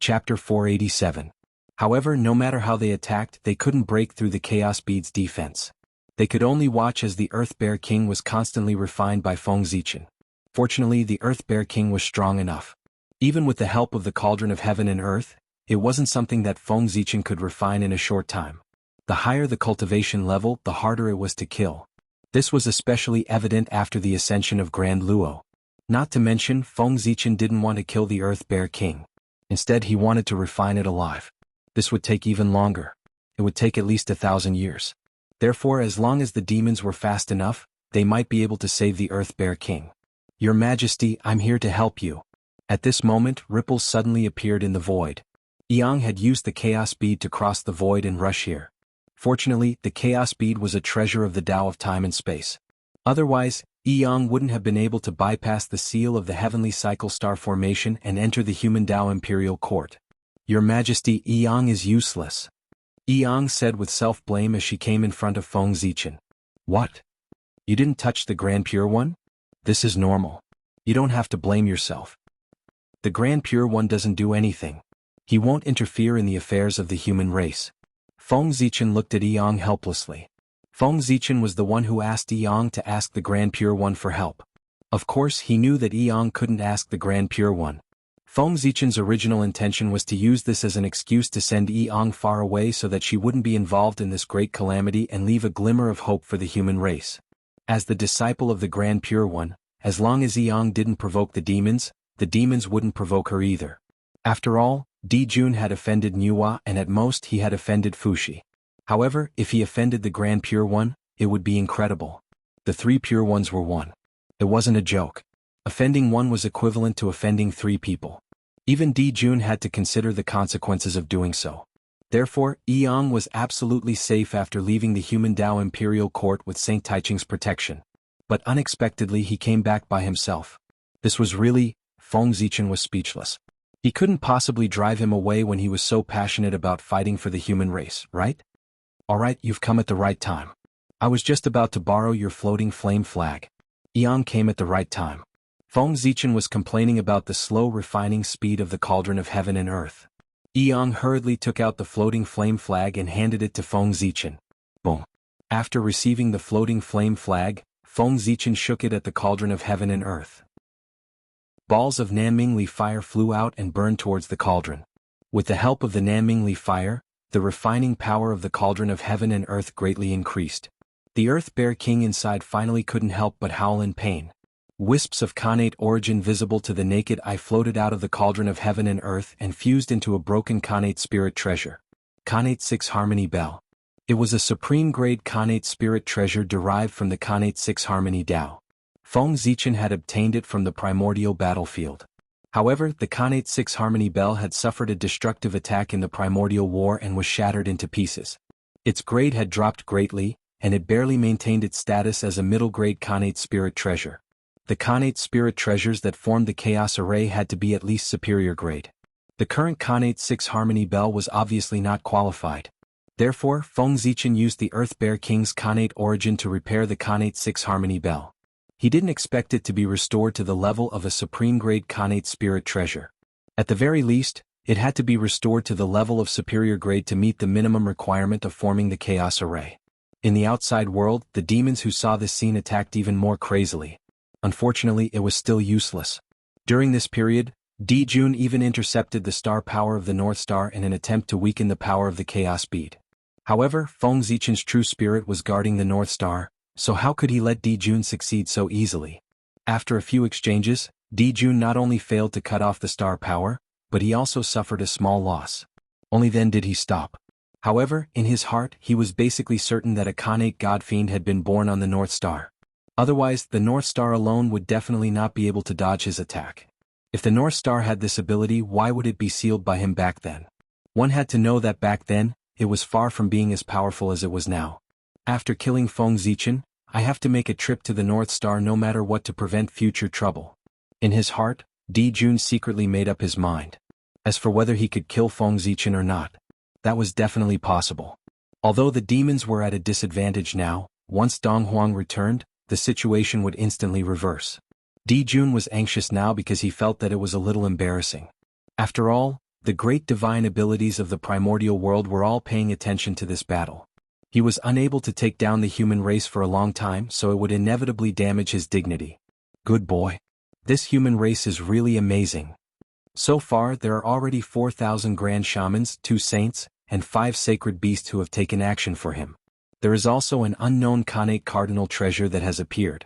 Chapter 487. However, no matter how they attacked, they couldn't break through the Chaos Bead's defense. They could only watch as the Earth Bear King was constantly refined by Feng Zichen. Fortunately, the Earth Bear King was strong enough. Even with the help of the Cauldron of Heaven and Earth, it wasn't something that Feng Zichen could refine in a short time. The higher the cultivation level, the harder it was to kill. This was especially evident after the ascension of Grand Luo. Not to mention, Feng Zichen didn't want to kill the Earth Bear King. Instead, he wanted to refine it alive. This would take even longer. It would take at least 1,000 years. Therefore, as long as the demons were fast enough, they might be able to save the Earth Bear King. Your Majesty, I'm here to help you. At this moment, ripples suddenly appeared in the void. Yang had used the Chaos Bead to cross the void and rush here. Fortunately, the Chaos Bead was a treasure of the Tao of time and space. Otherwise, Yang wouldn't have been able to bypass the seal of the Heavenly Cycle Star Formation and enter the Human Tao Imperial Court. Your Majesty, Yang is useless. Yang said with self-blame as she came in front of Feng Zichen. What? You didn't touch the Grand Pure One? This is normal. You don't have to blame yourself. The Grand Pure One doesn't do anything. He won't interfere in the affairs of the human race. Feng Zichen looked at Yang helplessly. Feng Zichen was the one who asked Yang to ask the Grand Pure One for help. Of course, he knew that Yang couldn't ask the Grand Pure One. Feng Zichen's original intention was to use this as an excuse to send Yang far away so that she wouldn't be involved in this great calamity and leave a glimmer of hope for the human race. As the disciple of the Grand Pure One, as long as Yang didn't provoke the demons wouldn't provoke her either. After all, Dijun had offended Nuwa and at most he had offended Fushi. However, if he offended the Grand Pure One, it would be incredible. The 3 Pure Ones were one. It wasn't a joke. Offending one was equivalent to offending 3 people. Even Dijun had to consider the consequences of doing so. Therefore, Yang was absolutely safe after leaving the Human Tao Imperial Court with Saint Taiching's protection. But unexpectedly he came back by himself. This was really, Feng Zichen was speechless. He couldn't possibly drive him away when he was so passionate about fighting for the human race, right? Alright, you've come at the right time. I was just about to borrow your floating flame flag. Yang came at the right time. Feng Zichen was complaining about the slow refining speed of the Cauldron of Heaven and Earth. Yang hurriedly took out the floating flame flag and handed it to Feng Zichen. Boom. After receiving the floating flame flag, Feng Zichen shook it at the Cauldron of Heaven and Earth. Balls of Nanmingli fire flew out and burned towards the cauldron. With the help of the Nanmingli fire, the refining power of the Cauldron of Heaven and Earth greatly increased. The Earth Bear King inside finally couldn't help but howl in pain. Wisps of Khanate origin visible to the naked eye floated out of the Cauldron of Heaven and Earth and fused into a broken Khanate spirit treasure. Khanate 6 Harmony Bell. It was a supreme-grade Khanate spirit treasure derived from the Khanate 6 Harmony Tao. Feng Zichen had obtained it from the primordial battlefield. However, the Khanate 6 Harmony Bell had suffered a destructive attack in the primordial war and was shattered into pieces. Its grade had dropped greatly, and it barely maintained its status as a middle-grade Khanate spirit treasure. The Khanate spirit treasures that formed the Chaos Array had to be at least superior grade. The current Khanate 6 Harmony Bell was obviously not qualified. Therefore, Feng Zichen used the Earth Bear King's Khanate origin to repair the Khanate 6 Harmony Bell. He didn't expect it to be restored to the level of a supreme-grade Khanate spirit treasure. At the very least, it had to be restored to the level of superior grade to meet the minimum requirement of forming the Chaos Array. In the outside world, the demons who saw this scene attacked even more crazily. Unfortunately, it was still useless. During this period, Dijun even intercepted the star power of the North Star in an attempt to weaken the power of the Chaos Bead. However, Feng Zichen's true spirit was guarding the North Star, so how could he let Dijun succeed so easily? After a few exchanges, Dijun not only failed to cut off the star power, but he also suffered a small loss. Only then did he stop. However, in his heart, he was basically certain that a Khanate God-Fiend had been born on the North Star. Otherwise, the North Star alone would definitely not be able to dodge his attack. If the North Star had this ability, why would it be sealed by him back then? One had to know that back then, it was far from being as powerful as it was now. After killing Feng Zichen, I have to make a trip to the North Star no matter what to prevent future trouble. In his heart, Dijun secretly made up his mind. As for whether he could kill Feng Zichen or not, that was definitely possible. Although the demons were at a disadvantage now, once Dong Huang returned, the situation would instantly reverse. Dijun was anxious now because he felt that it was a little embarrassing. After all, The great divine abilities of the primordial world were all paying attention to this battle. He was unable to take down the human race for a long time, so it would inevitably damage his dignity. Good boy. This human race is really amazing. So far, there are already 4,000 grand shamans, 2 saints, and 5 sacred beasts who have taken action for him. There is also an unknown Khanate cardinal treasure that has appeared.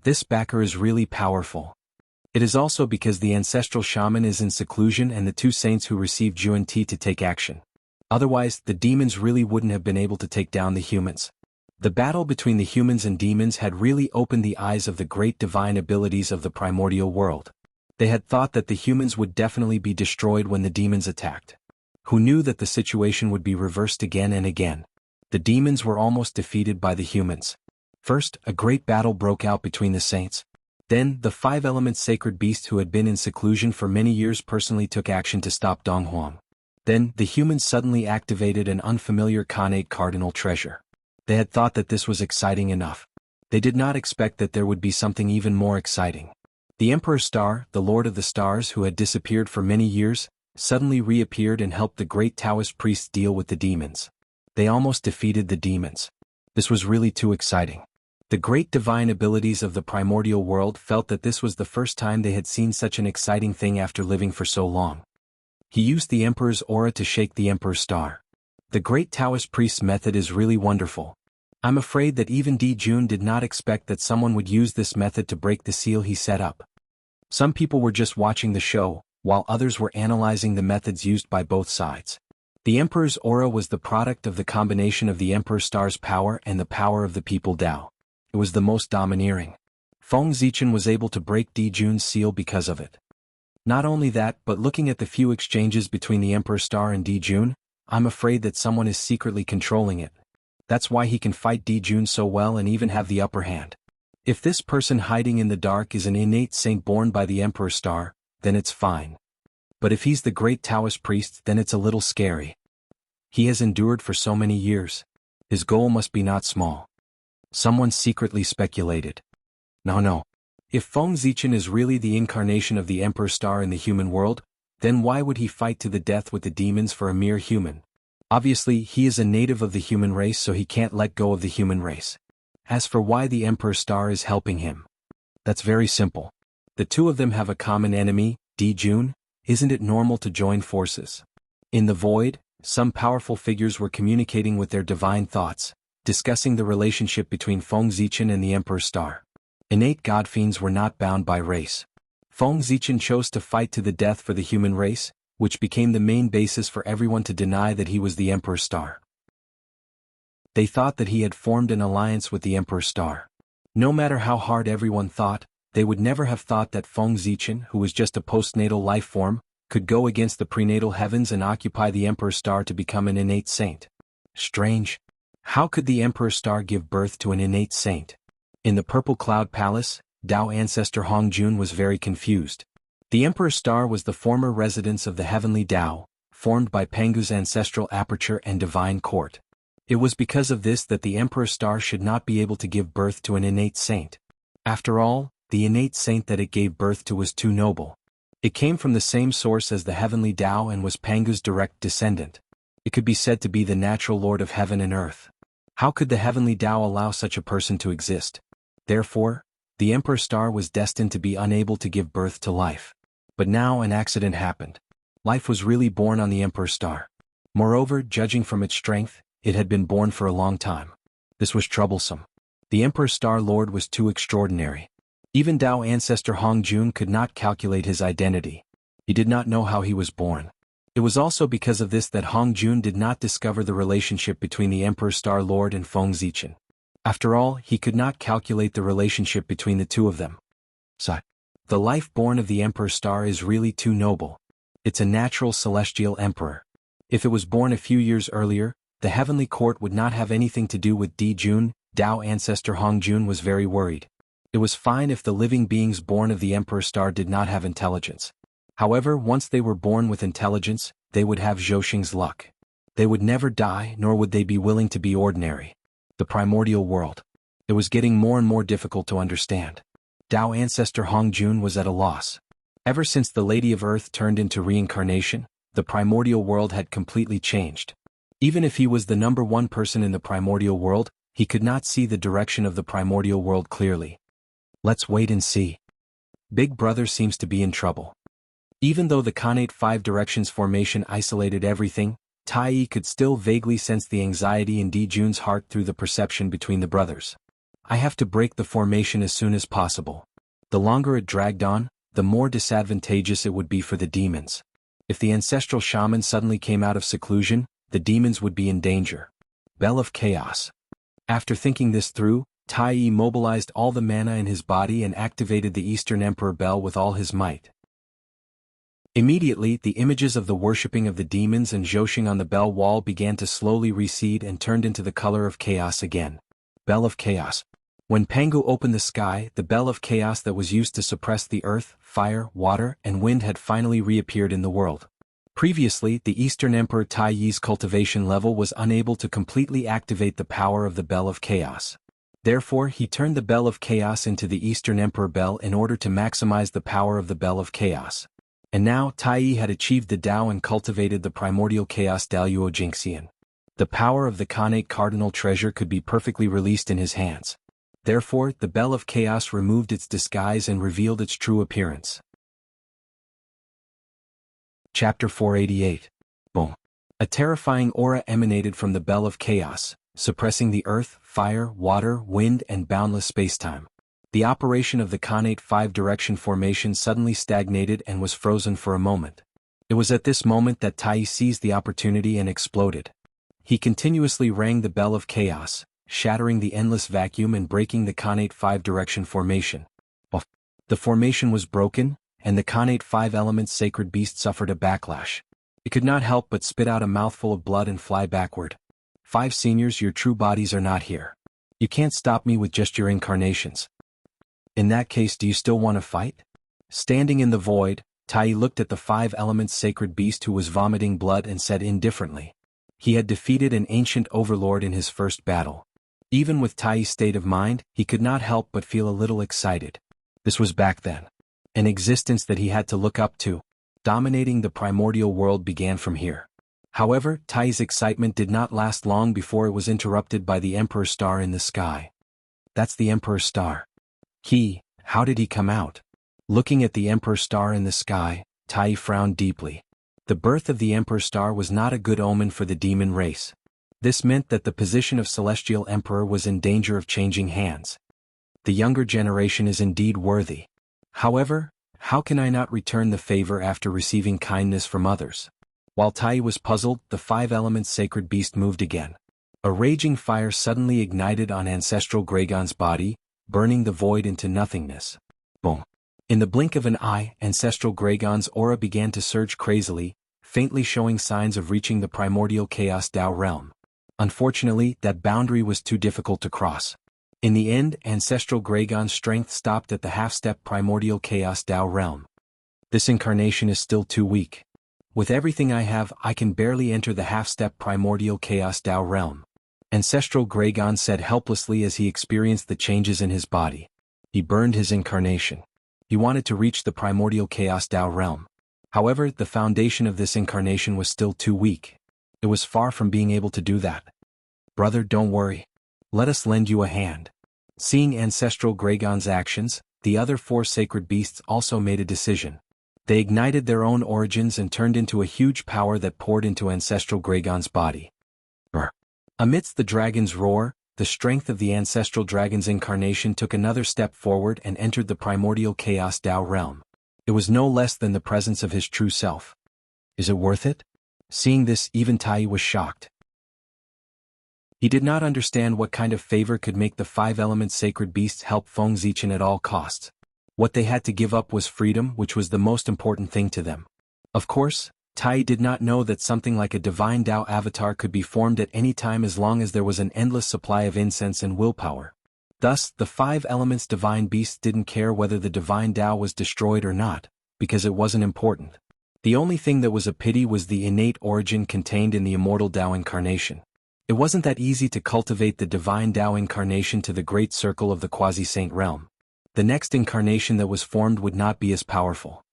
This backer is really powerful. It is also because the ancestral shaman is in seclusion and the 2 saints who received Jianghu to take action. Otherwise, the demons really wouldn't have been able to take down the humans. The battle between the humans and demons had really opened the eyes of the great divine abilities of the primordial world. They had thought that the humans would definitely be destroyed when the demons attacked. Who knew that the situation would be reversed again and again? The demons were almost defeated by the humans. First, a great battle broke out between the saints. Then, the 5-element sacred beast who had been in seclusion for many years personally took action to stop Donghuang. Then, the humans suddenly activated an unfamiliar Khanate cardinal treasure. They had thought that this was exciting enough. They did not expect that there would be something even more exciting. The Emperor Star, the Lord of the Stars who had disappeared for many years, suddenly reappeared and helped the great Taoist priests deal with the demons. They almost defeated the demons. This was really too exciting. The great divine abilities of the primordial world felt that this was the first time they had seen such an exciting thing after living for so long. He used the Emperor's aura to shake the Emperor's star. The great Taoist priest's method is really wonderful. I'm afraid that even Dijun did not expect that someone would use this method to break the seal he set up. Some people were just watching the show, while others were analyzing the methods used by both sides. The Emperor's aura was the product of the combination of the Emperor's star's power and the power of the people Dao. It was the most domineering. Feng Zichen was able to break Dijun's seal because of it. Not only that, but looking at the few exchanges between the Emperor Star and Dijun, I'm afraid that someone is secretly controlling it. That's why he can fight Dijun so well and even have the upper hand. If this person hiding in the dark is an innate saint born by the Emperor Star, then it's fine. But if he's the great Taoist priest, then it's a little scary. He has endured for so many years. His goal must be not small. Someone secretly speculated. No. If Feng Zichen is really the incarnation of the Emperor Star in the human world, then why would he fight to the death with the demons for a mere human? Obviously, he is a native of the human race, so he can't let go of the human race. As for why the Emperor Star is helping him, that's very simple. The 2 of them have a common enemy, Dijun. Isn't it normal to join forces? In the void, some powerful figures were communicating with their divine thoughts, discussing the relationship between Feng Zichen and the Emperor Star. Innate godfiends were not bound by race. Feng Zichen chose to fight to the death for the human race, which became the main basis for everyone to deny that he was the Emperor Star. They thought that he had formed an alliance with the Emperor Star. No matter how hard everyone thought, they would never have thought that Feng Zichen, who was just a postnatal life form, could go against the prenatal heavens and occupy the Emperor Star to become an innate saint. Strange. How could the Emperor Star give birth to an innate saint? In the Purple Cloud Palace, Dao ancestor Hongjun was very confused. The Emperor Star was the former residence of the heavenly Dao, formed by Pengu's ancestral aperture and divine court. It was because of this that the Emperor Star should not be able to give birth to an innate saint. After all, the innate saint that it gave birth to was too noble. It came from the same source as the heavenly Dao and was Pengu's direct descendant. It could be said to be the natural lord of heaven and earth. How could the heavenly Dao allow such a person to exist? Therefore, the Emperor Star was destined to be unable to give birth to life. But now an accident happened. Life was really born on the Emperor Star. Moreover, judging from its strength, it had been born for a long time. This was troublesome. The Emperor Star Lord was too extraordinary. Even Dao ancestor Hongjun could not calculate his identity. He did not know how he was born. It was also because of this that Hongjun did not discover the relationship between the Emperor Star Lord and Feng Zichen. After all, he could not calculate the relationship between the 2 of them. So, the life born of the Emperor Star is really too noble. It's a natural celestial emperor. If it was born a few years earlier, the heavenly court would not have anything to do with Dijun. Dao ancestor Hongjun was very worried. It was fine if the living beings born of the Emperor Star did not have intelligence. However, once they were born with intelligence, they would have Zhouxing's luck. They would never die, nor would they be willing to be ordinary. The primordial world. It was getting more and more difficult to understand. Dao ancestor Hongjun was at a loss. Ever since the Lady of Earth turned into reincarnation, the primordial world had completely changed. Even if he was the number one person in the primordial world, he could not see the direction of the primordial world clearly. Let's wait and see. Big Brother seems to be in trouble. Even though the Khanate 5 Directions formation isolated everything, Tai could still vaguely sense the anxiety in Dijun's heart through the perception between the brothers. I have to break the formation as soon as possible. The longer it dragged on, the more disadvantageous it would be for the demons. If the ancestral shaman suddenly came out of seclusion, the demons would be in danger. Bell of Chaos. After thinking this through, Tai mobilized all the mana in his body and activated the Eastern Emperor Bell with all his might. Immediately, the images of the worshipping of the demons and Zhoshing on the bell wall began to slowly recede and turned into the color of chaos again. Bell of Chaos. When Pangu opened the sky, the bell of chaos that was used to suppress the earth, fire, water, and wind had finally reappeared in the world. Previously, the Eastern Emperor Tai Yi's cultivation level was unable to completely activate the power of the bell of chaos. Therefore, he turned the bell of chaos into the Eastern Emperor Bell in order to maximize the power of the bell of chaos. And now, Tai Yi had achieved the Tao and cultivated the primordial chaos Daluo Jingxian. The power of the Khanate cardinal treasure could be perfectly released in his hands. Therefore, the bell of chaos removed its disguise and revealed its true appearance. Chapter 488. Boom. A terrifying aura emanated from the bell of chaos, suppressing the earth, fire, water, wind, and boundless spacetime. The operation of the Khanate 5 Direction formation suddenly stagnated and was frozen for a moment. It was at this moment that Tai seized the opportunity and exploded. He continuously rang the bell of chaos, shattering the endless vacuum and breaking the Khanate 5 Direction formation. The formation was broken, and the Khanate 5 Elements sacred beast suffered a backlash. It could not help but spit out a mouthful of blood and fly backward. 5 seniors, your true bodies are not here. You can't stop me with just your incarnations. In that case, do you still want to fight? Standing in the void, Tai looked at the 5 Elements sacred beast who was vomiting blood and said indifferently. He had defeated an ancient overlord in his first battle. Even with Tai's state of mind, he could not help but feel a little excited. This was back then. An existence that he had to look up to. Dominating the primordial world began from here. However, Tai's excitement did not last long before it was interrupted by the Emperor's star in the sky. That's the Emperor's star. How did he come out? Looking at the Emperor's star in the sky, Tai frowned deeply. The birth of the Emperor's star was not a good omen for the demon race. This meant that the position of Celestial Emperor was in danger of changing hands. The younger generation is indeed worthy. However, how can I not return the favor after receiving kindness from others? While Tai was puzzled, the 5 Elements sacred beast moved again. A raging fire suddenly ignited on Ancestral Gragon's body, burning the void into nothingness. Boom. In the blink of an eye, Ancestral Gragon's aura began to surge crazily, faintly showing signs of reaching the primordial chaos Tao realm. Unfortunately, that boundary was too difficult to cross. In the end, Ancestral Gragon's strength stopped at the half-step primordial chaos Tao realm. This incarnation is still too weak. With everything I have, I can barely enter the half-step primordial chaos Tao realm. Ancestral Gragon said helplessly as he experienced the changes in his body. He burned his incarnation. He wanted to reach the primordial chaos Tao realm. However, the foundation of this incarnation was still too weak. It was far from being able to do that. Brother, don't worry. Let us lend you a hand. Seeing Ancestral Gragon's actions, the other 4 sacred beasts also made a decision. They ignited their own origins and turned into a huge power that poured into Ancestral Gragon's body. Amidst the dragon's roar, the strength of the Ancestral Dragon's incarnation took another step forward and entered the primordial chaos Tao realm. It was no less than the presence of his true self. Is it worth it? Seeing this, even Tai was shocked. He did not understand what kind of favor could make the 5 Elements sacred beasts help Feng Zichen at all costs. What they had to give up was freedom, which was the most important thing to them. Of course, Tai did not know that something like a divine Tao avatar could be formed at any time as long as there was an endless supply of incense and willpower. Thus, the 5 Elements divine beasts didn't care whether the divine Tao was destroyed or not, because it wasn't important. The only thing that was a pity was the innate origin contained in the immortal Tao incarnation. It wasn't that easy to cultivate the divine Tao incarnation to the great circle of the quasi-saint realm. The next incarnation that was formed would not be as powerful.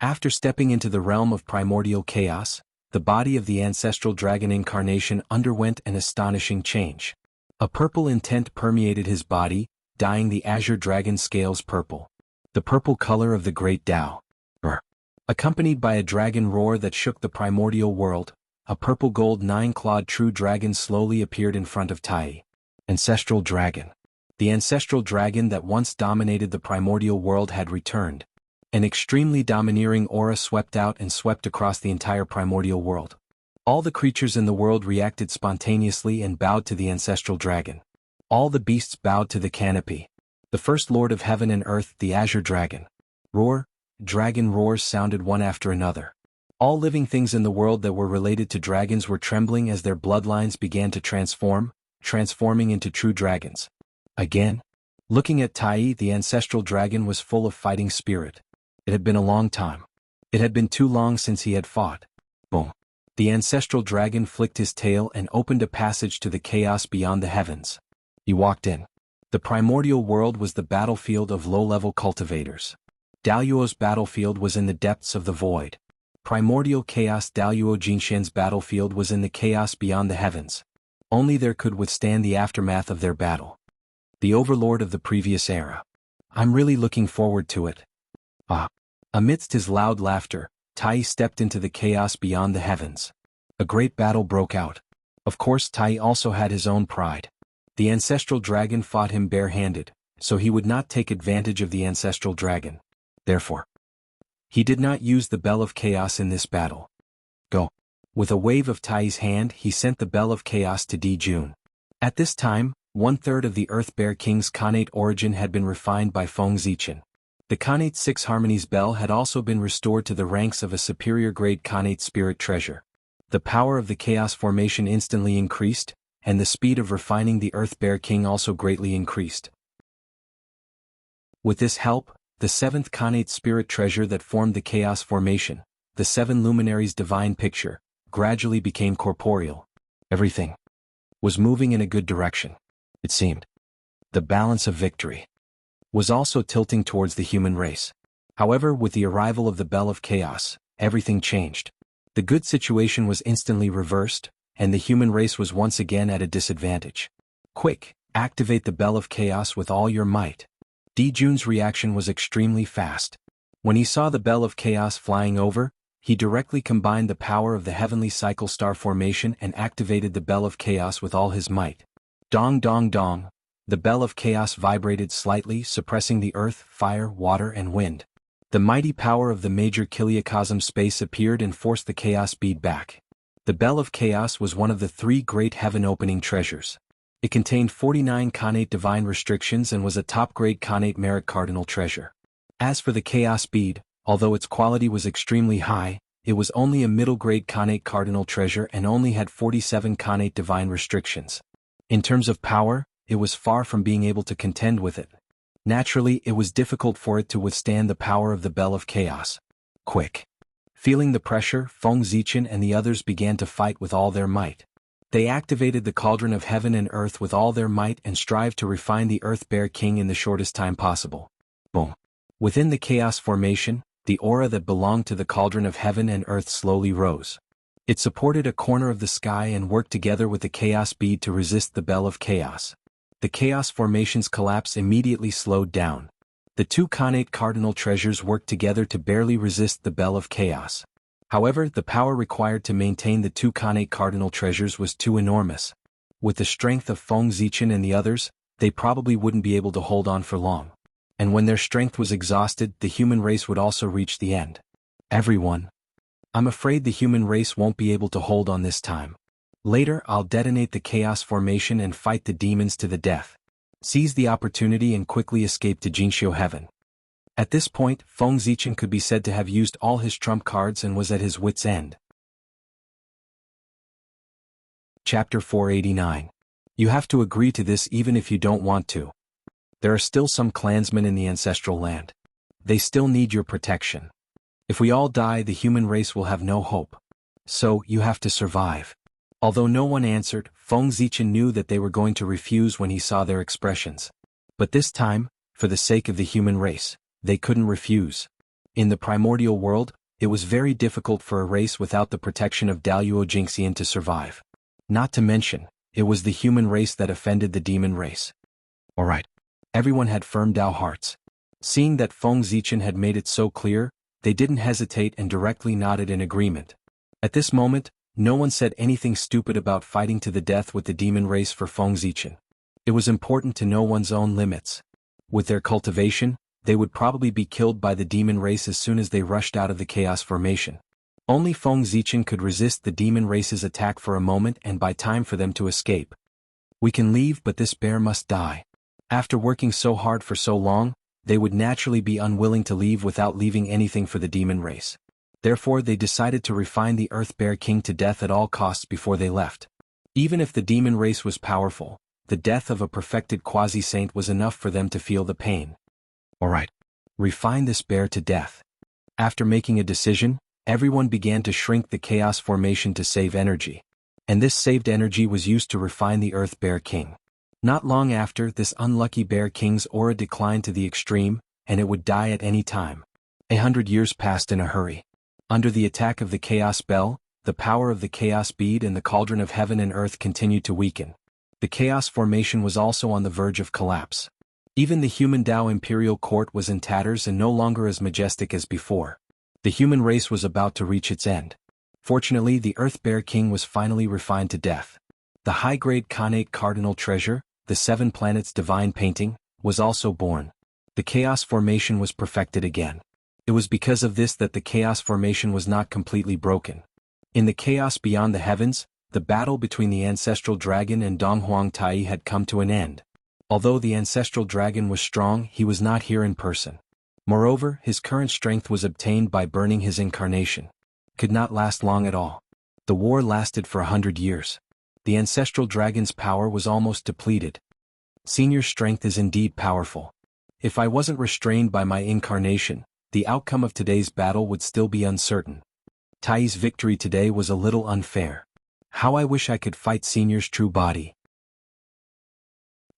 After stepping into the realm of primordial chaos, the body of the ancestral dragon incarnation underwent an astonishing change. A purple intent permeated his body, dyeing the azure dragon scales purple. The purple color of the great Tao. Accompanied by a dragon roar that shook the primordial world, a purple-gold nine-clawed true dragon slowly appeared in front of Tai. Ancestral dragon. The ancestral dragon that once dominated the primordial world had returned. An extremely domineering aura swept out and swept across the entire primordial world. All the creatures in the world reacted spontaneously and bowed to the ancestral dragon. All the beasts bowed to the canopy. The first lord of heaven and earth, the azure dragon. Roar. Dragon roars sounded one after another. All living things in the world that were related to dragons were trembling as their bloodlines began to transforming into true dragons. Again. Looking at Tai, the ancestral dragon was full of fighting spirit. It had been a long time. It had been too long since he had fought. Boom. The ancestral dragon flicked his tail and opened a passage to the chaos beyond the heavens. He walked in. The primordial world was the battlefield of low-level cultivators. Daluo's battlefield was in the depths of the void. Primordial chaos. Daluo Jinshan's battlefield was in the chaos beyond the heavens. Only there could withstand the aftermath of their battle. The overlord of the previous era. I'm really looking forward to it. Amidst his loud laughter, Tai stepped into the chaos beyond the heavens. A great battle broke out. Of course, Tai also had his own pride. The ancestral dragon fought him bare-handed, so he would not take advantage of the ancestral dragon. Therefore, he did not use the Bell of Chaos in this battle. Go. With a wave of Tai's hand, he sent the Bell of Chaos to Dijun. At this time, 1/3 of the Earth Bear King's Khanate origin had been refined by Feng Zichen. The Khanate 6 Harmonies Bell had also been restored to the ranks of a superior grade Khanate spirit treasure. The power of the Chaos formation instantly increased, and the speed of refining the Earth Bear King also greatly increased. With this help, the 7th Khanate spirit treasure that formed the Chaos formation, the 7 Luminaries divine picture, gradually became corporeal. Everything was moving in a good direction, it seemed. The balance of victory was also tilting towards the human race. However, with the arrival of the Bell of Chaos, everything changed. The good situation was instantly reversed, and the human race was once again at a disadvantage. Quick, activate the Bell of Chaos with all your might. Dijun's reaction was extremely fast. When he saw the Bell of Chaos flying over, he directly combined the power of the heavenly cycle star formation and activated the Bell of Chaos with all his might. Dong dong dong. The Bell of Chaos vibrated slightly, suppressing the earth, fire, water, and wind. The mighty power of the major Kiliacosm space appeared and forced the Chaos bead back. The Bell of Chaos was one of the 3 great heaven-opening treasures. It contained 49 Khanate divine restrictions and was a top-grade Khanate merit cardinal treasure. As for the Chaos bead, although its quality was extremely high, it was only a middle-grade Khanate cardinal treasure and only had 47 Khanate divine restrictions. In terms of power, it was far from being able to contend with it. Naturally, it was difficult for it to withstand the power of the Bell of Chaos. Quick. Feeling the pressure, Feng Zichen and the others began to fight with all their might. They activated the Cauldron of Heaven and Earth with all their might and strived to refine the Earth Bear King in the shortest time possible. Boom. Within the Chaos formation, the aura that belonged to the Cauldron of Heaven and Earth slowly rose. It supported a corner of the sky and worked together with the Chaos bead to resist the Bell of Chaos. The Chaos formation's collapse immediately slowed down. The 2 Khanate cardinal treasures worked together to barely resist the Bell of Chaos. However, the power required to maintain the 2 Khanate cardinal treasures was too enormous. With the strength of Feng Zichen and the others, they probably wouldn't be able to hold on for long. And when their strength was exhausted, the human race would also reach the end. Everyone. I'm afraid the human race won't be able to hold on this time. Later, I'll detonate the Chaos formation and fight the demons to the death. Seize the opportunity and quickly escape to Jinxiu Heaven. At this point, Feng Zichen could be said to have used all his trump cards and was at his wit's end. Chapter 489. You have to agree to this even if you don't want to. There are still some clansmen in the ancestral land. They still need your protection. If we all die, the human race will have no hope. So, you have to survive. Although no one answered, Feng Zichen knew that they were going to refuse when he saw their expressions. But this time, for the sake of the human race, they couldn't refuse. In the primordial world, it was very difficult for a race without the protection of Daluo Jingxian to survive. Not to mention, it was the human race that offended the demon race. Alright. Everyone had firm Dao hearts. Seeing that Feng Zichen had made it so clear, they didn't hesitate and directly nodded in agreement. At this moment, no one said anything stupid about fighting to the death with the demon race for Feng Zichen. It was important to know one's own limits. With their cultivation, they would probably be killed by the demon race as soon as they rushed out of the chaos formation. Only Feng Zichen could resist the demon race's attack for a moment and buy time for them to escape. We can leave, but this bear must die. After working so hard for so long, they would naturally be unwilling to leave without leaving anything for the demon race. Therefore they decided to refine the Earth Bear King to death at all costs before they left. Even if the demon race was powerful, the death of a perfected quasi-saint was enough for them to feel the pain. Alright. Refine this bear to death. After making a decision, everyone began to shrink the chaos formation to save energy. And this saved energy was used to refine the Earth Bear King. Not long after, this unlucky Bear King's aura declined to the extreme, and it would die at any time. 100 years passed in a hurry. Under the attack of the Chaos Bell, the power of the Chaos Bead and the Cauldron of Heaven and Earth continued to weaken. The Chaos formation was also on the verge of collapse. Even the human Dao Imperial Court was in tatters and no longer as majestic as before. The human race was about to reach its end. Fortunately, the Earth Bear King was finally refined to death. The high-grade Khanate Cardinal Treasure, the 7 planets divine painting, was also born. The Chaos formation was perfected again. It was because of this that the Chaos formation was not completely broken. In the chaos beyond the heavens, the battle between the ancestral dragon and Donghuang Tai had come to an end. Although the ancestral dragon was strong, he was not here in person. Moreover, his current strength was obtained by burning his incarnation. Could not last long at all. The war lasted for 100 years. The ancestral dragon's power was almost depleted. Senior's strength is indeed powerful. If I wasn't restrained by my incarnation, the outcome of today's battle would still be uncertain. Tai's victory today was a little unfair. How I wish I could fight Senior's true body.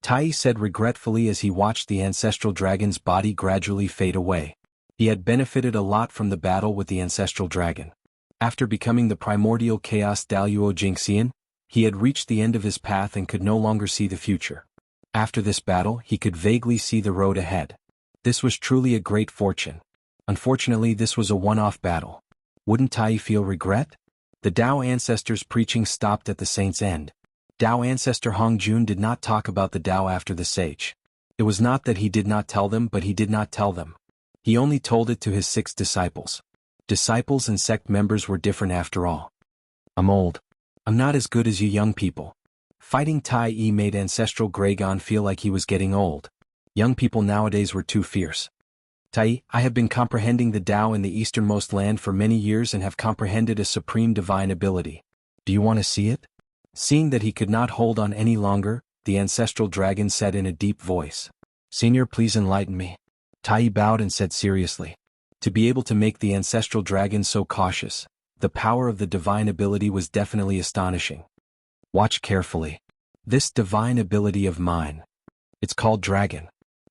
Tai said regretfully as he watched the ancestral dragon's body gradually fade away. He had benefited a lot from the battle with the ancestral dragon. After becoming the primordial chaos Daluo Jingxian, he had reached the end of his path and could no longer see the future. After this battle, he could vaguely see the road ahead. This was truly a great fortune. Unfortunately, this was a one-off battle. Wouldn't Tai feel regret? The Dao ancestors' preaching stopped at the saint's end. Dao ancestor Hongjun did not talk about the Dao after the sage. It was not that he did not tell them, but he did not tell them. He only told it to his 6 disciples. Disciples and sect members were different after all. I'm old. I'm not as good as you young people. Fighting Tai Yi made ancestral Gragon feel like he was getting old. Young people nowadays were too fierce. Tai, I have been comprehending the Dao in the easternmost land for many years and have comprehended a supreme divine ability. Do you want to see it? Seeing that he could not hold on any longer, the ancestral dragon said in a deep voice. Senior, please enlighten me. Tai bowed and said seriously. To be able to make the ancestral dragon so cautious, the power of the divine ability was definitely astonishing. Watch carefully. This divine ability of mine. It's called dragon.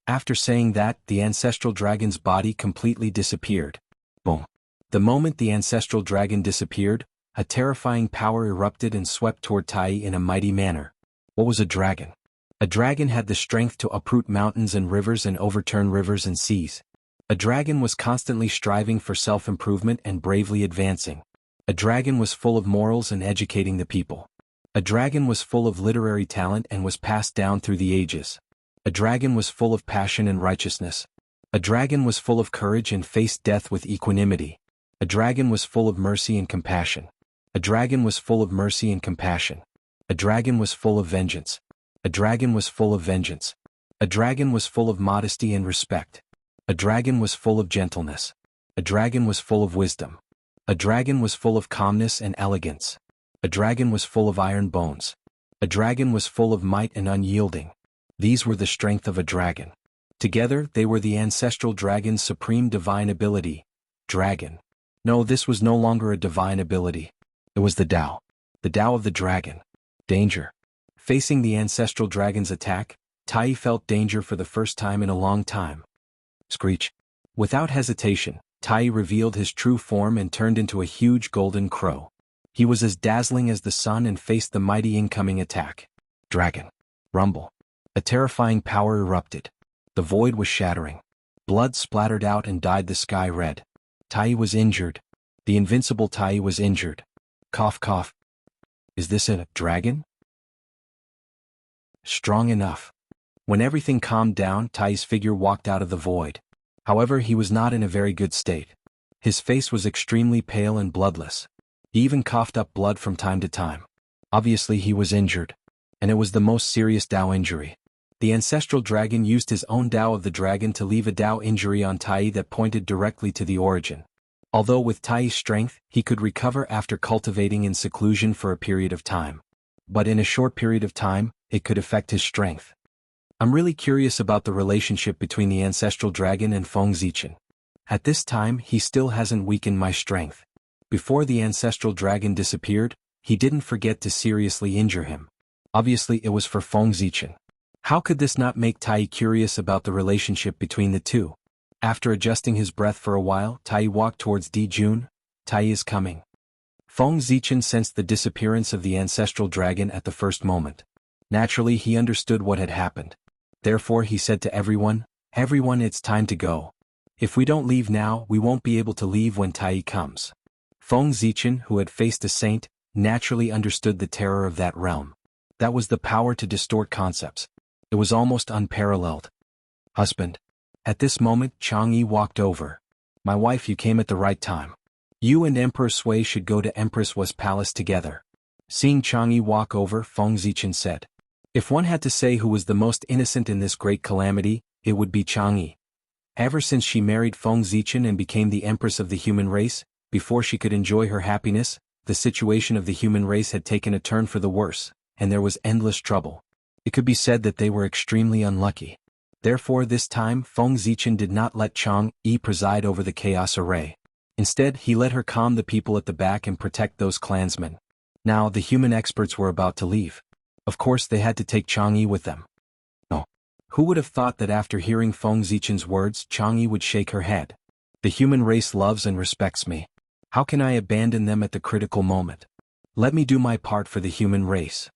After saying that, the ancestral dragon's body completely disappeared. Boom. The moment the ancestral dragon disappeared, a terrifying power erupted and swept toward Tai in a mighty manner. What was a dragon? A dragon had the strength to uproot mountains and rivers and overturn rivers and seas. A dragon was constantly striving for self-improvement and bravely advancing. A dragon was full of morals and educating the people. A dragon was full of literary talent and was passed down through the ages. A dragon was full of passion and righteousness. A dragon was full of courage and faced death with equanimity. A dragon was full of mercy and compassion. A dragon was full of mercy and compassion. A dragon was full of vengeance. A dragon was full of vengeance. A dragon was full of modesty and respect. A dragon was full of gentleness. A dragon was full of wisdom. A dragon was full of calmness and elegance. A dragon was full of iron bones. A dragon was full of might and unyielding. These were the strength of a dragon. Together, they were the ancestral dragon's supreme divine ability. Dragon. No, this was no longer a divine ability. It was the Tao. The Tao of the dragon. Danger. Facing the ancestral dragon's attack, Tai felt danger for the first time in a long time. Screech. Without hesitation, Tai revealed his true form and turned into a huge golden crow. He was as dazzling as the sun and faced the mighty incoming attack. Dragon. Rumble. A terrifying power erupted. The void was shattering. Blood splattered out and dyed the sky red. Tai was injured. The invincible Tai was injured. Cough cough. Is this a dragon? Strong enough. When everything calmed down, Tai's figure walked out of the void. However, he was not in a very good state. His face was extremely pale and bloodless. He even coughed up blood from time to time. Obviously he was injured. And it was the most serious Dao injury. The ancestral dragon used his own Dao of the dragon to leave a Dao injury on Tai that pointed directly to the origin. Although with Tai's strength, he could recover after cultivating in seclusion for a period of time. But in a short period of time, it could affect his strength. I'm really curious about the relationship between the ancestral dragon and Feng Zichen. At this time, he still hasn't weakened my strength. Before the ancestral dragon disappeared, he didn't forget to seriously injure him. Obviously it was for Feng Zichen. How could this not make Tai curious about the relationship between the two? After adjusting his breath for a while, Tai walked towards Di Jun. Tai is coming. Feng Zichen sensed the disappearance of the ancestral dragon at the first moment. Naturally, he understood what had happened. Therefore he said to everyone, it's time to go. If we don't leave now, we won't be able to leave when Tai comes. Feng Zichen, who had faced a saint, naturally understood the terror of that realm. That was the power to distort concepts. It was almost unparalleled. Husband. At this moment, Chang'e walked over. My wife, you came at the right time. You and Emperor Sui should go to Empress Wa's palace together. Seeing Chang'e walk over, Feng Zichen said. If one had to say who was the most innocent in this great calamity, it would be Chang'e. Ever since she married Feng Zichen and became the empress of the human race, before she could enjoy her happiness, the situation of the human race had taken a turn for the worse, and there was endless trouble. It could be said that they were extremely unlucky. Therefore this time Feng Zichen did not let Chang'e preside over the chaos array. Instead, he let her calm the people at the back and protect those clansmen. Now the human experts were about to leave. Of course they had to take Chang'e with them. No. Who would have thought that after hearing Feng Zichen's words, Chang'e would shake her head? The human race loves and respects me. How can I abandon them at the critical moment? Let me do my part for the human race.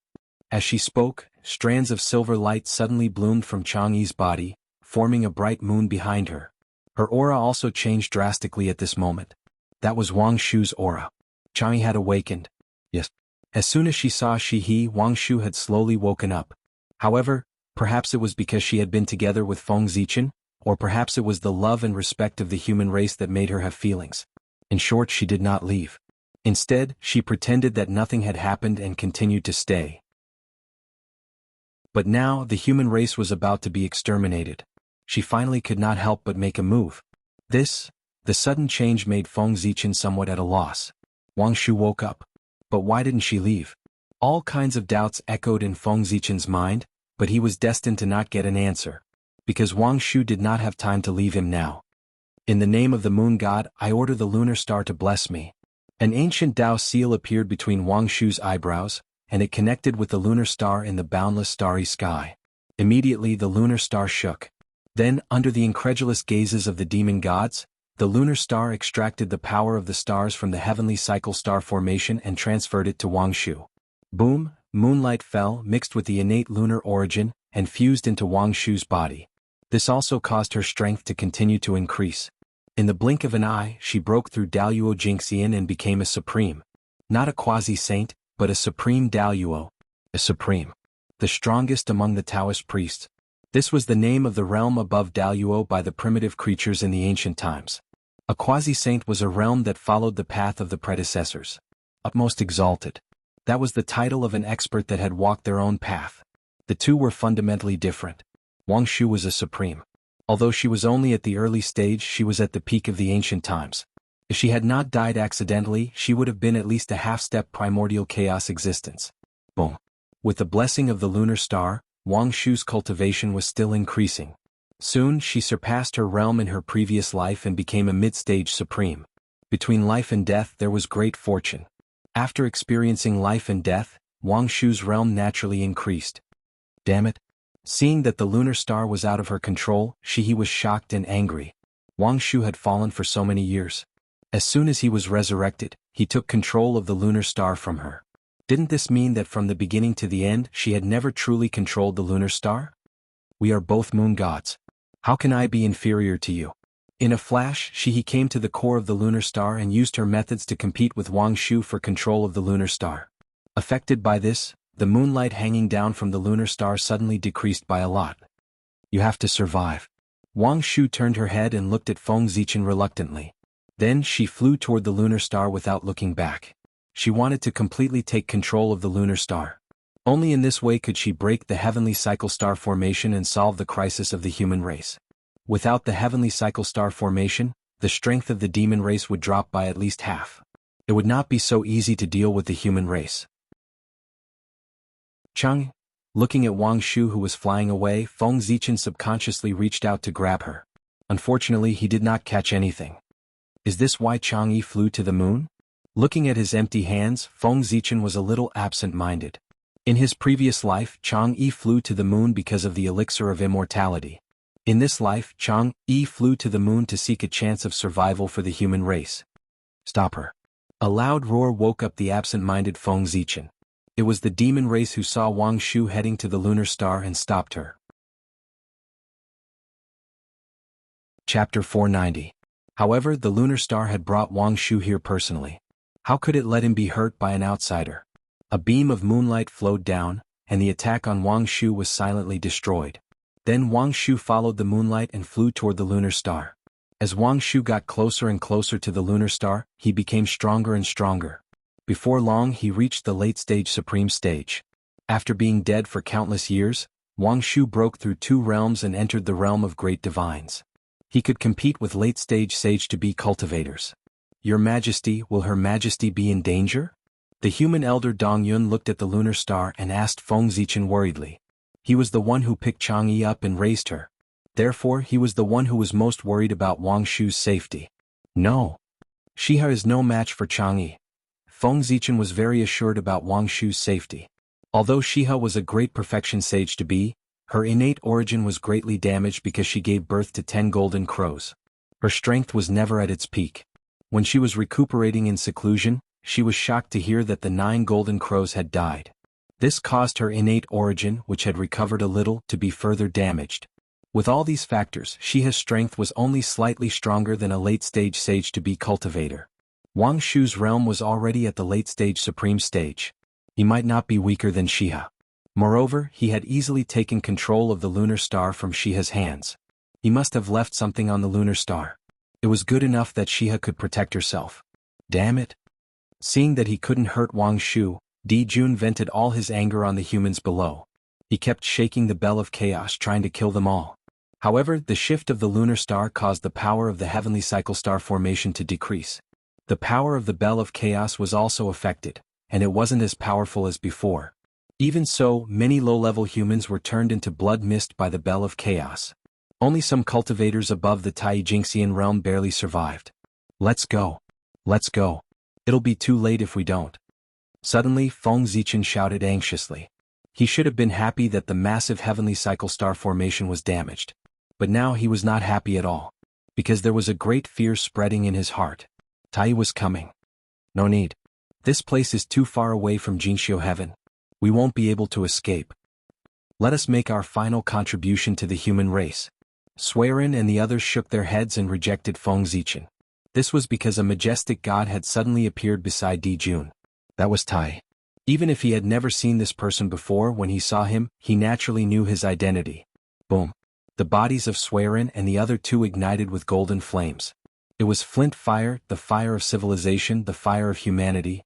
As she spoke, strands of silver light suddenly bloomed from Chang'e's body, forming a bright moon behind her. Her aura also changed drastically at this moment. That was Wang Shu's aura. Chang'e had awakened. Yes. As soon as she saw Wang Shu had slowly woken up. However, perhaps it was because she had been together with Feng Zichen, or perhaps it was the love and respect of the human race that made her have feelings. In short, she did not leave. Instead, she pretended that nothing had happened and continued to stay. But now, the human race was about to be exterminated. She finally could not help but make a move. The sudden change made Feng Zichen somewhat at a loss. Wang Shu woke up. But why didn't she leave? All kinds of doubts echoed in Feng Zichen's mind, but he was destined to not get an answer. Because Wang Shu did not have time to leave him now. In the name of the moon god, I order the lunar star to bless me. An ancient Dao seal appeared between Wang Shu's eyebrows, and it connected with the lunar star in the boundless starry sky. Immediately the lunar star shook. Then, under the incredulous gazes of the demon gods, the lunar star extracted the power of the stars from the heavenly cycle star formation and transferred it to Wang Shu. Boom, moonlight fell, mixed with the innate lunar origin, and fused into Wang Shu's body. This also caused her strength to continue to increase. In the blink of an eye, she broke through Daoyuo Jingxian and became a supreme. Not a quasi-saint, but a supreme Daoyuo. A supreme. The strongest among the Taoist priests. This was the name of the realm above Daoyuo by the primitive creatures in the ancient times. A quasi-saint was a realm that followed the path of the predecessors. Utmost exalted. That was the title of an expert that had walked their own path. The two were fundamentally different. Wang Shu was a supreme. Although she was only at the early stage, she was at the peak of the ancient times. If she had not died accidentally, she would have been at least a half-step primordial chaos existence. Boom. With the blessing of the lunar star, Wang Shu's cultivation was still increasing. Soon she surpassed her realm in her previous life and became a mid-stage supreme. Between life and death there was great fortune. After experiencing life and death, Wang Shu's realm naturally increased. Damn it. Seeing that the lunar star was out of her control, she was shocked and angry. Wang Shu had fallen for so many years. As soon as he was resurrected, he took control of the lunar star from her. Didn't this mean that from the beginning to the end she had never truly controlled the lunar star? We are both moon gods. How can I be inferior to you? In a flash, he came to the core of the lunar star and used her methods to compete with Wang Shu for control of the lunar star. Affected by this, the moonlight hanging down from the lunar star suddenly decreased by a lot. You have to survive. Wang Shu turned her head and looked at Feng Zichen reluctantly. Then she flew toward the lunar star without looking back. She wanted to completely take control of the lunar star. Only in this way could she break the heavenly cycle star formation and solve the crisis of the human race. Without the heavenly cycle star formation, the strength of the demon race would drop by at least half. It would not be so easy to deal with the human race. Chang, looking at Wang Shu who was flying away, Feng Zichen subconsciously reached out to grab her. Unfortunately, he did not catch anything. Is this why Chang Yi flew to the moon? Looking at his empty hands, Feng Zichen was a little absent-minded. In his previous life, Chang Yi flew to the moon because of the elixir of immortality. In this life, Chang Yi flew to the moon to seek a chance of survival for the human race. Stop her. A loud roar woke up the absent-minded Feng Zichen. It was the demon race who saw Wang Shu heading to the lunar star and stopped her. Chapter 490. However, the lunar star had brought Wang Shu here personally. How could it let him be hurt by an outsider? A beam of moonlight flowed down, and the attack on Wang Shu was silently destroyed. Then Wang Shu followed the moonlight and flew toward the lunar star. As Wang Shu got closer and closer to the lunar star, he became stronger and stronger. Before long he reached the late-stage supreme stage. After being dead for countless years, Wang Shu broke through 2 realms and entered the realm of great divines. He could compete with late-stage sage-to-be cultivators. Your Majesty, will Her Majesty be in danger? The human elder Dong Yun looked at the lunar star and asked Feng Zichen worriedly. He was the one who picked Chang Yi up and raised her. Therefore he was the one who was most worried about Wang Shu's safety. No. Shiha is no match for Chang Yi. Feng Zichen was very assured about Wang Shu's safety. Although Shiha was a great perfection sage-to-be, her innate origin was greatly damaged because she gave birth to 10 golden crows. Her strength was never at its peak. When she was recuperating in seclusion, she was shocked to hear that the 9 golden crows had died. This caused her innate origin, which had recovered a little, to be further damaged. With all these factors, Shiha's strength was only slightly stronger than a late-stage sage-to-be cultivator. Wang Shu's realm was already at the late-stage supreme stage. He might not be weaker than Shiha. Moreover, he had easily taken control of the lunar star from Shiha's hands. He must have left something on the lunar star. It was good enough that Shiha could protect herself. Damn it. Seeing that he couldn't hurt Wang Shu, Di Jun vented all his anger on the humans below. He kept shaking the bell of chaos trying to kill them all. However, the shift of the lunar star caused the power of the heavenly cycle star formation to decrease. The power of the bell of chaos was also affected, and it wasn't as powerful as before. Even so, many low-level humans were turned into blood mist by the bell of chaos. Only some cultivators above the Taijingxian realm barely survived. Let's go. Let's go. It'll be too late if we don't. Suddenly, Feng Zichen shouted anxiously. He should have been happy that the massive heavenly cycle star formation was damaged. But now he was not happy at all. Because there was a great fear spreading in his heart. Tai was coming. No need. This place is too far away from Jingxiu heaven. We won't be able to escape. Let us make our final contribution to the human race. Swearin and the others shook their heads and rejected Feng Zichen. This was because a majestic god had suddenly appeared beside Di Jun. That was Tai. Even if he had never seen this person before, when he saw him, he naturally knew his identity. Boom. The bodies of Swearin and the other 2 ignited with golden flames. It was flint fire, the fire of civilization, the fire of humanity.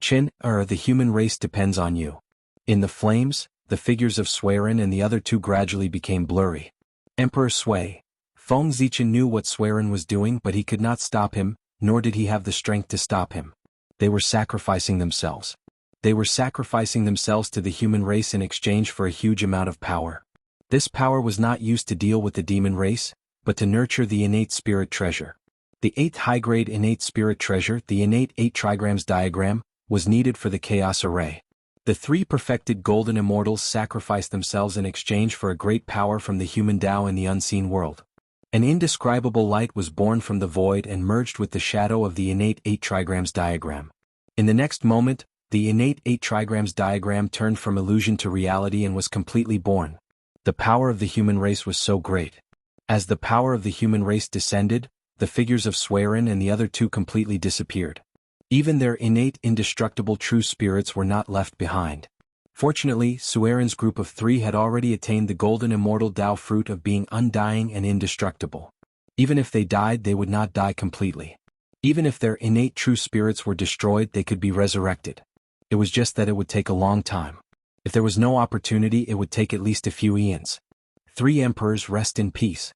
The human race depends on you. In the flames, the figures of Swearin and the other 2 gradually became blurry. Emperor Sui. Feng Zichen knew what Swearin was doing, but he could not stop him, nor did he have the strength to stop him. They were sacrificing themselves. They were sacrificing themselves to the human race in exchange for a huge amount of power. This power was not used to deal with the demon race, but to nurture the innate spirit treasure. The 8th high-grade innate spirit treasure, the innate 8 trigrams diagram, was needed for the chaos array. The 3 perfected golden immortals sacrificed themselves in exchange for a great power from the human Tao in the unseen world. An indescribable light was born from the void and merged with the shadow of the innate 8 trigrams diagram. In the next moment, the innate 8 trigrams diagram turned from illusion to reality and was completely born. The power of the human race was so great. As the power of the human race descended, the figures of Swerin and the other two completely disappeared. Even their innate indestructible true spirits were not left behind. Fortunately, Suerin's group of 3 had already attained the golden immortal Tao fruit of being undying and indestructible. Even if they died, they would not die completely. Even if their innate true spirits were destroyed, they could be resurrected. It was just that it would take a long time. If there was no opportunity, it would take at least a few eons. 3 emperors rest in peace.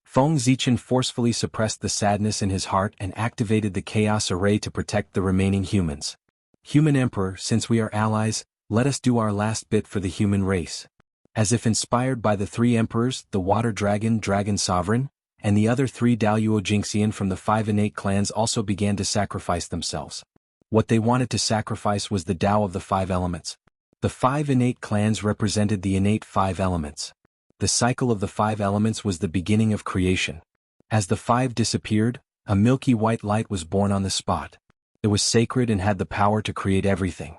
Feng Zichen forcefully suppressed the sadness in his heart and activated the chaos array to protect the remaining humans. Human Emperor, since we are allies, let us do our last bit for the human race. As if inspired by the 3 emperors, the Water Dragon, Dragon Sovereign, and the other 3 Daluo Jingxian from the 5 innate clans also began to sacrifice themselves. What they wanted to sacrifice was the Tao of the 5 elements. The 5 innate clans represented the innate 5 elements. The cycle of the 5 elements was the beginning of creation. As the 5 disappeared, a milky white light was born on the spot. It was sacred and had the power to create everything.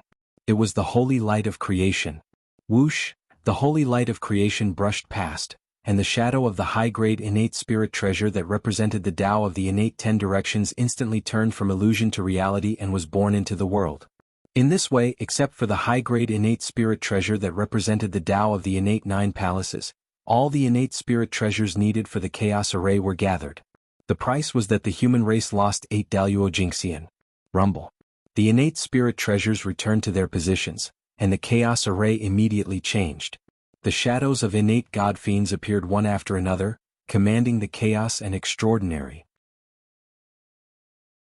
It was the holy light of creation. Whoosh, the holy light of creation brushed past, and the shadow of the high-grade innate spirit treasure that represented the Tao of the innate 10 directions instantly turned from illusion to reality and was born into the world. In this way, except for the high-grade innate spirit treasure that represented the Tao of the innate 9 palaces, all the innate spirit treasures needed for the chaos array were gathered. The price was that the human race lost 8 Daluo Jingxian. Rumble. The innate spirit treasures returned to their positions, and the chaos array immediately changed. The shadows of innate god fiends appeared one after another, commanding the chaos and extraordinary.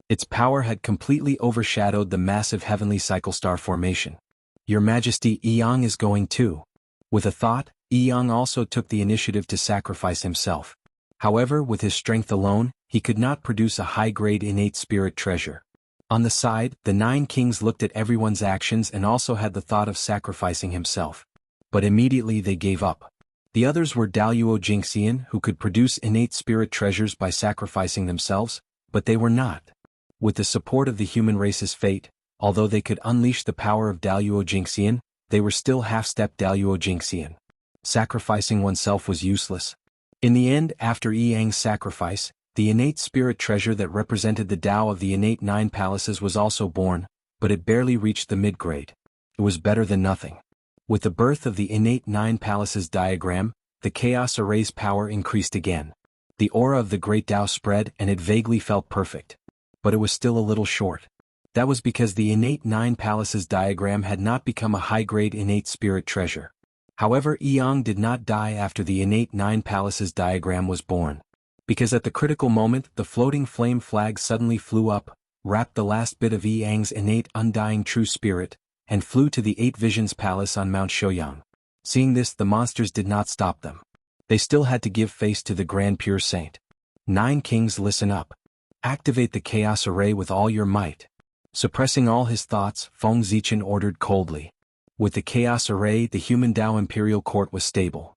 Its power had completely overshadowed the massive heavenly cycle star formation. Your Majesty, Yang is going too. With a thought, Yang also took the initiative to sacrifice himself. However, with his strength alone, he could not produce a high-grade innate spirit treasure. On the side, the 9 kings looked at everyone's actions and also had the thought of sacrificing himself. But immediately they gave up. The others were Daluo Jingxian, who could produce innate spirit treasures by sacrificing themselves, but they were not. With the support of the human race's fate, although they could unleash the power of Daluo Jingxian, they were still half-step Daluo Jingxian. Sacrificing oneself was useless. In the end, after Yang's sacrifice, the innate spirit treasure that represented the Tao of the innate 9 palaces was also born, but it barely reached the mid-grade. It was better than nothing. With the birth of the innate 9 palaces diagram, the chaos array's power increased again. The aura of the great Tao spread and it vaguely felt perfect. But it was still a little short. That was because the innate 9 palaces diagram had not become a high-grade innate spirit treasure. However, Yang did not die after the innate 9 palaces diagram was born. Because at the critical moment, the floating flame flag suddenly flew up, wrapped the last bit of Yang's innate undying true spirit, and flew to the 8 Visions Palace on Mount Shouyang. Seeing this, the monsters did not stop them. They still had to give face to the Grand Pure Saint. 9 kings, listen up. Activate the chaos array with all your might. Suppressing all his thoughts, Feng Zichen ordered coldly. With the chaos array, the human Tao imperial court was stable.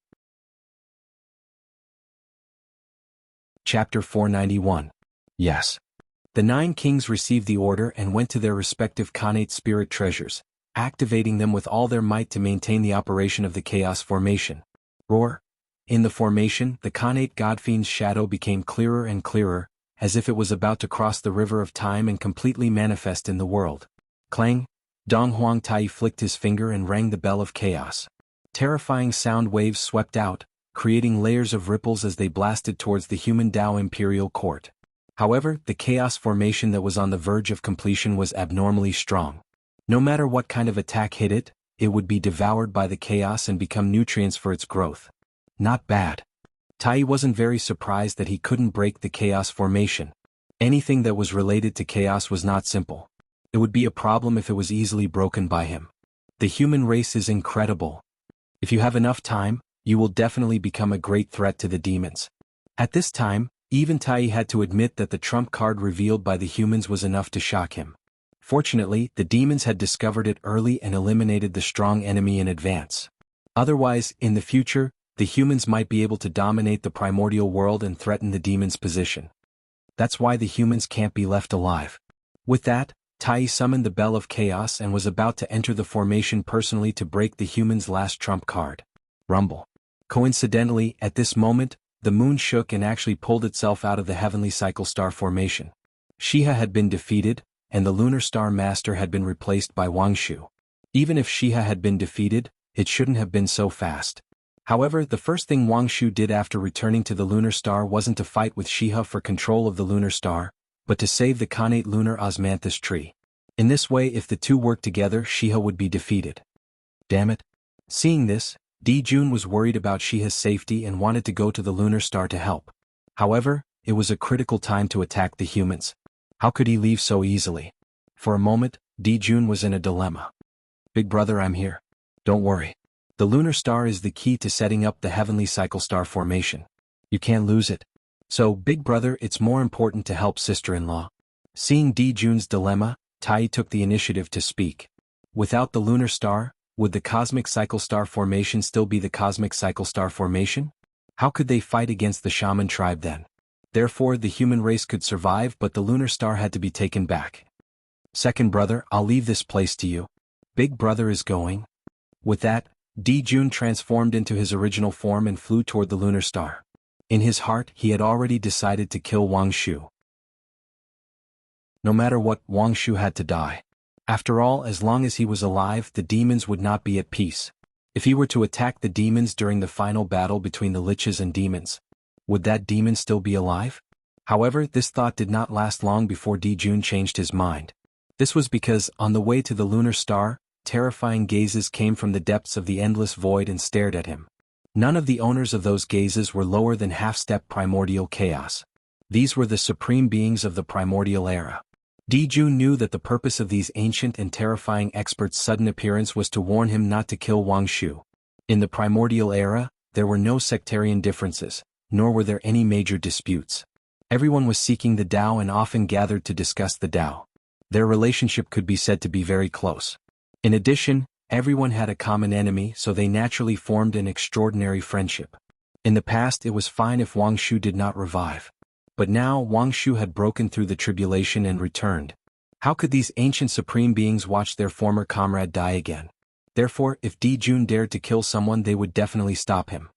Chapter 491. Yes. The 9 kings received the order and went to their respective Khanate spirit treasures, activating them with all their might to maintain the operation of the chaos formation. Roar. In the formation, the Khanate godfiend's shadow became clearer and clearer, as if it was about to cross the river of time and completely manifest in the world. Clang. Dong Huangtai flicked his finger and rang the bell of chaos. Terrifying sound waves swept out, creating layers of ripples as they blasted towards the human Tao imperial court. However, the chaos formation that was on the verge of completion was abnormally strong. No matter what kind of attack hit it, it would be devoured by the chaos and become nutrients for its growth. Not bad. Tai wasn't very surprised that he couldn't break the chaos formation. Anything that was related to chaos was not simple. It would be a problem if it was easily broken by him. The human race is incredible. If you have enough time, you will definitely become a great threat to the demons. At this time, even Tai had to admit that the trump card revealed by the humans was enough to shock him. Fortunately, the demons had discovered it early and eliminated the strong enemy in advance. Otherwise, in the future, the humans might be able to dominate the primordial world and threaten the demon's position. That's why the humans can't be left alive. With that, Tai summoned the Bell of Chaos and was about to enter the formation personally to break the humans' last trump card. Rumble. Coincidentally, at this moment, the moon shook and actually pulled itself out of the heavenly cycle star formation. Shiha had been defeated, and the lunar star master had been replaced by Wangshu. Even if Shiha had been defeated, it shouldn't have been so fast. However, the first thing Wangshu did after returning to the lunar star wasn't to fight with Shiha for control of the lunar star, but to save the Khanate lunar osmanthus tree. In this way, if the two worked together, Shiha would be defeated. Damn it. Seeing this, Jun was worried about Shiha's safety and wanted to go to the lunar star to help. However, it was a critical time to attack the humans. How could he leave so easily? For a moment, Jun was in a dilemma. Big brother, I'm here. Don't worry. The lunar star is the key to setting up the heavenly cycle star formation. You can't lose it. So, big brother, it's more important to help sister-in-law. Seeing Jun's dilemma, Tai took the initiative to speak. Without the lunar star, would the cosmic cycle star formation still be the cosmic cycle star formation? How could they fight against the shaman tribe then? Therefore, the human race could survive, but the lunar star had to be taken back. Second brother, I'll leave this place to you. Big brother is going. With that, Jun transformed into his original form and flew toward the lunar star. In his heart, he had already decided to kill Wangshu. No matter what, Wangshu had to die. After all, as long as he was alive, the demons would not be at peace. If he were to attack the demons during the final battle between the liches and demons, would that demon still be alive? However, this thought did not last long before Jun changed his mind. This was because, on the way to the lunar star, terrifying gazes came from the depths of the endless void and stared at him. None of the owners of those gazes were lower than half-step primordial chaos. These were the supreme beings of the primordial era. Jun knew that the purpose of these ancient and terrifying experts' sudden appearance was to warn him not to kill Wangshu. In the primordial era, there were no sectarian differences, nor were there any major disputes. Everyone was seeking the Tao and often gathered to discuss the Tao. Their relationship could be said to be very close. In addition, everyone had a common enemy, so they naturally formed an extraordinary friendship. In the past, it was fine if Wangshu did not revive. But now Wangshu had broken through the tribulation and returned. How could these ancient supreme beings watch their former comrade die again? Therefore, if Jun dared to kill someone, they would definitely stop him.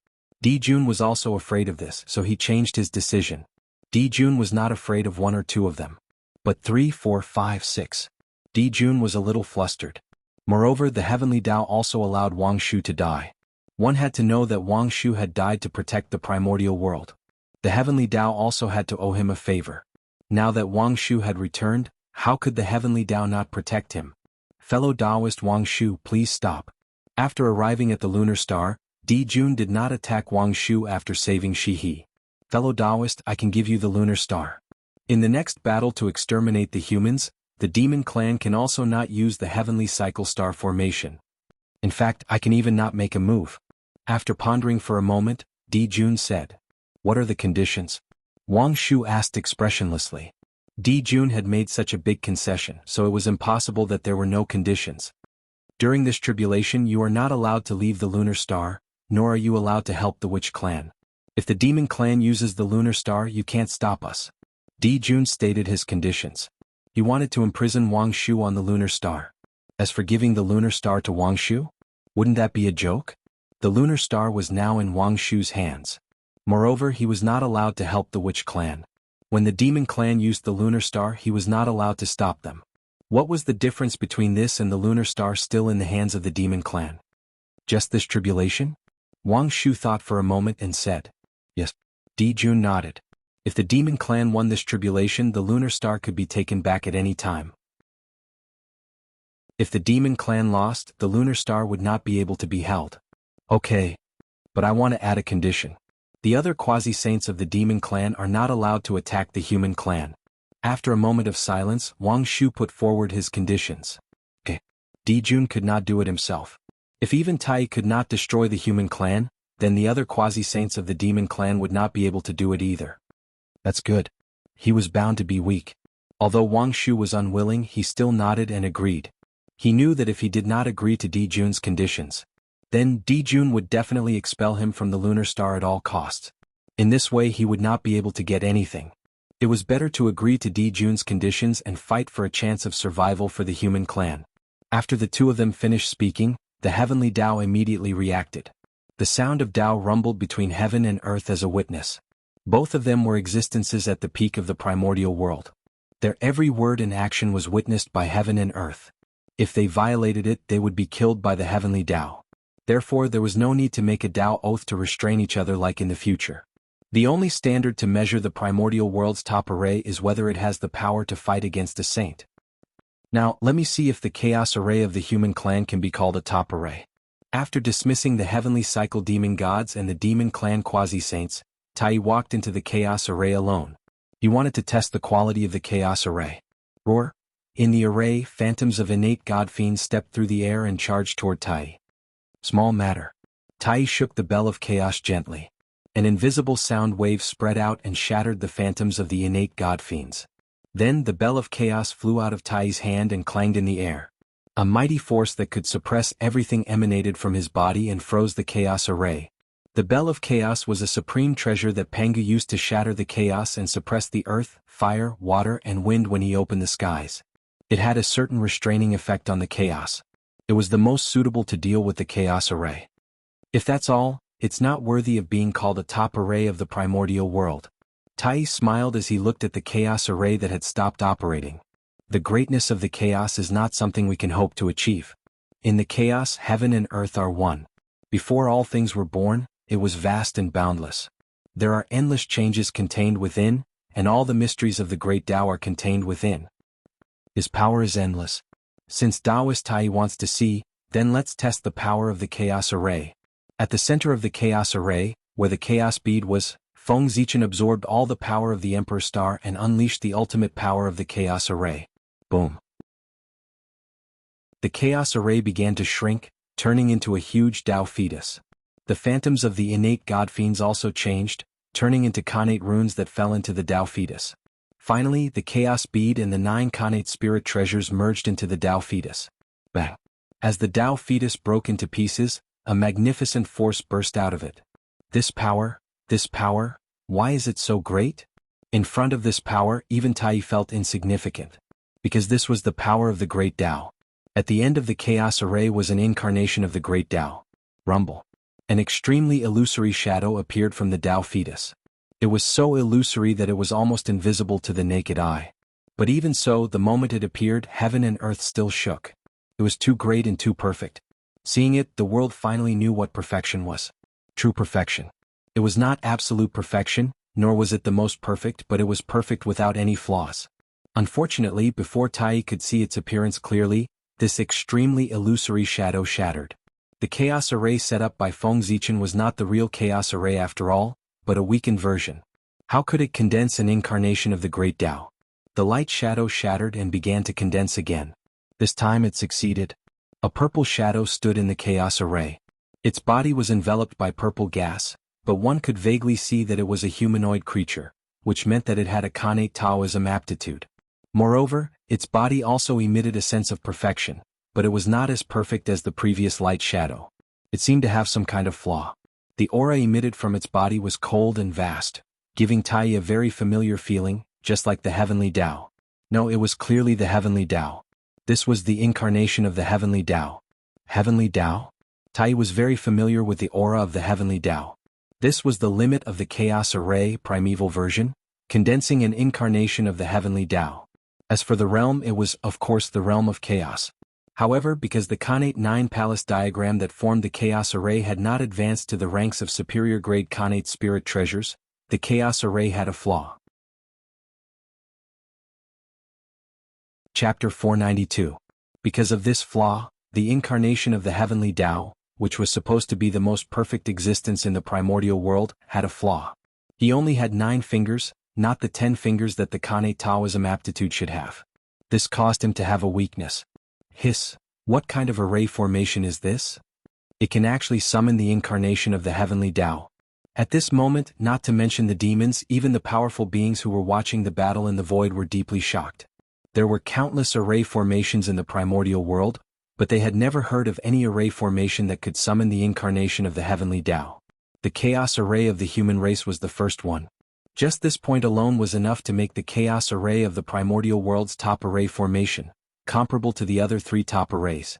Jun was also afraid of this, so he changed his decision. Jun was not afraid of one or two of them, but 3, 4, 5, 6. Jun was a little flustered. Moreover, the heavenly Tao also allowed Wangshu to die. One had to know that Wangshu had died to protect the primordial world. The heavenly Tao also had to owe him a favor. Now that Wangshu had returned, how could the heavenly Tao not protect him? Fellow Taoist Wangshu, please stop. After arriving at the lunar star, Jun did not attack Wangshu after saving Shihi. Fellow Taoist, I can give you the lunar star. In the next battle to exterminate the humans, the demon clan can also not use the heavenly cycle star formation. In fact, I can even not make a move. After pondering for a moment, Jun said, "What are the conditions?" Wangshu asked expressionlessly. Jun had made such a big concession, so it was impossible that there were no conditions. During this tribulation, you are not allowed to leave the lunar star, nor are you allowed to help the witch clan. If the demon clan uses the lunar star, you can't stop us. Jun stated his conditions. He wanted to imprison Wangshu on the lunar star. As for giving the lunar star to Wangshu, wouldn't that be a joke? The lunar star was now in Wangshu's hands. Moreover, he was not allowed to help the witch clan. When the demon clan used the lunar star, he was not allowed to stop them. What was the difference between this and the lunar star still in the hands of the demon clan? Just this tribulation? Wangshu thought for a moment and said, "Yes." Jun nodded. If the demon clan won this tribulation, the lunar star could be taken back at any time. If the demon clan lost, the lunar star would not be able to be held. Okay. But I want to add a condition. The other quasi-saints of the demon clan are not allowed to attack the human clan. After a moment of silence, Wangshu put forward his conditions. Okay. Jun could not do it himself. If even Tai could not destroy the human clan, then the other quasi-saints of the demon clan would not be able to do it either. That's good. He was bound to be weak. Although Wangshu was unwilling, he still nodded and agreed. He knew that if he did not agree to Jun's conditions, Then Dijun would definitely expel him from the lunar star at all costs. In this way he would not be able to get anything. It was better to agree to Dijun's conditions and fight for a chance of survival for the human clan. After the two of them finished speaking, the heavenly Tao immediately reacted. The sound of Tao rumbled between heaven and earth as a witness. Both of them were existences at the peak of the primordial world. Their every word and action was witnessed by heaven and earth. If they violated it, they would be killed by the heavenly Tao. Therefore, there was no need to make a Tao oath to restrain each other like in the future. The only standard to measure the primordial world's top array is whether it has the power to fight against a saint. Now, let me see if the chaos array of the human clan can be called a top array. After dismissing the heavenly cycle demon gods and the demon clan quasi-saints, Tai walked into the chaos array alone. He wanted to test the quality of the chaos array. Roar! In the array, phantoms of innate god fiends stepped through the air and charged toward Tai. Small matter. Tai shook the bell of chaos gently. An invisible sound wave spread out and shattered the phantoms of the innate god fiends. Then the bell of chaos flew out of Tai's hand and clanged in the air. A mighty force that could suppress everything emanated from his body and froze the chaos array. The bell of chaos was a supreme treasure that Pangu used to shatter the chaos and suppress the earth, fire, water and wind when he opened the skies. It had a certain restraining effect on the chaos. It was the most suitable to deal with the chaos array. If that's all, it's not worthy of being called a top array of the primordial world. Tai smiled as he looked at the chaos array that had stopped operating. The greatness of the chaos is not something we can hope to achieve. In the chaos, heaven and earth are one. Before all things were born, it was vast and boundless. There are endless changes contained within, and all the mysteries of the great Tao are contained within. His power is endless. Since Taoist Tai wants to see, then let's test the power of the chaos array. At the center of the chaos array, where the chaos bead was, Feng Zichen absorbed all the power of the Emperor Star and unleashed the ultimate power of the chaos array. Boom. The chaos array began to shrink, turning into a huge Tao fetus. The phantoms of the innate god fiends also changed, turning into Khanate runes that fell into the Tao fetus. Finally, the chaos bead and the 9 Khanate spirit treasures merged into the Tao fetus. Bang! As the Tao fetus broke into pieces, a magnificent force burst out of it. This power, why is it so great? In front of this power, even Tai felt insignificant. Because this was the power of the great Tao. At the end of the chaos array was an incarnation of the great Tao. Rumble. An extremely illusory shadow appeared from the Tao fetus. It was so illusory that it was almost invisible to the naked eye. But even so, the moment it appeared, heaven and earth still shook. It was too great and too perfect. Seeing it, the world finally knew what perfection was. True perfection. It was not absolute perfection, nor was it the most perfect, but it was perfect without any flaws. Unfortunately, before Tai could see its appearance clearly, this extremely illusory shadow shattered. The chaos array set up by Feng Zichen was not the real chaos array after all, but a weakened version. How could it condense an incarnation of the great Tao? The light shadow shattered and began to condense again. This time it succeeded. A purple shadow stood in the chaos array. Its body was enveloped by purple gas, but one could vaguely see that it was a humanoid creature, which meant that it had a Khanate Taoism aptitude. Moreover, its body also emitted a sense of perfection, but it was not as perfect as the previous light shadow. It seemed to have some kind of flaw. The aura emitted from its body was cold and vast, giving Tai a very familiar feeling, just like the heavenly Tao. No, it was clearly the heavenly Tao. This was the incarnation of the heavenly Tao. Heavenly Tao? Tai was very familiar with the aura of the heavenly Tao. This was the limit of the chaos array primeval version, condensing an incarnation of the heavenly Tao. As for the realm, it was, of course, the realm of chaos. However, because the Khanate 9 palace diagram that formed the chaos array had not advanced to the ranks of superior grade Khanate spirit treasures, the chaos array had a flaw. Chapter 492. Because of this flaw, the incarnation of the heavenly Tao, which was supposed to be the most perfect existence in the primordial world, had a flaw. He only had 9 fingers, not the 10 fingers that the Khanate Taoism aptitude should have. This caused him to have a weakness. Hiss, what kind of array formation is this? It can actually summon the incarnation of the heavenly Tao. At this moment, not to mention the demons, even the powerful beings who were watching the battle in the void were deeply shocked. There were countless array formations in the primordial world, but they had never heard of any array formation that could summon the incarnation of the heavenly Tao. The chaos array of the human race was the first one. Just this point alone was enough to make the chaos array of the primordial world's top array formation, comparable to the other three top arrays.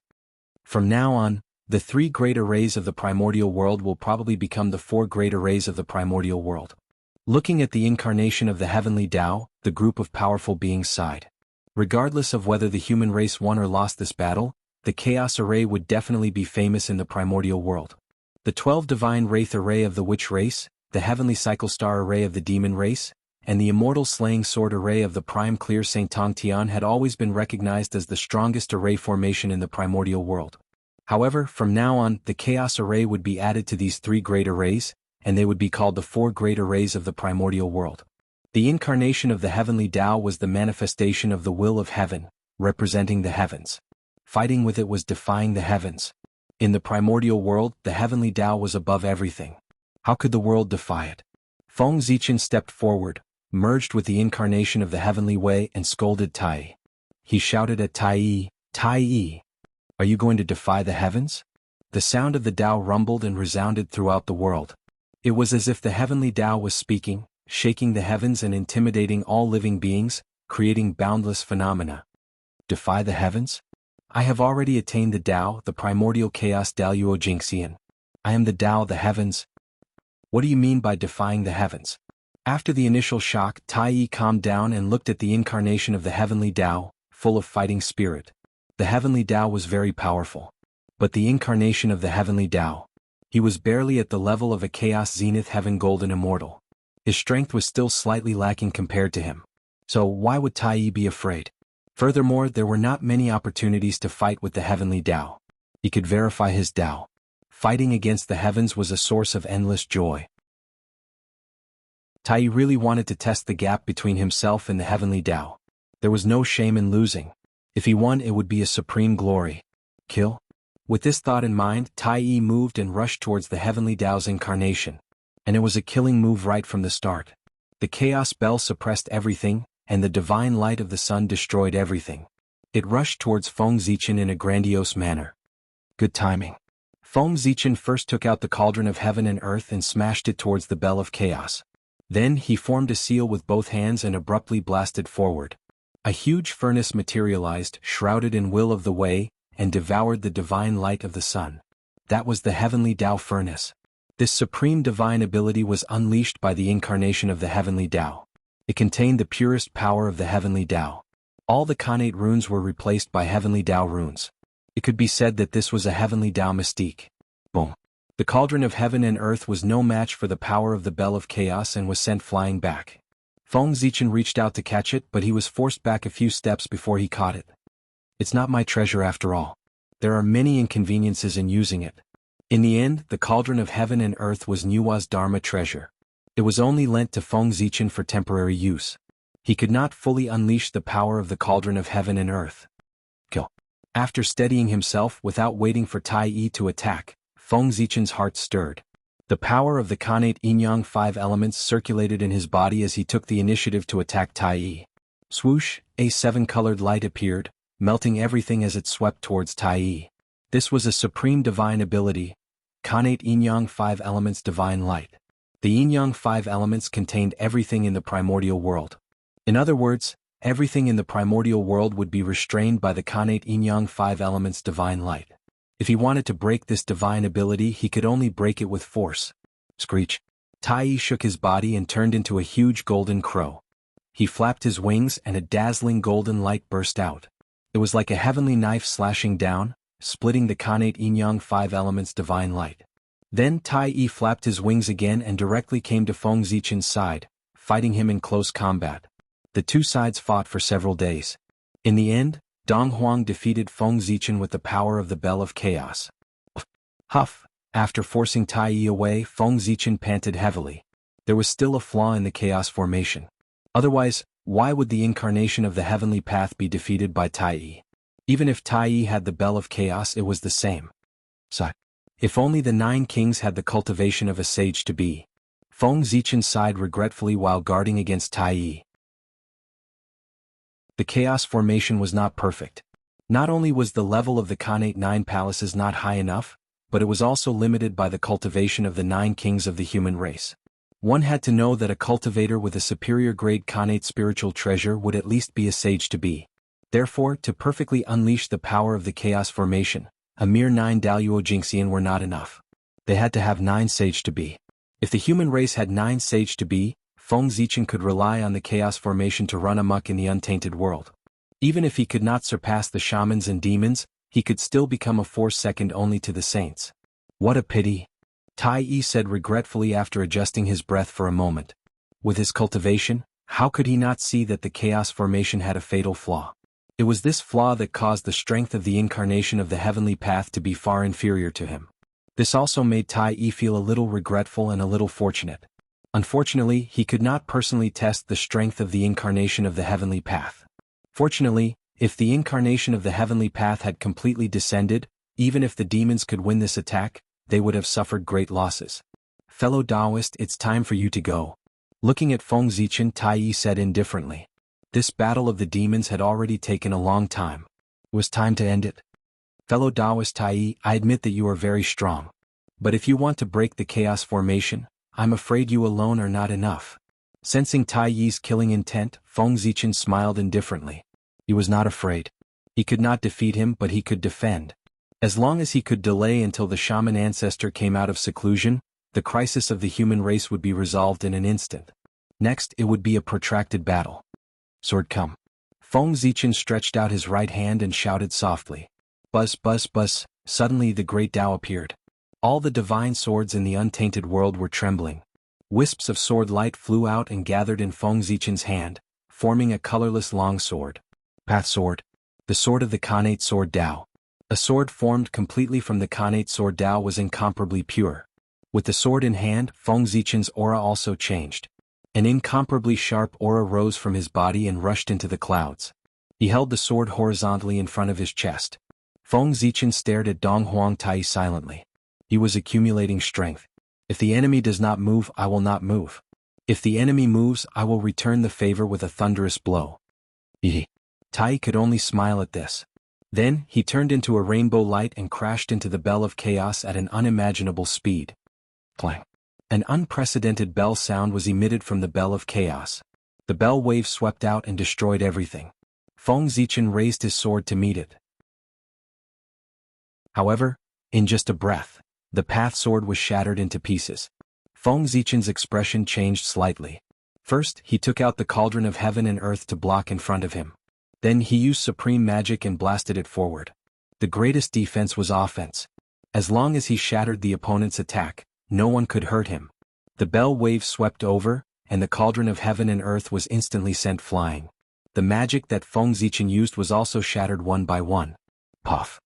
From now on, the three great arrays of the primordial world will probably become the four great arrays of the primordial world. Looking at the incarnation of the heavenly Tao, the group of powerful beings sighed. Regardless of whether the human race won or lost this battle, the chaos array would definitely be famous in the primordial world. The 12 divine wraith array of the witch race, the heavenly cycle star array of the demon race, and the immortal slaying sword array of the prime clear Saint Tong Tian had always been recognized as the strongest array formation in the primordial world. However, from now on, the chaos array would be added to these three great arrays, and they would be called the four great arrays of the primordial world. The incarnation of the heavenly Tao was the manifestation of the will of heaven, representing the heavens. Fighting with it was defying the heavens. In the primordial world, the heavenly Tao was above everything. How could the world defy it? Feng Zichen stepped forward, merged with the incarnation of the heavenly way and scolded Tai. He shouted at Tai, Tai, are you going to defy the heavens? The sound of the Tao rumbled and resounded throughout the world. It was as if the heavenly Tao was speaking, shaking the heavens and intimidating all living beings, creating boundless phenomena. Defy the heavens? I have already attained the Tao, the primordial chaos Daluo Jingxian. I am the Tao, the heavens. What do you mean by defying the heavens? After the initial shock, Tai Yi calmed down and looked at the incarnation of the heavenly Tao, full of fighting spirit. The heavenly Tao was very powerful. But the incarnation of the heavenly Tao, he was barely at the level of a chaos zenith heaven golden immortal. His strength was still slightly lacking compared to him. So why would Tai Yi be afraid? Furthermore, there were not many opportunities to fight with the heavenly Tao. He could verify his Tao. Fighting against the heavens was a source of endless joy. Tai Yi really wanted to test the gap between himself and the heavenly Tao. There was no shame in losing. If he won, it would be a supreme glory. Kill? With this thought in mind, Tai Yi moved and rushed towards the heavenly Tao's incarnation. And it was a killing move right from the start. The chaos bell suppressed everything, and the divine light of the sun destroyed everything. It rushed towards Feng Zichen in a grandiose manner. Good timing. Feng Zichen first took out the cauldron of heaven and earth and smashed it towards the bell of chaos. Then he formed a seal with both hands and abruptly blasted forward. A huge furnace materialized, shrouded in will of the way, and devoured the divine light of the sun. That was the heavenly Tao furnace. This supreme divine ability was unleashed by the incarnation of the heavenly Tao. It contained the purest power of the heavenly Tao. All the Khanate runes were replaced by heavenly Tao runes. It could be said that this was a heavenly Tao mystique. Boom. The cauldron of heaven and earth was no match for the power of the bell of chaos and was sent flying back. Feng Zichen reached out to catch it, but he was forced back a few steps before he caught it. It's not my treasure after all. There are many inconveniences in using it. In the end, the cauldron of heaven and earth was Nuwa's Dharma treasure. It was only lent to Feng Zichen for temporary use. He could not fully unleash the power of the cauldron of heaven and earth. Kill. After steadying himself without waiting for Tai Yi to attack, Feng Zichen's heart stirred. The power of the Khanate yin-yang 5 elements circulated in his body as he took the initiative to attack Tai Yi. Swoosh, a 7-colored light appeared, melting everything as it swept towards Tai Yi. This was a supreme divine ability, Khanate yin-yang 5 elements divine light. The yin-yang 5 elements contained everything in the primordial world. In other words, everything in the primordial world would be restrained by the Khanate yin-yang 5 elements divine light. If he wanted to break this divine ability, he could only break it with force. Screech. Tai Yi shook his body and turned into a huge golden crow. He flapped his wings and a dazzling golden light burst out. It was like a heavenly knife slashing down, splitting the Khanate yin-yang 5 elements divine light. Then Tai Yi flapped his wings again and directly came to Feng Zichen's side, fighting him in close combat. The two sides fought for several days. In the end, Dong Huang defeated Feng Zichen with the power of the Bell of Chaos. Huff. After forcing Tai Yi away, Feng Zichen panted heavily. There was still a flaw in the chaos formation. Otherwise, why would the incarnation of the heavenly path be defeated by Tai Yi? Even if Tai Yi had the Bell of Chaos, it was the same. So, if only the 9 kings had the cultivation of a sage to be. Feng Zichen sighed regretfully while guarding against Tai Yi. The chaos formation was not perfect. Not only was the level of the Khanate 9 palaces not high enough, but it was also limited by the cultivation of the 9 kings of the human race. One had to know that a cultivator with a superior grade Khanate spiritual treasure would at least be a sage to be. Therefore, to perfectly unleash the power of the chaos formation, a mere 9 Daluo Jingxian were not enough. They had to have 9 sage to be. If the human race had 9 sage to be, Feng Zichen could rely on the chaos formation to run amok in the untainted world. Even if he could not surpass the shamans and demons, he could still become a force second only to the saints. What a pity. Tai Yi said regretfully after adjusting his breath for a moment. With his cultivation, how could he not see that the chaos formation had a fatal flaw? It was this flaw that caused the strength of the incarnation of the heavenly path to be far inferior to him. This also made Tai Yi feel a little regretful and a little fortunate. Unfortunately, he could not personally test the strength of the incarnation of the heavenly path. Fortunately, if the incarnation of the heavenly path had completely descended, even if the demons could win this attack, they would have suffered great losses. Fellow Taoist, it's time for you to go. Looking at Feng Zichen, Tai Yi said indifferently. This battle of the demons had already taken a long time. It was time to end it. Fellow Taoist Tai Yi, I admit that you are very strong. But if you want to break the chaos formation, I'm afraid you alone are not enough. Sensing Tai Yi's killing intent, Feng Zichen smiled indifferently. He was not afraid. He could not defeat him, but he could defend. As long as he could delay until the shaman ancestor came out of seclusion, the crisis of the human race would be resolved in an instant. Next, it would be a protracted battle. Sword come. Feng Zichen stretched out his right hand and shouted softly. Buzz, buzz, buzz. Suddenly the great Tao appeared. All the divine swords in the untainted world were trembling. Wisps of sword light flew out and gathered in Feng Zichen's hand, forming a colorless long sword. Path sword. The sword of the Khanate sword Tao. A sword formed completely from the Khanate sword Tao was incomparably pure. With the sword in hand, Feng Zichen's aura also changed. An incomparably sharp aura rose from his body and rushed into the clouds. He held the sword horizontally in front of his chest. Feng Zichen stared at Dong Huangtai silently. He was accumulating strength. If the enemy does not move, I will not move. If the enemy moves, I will return the favor with a thunderous blow. Tai could only smile at this. Then, he turned into a rainbow light and crashed into the bell of chaos at an unimaginable speed. Clang. An unprecedented bell sound was emitted from the bell of chaos. The bell wave swept out and destroyed everything. Feng Zichen raised his sword to meet it. However, in just a breath, the path sword was shattered into pieces. Feng Zichen's expression changed slightly. First, he took out the cauldron of heaven and earth to block in front of him. Then he used supreme magic and blasted it forward. The greatest defense was offense. As long as he shattered the opponent's attack, no one could hurt him. The bell wave swept over, and the cauldron of heaven and earth was instantly sent flying. The magic that Feng Zichen used was also shattered one by one. Puff.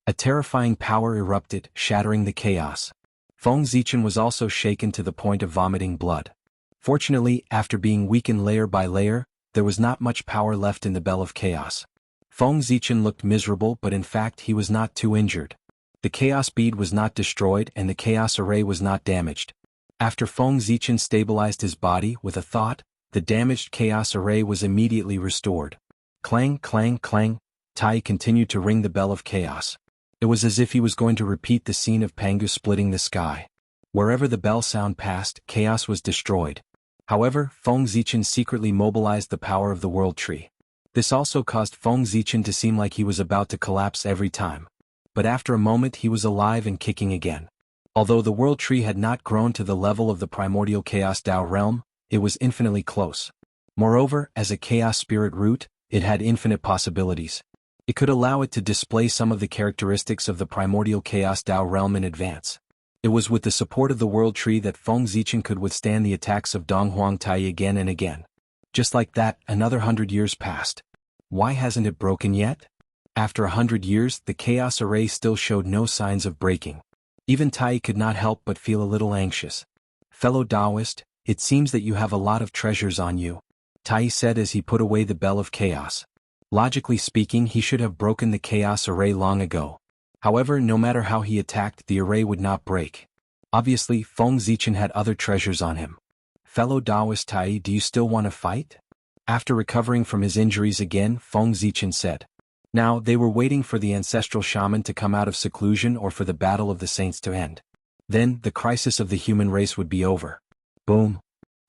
A terrifying power erupted, shattering the chaos. Feng Zichen was also shaken to the point of vomiting blood. Fortunately, after being weakened layer by layer, there was not much power left in the bell of chaos. Feng Zichen looked miserable, but in fact he was not too injured. The chaos bead was not destroyed and the chaos array was not damaged. After Feng Zichen stabilized his body with a thought, the damaged chaos array was immediately restored. Clang, clang, clang. Tai continued to ring the bell of chaos. It was as if he was going to repeat the scene of Pangu splitting the sky. Wherever the bell sound passed, chaos was destroyed. However, Feng Zichen secretly mobilized the power of the world tree. This also caused Feng Zichen to seem like he was about to collapse every time. But after a moment he was alive and kicking again. Although the world tree had not grown to the level of the primordial chaos Tao realm, it was infinitely close. Moreover, as a chaos spirit root, it had infinite possibilities. It could allow it to display some of the characteristics of the primordial chaos Tao realm in advance. It was with the support of the world tree that Feng Zichen could withstand the attacks of Dong Huangtai again and again. Just like that, another 100 years passed. Why hasn't it broken yet? After 100 years, the chaos array still showed no signs of breaking. Even Tai could not help but feel a little anxious. Fellow Taoist, it seems that you have a lot of treasures on you, Tai said as he put away the bell of chaos. Logically speaking, he should have broken the chaos array long ago. However, no matter how he attacked, the array would not break. Obviously, Feng Zichen had other treasures on him. Fellow Taoist Tai, do you still want to fight? After recovering from his injuries again, Feng Zichen said. Now, they were waiting for the ancestral shaman to come out of seclusion or for the battle of the saints to end. Then, the crisis of the human race would be over. Boom.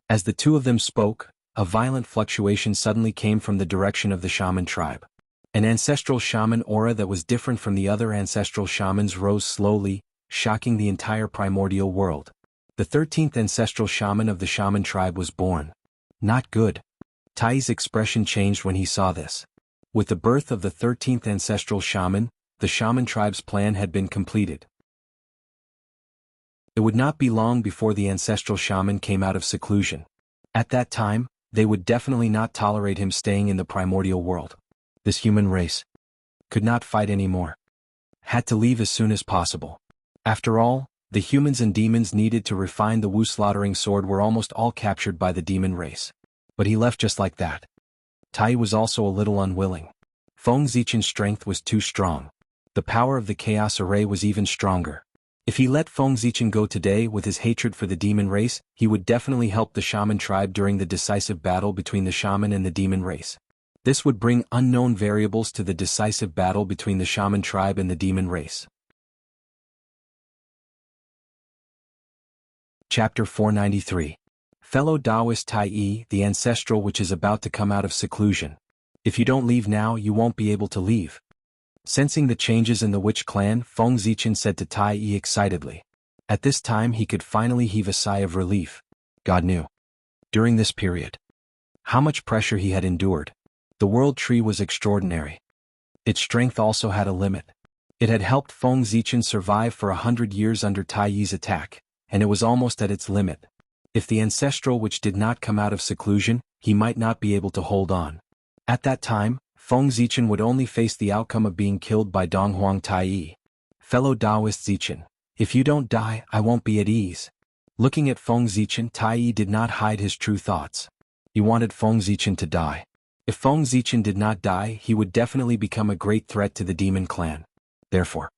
As the two of them spoke, a violent fluctuation suddenly came from the direction of the shaman tribe. An ancestral shaman aura that was different from the other ancestral shamans rose slowly, shocking the entire primordial world. The 13th ancestral shaman of the shaman tribe was born. Not good. Tai's expression changed when he saw this. With the birth of the 13th ancestral shaman, the shaman tribe's plan had been completed. It would not be long before the ancestral shaman came out of seclusion. At that time, they would definitely not tolerate him staying in the primordial world. This human race could not fight anymore. Had to leave as soon as possible. After all, the humans and demons needed to refine the Wu slaughtering sword were almost all captured by the demon race. But he left just like that. Tai was also a little unwilling. Feng Zichen's strength was too strong. The power of the chaos array was even stronger. If he let Feng Zichen go today with his hatred for the demon race, he would definitely help the shaman tribe during the decisive battle between the shaman and the demon race. This would bring unknown variables to the decisive battle between the shaman tribe and the demon race. Chapter 493. Fellow Taoist Tai, the ancestral which is about to come out of seclusion. If you don't leave now, you won't be able to leave. Sensing the changes in the witch clan, Feng Zichen said to Tai excitedly. At this time he could finally heave a sigh of relief. God knew. During this period, how much pressure he had endured. The world tree was extraordinary. Its strength also had a limit. It had helped Feng Zichen survive for 100 years under Tai's attack, and it was almost at its limit. If the ancestral which did not come out of seclusion, he might not be able to hold on. At that time, Feng Zichen would only face the outcome of being killed by Donghuang Tai. Fellow Taoist Zichen, if you don't die, I won't be at ease. Looking at Feng Zichen, Tai did not hide his true thoughts. He wanted Feng Zichen to die. If Feng Zichen did not die, he would definitely become a great threat to the demon clan. Therefore,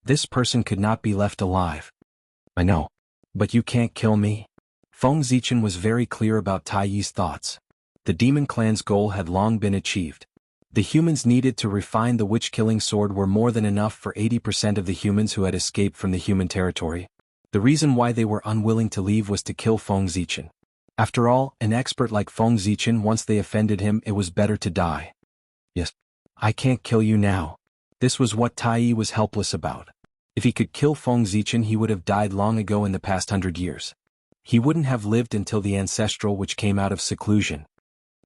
this person could not be left alive. I know. But you can't kill me. Feng Zichen was very clear about Tai's thoughts. The demon clan's goal had long been achieved. The humans needed to refine the witch-killing sword were more than enough for 80% of the humans who had escaped from the human territory. The reason why they were unwilling to leave was to kill Feng Zichen. After all, an expert like Feng Zichen, once they offended him, it was better to die. Yes. I can't kill you now. This was what Tai was helpless about. If he could kill Feng Zichen, he would have died long ago in the past 100 years. He wouldn't have lived until the ancestral which came out of seclusion.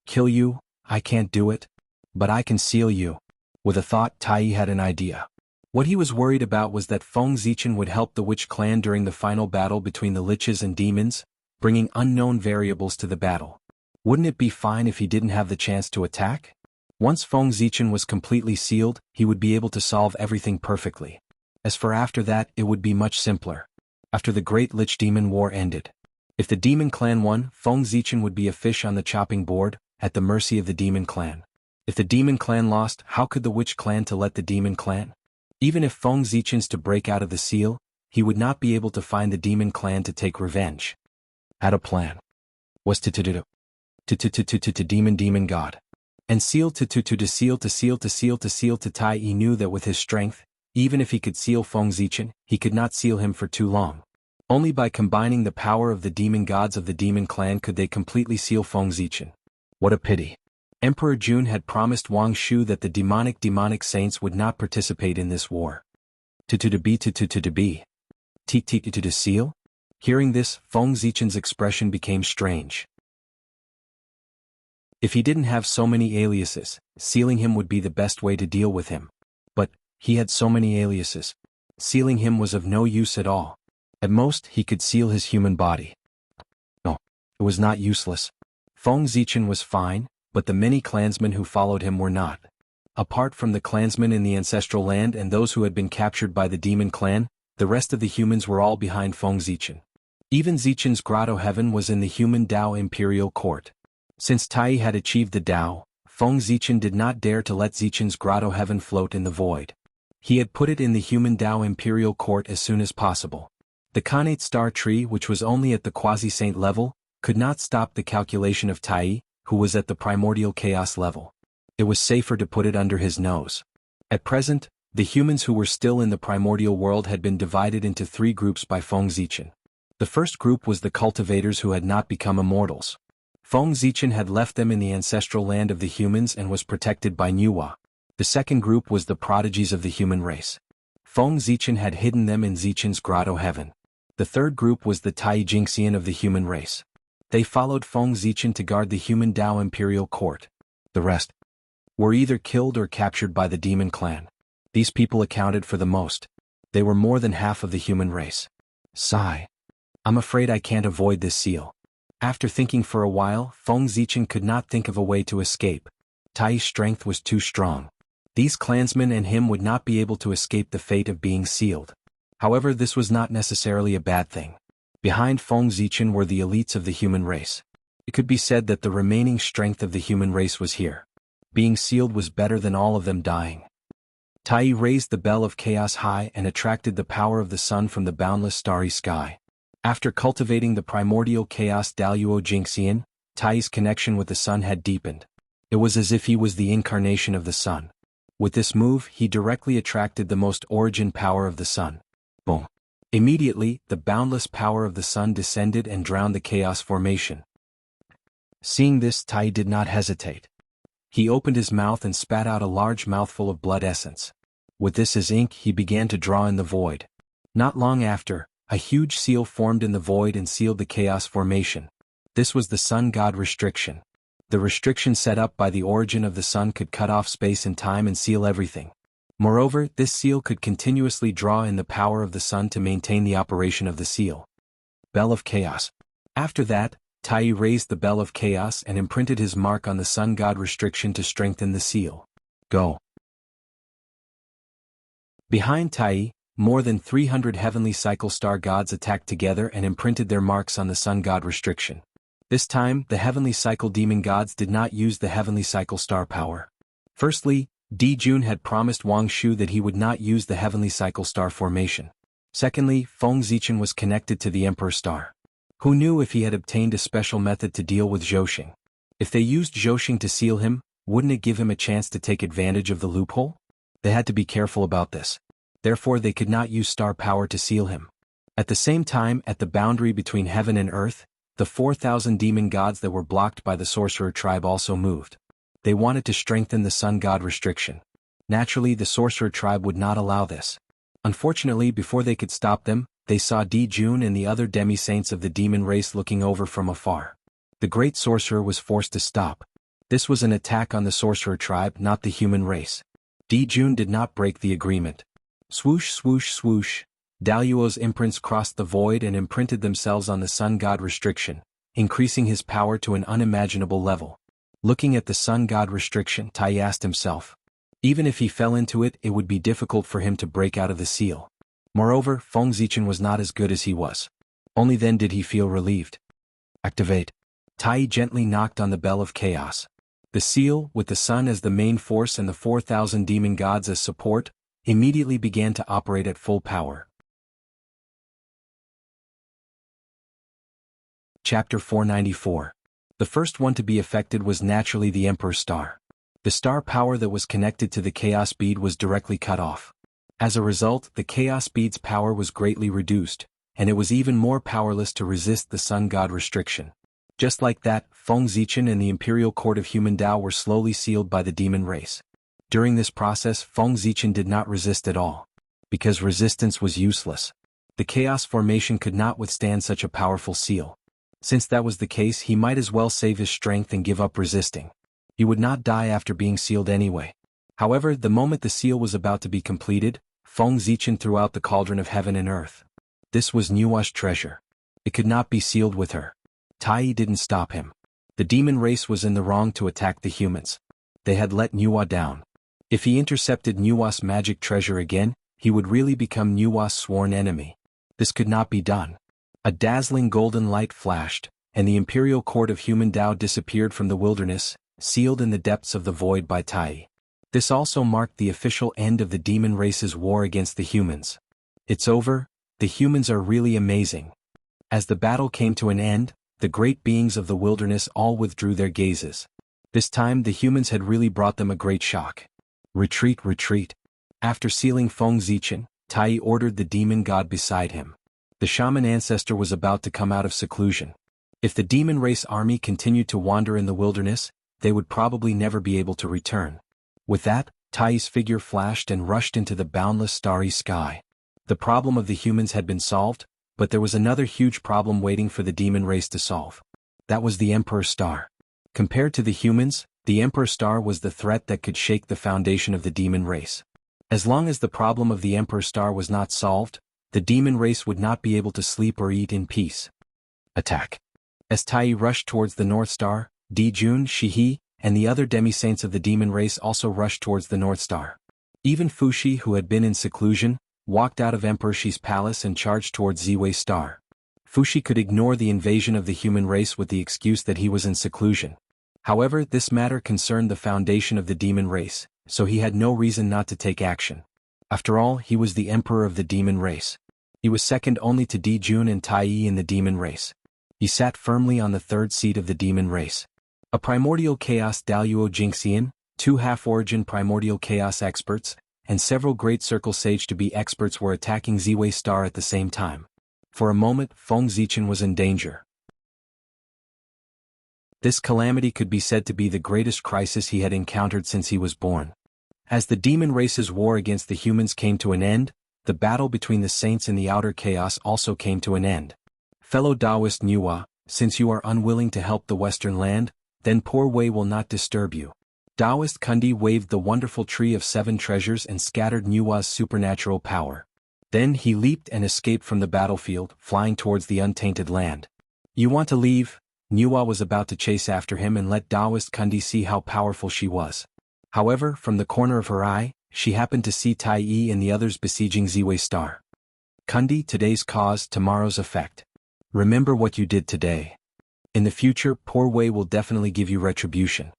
Kill you? I can't do it. But I can seal you. With a thought, Tai had an idea. What he was worried about was that Feng Zichen would help the witch clan during the final battle between the liches and demons, bringing unknown variables to the battle. Wouldn't it be fine if he didn't have the chance to attack? Once Feng Zichen was completely sealed, he would be able to solve everything perfectly. As for after that, it would be much simpler. After the Great Lich Demon War ended, if the demon clan won, Feng Zichen would be a fish on the chopping board, at the mercy of the demon clan. If the demon clan lost, how could the witch clan to let the demon clan? Even if Feng Zichen's to break out of the seal, he would not be able to find the demon clan to take revenge. Had a plan. Was to demon god. And seal to seal to Tai knew that with his strength, even if he could seal Feng Zichen, he could not seal him for too long. Only by combining the power of the demon gods of the demon clan could they completely seal Feng Zichen. What a pity. Emperor Jun had promised Wang Shu that the demonic saints would not participate in this war. To seal? Hearing this, Feng Zichen's expression became strange. If he didn't have so many aliases, sealing him would be the best way to deal with him. But he had so many aliases. Sealing him was of no use at all. At most, he could seal his human body. No, it was not useless. Feng Zichen was fine, but the many clansmen who followed him were not. Apart from the clansmen in the ancestral land and those who had been captured by the demon clan, the rest of the humans were all behind Feng Zichen. Even Zichen's grotto heaven was in the human Dao imperial court. Since Tai had achieved the Dao, Feng Zichen did not dare to let Zichen's grotto heaven float in the void. He had put it in the human Dao imperial court as soon as possible. The Khanate star tree, which was only at the quasi-saint level, could not stop the calculation of Tai, who was at the primordial chaos level. It was safer to put it under his nose. At present, the humans who were still in the primordial world had been divided into 3 groups by Feng Zichen. The first group was the cultivators who had not become immortals. Feng Zichen had left them in the ancestral land of the humans and was protected by Nuwa. The second group was the prodigies of the human race. Feng Zichen had hidden them in Zichen's grotto heaven. The third group was the Tai Jingxian of the human race. They followed Feng Zichen to guard the human Dao imperial court. The rest were either killed or captured by the demon clan. These people accounted for the most. They were more than half of the human race. Sigh. I'm afraid I can't avoid this seal. After thinking for a while, Feng Zichen could not think of a way to escape. Tai's strength was too strong. These clansmen and him would not be able to escape the fate of being sealed. However, this was not necessarily a bad thing. Behind Feng Zichen were the elites of the human race. It could be said that the remaining strength of the human race was here. Being sealed was better than all of them dying. Tai raised the bell of chaos high and attracted the power of the sun from the boundless starry sky. After cultivating the primordial chaos Daluo Jingxian, Tai's connection with the sun had deepened. It was as if he was the incarnation of the sun. With this move, he directly attracted the most origin power of the sun. Boom. Immediately, the boundless power of the sun descended and drowned the chaos formation. Seeing this, Tai did not hesitate. He opened his mouth and spat out a large mouthful of blood essence. With this as ink, he began to draw in the void. Not long after, a huge seal formed in the void and sealed the chaos formation. This was the sun god restriction. The restriction set up by the origin of the sun could cut off space and time and seal everything. Moreover, this seal could continuously draw in the power of the sun to maintain the operation of the seal. Bell of Chaos. After that, Tai raised the Bell of Chaos and imprinted his mark on the sun god restriction to strengthen the seal. Go. Behind Tai, more than 300 heavenly cycle star gods attacked together and imprinted their marks on the sun god restriction. This time, the heavenly cycle demon gods did not use the heavenly cycle star power. Firstly, Di Jun had promised Wang Shu that he would not use the heavenly cycle star formation. Secondly, Feng Zichen was connected to the Emperor Star. Who knew if he had obtained a special method to deal with Zhouxing? If they used Zhouxing to seal him, wouldn't it give him a chance to take advantage of the loophole? They had to be careful about this. Therefore they could not use star power to seal him. At the same time, at the boundary between heaven and earth, the 4,000 demon gods that were blocked by the sorcerer tribe also moved. They wanted to strengthen the sun god restriction. Naturally, the sorcerer tribe would not allow this. Unfortunately, before they could stop them, they saw Di Jun and the other demi-saints of the demon race looking over from afar. The great sorcerer was forced to stop. This was an attack on the sorcerer tribe, not the human race. Di Jun did not break the agreement. Swoosh swoosh swoosh, Daluo's imprints crossed the void and imprinted themselves on the sun god restriction, increasing his power to an unimaginable level. Looking at the sun god restriction, Tai asked himself. Even if he fell into it, it would be difficult for him to break out of the seal. Moreover, Feng Zichen was not as good as he was. Only then did he feel relieved. Activate. Tai gently knocked on the Bell of Chaos. The seal, with the sun as the main force and the 4,000 demon gods as support, immediately began to operate at full power. Chapter 494. The first one to be affected was naturally the Emperor Star. The star power that was connected to the Chaos Bead was directly cut off. As a result, the Chaos Bead's power was greatly reduced, and it was even more powerless to resist the Sun God restriction. Just like that, Feng Zichen and the Imperial Court of Human Dao were slowly sealed by the demon race. During this process, Feng Zichen did not resist at all. Because resistance was useless. The Chaos Formation could not withstand such a powerful seal. Since that was the case, he might as well save his strength and give up resisting. He would not die after being sealed anyway. However, the moment the seal was about to be completed, Feng Zichen threw out the cauldron of heaven and earth. This was Nuwa's treasure. It could not be sealed with her. Tai didn't stop him. The demon race was in the wrong to attack the humans. They had let Nuwa down. If he intercepted Nuwa's magic treasure again, he would really become Nuwa's sworn enemy. This could not be done. A dazzling golden light flashed, and the Imperial Court of Human Dao disappeared from the wilderness, sealed in the depths of the void by Tai. This also marked the official end of the demon race's war against the humans. It's over. The humans are really amazing. As the battle came to an end, the great beings of the wilderness all withdrew their gazes. This time the humans had really brought them a great shock. Retreat, retreat. After sealing Feng Zichen, Tai ordered the demon god beside him. The shaman ancestor was about to come out of seclusion. If the demon race army continued to wander in the wilderness, they would probably never be able to return. With that, Tai's figure flashed and rushed into the boundless starry sky. The problem of the humans had been solved, but there was another huge problem waiting for the demon race to solve. That was the Emperor Star. Compared to the humans, the Emperor Star was the threat that could shake the foundation of the demon race. As long as the problem of the Emperor Star was not solved, the demon race would not be able to sleep or eat in peace. Attack. As Tai rushed towards the North Star, Dijun, Shihi, and the other demi-saints of the demon race also rushed towards the North Star. Even Fushi, who had been in seclusion, walked out of Emperor Shi's palace and charged towards Ziwei Star. Fushi could ignore the invasion of the human race with the excuse that he was in seclusion. However, this matter concerned the foundation of the demon race, so he had no reason not to take action. After all, he was the emperor of the demon race. He was second only to Dijun and Tai in the demon race. He sat firmly on the third seat of the demon race. A primordial chaos Daluo Jingxian, 2 half-origin primordial chaos experts, and several great circle sage-to-be experts were attacking Ziwei Star at the same time. For a moment, Feng Zichen was in danger. This calamity could be said to be the greatest crisis he had encountered since he was born. As the demon race's war against the humans came to an end, the battle between the saints and the outer chaos also came to an end. Fellow Taoist Nuwa, since you are unwilling to help the Western land, then Poor Wei will not disturb you. Taoist Kundi waved the wonderful tree of 7 treasures and scattered Nuwa's supernatural power. Then he leaped and escaped from the battlefield, flying towards the untainted land. You want to leave? Nuwa was about to chase after him and let Taoist Kundi see how powerful she was. However, from the corner of her eye, she happened to see Tai and the others besieging Ziwei Star. Kundi, today's cause, tomorrow's effect. Remember what you did today. In the future, Poor Wei will definitely give you retribution.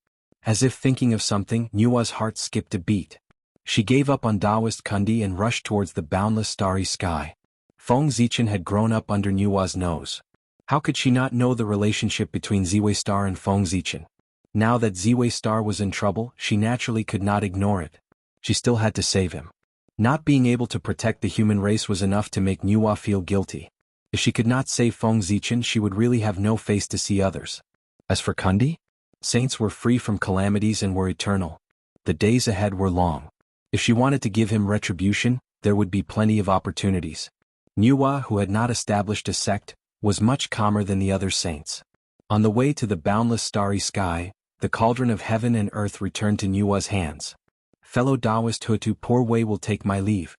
As if thinking of something, Nuwa's heart skipped a beat. She gave up on Taoist Kundi and rushed towards the boundless starry sky. Feng Zichen had grown up under Nuwa's nose. How could she not know the relationship between Ziwei Star and Feng Zichen? Now that Ziwei Star was in trouble, she naturally could not ignore it. She still had to save him. Not being able to protect the human race was enough to make Nuwa feel guilty. If she could not save Feng Zichen, she would really have no face to see others. As for Kundi, saints were free from calamities and were eternal. The days ahead were long. If she wanted to give him retribution, there would be plenty of opportunities. Nuwa, who had not established a sect, was much calmer than the other saints. On the way to the boundless starry sky, the cauldron of heaven and earth returned to Nuwa's hands. Fellow Taoist Hutu, Poor Wei will take my leave.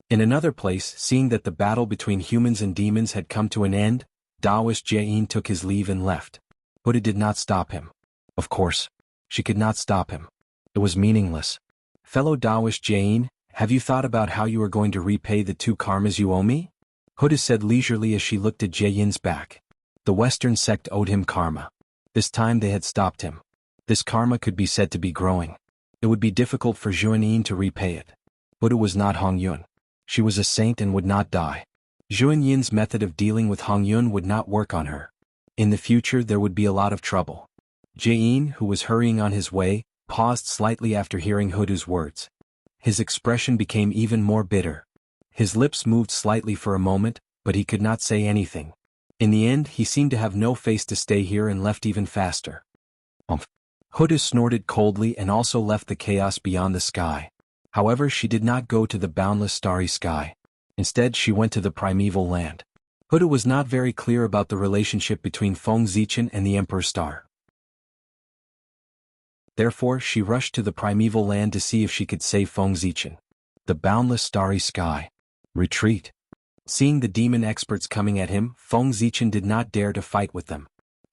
In another place, seeing that the battle between humans and demons had come to an end, Taoist Jianghu took his leave and left. Hutu did not stop him. Of course, she could not stop him. It was meaningless. Fellow Taoist Jianghu, have you thought about how you are going to repay the 2 karmas you owe me? Hutu said leisurely as she looked at Jianyin's back. The Western sect owed him karma. This time they had stopped him. This karma could be said to be growing. It would be difficult for Jianyin to repay it. Hutu was not Hongyun. She was a saint and would not die. Jianyin's method of dealing with Hongyun would not work on her. In the future there would be a lot of trouble. Jianyin, who was hurrying on his way, paused slightly after hearing Hutu's words. His expression became even more bitter. His lips moved slightly for a moment, but he could not say anything. In the end, he seemed to have no face to stay here and left even faster. Hutu snorted coldly and also left the chaos beyond the sky. However, she did not go to the boundless starry sky. Instead, she went to the primeval land. Hutu was not very clear about the relationship between Feng Zichen and the Emperor Star. Therefore, she rushed to the primeval land to see if she could save Feng Zichen. The boundless starry sky. Retreat. Seeing the demon experts coming at him, Feng Zichen did not dare to fight with them.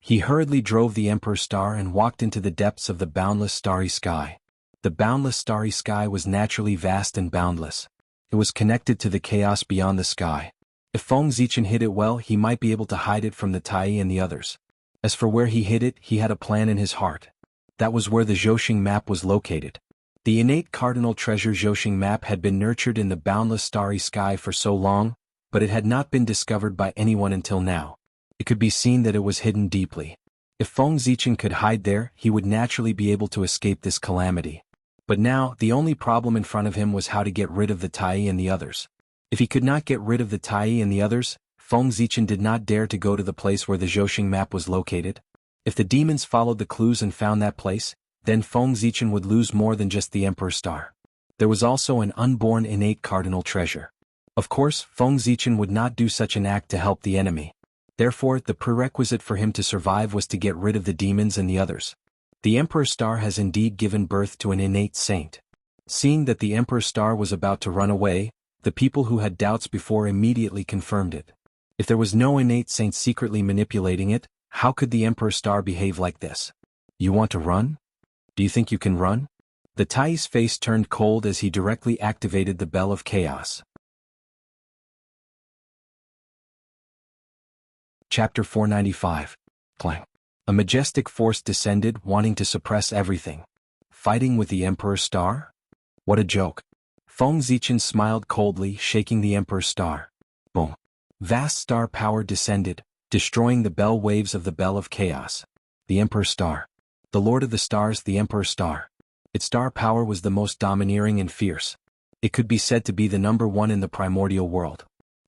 He hurriedly drove the Emperor Star and walked into the depths of the boundless starry sky. The boundless starry sky was naturally vast and boundless. It was connected to the chaos beyond the sky. If Feng Zichen hid it well, he might be able to hide it from the Tai and the others. As for where he hid it, he had a plan in his heart. That was where the Zhousing map was located. The innate cardinal treasure Zhousing map had been nurtured in the boundless starry sky for so long, but it had not been discovered by anyone until now. It could be seen that it was hidden deeply. If Feng Zichen could hide there, he would naturally be able to escape this calamity. But now, the only problem in front of him was how to get rid of the Tai and the others. If he could not get rid of the Tai and the others, Feng Zichen did not dare to go to the place where the Zhouxing map was located. If the demons followed the clues and found that place, then Feng Zichen would lose more than just the Emperor's Star. There was also an unborn innate cardinal treasure. Of course, Feng Zichen would not do such an act to help the enemy. Therefore, the prerequisite for him to survive was to get rid of the demons and the others. The Emperor's Star has indeed given birth to an innate saint. Seeing that the Emperor's Star was about to run away, the people who had doubts before immediately confirmed it. If there was no innate saint secretly manipulating it, how could the Emperor's Star behave like this? You want to run? Do you think you can run? The Tai's face turned cold as he directly activated the Bell of Chaos. Chapter 495. Clang. A majestic force descended, wanting to suppress everything. Fighting with the Emperor's Star? What a joke. Feng Zichen smiled coldly, shaking the Emperor's Star. Boom. Vast star power descended, destroying the bell waves of the Bell of Chaos. The Emperor's Star. The Lord of the Stars, the Emperor's Star. Its star power was the most domineering and fierce. It could be said to be the number one in the primordial world.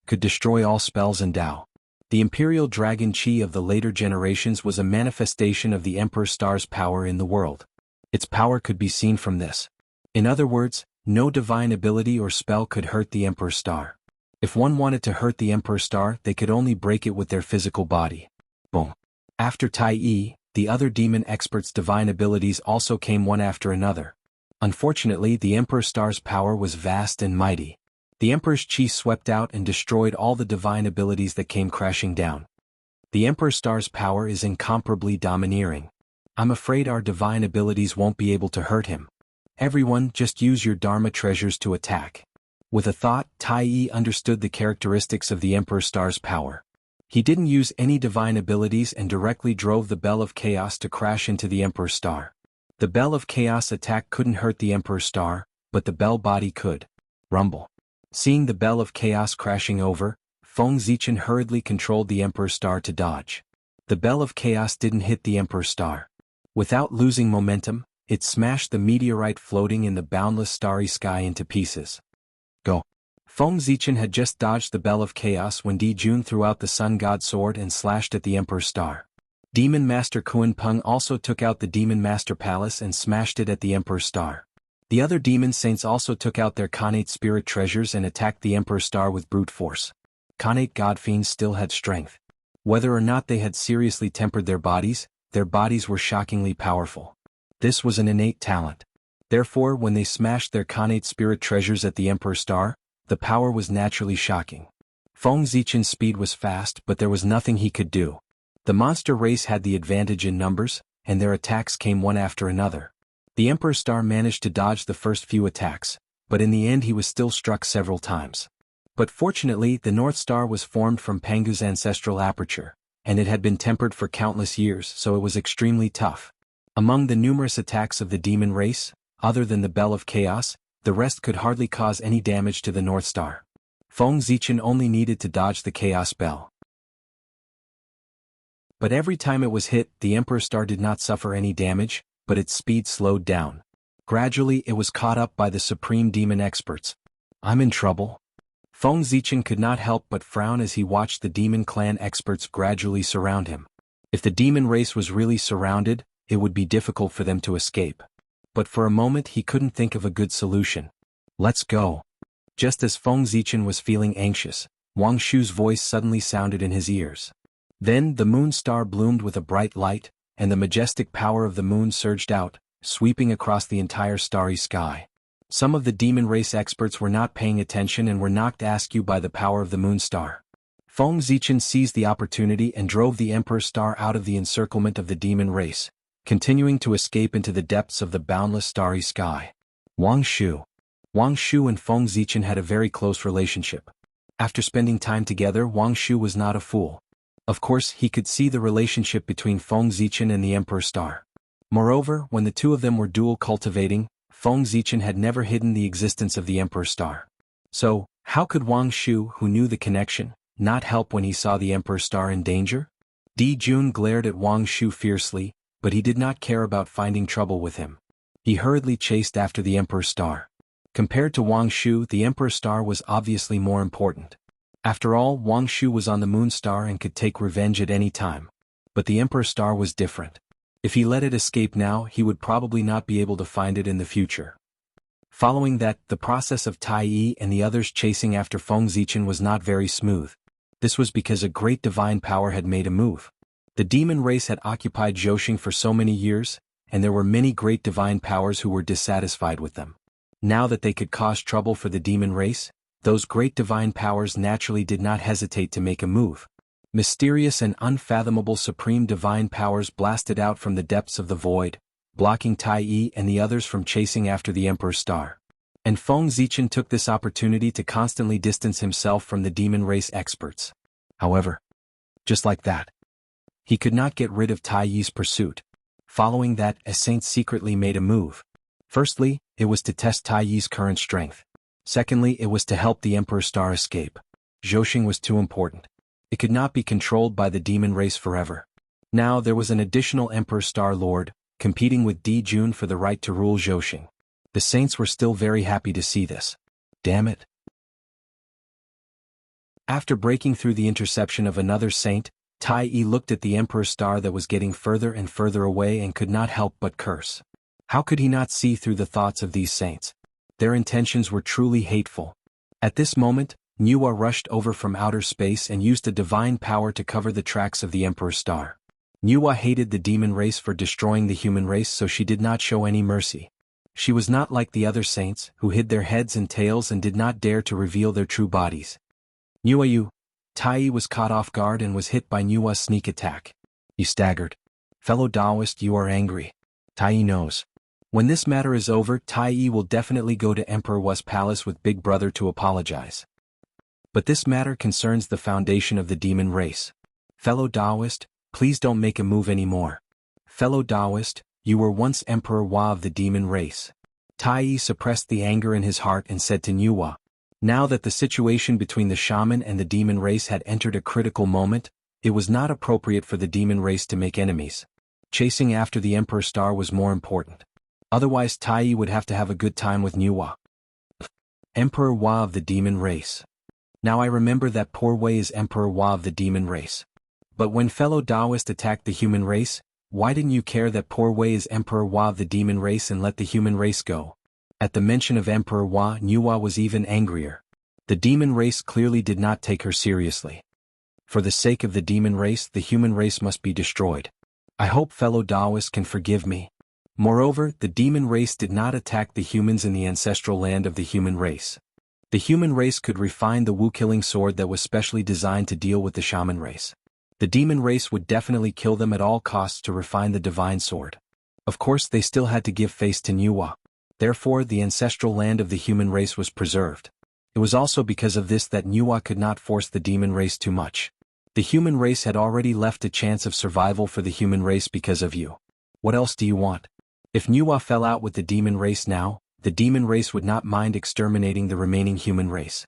Could destroy all spells and Tao. The Imperial Dragon Qi of the later generations was a manifestation of the Emperor's Star's power in the world. Its power could be seen from this. In other words, no divine ability or spell could hurt the Emperor's Star. If one wanted to hurt the Emperor's Star, they could only break it with their physical body. Boom. After Tai Yi, the other demon experts' divine abilities also came one after another. Unfortunately, the Emperor's Star's power was vast and mighty. The Emperor's Qi swept out and destroyed all the divine abilities that came crashing down. The Emperor's Star's power is incomparably domineering. I'm afraid our divine abilities won't be able to hurt him. Everyone, just use your Dharma treasures to attack. With a thought, Tai Yi understood the characteristics of the Emperor's Star's power. He didn't use any divine abilities and directly drove the Bell of Chaos to crash into the Emperor's Star. The Bell of Chaos attack couldn't hurt the Emperor's Star, but the bell body could. Rumble. Seeing the Bell of Chaos crashing over, Feng Zichen hurriedly controlled the Emperor's Star to dodge. The Bell of Chaos didn't hit the Emperor's Star. Without losing momentum, it smashed the meteorite floating in the boundless starry sky into pieces. Go. Feng Zichen had just dodged the Bell of Chaos when Di Jun threw out the Sun God Sword and slashed at the Emperor's Star. Demon Master Kuan Peng also took out the Demon Master Palace and smashed it at the Emperor's Star. The other demon saints also took out their Khanate spirit treasures and attacked the Emperor's Star with brute force. Khanate godfiends still had strength. Whether or not they had seriously tempered their bodies were shockingly powerful. This was an innate talent. Therefore, when they smashed their Khanate spirit treasures at the Emperor's Star, the power was naturally shocking. Feng Zichen's speed was fast, but there was nothing he could do. The monster race had the advantage in numbers, and their attacks came one after another. The Emperor's Star managed to dodge the first few attacks, but in the end he was still struck several times. But fortunately, the North Star was formed from Pangu's ancestral aperture, and it had been tempered for countless years, so it was extremely tough. Among the numerous attacks of the demon race, other than the Bell of Chaos, the rest could hardly cause any damage to the North Star. Feng Zichen only needed to dodge the Chaos Bell. But every time it was hit, the Emperor's Star did not suffer any damage, but its speed slowed down. Gradually it was caught up by the supreme demon experts. I'm in trouble. Feng Zichen could not help but frown as he watched the demon clan experts gradually surround him. If the demon race was really surrounded, it would be difficult for them to escape. But for a moment he couldn't think of a good solution. Let's go. Just as Feng Zichen was feeling anxious, Wang Shu's voice suddenly sounded in his ears. Then the moon star bloomed with a bright light, and the majestic power of the moon surged out, sweeping across the entire starry sky. Some of the demon race experts were not paying attention and were knocked askew by the power of the moon star. Feng Zichen seized the opportunity and drove the Emperor's Star out of the encirclement of the demon race, continuing to escape into the depths of the boundless starry sky. Wang Shu and Feng Zichen had a very close relationship. After spending time together, Wang Shu was not a fool. Of course, he could see the relationship between Feng Zichen and the Emperor's Star. Moreover, when the two of them were dual cultivating, Feng Zichen had never hidden the existence of the Emperor's Star. So, how could Wang Shu, who knew the connection, not help when he saw the Emperor's Star in danger? Di Jun glared at Wang Shu fiercely, but he did not care about finding trouble with him. He hurriedly chased after the Emperor's star. Compared to Wang Shu, the Emperor's star was obviously more important. After all, Wang Shu was on the moon star and could take revenge at any time. But the Emperor's star was different. If he let it escape now, he would probably not be able to find it in the future. Following that, the process of Tai Yi and the others chasing after Feng Zichen was not very smooth. This was because a great divine power had made a move. The demon race had occupied Zhoushan for so many years, and there were many great divine powers who were dissatisfied with them. Now that they could cause trouble for the demon race, those great divine powers naturally did not hesitate to make a move. Mysterious and unfathomable supreme divine powers blasted out from the depths of the void, blocking Tai Yi and the others from chasing after the Emperor's star. And Feng Zichen took this opportunity to constantly distance himself from the demon race experts. However, just like that, he could not get rid of Tai Yi's pursuit. Following that, a saint secretly made a move. Firstly, it was to test Tai Yi's current strength. Secondly, it was to help the Emperor's star escape. Zhoushan was too important. It could not be controlled by the demon race forever. Now there was an additional Emperor's Star Lord, competing with Di Jun for the right to rule Zhoushan. The saints were still very happy to see this. Damn it. After breaking through the interception of another saint, Tai Yi looked at the Emperor's star that was getting further and further away and could not help but curse. How could he not see through the thoughts of these saints? Their intentions were truly hateful. At this moment, Nuwa rushed over from outer space and used a divine power to cover the tracks of the Emperor's star. Nuwa hated the demon race for destroying the human race, so she did not show any mercy. She was not like the other saints, who hid their heads and tails and did not dare to reveal their true bodies. Nuwa, Tai Yi was caught off guard and was hit by Nuwa's sneak attack. He staggered. Fellow Taoist, you are angry. Tai Yi knows. When this matter is over, Tai Yi will definitely go to Emperor Wu's palace with Big Brother to apologize. But this matter concerns the foundation of the demon race. Fellow Taoist, please don't make a move anymore. Fellow Taoist, you were once Emperor Wu of the demon race. Tai Yi suppressed the anger in his heart and said to Nuwa, now that the situation between the shaman and the demon race had entered a critical moment, it was not appropriate for the demon race to make enemies. Chasing after the Emperor's star was more important. Otherwise Tai Yi would have to have a good time with Nuwa. Emperor Wu of the demon race. Now I remember that poor Wei is Emperor Wu of the demon race. But when fellow Taoist attacked the human race, why didn't you care that poor Wei is Emperor Wu of the demon race and let the human race go? At the mention of Emperor Wu, Nuwa was even angrier. The demon race clearly did not take her seriously. For the sake of the demon race, the human race must be destroyed. I hope fellow Taoists can forgive me. Moreover, the demon race did not attack the humans in the ancestral land of the human race. The human race could refine the Wu-killing sword that was specially designed to deal with the shaman race. The demon race would definitely kill them at all costs to refine the divine sword. Of course, they still had to give face to Nuwa. Therefore, the ancestral land of the human race was preserved. It was also because of this that Nuwa could not force the demon race too much. The human race had already left a chance of survival for the human race because of you. What else do you want? If Nuwa fell out with the demon race now, the demon race would not mind exterminating the remaining human race.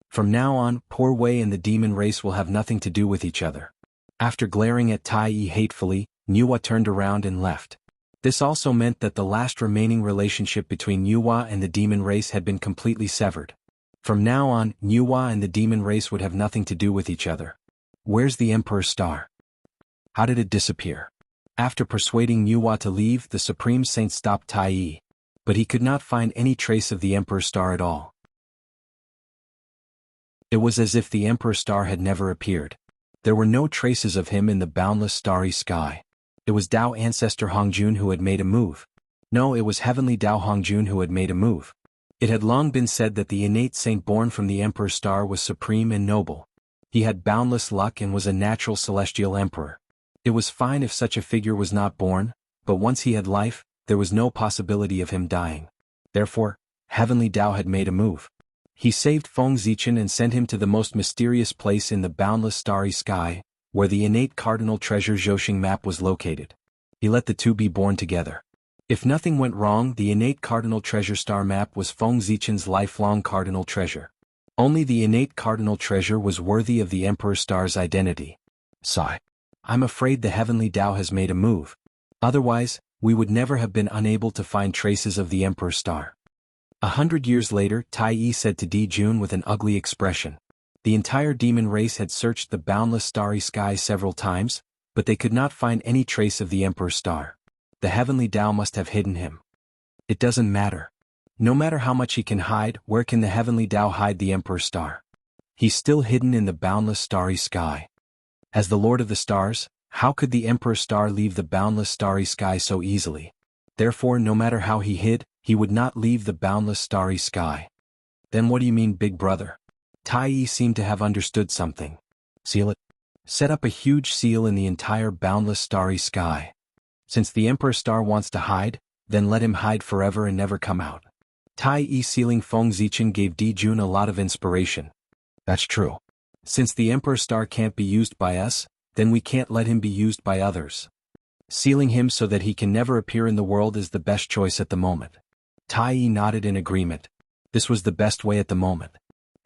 From now on, poor Wei and the demon race will have nothing to do with each other. After glaring at Tai Yi hatefully, Nuwa turned around and left. This also meant that the last remaining relationship between Nuwa and the demon race had been completely severed. From now on, Nuwa and the demon race would have nothing to do with each other. Where's the Emperor's star? How did it disappear? After persuading Nuwa to leave, the Supreme Saint stopped Tai Yi. But he could not find any trace of the Emperor's star at all. It was as if the Emperor's star had never appeared. There were no traces of him in the boundless starry sky. It was Tao ancestor Hongjun who had made a move. No, it was heavenly Tao Hongjun who had made a move. It had long been said that the innate saint born from the Emperor's star was supreme and noble. He had boundless luck and was a natural celestial emperor. It was fine if such a figure was not born, but once he had life, there was no possibility of him dying. Therefore, heavenly Tao had made a move. He saved Feng Zichen and sent him to the most mysterious place in the boundless starry sky, where the innate cardinal treasure Zhoushan map was located. He let the two be born together. If nothing went wrong, the innate cardinal treasure star map was Feng Zichen's lifelong cardinal treasure. Only the innate cardinal treasure was worthy of the Emperor Star's identity. Sigh. I'm afraid the heavenly Tao has made a move. Otherwise, we would never have been unable to find traces of the Emperor's star. 100 years later, Tai Yi said to Di Jun with an ugly expression. The entire demon race had searched the boundless starry sky several times, but they could not find any trace of the Emperor's star. The heavenly Tao must have hidden him. It doesn't matter. No matter how much he can hide, where can the heavenly Tao hide the Emperor's star? He's still hidden in the boundless starry sky. As the Lord of the Stars, how could the Emperor's star leave the boundless starry sky so easily? Therefore, no matter how he hid, he would not leave the boundless starry sky. Then what do you mean, big brother? Tai Yi seemed to have understood something. Seal it. Set up a huge seal in the entire boundless starry sky. Since the Emperor's star wants to hide, then let him hide forever and never come out. Tai Yi sealing Feng Zichen gave Di Jun a lot of inspiration. That's true. Since the Emperor's star can't be used by us, then we can't let him be used by others. Sealing him so that he can never appear in the world is the best choice at the moment. Tai Yi nodded in agreement. This was the best way at the moment.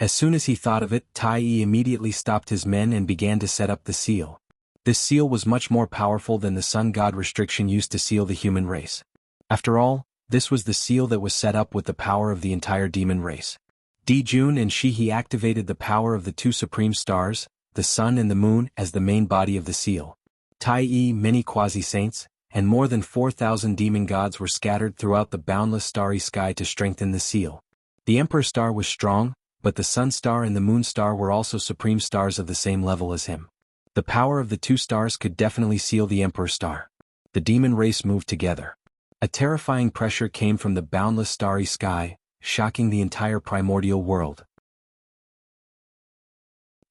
As soon as he thought of it, Tai Yi immediately stopped his men and began to set up the seal. This seal was much more powerful than the sun god restriction used to seal the human race. After all, this was the seal that was set up with the power of the entire demon race. Di Jun and Shihi activated the power of the two supreme stars, the sun and the moon, as the main body of the seal. Tai Yi, many quasi-saints, and more than 4,000 demon gods were scattered throughout the boundless starry sky to strengthen the seal. The Emperor's star was strong, but the sun star and the moon star were also supreme stars of the same level as him. The power of the two stars could definitely seal the Emperor's star. The demon race moved together. A terrifying pressure came from the boundless starry sky, shocking the entire primordial world.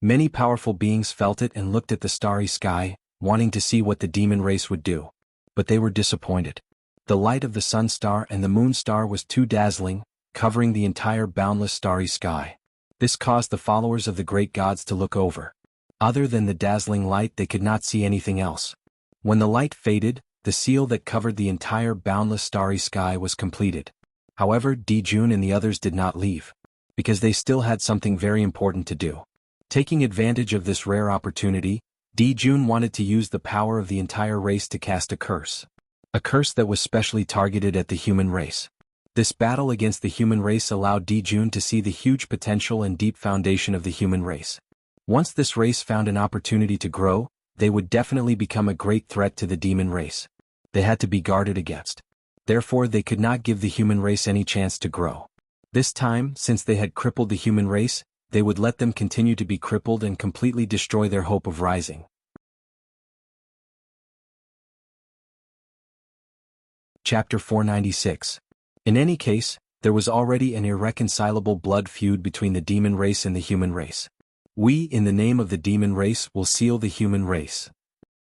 Many powerful beings felt it and looked at the starry sky, wanting to see what the demon race would do. But they were disappointed. The light of the sun star and the moon star was too dazzling, covering the entire boundless starry sky. This caused the followers of the great gods to look over. Other than the dazzling light, they could not see anything else. When the light faded, the seal that covered the entire boundless starry sky was completed. However, Di Jun and the others did not leave, because they still had something very important to do. Taking advantage of this rare opportunity, Di Jun wanted to use the power of the entire race to cast a curse. A curse that was specially targeted at the human race. This battle against the human race allowed Di Jun to see the huge potential and deep foundation of the human race. Once this race found an opportunity to grow, they would definitely become a great threat to the demon race. They had to be guarded against. Therefore, they could not give the human race any chance to grow. This time, since they had crippled the human race, they would let them continue to be crippled and completely destroy their hope of rising. Chapter 496. In any case, there was already an irreconcilable blood feud between the demon race and the human race. We, in the name of the demon race, will seal the human race.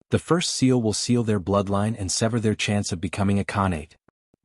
The first seal will seal their bloodline and sever their chance of becoming a Khanate.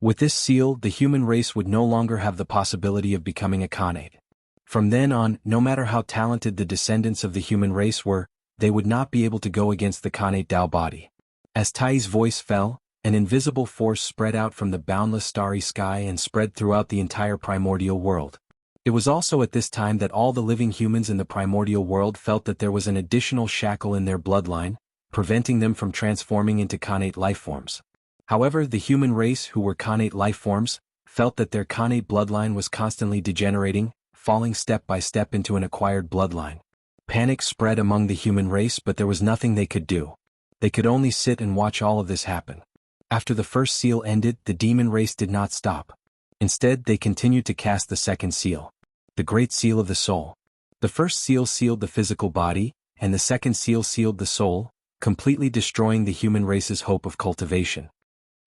With this seal, the human race would no longer have the possibility of becoming a Khanate. From then on, no matter how talented the descendants of the human race were, they would not be able to go against the Khanate Tao body. As Tai's voice fell, an invisible force spread out from the boundless starry sky and spread throughout the entire primordial world. It was also at this time that all the living humans in the primordial world felt that there was an additional shackle in their bloodline, preventing them from transforming into Khanate lifeforms. However, the human race who were Khanate lifeforms felt that their Khanate bloodline was constantly degenerating, falling step by step into an acquired bloodline. Panic spread among the human race, but there was nothing they could do. They could only sit and watch all of this happen. After the first seal ended, the demon race did not stop. Instead, they continued to cast the second seal. The Great Seal of the Soul. The first seal sealed the physical body, and the second seal sealed the soul, completely destroying the human race's hope of cultivation.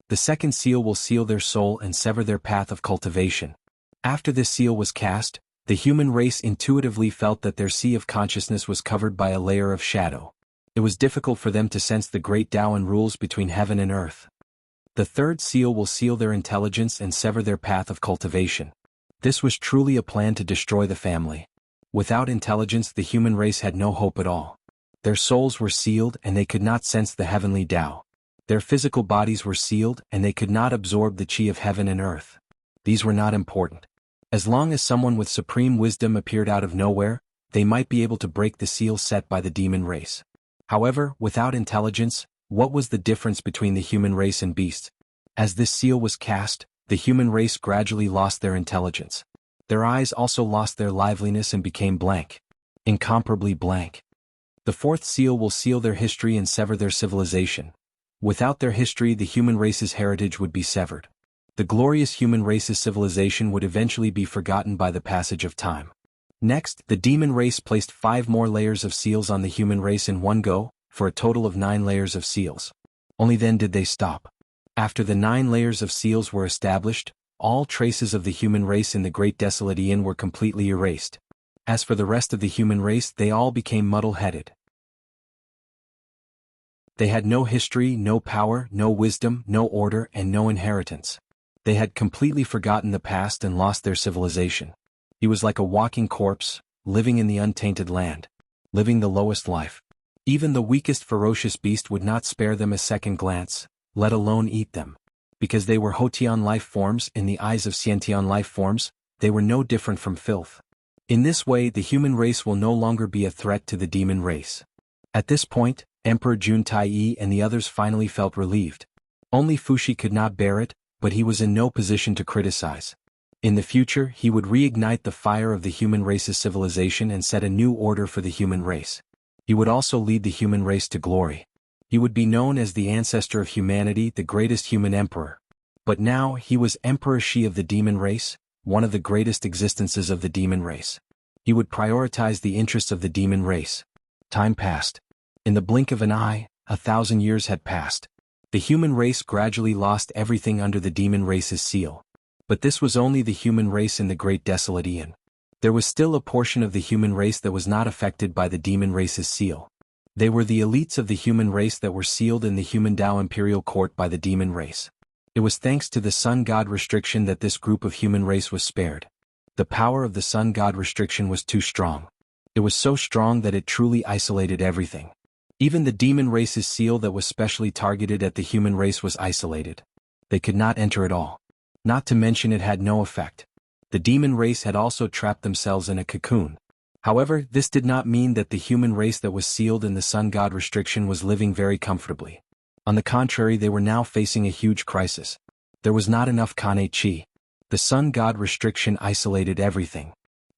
The second seal will seal their soul and sever their path of cultivation. After this seal was cast, the human race intuitively felt that their sea of consciousness was covered by a layer of shadow. It was difficult for them to sense the great Tao and rules between heaven and earth. The third seal will seal their intelligence and sever their path of cultivation. This was truly a plan to destroy the family. Without intelligence, the human race had no hope at all. Their souls were sealed and they could not sense the heavenly Tao. Their physical bodies were sealed and they could not absorb the chi of heaven and earth. These were not important. As long as someone with supreme wisdom appeared out of nowhere, they might be able to break the seal set by the demon race. However, without intelligence, what was the difference between the human race and beasts? As this seal was cast, the human race gradually lost their intelligence. Their eyes also lost their liveliness and became blank. Incomparably blank. The fourth seal will seal their history and sever their civilization. Without their history, the human race's heritage would be severed. The glorious human race's civilization would eventually be forgotten by the passage of time. Next, the demon race placed 5 more layers of seals on the human race in one go, for a total of 9 layers of seals. Only then did they stop. After the 9 layers of seals were established, all traces of the human race in the Great Desolate Aeon were completely erased. As for the rest of the human race, they all became muddle-headed. They had no history, no power, no wisdom, no order, and no inheritance. They had completely forgotten the past and lost their civilization. He was like a walking corpse, living in the untainted land, living the lowest life. Even the weakest ferocious beast would not spare them a second glance, let alone eat them. Because they were Hotian life forms, in the eyes of Xiantian life forms, they were no different from filth. In this way, the human race will no longer be a threat to the demon race. At this point, Emperor Jun Tai and the others finally felt relieved. Only Fushi could not bear it, but he was in no position to criticize. In the future, he would reignite the fire of the human race's civilization and set a new order for the human race. He would also lead the human race to glory. He would be known as the ancestor of humanity, the greatest human emperor. But now, he was Emperor Shi of the demon race, one of the greatest existences of the demon race. He would prioritize the interests of the demon race. Time passed. In the blink of an eye, 1,000 years had passed. The human race gradually lost everything under the demon race's seal. But this was only the human race in the Great Desolate Aeon. There was still a portion of the human race that was not affected by the demon race's seal. They were the elites of the human race that were sealed in the human Tao imperial court by the demon race. It was thanks to the sun god restriction that this group of human race was spared. The power of the sun god restriction was too strong. It was so strong that it truly isolated everything. Even the demon race's seal that was specially targeted at the human race was isolated. They could not enter at all. Not to mention it had no effect. The demon race had also trapped themselves in a cocoon. However, this did not mean that the human race that was sealed in the sun god restriction was living very comfortably. On the contrary, they were now facing a huge crisis. There was not enough Kane Chi. The sun god restriction isolated everything.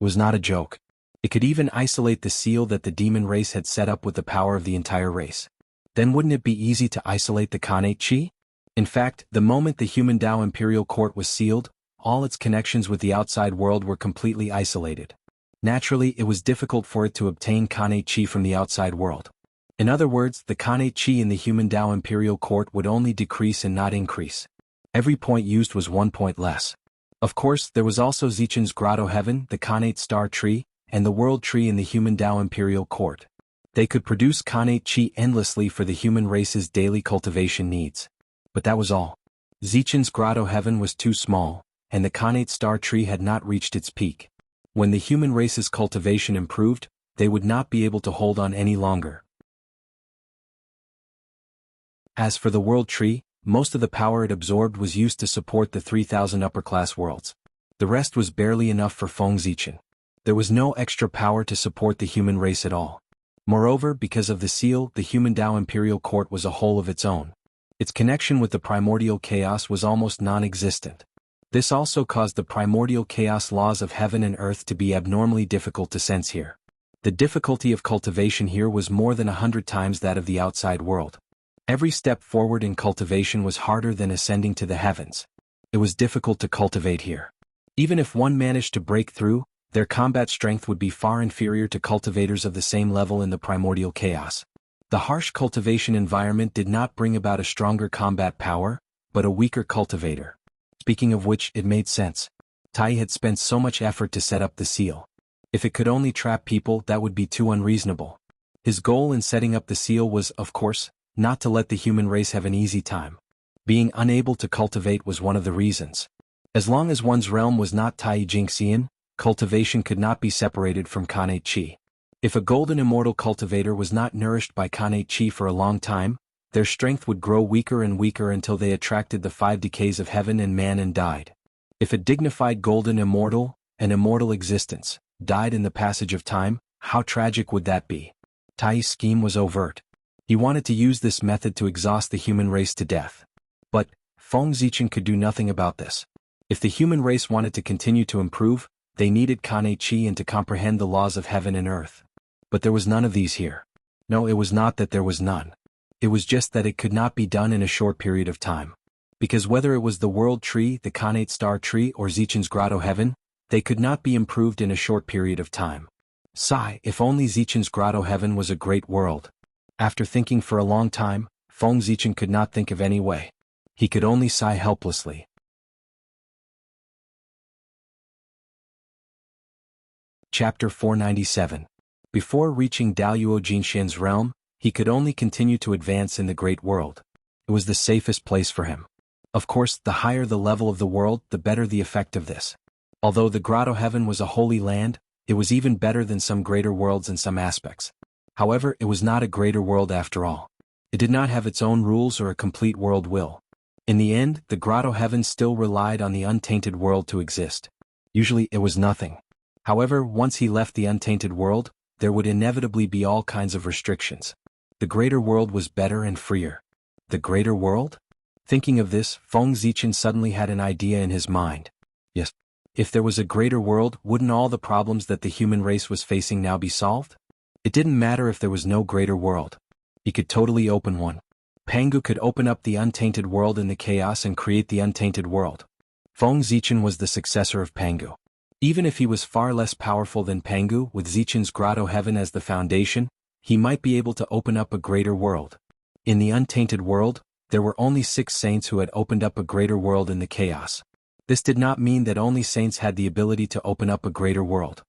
It was not a joke. It could even isolate the seal that the demon race had set up with the power of the entire race. Then wouldn't it be easy to isolate the Kane Chi? In fact, the moment the human Tao imperial court was sealed, all its connections with the outside world were completely isolated. Naturally, it was difficult for it to obtain Kane Chi from the outside world. In other words, the Kane Chi in the human Tao imperial court would only decrease and not increase. Every point used was 1 point less. Of course, there was also Zichen's Grotto Heaven, the Khanate Star Tree, and the World Tree in the human Tao imperial court. They could produce Khanate Chi endlessly for the human race's daily cultivation needs. But that was all. Zichen's Grotto Heaven was too small, and the Khanate Star Tree had not reached its peak. When the human race's cultivation improved, they would not be able to hold on any longer. As for the World Tree, most of the power it absorbed was used to support the 3,000 upper-class worlds. The rest was barely enough for Feng Zichen. There was no extra power to support the human race at all. Moreover, because of the seal, the human Tao imperial court was a whole of its own. Its connection with the primordial chaos was almost non-existent. This also caused the primordial chaos laws of heaven and earth to be abnormally difficult to sense here. The difficulty of cultivation here was more than 100 times that of the outside world. Every step forward in cultivation was harder than ascending to the heavens. It was difficult to cultivate here. Even if one managed to break through, their combat strength would be far inferior to cultivators of the same level in the primordial chaos. The harsh cultivation environment did not bring about a stronger combat power, but a weaker cultivator. Speaking of which, it made sense. Tai had spent so much effort to set up the seal. If it could only trap people, that would be too unreasonable. His goal in setting up the seal was, of course, not to let the human race have an easy time. Being unable to cultivate was one of the reasons. As long as one's realm was not Tai Jingxian, cultivation could not be separated from Khanate Chi. If a golden immortal cultivator was not nourished by Khanate Chi for a long time, their strength would grow weaker and weaker until they attracted the 5 decays of heaven and man and died. If a dignified golden immortal, an immortal existence, died in the passage of time, how tragic would that be? Tai's scheme was overt. He wanted to use this method to exhaust the human race to death. But, Feng Zichen could do nothing about this. If the human race wanted to continue to improve, they needed Kane Qi and to comprehend the laws of heaven and earth. But there was none of these here. No, it was not that there was none. It was just that it could not be done in a short period of time. Because whether it was the World Tree, the Khanate Star Tree, or Zichen's Grotto Heaven, they could not be improved in a short period of time. Sigh, if only Zichen's Grotto Heaven was a great world. After thinking for a long time, Feng Zichen could not think of any way. He could only sigh helplessly. Chapter 497. Before reaching Daluo Jinshin's realm, he could only continue to advance in the great world. It was the safest place for him. Of course, the higher the level of the world, the better the effect of this. Although the Grotto Heaven was a holy land, it was even better than some greater worlds in some aspects. However, it was not a greater world after all. It did not have its own rules or a complete world will. In the end, the Grotto Heaven still relied on the untainted world to exist. Usually it was nothing. However, once he left the untainted world, there would inevitably be all kinds of restrictions. The greater world was better and freer. The greater world? Thinking of this, Feng Zichen suddenly had an idea in his mind. Yes. If there was a greater world, wouldn't all the problems that the human race was facing now be solved? It didn't matter if there was no greater world. He could totally open one. Pangu could open up the untainted world in the chaos and create the untainted world. Feng Zichen was the successor of Pangu. Even if he was far less powerful than Pangu, with Zichen's Grotto Heaven as the foundation, he might be able to open up a greater world. In the untainted world, there were only 6 saints who had opened up a greater world in the chaos. This did not mean that only saints had the ability to open up a greater world.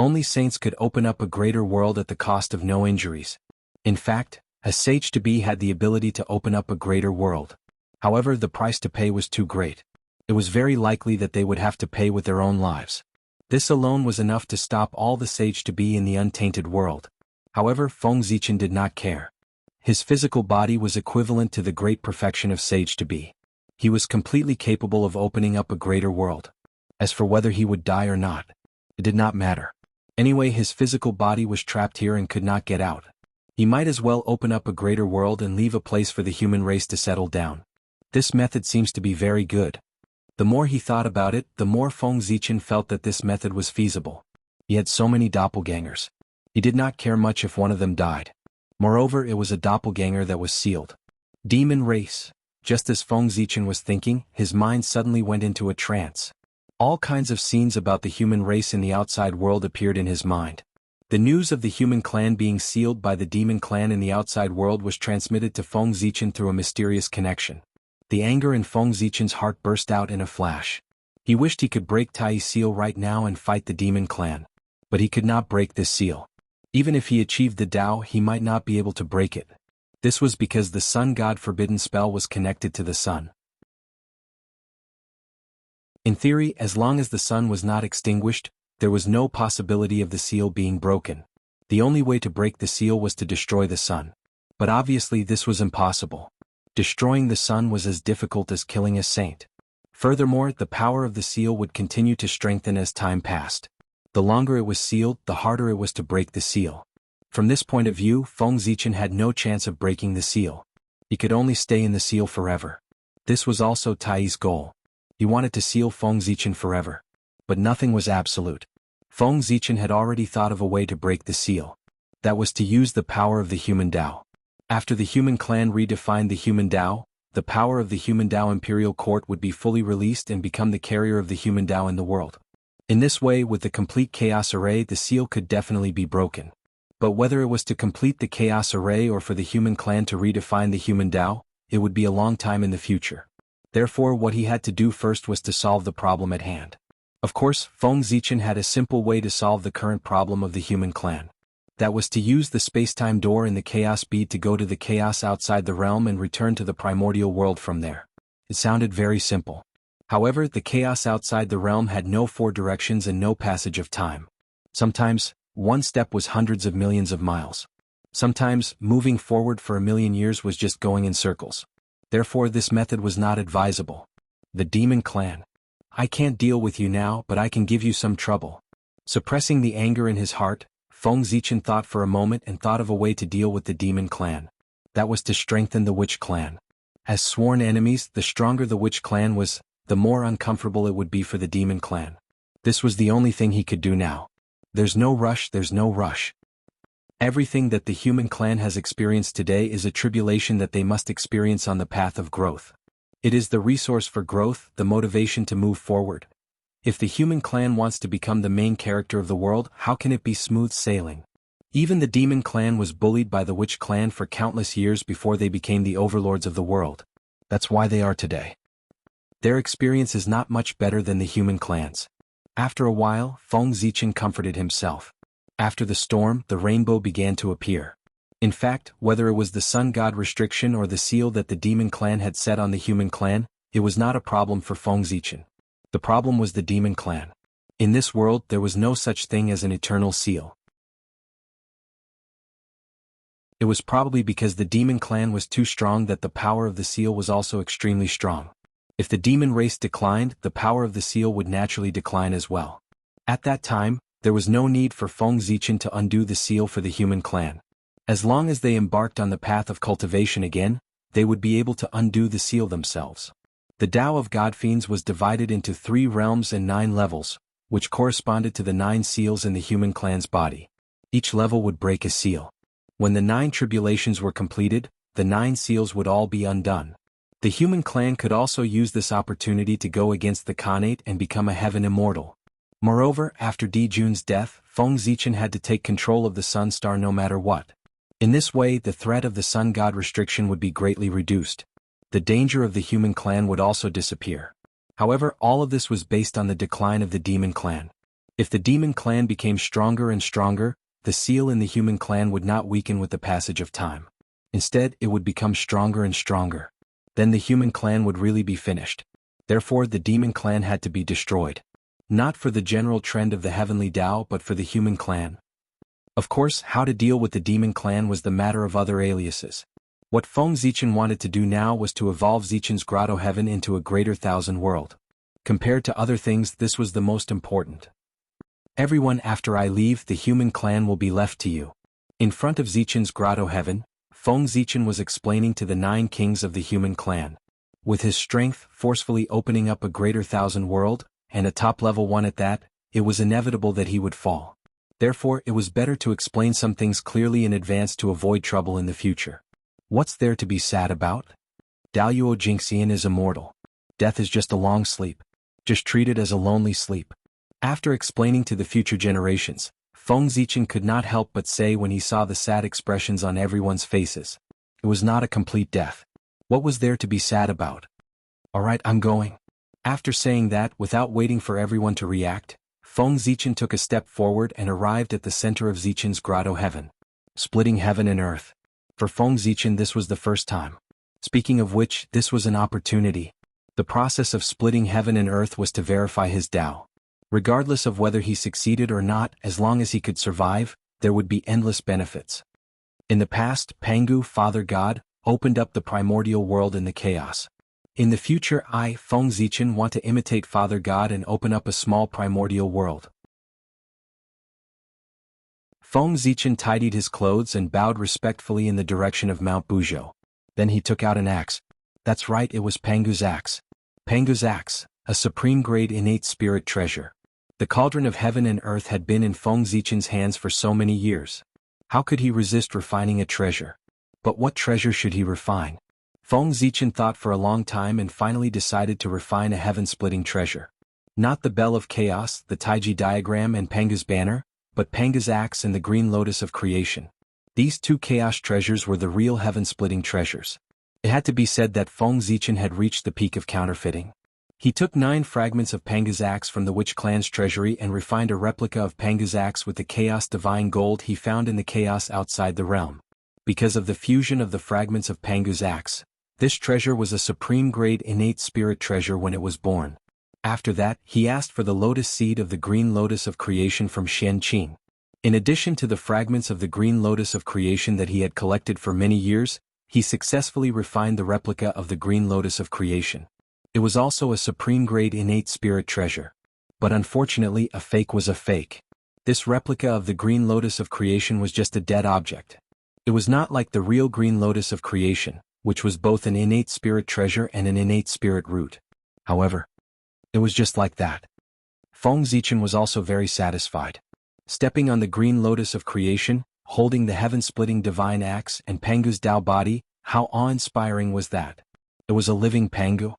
Only saints could open up a greater world at the cost of no injuries. In fact, a sage-to-be had the ability to open up a greater world. However, the price to pay was too great. It was very likely that they would have to pay with their own lives. This alone was enough to stop all the sage-to-be in the untainted world. However, Feng Zichen did not care. His physical body was equivalent to the great perfection of sage-to-be. He was completely capable of opening up a greater world. As for whether he would die or not, it did not matter. Anyway, his physical body was trapped here and could not get out. He might as well open up a greater world and leave a place for the human race to settle down. This method seems to be very good. The more he thought about it, the more Feng Zichen felt that this method was feasible. He had so many doppelgangers. He did not care much if one of them died. Moreover, it was a doppelganger that was sealed. Demon race. Just as Feng Zichen was thinking, his mind suddenly went into a trance. All kinds of scenes about the human race in the outside world appeared in his mind. The news of the human clan being sealed by the demon clan in the outside world was transmitted to Feng Zichen through a mysterious connection. The anger in Feng Zichen's heart burst out in a flash. He wished he could break Tai's seal right now and fight the demon clan. But he could not break this seal. Even if he achieved the Tao, he might not be able to break it. This was because the Sun God forbidden spell was connected to the sun. In theory, as long as the sun was not extinguished, there was no possibility of the seal being broken. The only way to break the seal was to destroy the sun. But obviously this was impossible. Destroying the sun was as difficult as killing a saint. Furthermore, the power of the seal would continue to strengthen as time passed. The longer it was sealed, the harder it was to break the seal. From this point of view, Feng Zichen had no chance of breaking the seal. He could only stay in the seal forever. This was also Tai's goal. He wanted to seal Feng Zichen forever. But nothing was absolute. Feng Zichen had already thought of a way to break the seal. That was to use the power of the human Tao. After the human clan redefined the human Tao, the power of the human Tao imperial court would be fully released and become the carrier of the human Tao in the world. In this way, with the complete chaos array, the seal could definitely be broken. But whether it was to complete the chaos array or for the human clan to redefine the human Tao, it would be a long time in the future. Therefore, what he had to do first was to solve the problem at hand. Of course, Feng Zichen had a simple way to solve the current problem of the human clan. That was to use the space-time door in the chaos bead to go to the chaos outside the realm and return to the primordial world from there. It sounded very simple. However, the chaos outside the realm had no 4 directions and no passage of time. Sometimes, one step was hundreds of millions of miles. Sometimes, moving forward for 1,000,000 years was just going in circles. Therefore, this method was not advisable. The demon clan. I can't deal with you now, but I can give you some trouble. Suppressing the anger in his heart, Feng Zichen thought for a moment and thought of a way to deal with the demon clan. That was to strengthen the witch clan. As sworn enemies, the stronger the witch clan was, the more uncomfortable it would be for the demon clan. This was the only thing he could do now. There's no rush. Everything that the human clan has experienced today is a tribulation that they must experience on the path of growth. It is the resource for growth, the motivation to move forward. If the human clan wants to become the main character of the world, how can it be smooth sailing? Even the demon clan was bullied by the witch clan for countless years before they became the overlords of the world. That's why they are today. Their experience is not much better than the human clans. After a while, Feng Zichen comforted himself. After the storm, the rainbow began to appear. In fact, whether it was the sun god restriction or the seal that the demon clan had set on the human clan, it was not a problem for Feng Zichen. The problem was the demon clan. In this world, there was no such thing as an eternal seal. It was probably because the demon clan was too strong that the power of the seal was also extremely strong. If the demon race declined, the power of the seal would naturally decline as well. At that time, there was no need for Feng Zichen to undo the seal for the human clan. As long as they embarked on the path of cultivation again, they would be able to undo the seal themselves. The Tao of God Fiends was divided into 3 realms and 9 levels, which corresponded to the 9 seals in the human clan's body. Each level would break a seal. When the 9 tribulations were completed, the 9 seals would all be undone. The human clan could also use this opportunity to go against the Khanate and become a heaven immortal. Moreover, after Di Jun's death, Feng Zichen had to take control of the Sun Star no matter what. In this way, the threat of the Sun God restriction would be greatly reduced. The danger of the human clan would also disappear. However, all of this was based on the decline of the demon clan. If the demon clan became stronger and stronger, the seal in the human clan would not weaken with the passage of time. Instead, it would become stronger and stronger. Then the human clan would really be finished. Therefore, the demon clan had to be destroyed. Not for the general trend of the heavenly Tao but for the human clan. Of course, how to deal with the demon clan was the matter of other aliases. What Feng Zichen wanted to do now was to evolve Zichen's Grotto Heaven into a greater thousand world. Compared to other things, this was the most important. Everyone, after I leave, the human clan will be left to you. In front of Zichen's Grotto Heaven, Feng Zichen was explaining to the 9 kings of the human clan. With his strength, forcefully opening up a greater thousand world, and a top-level one at that, it was inevitable that he would fall. Therefore, it was better to explain some things clearly in advance to avoid trouble in the future. What's there to be sad about? Daluo Jingxian is immortal. Death is just a long sleep. Just treat it as a lonely sleep. After explaining to the future generations, Feng Zichen could not help but say when he saw the sad expressions on everyone's faces. It was not a complete death. What was there to be sad about? Alright, I'm going. After saying that, without waiting for everyone to react, Feng Zichen took a step forward and arrived at the center of Zichen's Grotto Heaven. Splitting heaven and earth. For Feng Zichen, this was the first time. Speaking of which, this was an opportunity. The process of splitting heaven and earth was to verify his Tao. Regardless of whether he succeeded or not, as long as he could survive, there would be endless benefits. In the past, Pangu, Father God, opened up the primordial world in the chaos. In the future, I, Feng Zichen, want to imitate Father God and open up a small primordial world. Feng Zichen tidied his clothes and bowed respectfully in the direction of Mount Buzhou. Then he took out an axe. That's right, it was Pangu's axe. Pangu's axe, a supreme-grade innate spirit treasure. The cauldron of heaven and earth had been in Feng Zichen's hands for so many years. How could he resist refining a treasure? But what treasure should he refine? Feng Zichen thought for a long time and finally decided to refine a heaven-splitting treasure. Not the Bell of Chaos, the Taiji diagram and Panga's banner, but Panga's axe and the Green Lotus of Creation. These 2 chaos treasures were the real heaven-splitting treasures. It had to be said that Feng Zichen had reached the peak of counterfeiting. He took 9 fragments of Panga's axe from the Witch clan's treasury and refined a replica of Panga's axe with the chaos divine gold he found in the chaos outside the realm. Because of the fusion of the fragments of Panga's axe, this treasure was a supreme-grade innate spirit treasure when it was born. After that, he asked for the lotus seed of the Green Lotus of Creation from Shen Qing. In addition to the fragments of the Green Lotus of Creation that he had collected for many years, he successfully refined the replica of the Green Lotus of Creation. It was also a supreme-grade innate spirit treasure. But unfortunately, a fake was a fake. This replica of the Green Lotus of Creation was just a dead object. It was not like the real Green Lotus of Creation, which was both an innate spirit treasure and an innate spirit root. However, it was just like that. Feng Zichen was also very satisfied. Stepping on the green lotus of creation, holding the heaven-splitting divine axe and Pangu's Tao body, how awe-inspiring was that? It was a living Pangu.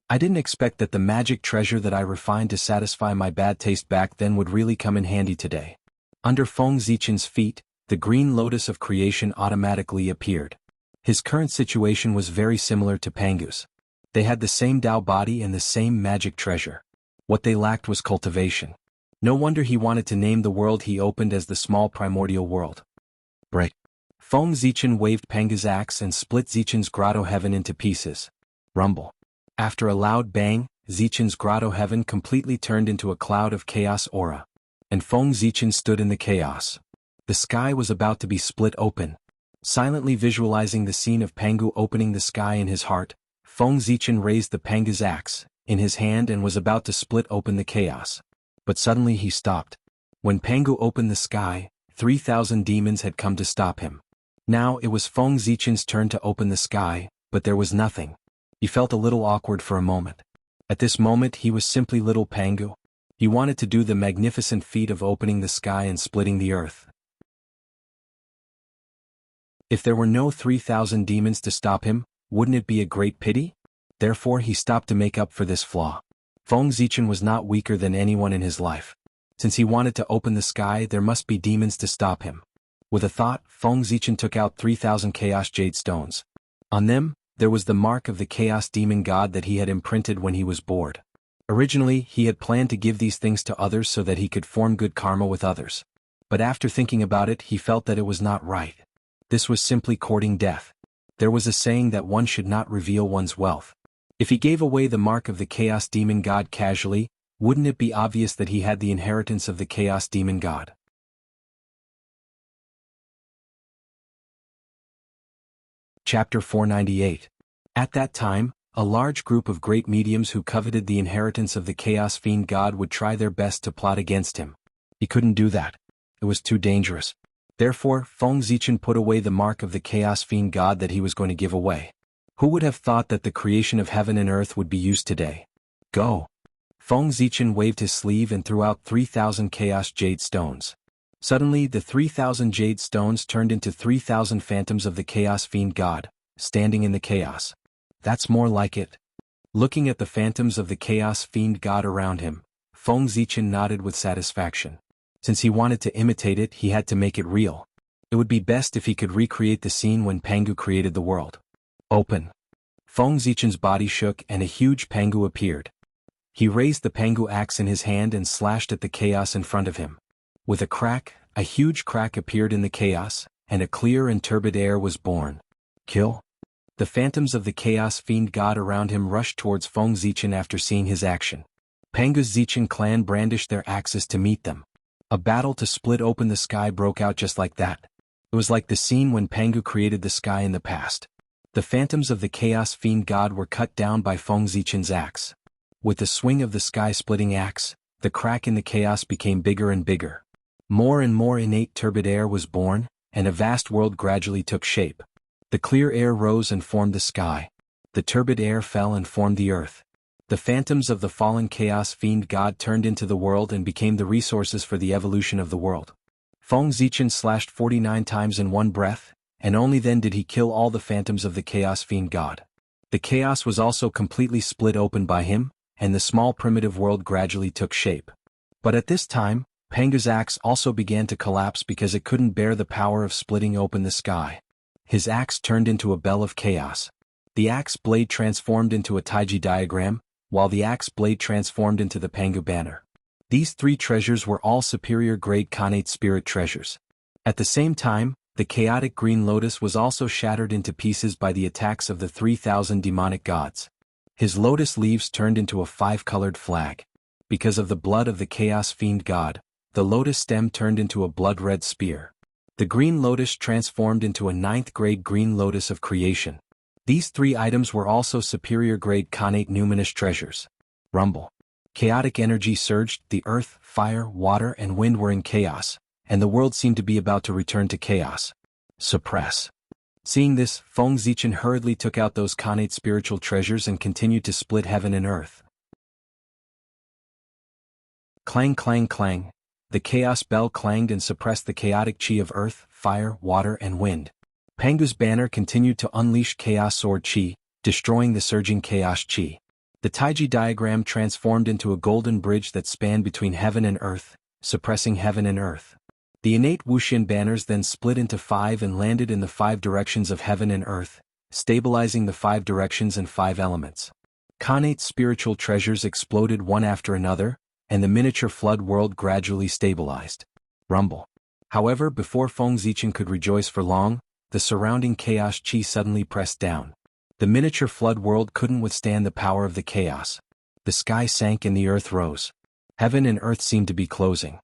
I didn't expect that the magic treasure that I refined to satisfy my bad taste back then would really come in handy today. Under Feng Zichen's feet, the green lotus of creation automatically appeared. His current situation was very similar to Pangu's. They had the same Tao body and the same magic treasure. What they lacked was cultivation. No wonder he wanted to name the world he opened as the small primordial world. Break. Feng Zichen waved Pangu's axe and split Zichen's grotto heaven into pieces. Rumble. After a loud bang, Zichen's grotto heaven completely turned into a cloud of chaos aura. And Feng Zichen stood in the chaos. The sky was about to be split open. Silently visualizing the scene of Pangu opening the sky in his heart, Feng Zichen raised the Pangu's axe in his hand and was about to split open the chaos. But suddenly he stopped. When Pangu opened the sky, 3,000 demons had come to stop him. Now it was Feng Zichen's turn to open the sky, but there was nothing. He felt a little awkward for a moment. At this moment he was simply little Pangu. He wanted to do the magnificent feat of opening the sky and splitting the earth. If there were no 3,000 demons to stop him, wouldn't it be a great pity? Therefore he stopped to make up for this flaw. Feng Zichen was not weaker than anyone in his life. Since he wanted to open the sky, there must be demons to stop him. With a thought, Feng Zichen took out 3,000 Chaos Jade Stones. On them, there was the mark of the Chaos Demon God that he had imprinted when he was bored. Originally, he had planned to give these things to others so that he could form good karma with others. But after thinking about it, he felt that it was not right. This was simply courting death. There was a saying that one should not reveal one's wealth. If he gave away the mark of the Chaos Demon God casually, wouldn't it be obvious that he had the inheritance of the Chaos Demon God? Chapter 498. At that time, a large group of great mediums who coveted the inheritance of the Chaos Fiend God would try their best to plot against him. He couldn't do that. It was too dangerous. Therefore, Feng Zichen put away the mark of the Chaos Fiend God that he was going to give away. Who would have thought that the creation of heaven and earth would be used today? Go! Feng Zichen waved his sleeve and threw out 3,000 Chaos Jade Stones. Suddenly, the 3,000 Jade Stones turned into 3,000 phantoms of the Chaos Fiend God, standing in the chaos. That's more like it. Looking at the phantoms of the Chaos Fiend God around him, Feng Zichen nodded with satisfaction. Since he wanted to imitate it, he had to make it real. It would be best if he could recreate the scene when Pangu created the world. Open. Feng Zichen's body shook and a huge Pangu appeared. He raised the Pangu axe in his hand and slashed at the chaos in front of him. With a crack, a huge crack appeared in the chaos, and a clear and turbid air was born. Kill. The phantoms of the Chaos Fiend God around him rushed towards Feng Zichen after seeing his action. Pangu's Zichen clan brandished their axes to meet them. A battle to split open the sky broke out just like that. It was like the scene when Pangu created the sky in the past. The phantoms of the Chaos Fiend God were cut down by Feng Zichen's axe. With the swing of the sky-splitting axe, the crack in the chaos became bigger and bigger. More and more innate turbid air was born, and a vast world gradually took shape. The clear air rose and formed the sky. The turbid air fell and formed the earth. The phantoms of the fallen Chaos Fiend God turned into the world and became the resources for the evolution of the world. Feng Zichen slashed 49 times in one breath, and only then did he kill all the phantoms of the Chaos Fiend God. The chaos was also completely split open by him, and the small primitive world gradually took shape. But at this time, Pangu's axe also began to collapse because it couldn't bear the power of splitting open the sky. His axe turned into a bell of chaos. The axe blade transformed into a Taiji diagram, while the axe blade transformed into the Pangu banner. These three treasures were all superior grade Khanate spirit treasures. At the same time, the chaotic green lotus was also shattered into pieces by the attacks of the 3,000 demonic gods. His lotus leaves turned into a 5-colored flag. Because of the blood of the Chaos Fiend God, the lotus stem turned into a blood-red spear. The green lotus transformed into a 9th grade green lotus of creation. These three items were also superior grade Khanate numinous treasures. Rumble. Chaotic energy surged, the earth, fire, water and wind were in chaos, and the world seemed to be about to return to chaos. Suppress. Seeing this, Feng Zichen hurriedly took out those Khanate spiritual treasures and continued to split heaven and earth. Clang clang clang. The chaos bell clanged and suppressed the chaotic chi of earth, fire, water and wind. Pangu's banner continued to unleash chaos sword chi, destroying the surging chaos chi. The Taiji diagram transformed into a golden bridge that spanned between heaven and earth, suppressing heaven and earth. The innate Wuxian banners then split into 5 and landed in the 5 directions of heaven and earth, stabilizing the 5 directions and 5 elements. Khanate spiritual treasures exploded one after another, and the miniature flood world gradually stabilized. Rumble. However, before Feng Zichen could rejoice for long, the surrounding chaos chi suddenly pressed down. The miniature flood world couldn't withstand the power of the chaos. The sky sank and the earth rose. Heaven and earth seemed to be closing.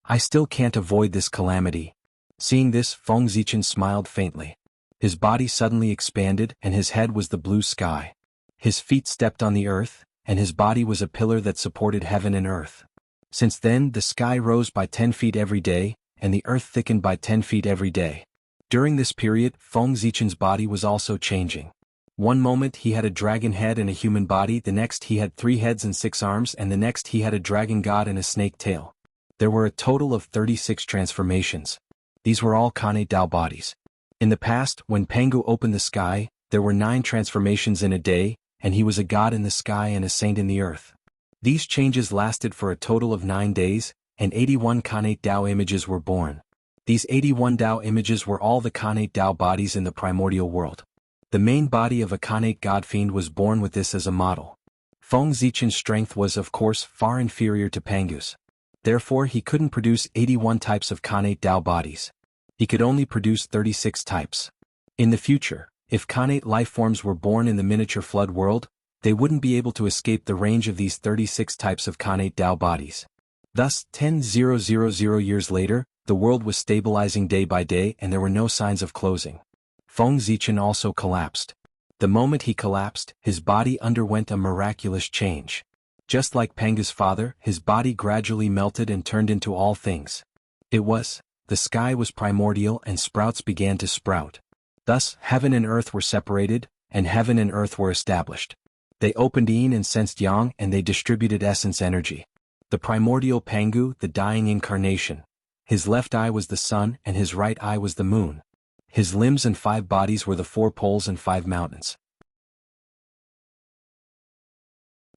I still can't avoid this calamity. Seeing this, Feng Zichen smiled faintly. His body suddenly expanded and his head was the blue sky. His feet stepped on the earth, and his body was a pillar that supported heaven and earth. Since then, the sky rose by 10 feet every day, and the earth thickened by 10 feet every day. During this period, Feng Zichen's body was also changing. One moment he had a dragon head and a human body, the next he had 3 heads and 6 arms, and the next he had a dragon god and a snake tail. There were a total of 36 transformations. These were all Khanate Dao bodies. In the past, when Pangu opened the sky, there were 9 transformations in a day, and he was a god in the sky and a saint in the earth. These changes lasted for a total of 9 days, and 81 Khanate Dao images were born. These 81 Dao images were all the Khanate Dao bodies in the primordial world. The main body of a Khanate god fiend was born with this as a model. Feng Zichen's strength was of course far inferior to Pangu's. Therefore he couldn't produce 81 types of Khanate Dao bodies. He could only produce 36 types. In the future, if Khanate life forms were born in the miniature flood world, they wouldn't be able to escape the range of these 36 types of Khanate Dao bodies. Thus, 10,000 years later, the world was stabilizing day by day and there were no signs of closing. Feng Zichen also collapsed. The moment he collapsed, his body underwent a miraculous change. Just like Pangu's father, his body gradually melted and turned into all things. The sky was primordial and sprouts began to sprout. Thus, heaven and earth were separated, and heaven and earth were established. They opened yin and sensed yang and they distributed essence energy. The primordial Pangu, the dying incarnation. His left eye was the sun and his right eye was the moon. His limbs and 5 bodies were the 4 poles and 5 mountains.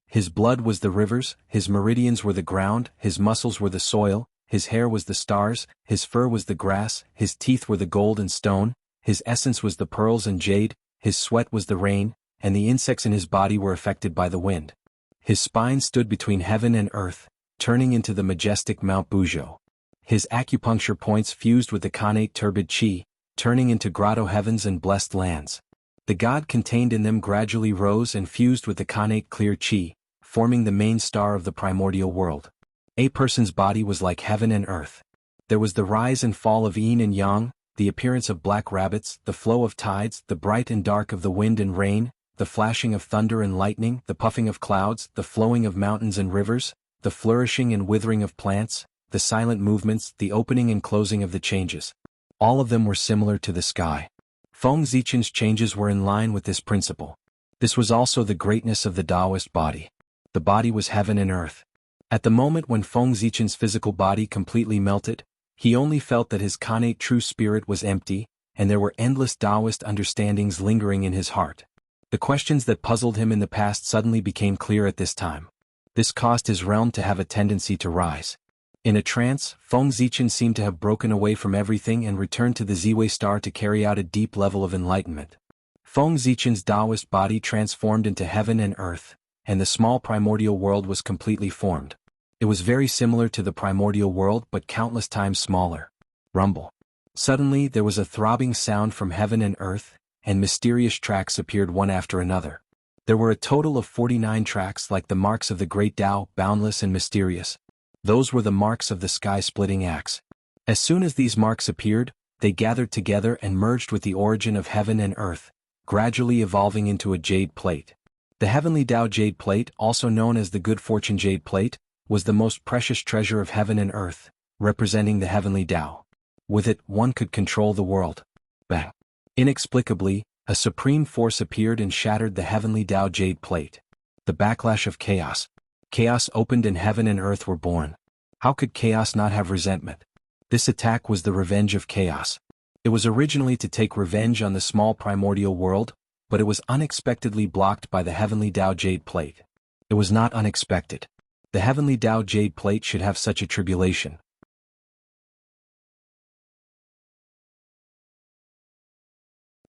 His blood was the rivers, his meridians were the ground, his muscles were the soil, his hair was the stars, his fur was the grass, his teeth were the gold and stone, his essence was the pearls and jade, his sweat was the rain, and the insects in his body were affected by the wind. His spine stood between heaven and earth, turning into the majestic Mount Buzhou. His acupuncture points fused with the Khanate turbid chi, turning into grotto heavens and blessed lands. The god contained in them gradually rose and fused with the Khanate clear chi, forming the main star of the primordial world. A person's body was like heaven and earth. There was the rise and fall of yin and yang, the appearance of black rabbits, the flow of tides, the bright and dark of the wind and rain, the flashing of thunder and lightning, the puffing of clouds, the flowing of mountains and rivers, the flourishing and withering of plants, the silent movements, the opening and closing of the changes. All of them were similar to the sky. Feng Zichen's changes were in line with this principle. This was also the greatness of the Taoist body. The body was heaven and earth. At the moment when Feng Zichen's physical body completely melted, he only felt that his Khanate true spirit was empty, and there were endless Taoist understandings lingering in his heart. The questions that puzzled him in the past suddenly became clear at this time. This caused his realm to have a tendency to rise. In a trance, Feng Zichen seemed to have broken away from everything and returned to the Ziwei star to carry out a deep level of enlightenment. Feng Zichen's Taoist body transformed into heaven and earth, and the small primordial world was completely formed. It was very similar to the primordial world but countless times smaller. Rumble. Suddenly there was a throbbing sound from heaven and earth, and mysterious tracks appeared one after another. There were a total of 49 tracks like the marks of the great Tao, boundless and mysterious. Those were the marks of the sky-splitting axe. As soon as these marks appeared, they gathered together and merged with the origin of heaven and earth, gradually evolving into a jade plate. The heavenly Tao jade plate, also known as the good fortune jade plate, was the most precious treasure of heaven and earth, representing the heavenly Tao. With it, one could control the world. Bang! Inexplicably, a supreme force appeared and shattered the heavenly Tao jade plate. The backlash of chaos. Chaos opened and heaven and earth were born. How could chaos not have resentment? This attack was the revenge of chaos. It was originally to take revenge on the small primordial world, but it was unexpectedly blocked by the heavenly Tao jade plate. It was not unexpected. The heavenly Tao jade plate should have such a tribulation.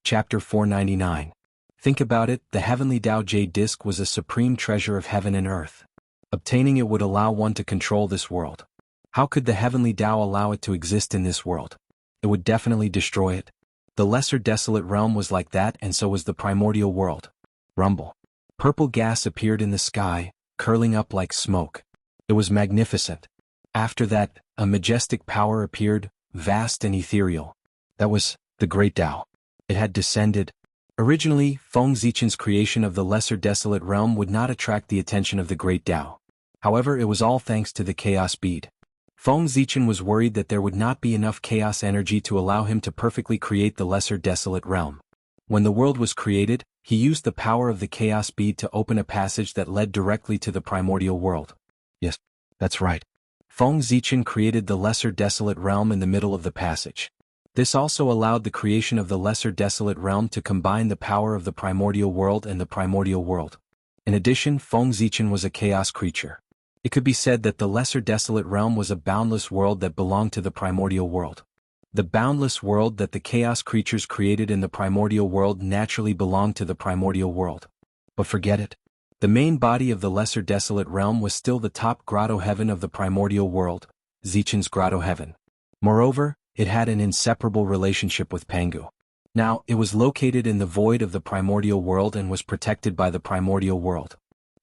Chapter 499. Think about it, the heavenly Tao jade disc was a supreme treasure of heaven and earth. Obtaining it would allow one to control this world. How could the heavenly Tao allow it to exist in this world? It would definitely destroy it. The lesser desolate realm was like that, and so was the primordial world. Rumble. Purple gas appeared in the sky, curling up like smoke. It was magnificent. After that, a majestic power appeared, vast and ethereal. That was the Great Tao. It had descended. Originally, Feng Zichen's creation of the lesser desolate realm would not attract the attention of the Great Tao. However, it was all thanks to the chaos bead. Feng Zichen was worried that there would not be enough chaos energy to allow him to perfectly create the lesser desolate realm. When the world was created, he used the power of the chaos bead to open a passage that led directly to the primordial world. Yes, that's right. Feng Zichen created the lesser desolate realm in the middle of the passage. This also allowed the creation of the lesser desolate realm to combine the power of the primordial world and the primordial world. In addition, Feng Zichen was a chaos creature. It could be said that the lesser desolate realm was a boundless world that belonged to the primordial world. The boundless world that the chaos creatures created in the primordial world naturally belonged to the primordial world. But forget it. The main body of the lesser desolate realm was still the top grotto heaven of the primordial world, Zichen's grotto heaven. Moreover, it had an inseparable relationship with Pangu. Now, it was located in the void of the primordial world and was protected by the primordial world.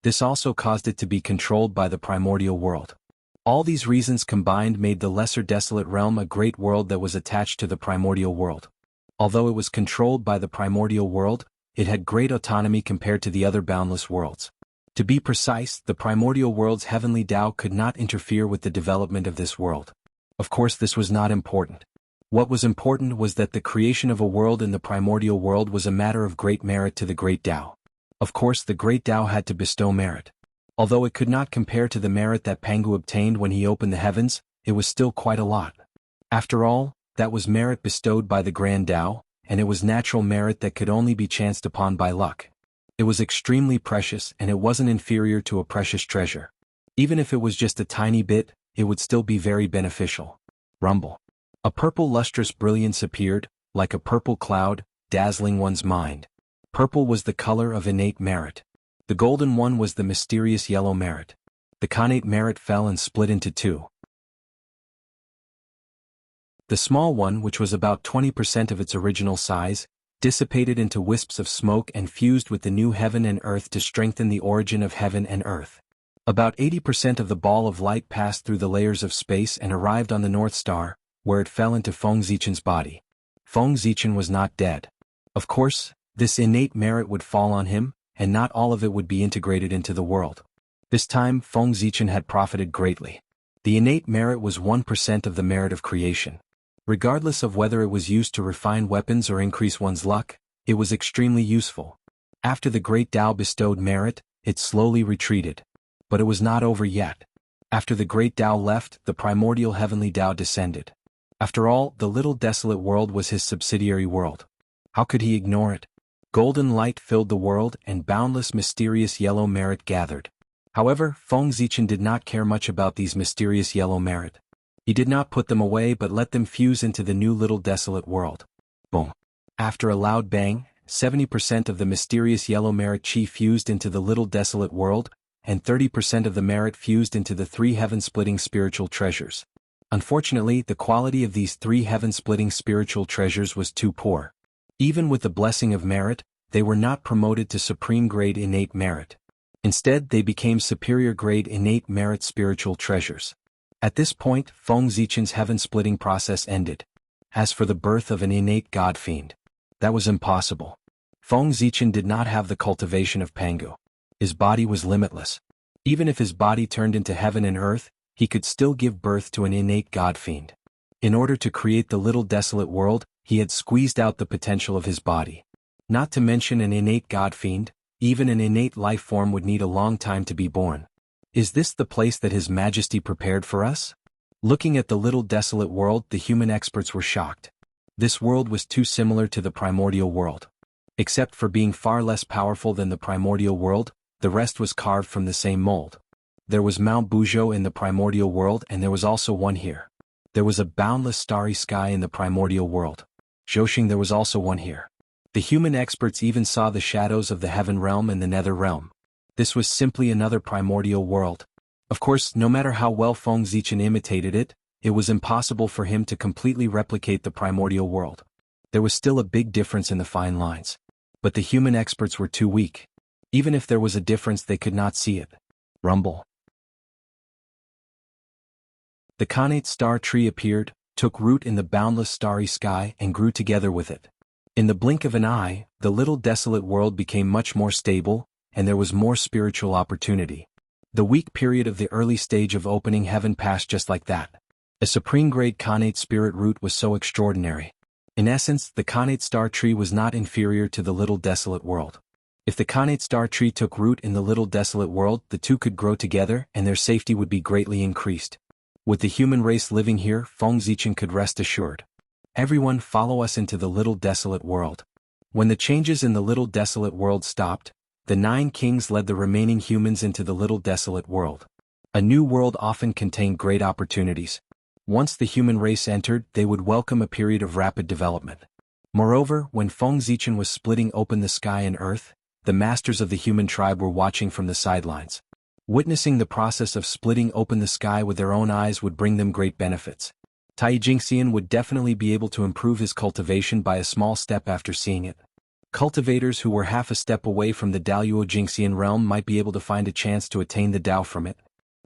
This also caused it to be controlled by the primordial world. All these reasons combined made the lesser desolate realm a great world that was attached to the primordial world. Although it was controlled by the primordial world, it had great autonomy compared to the other boundless worlds. To be precise, the primordial world's heavenly Tao could not interfere with the development of this world. Of course, this was not important. What was important was that the creation of a world in the primordial world was a matter of great merit to the Great Tao. Of course, the Great Tao had to bestow merit. Although it could not compare to the merit that Pangu obtained when he opened the heavens, it was still quite a lot. After all, that was merit bestowed by the Grand Tao, and it was natural merit that could only be chanced upon by luck. It was extremely precious, and it wasn't inferior to a precious treasure. Even if it was just a tiny bit, it would still be very beneficial. Rumble. A purple lustrous brilliance appeared, like a purple cloud, dazzling one's mind. Purple was the color of innate merit. The golden one was the mysterious yellow merit. The connate merit fell and split into two. The small one, which was about 20% of its original size, dissipated into wisps of smoke and fused with the new heaven and earth to strengthen the origin of heaven and earth. About 80% of the ball of light passed through the layers of space and arrived on the North Star, where it fell into Feng Zichen's body. Feng Zichen was not dead. Of course, this innate merit would fall on him, and not all of it would be integrated into the world. This time, Feng Zichen had profited greatly. The innate merit was 1% of the merit of creation. Regardless of whether it was used to refine weapons or increase one's luck, it was extremely useful. After the Great Tao bestowed merit, it slowly retreated. But it was not over yet. After the Great Tao left, the primordial heavenly Tao descended. After all, the little desolate world was his subsidiary world. How could he ignore it? Golden light filled the world and boundless mysterious yellow merit gathered. However, Feng Zichen did not care much about these mysterious yellow merit. He did not put them away but let them fuse into the new little desolate world. Boom. After a loud bang, 70% of the mysterious yellow merit chi fused into the little desolate world, and 30% of the merit fused into the three heaven-splitting spiritual treasures. Unfortunately, the quality of these three heaven-splitting spiritual treasures was too poor. Even with the blessing of merit, they were not promoted to supreme grade innate merit. Instead, they became superior grade innate merit spiritual treasures. At this point, Feng Zichen's heaven-splitting process ended. As for the birth of an innate god fiend, that was impossible. Feng Zichen did not have the cultivation of Pangu. His body was limitless. Even if his body turned into heaven and earth, he could still give birth to an innate god fiend. In order to create the little desolate world, He had squeezed out the potential of his body. Not to mention an innate god-fiend, even an innate life form would need a long time to be born. Is this the place that His Majesty prepared for us? Looking at the little desolate world, the human experts were shocked. This world was too similar to the primordial world. Except for being far less powerful than the primordial world, the rest was carved from the same mold. There was Mount Buzhou in the primordial world, and there was also one here. There was a boundless starry sky in the primordial world. Zhoxing, there was also one here. The human experts even saw the shadows of the heaven realm and the nether realm. This was simply another primordial world. Of course, no matter how well Feng Zichen imitated it, it was impossible for him to completely replicate the primordial world. There was still a big difference in the fine lines. But the human experts were too weak. Even if there was a difference, they could not see it. Rumble. The Khanate star tree appeared, took root in the boundless starry sky, and grew together with it. In the blink of an eye, the little desolate world became much more stable, and there was more spiritual opportunity. The weak period of the early stage of opening heaven passed just like that. A supreme-grade Khanate spirit root was so extraordinary. In essence, the Khanate star tree was not inferior to the little desolate world. If the Khanate star tree took root in the little desolate world, the two could grow together and their safety would be greatly increased. With the human race living here, Feng Zichen could rest assured. Everyone follow us into the little desolate world. When the changes in the little desolate world stopped, the 9 kings led the remaining humans into the little desolate world. A new world often contained great opportunities. Once the human race entered, they would welcome a period of rapid development. Moreover, when Feng Zichen was splitting open the sky and earth, the masters of the human tribe were watching from the sidelines. Witnessing the process of splitting open the sky with their own eyes would bring them great benefits. Tai Jingxian would definitely be able to improve his cultivation by a small step after seeing it. Cultivators who were half a step away from the Daluo Jingxian realm might be able to find a chance to attain the Dao from it.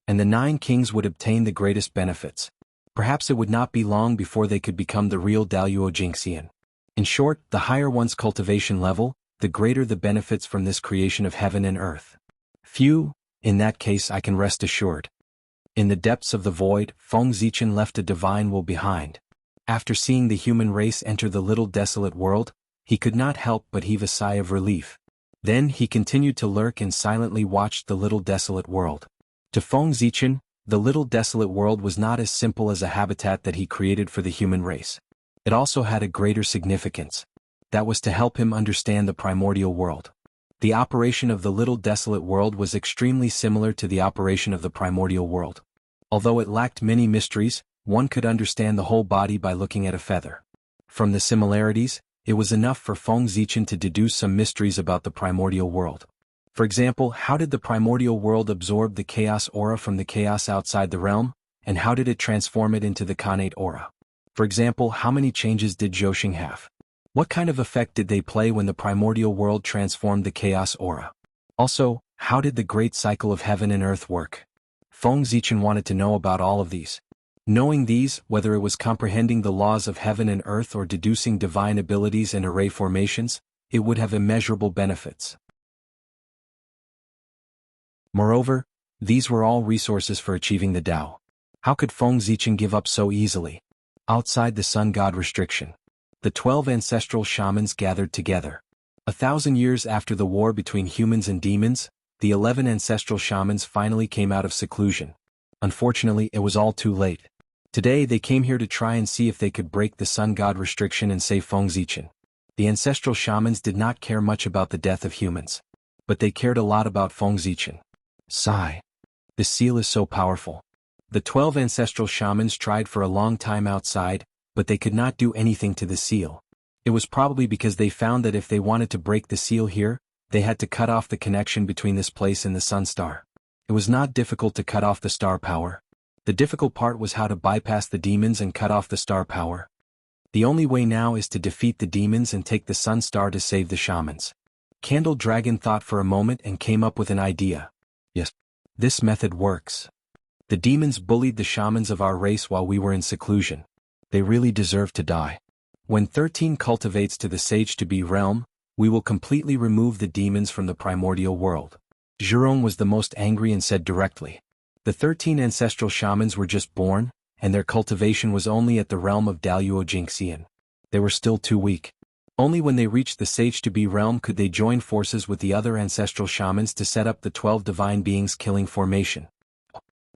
And the 9 kings would obtain the greatest benefits. Perhaps it would not be long before they could become the real Daluo Jingxian. In short, the higher one's cultivation level, the greater the benefits from this creation of heaven and earth. Phew, in that case I can rest assured. In the depths of the void, Feng Zichen left a divine will behind. After seeing the human race enter the little desolate world, he could not help but heave a sigh of relief. Then he continued to lurk and silently watched the little desolate world. To Feng Zichen, the little desolate world was not as simple as a habitat that he created for the human race. It also had a greater significance. That was to help him understand the primordial world. The operation of the little desolate world was extremely similar to the operation of the primordial world. Although it lacked many mysteries, one could understand the whole body by looking at a feather. From the similarities, it was enough for Feng Zichen to deduce some mysteries about the primordial world. For example, how did the primordial world absorb the chaos aura from the chaos outside the realm, and how did it transform it into the Khanate aura? For example, how many changes did Zhoxing have? What kind of effect did they play when the primordial world transformed the chaos aura? Also, how did the great cycle of heaven and earth work? Feng Zichen wanted to know about all of these. Knowing these, whether it was comprehending the laws of heaven and earth or deducing divine abilities and array formations, it would have immeasurable benefits. Moreover, these were all resources for achieving the Tao. How could Feng Zichen give up so easily? Outside the sun god restriction, the 12 ancestral shamans gathered together. 1,000 years after the war between humans and demons, the 11 ancestral shamans finally came out of seclusion. Unfortunately, it was all too late. Today they came here to try and see if they could break the sun god restriction and save Feng Zichen. The ancestral shamans did not care much about the death of humans. But they cared a lot about Feng Zichen. Sigh. This seal is so powerful. The 12 ancestral shamans tried for a long time outside, but they could not do anything to the seal. It was probably because they found that if they wanted to break the seal here, they had to cut off the connection between this place and the sun star. It was not difficult to cut off the star power. The difficult part was how to bypass the demons and cut off the star power. The only way now is to defeat the demons and take the sun star to save the shamans. Candle Dragon thought for a moment and came up with an idea. Yes, this method works. The demons bullied the shamans of our race while we were in seclusion. They really deserve to die. When 13 cultivates to the sage-to-be realm, we will completely remove the demons from the primordial world. Zhurong was the most angry and said directly. The 13 ancestral shamans were just born, and their cultivation was only at the realm of Daluo Jingxian. They were still too weak. Only when they reached the Sage-to-Be realm could they join forces with the other ancestral shamans to set up the 12 divine beings killing formation.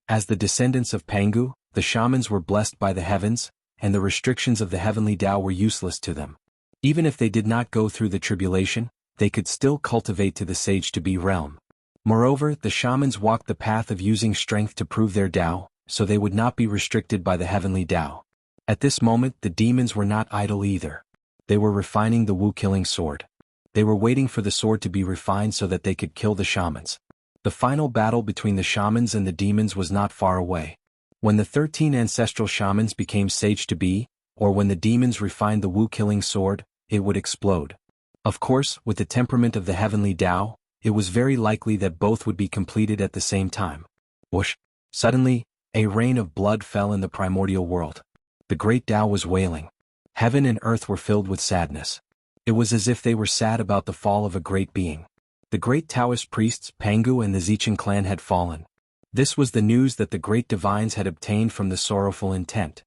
As the descendants of Pangu, the shamans were blessed by the heavens, and the restrictions of the heavenly Tao were useless to them. Even if they did not go through the tribulation, they could still cultivate to the Sage-to-Be realm. Moreover, the shamans walked the path of using strength to prove their Tao, so they would not be restricted by the heavenly Tao. At this moment, the demons were not idle either. They were refining the Wu-killing sword. They were waiting for the sword to be refined so that they could kill the shamans. The final battle between the shamans and the demons was not far away. When the 13 ancestral shamans became Sage-to-Be, or when the demons refined the Wu-killing sword, it would explode. Of course, with the temperament of the heavenly Tao, it was very likely that both would be completed at the same time. Whoosh! Suddenly, a rain of blood fell in the primordial world. The great Tao was wailing. Heaven and earth were filled with sadness. It was as if they were sad about the fall of a great being. The great Taoist priests, Pangu and the Zichen clan had fallen. This was the news that the great divines had obtained from the sorrowful intent.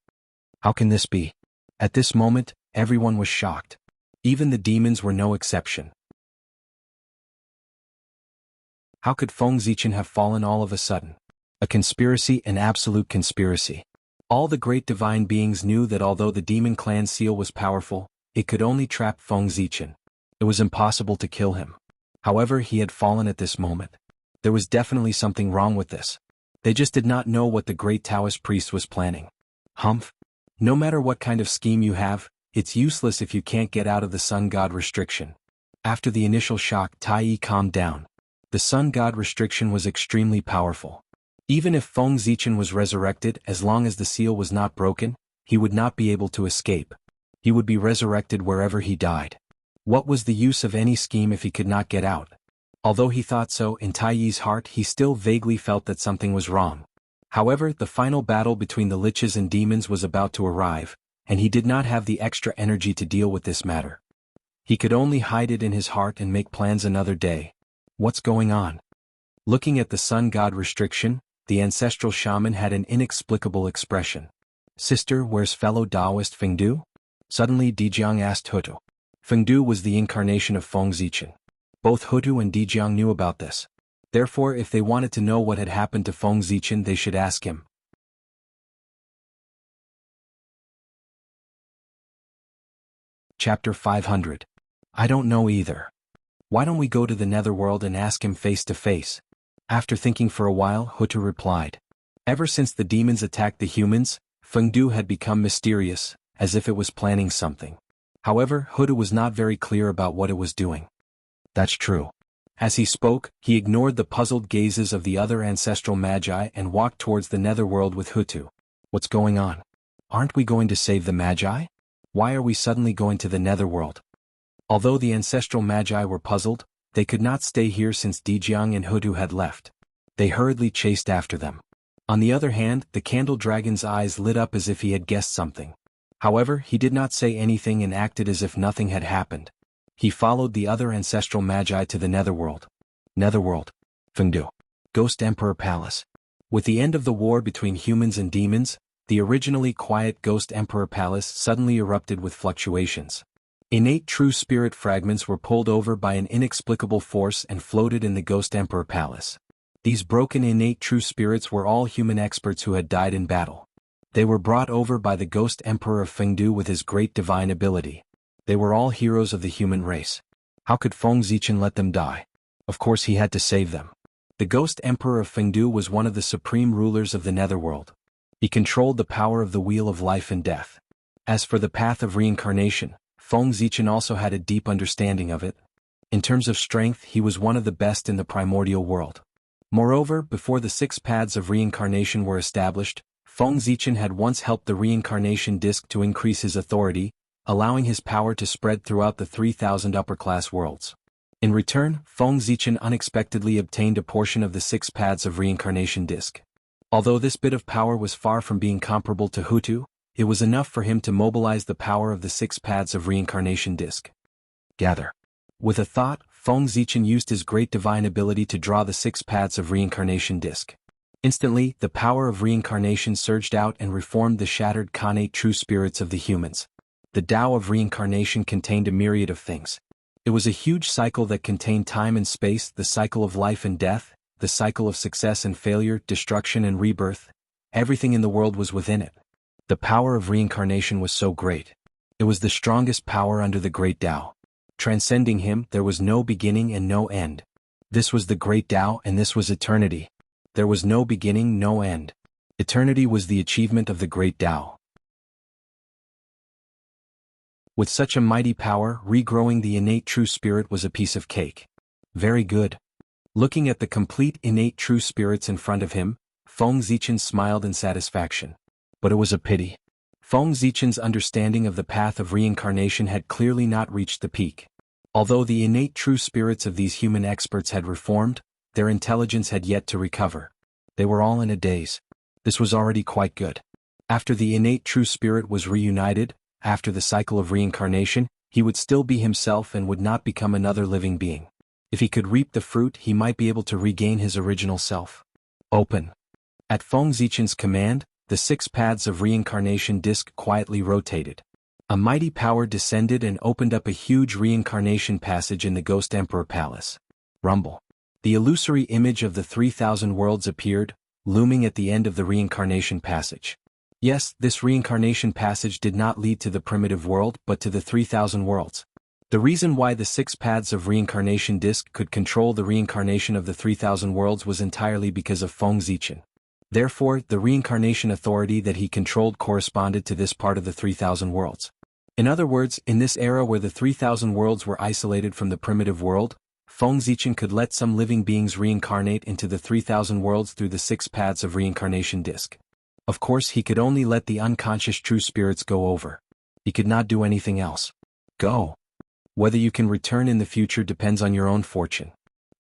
How can this be? At this moment, everyone was shocked. Even the demons were no exception. How could Feng Zichen have fallen all of a sudden? A conspiracy, an absolute conspiracy. All the great divine beings knew that although the demon clan seal was powerful, it could only trap Feng Zichen. It was impossible to kill him. However, he had fallen at this moment. There was definitely something wrong with this. They just did not know what the great Taoist priest was planning. Humph. No matter what kind of scheme you have, it's useless if you can't get out of the sun god restriction. After the initial shock, Tai Yi calmed down. The sun god restriction was extremely powerful. Even if Feng Zichen was resurrected, as long as the seal was not broken, he would not be able to escape. He would be resurrected wherever he died. What was the use of any scheme if he could not get out? Although he thought so, in Tai Yi's heart he still vaguely felt that something was wrong. However, the final battle between the liches and demons was about to arrive, and he did not have the extra energy to deal with this matter. He could only hide it in his heart and make plans another day. What's going on? Looking at the sun god restriction, the ancestral shaman had an inexplicable expression. Sister, where's fellow Taoist Fengdu? Suddenly Dijiang asked Hutu. Fengdu was the incarnation of Feng Zichen. Both Hutu and Dijiang knew about this. Therefore, if they wanted to know what had happened to Feng Zichen, they should ask him. Chapter 500. I don't know either. Why don't we go to the netherworld and ask him face to face? After thinking for a while, Hutu replied. Ever since the demons attacked the humans, Fengdu had become mysterious, as if it was planning something. However, Hutu was not very clear about what it was doing. That's true. As he spoke, he ignored the puzzled gazes of the other ancestral magi and walked towards the netherworld with Hutu. What's going on? Aren't we going to save the magi? Why are we suddenly going to the netherworld? Although the ancestral magi were puzzled, they could not stay here since Dijiang and Hutu had left. They hurriedly chased after them. On the other hand, the candle dragon's eyes lit up as if he had guessed something. However, he did not say anything and acted as if nothing had happened. He followed the other ancestral magi to the netherworld. Netherworld. Fengdu. Ghost Emperor Palace. With the end of the war between humans and demons, the originally quiet Ghost Emperor Palace suddenly erupted with fluctuations. Innate true spirit fragments were pulled over by an inexplicable force and floated in the Ghost Emperor Palace. These broken innate true spirits were all human experts who had died in battle. They were brought over by the Ghost Emperor of Fengdu with his great divine ability. They were all heroes of the human race. How could Feng Zichen let them die? Of course he had to save them. The Ghost Emperor of Fengdu was one of the supreme rulers of the netherworld. He controlled the power of the wheel of life and death. As for the path of reincarnation, Feng Zichen also had a deep understanding of it. In terms of strength, he was one of the best in the primordial world. Moreover, before the 6 paths of reincarnation were established, Feng Zichen had once helped the reincarnation disc to increase his authority, allowing his power to spread throughout the 3,000 upper-class worlds. In return, Feng Zichen unexpectedly obtained a portion of the 6 paths of reincarnation disc. Although this bit of power was far from being comparable to Hutu, it was enough for him to mobilize the power of the 6 paths of reincarnation disc. Gather. With a thought, Feng Zichen used his great divine ability to draw the 6 paths of reincarnation disc. Instantly, the power of reincarnation surged out and reformed the shattered connate true spirits of the humans. The Tao of reincarnation contained a myriad of things. It was a huge cycle that contained time and space, the cycle of life and death, the cycle of success and failure, destruction and rebirth. Everything in the world was within it. The power of reincarnation was so great. It was the strongest power under the great Tao. Transcending him, there was no beginning and no end. This was the great Tao, and this was eternity. There was no beginning, no end. Eternity was the achievement of the great Tao. With such a mighty power, regrowing the innate true spirit was a piece of cake. Very good. Looking at the complete innate true spirits in front of him, Feng Zichen smiled in satisfaction. But it was a pity. Feng Zichen's understanding of the path of reincarnation had clearly not reached the peak. Although the innate true spirits of these human experts had reformed, their intelligence had yet to recover. They were all in a daze. This was already quite good. After the innate true spirit was reunited, after the cycle of reincarnation, he would still be himself and would not become another living being. If he could reap the fruit, he might be able to regain his original self. Open. At Feng Zichen's command, the 6 paths of reincarnation disc quietly rotated. A mighty power descended and opened up a huge reincarnation passage in the Ghost Emperor Palace. Rumble. The illusory image of the 3,000 worlds appeared, looming at the end of the reincarnation passage. Yes, this reincarnation passage did not lead to the primitive world but to the 3,000 worlds. The reason why the 6 paths of reincarnation disc could control the reincarnation of the 3,000 worlds was entirely because of Feng Zichen. Therefore, the reincarnation authority that he controlled corresponded to this part of the 3,000 worlds. In other words, in this era where the 3,000 worlds were isolated from the primitive world, Feng Zichen could let some living beings reincarnate into the 3,000 worlds through the 6 paths of reincarnation disc. Of course, he could only let the unconscious true spirits go over. He could not do anything else. Go. Whether you can return in the future depends on your own fortune.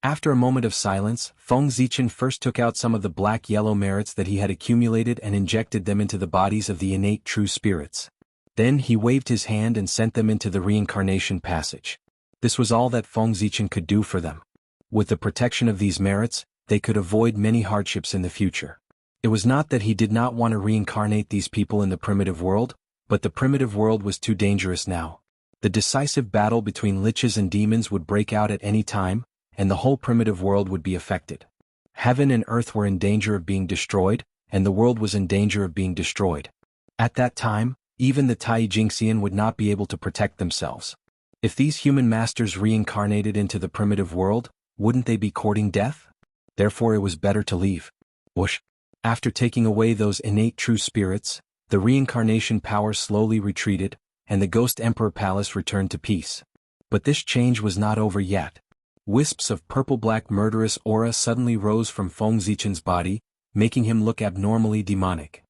After a moment of silence, Feng Zichen first took out some of the black-yellow merits that he had accumulated and injected them into the bodies of the innate true spirits. Then he waved his hand and sent them into the reincarnation passage. This was all that Feng Zichen could do for them. With the protection of these merits, they could avoid many hardships in the future. It was not that he did not want to reincarnate these people in the primitive world, but the primitive world was too dangerous now. The decisive battle between liches and demons would break out at any time, and the whole primitive world would be affected. Heaven and earth were in danger of being destroyed, and the world was in danger of being destroyed. At that time, even the Tai Jingxian would not be able to protect themselves. If these human masters reincarnated into the primitive world, wouldn't they be courting death? Therefore it was better to leave. Whoosh. After taking away those innate true spirits, the reincarnation power slowly retreated, and the Ghost Emperor Palace returned to peace. But this change was not over yet. Wisps of purple-black murderous aura suddenly rose from Feng Zichen's body, making him look abnormally demonic.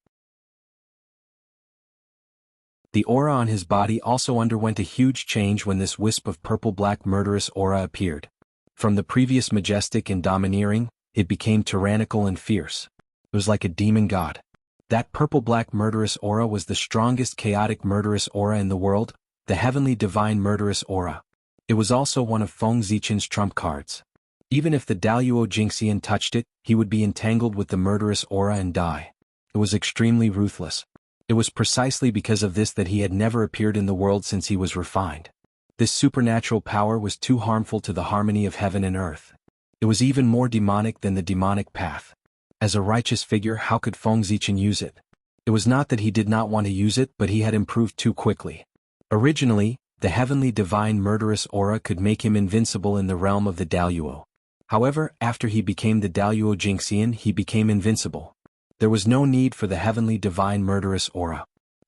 The aura on his body also underwent a huge change when this wisp of purple-black murderous aura appeared. From the previous majestic and domineering, it became tyrannical and fierce. It was like a demon god. That purple-black murderous aura was the strongest chaotic murderous aura in the world, the heavenly divine murderous aura. It was also one of Feng Zichen's trump cards. Even if the Daluo Jingxian touched it, he would be entangled with the murderous aura and die. It was extremely ruthless. It was precisely because of this that he had never appeared in the world since he was refined. This supernatural power was too harmful to the harmony of heaven and earth. It was even more demonic than the demonic path. As a righteous figure, how could Feng Zichen use it? It was not that he did not want to use it, but he had improved too quickly. Originally, the heavenly divine murderous aura could make him invincible in the realm of the Daluo. However, after he became the Daluo Jingxian, he became invincible. There was no need for the heavenly divine murderous aura.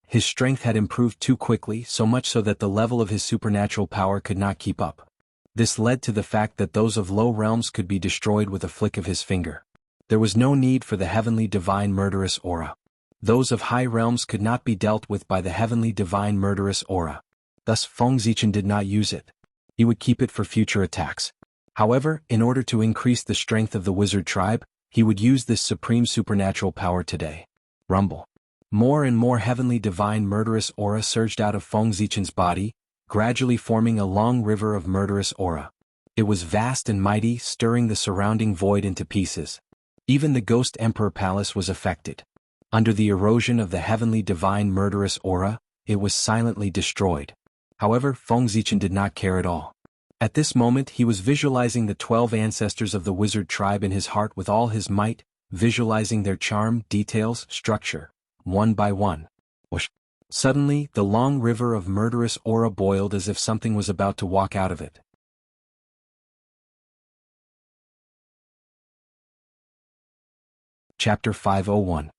His strength had improved too quickly, so much so that the level of his supernatural power could not keep up. This led to the fact that those of low realms could be destroyed with a flick of his finger. There was no need for the heavenly divine murderous aura. Those of high realms could not be dealt with by the heavenly divine murderous aura. Thus Feng Zichen did not use it. He would keep it for future attacks. However, in order to increase the strength of the wizard tribe, he would use this supreme supernatural power today. Rumble. More and more heavenly divine murderous aura surged out of Feng Zichen's body, gradually forming a long river of murderous aura. It was vast and mighty, stirring the surrounding void into pieces. Even the Ghost Emperor Palace was affected. Under the erosion of the heavenly divine murderous aura, it was silently destroyed. However, Feng Zichen did not care at all. At this moment he was visualizing the 12 ancestors of the wizard tribe in his heart with all his might, visualizing their charm, details, structure, one by one. Whoosh! Suddenly, the long river of murderous aura boiled as if something was about to walk out of it. Chapter 501.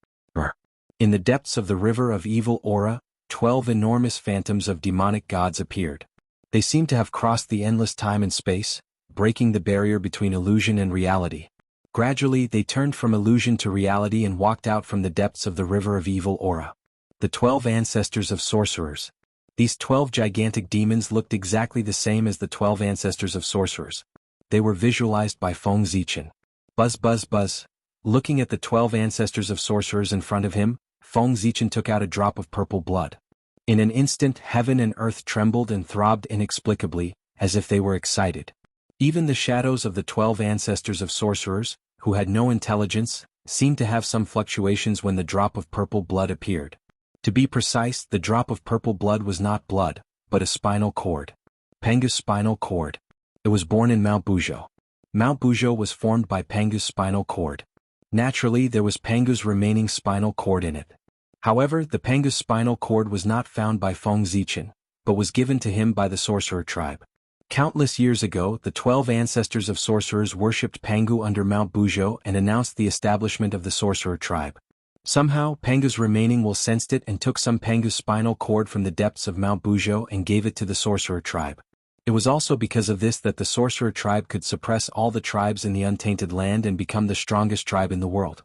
In the depths of the river of evil aura, 12 enormous phantoms of demonic gods appeared. They seemed to have crossed the endless time and space, breaking the barrier between illusion and reality. Gradually they turned from illusion to reality and walked out from the depths of the river of evil aura. The 12 ancestors of sorcerers. These 12 gigantic demons looked exactly the same as the 12 ancestors of sorcerers. They were visualized by Feng Zichen. Buzz buzz buzz. Looking at the 12 ancestors of sorcerers in front of him, Feng Zichen took out a drop of purple blood. In an instant heaven and earth trembled and throbbed inexplicably, as if they were excited. Even the shadows of the 12 ancestors of sorcerers, who had no intelligence, seemed to have some fluctuations when the drop of purple blood appeared. To be precise, the drop of purple blood was not blood, but a spinal cord. Pengu's spinal cord. It was born in Mount Buzhou. Mount Buzhou was formed by Pengu's spinal cord. Naturally, there was Pengu's remaining spinal cord in it. However, the Pengu's spinal cord was not found by Feng Zichen, but was given to him by the sorcerer tribe. Countless years ago, the 12 ancestors of sorcerers worshipped Pengu under Mount Buzhou and announced the establishment of the sorcerer tribe. Somehow, Pengu's remaining will sensed it and took some Pengu's spinal cord from the depths of Mount Buzhou and gave it to the sorcerer tribe. It was also because of this that the sorcerer tribe could suppress all the tribes in the untainted land and become the strongest tribe in the world.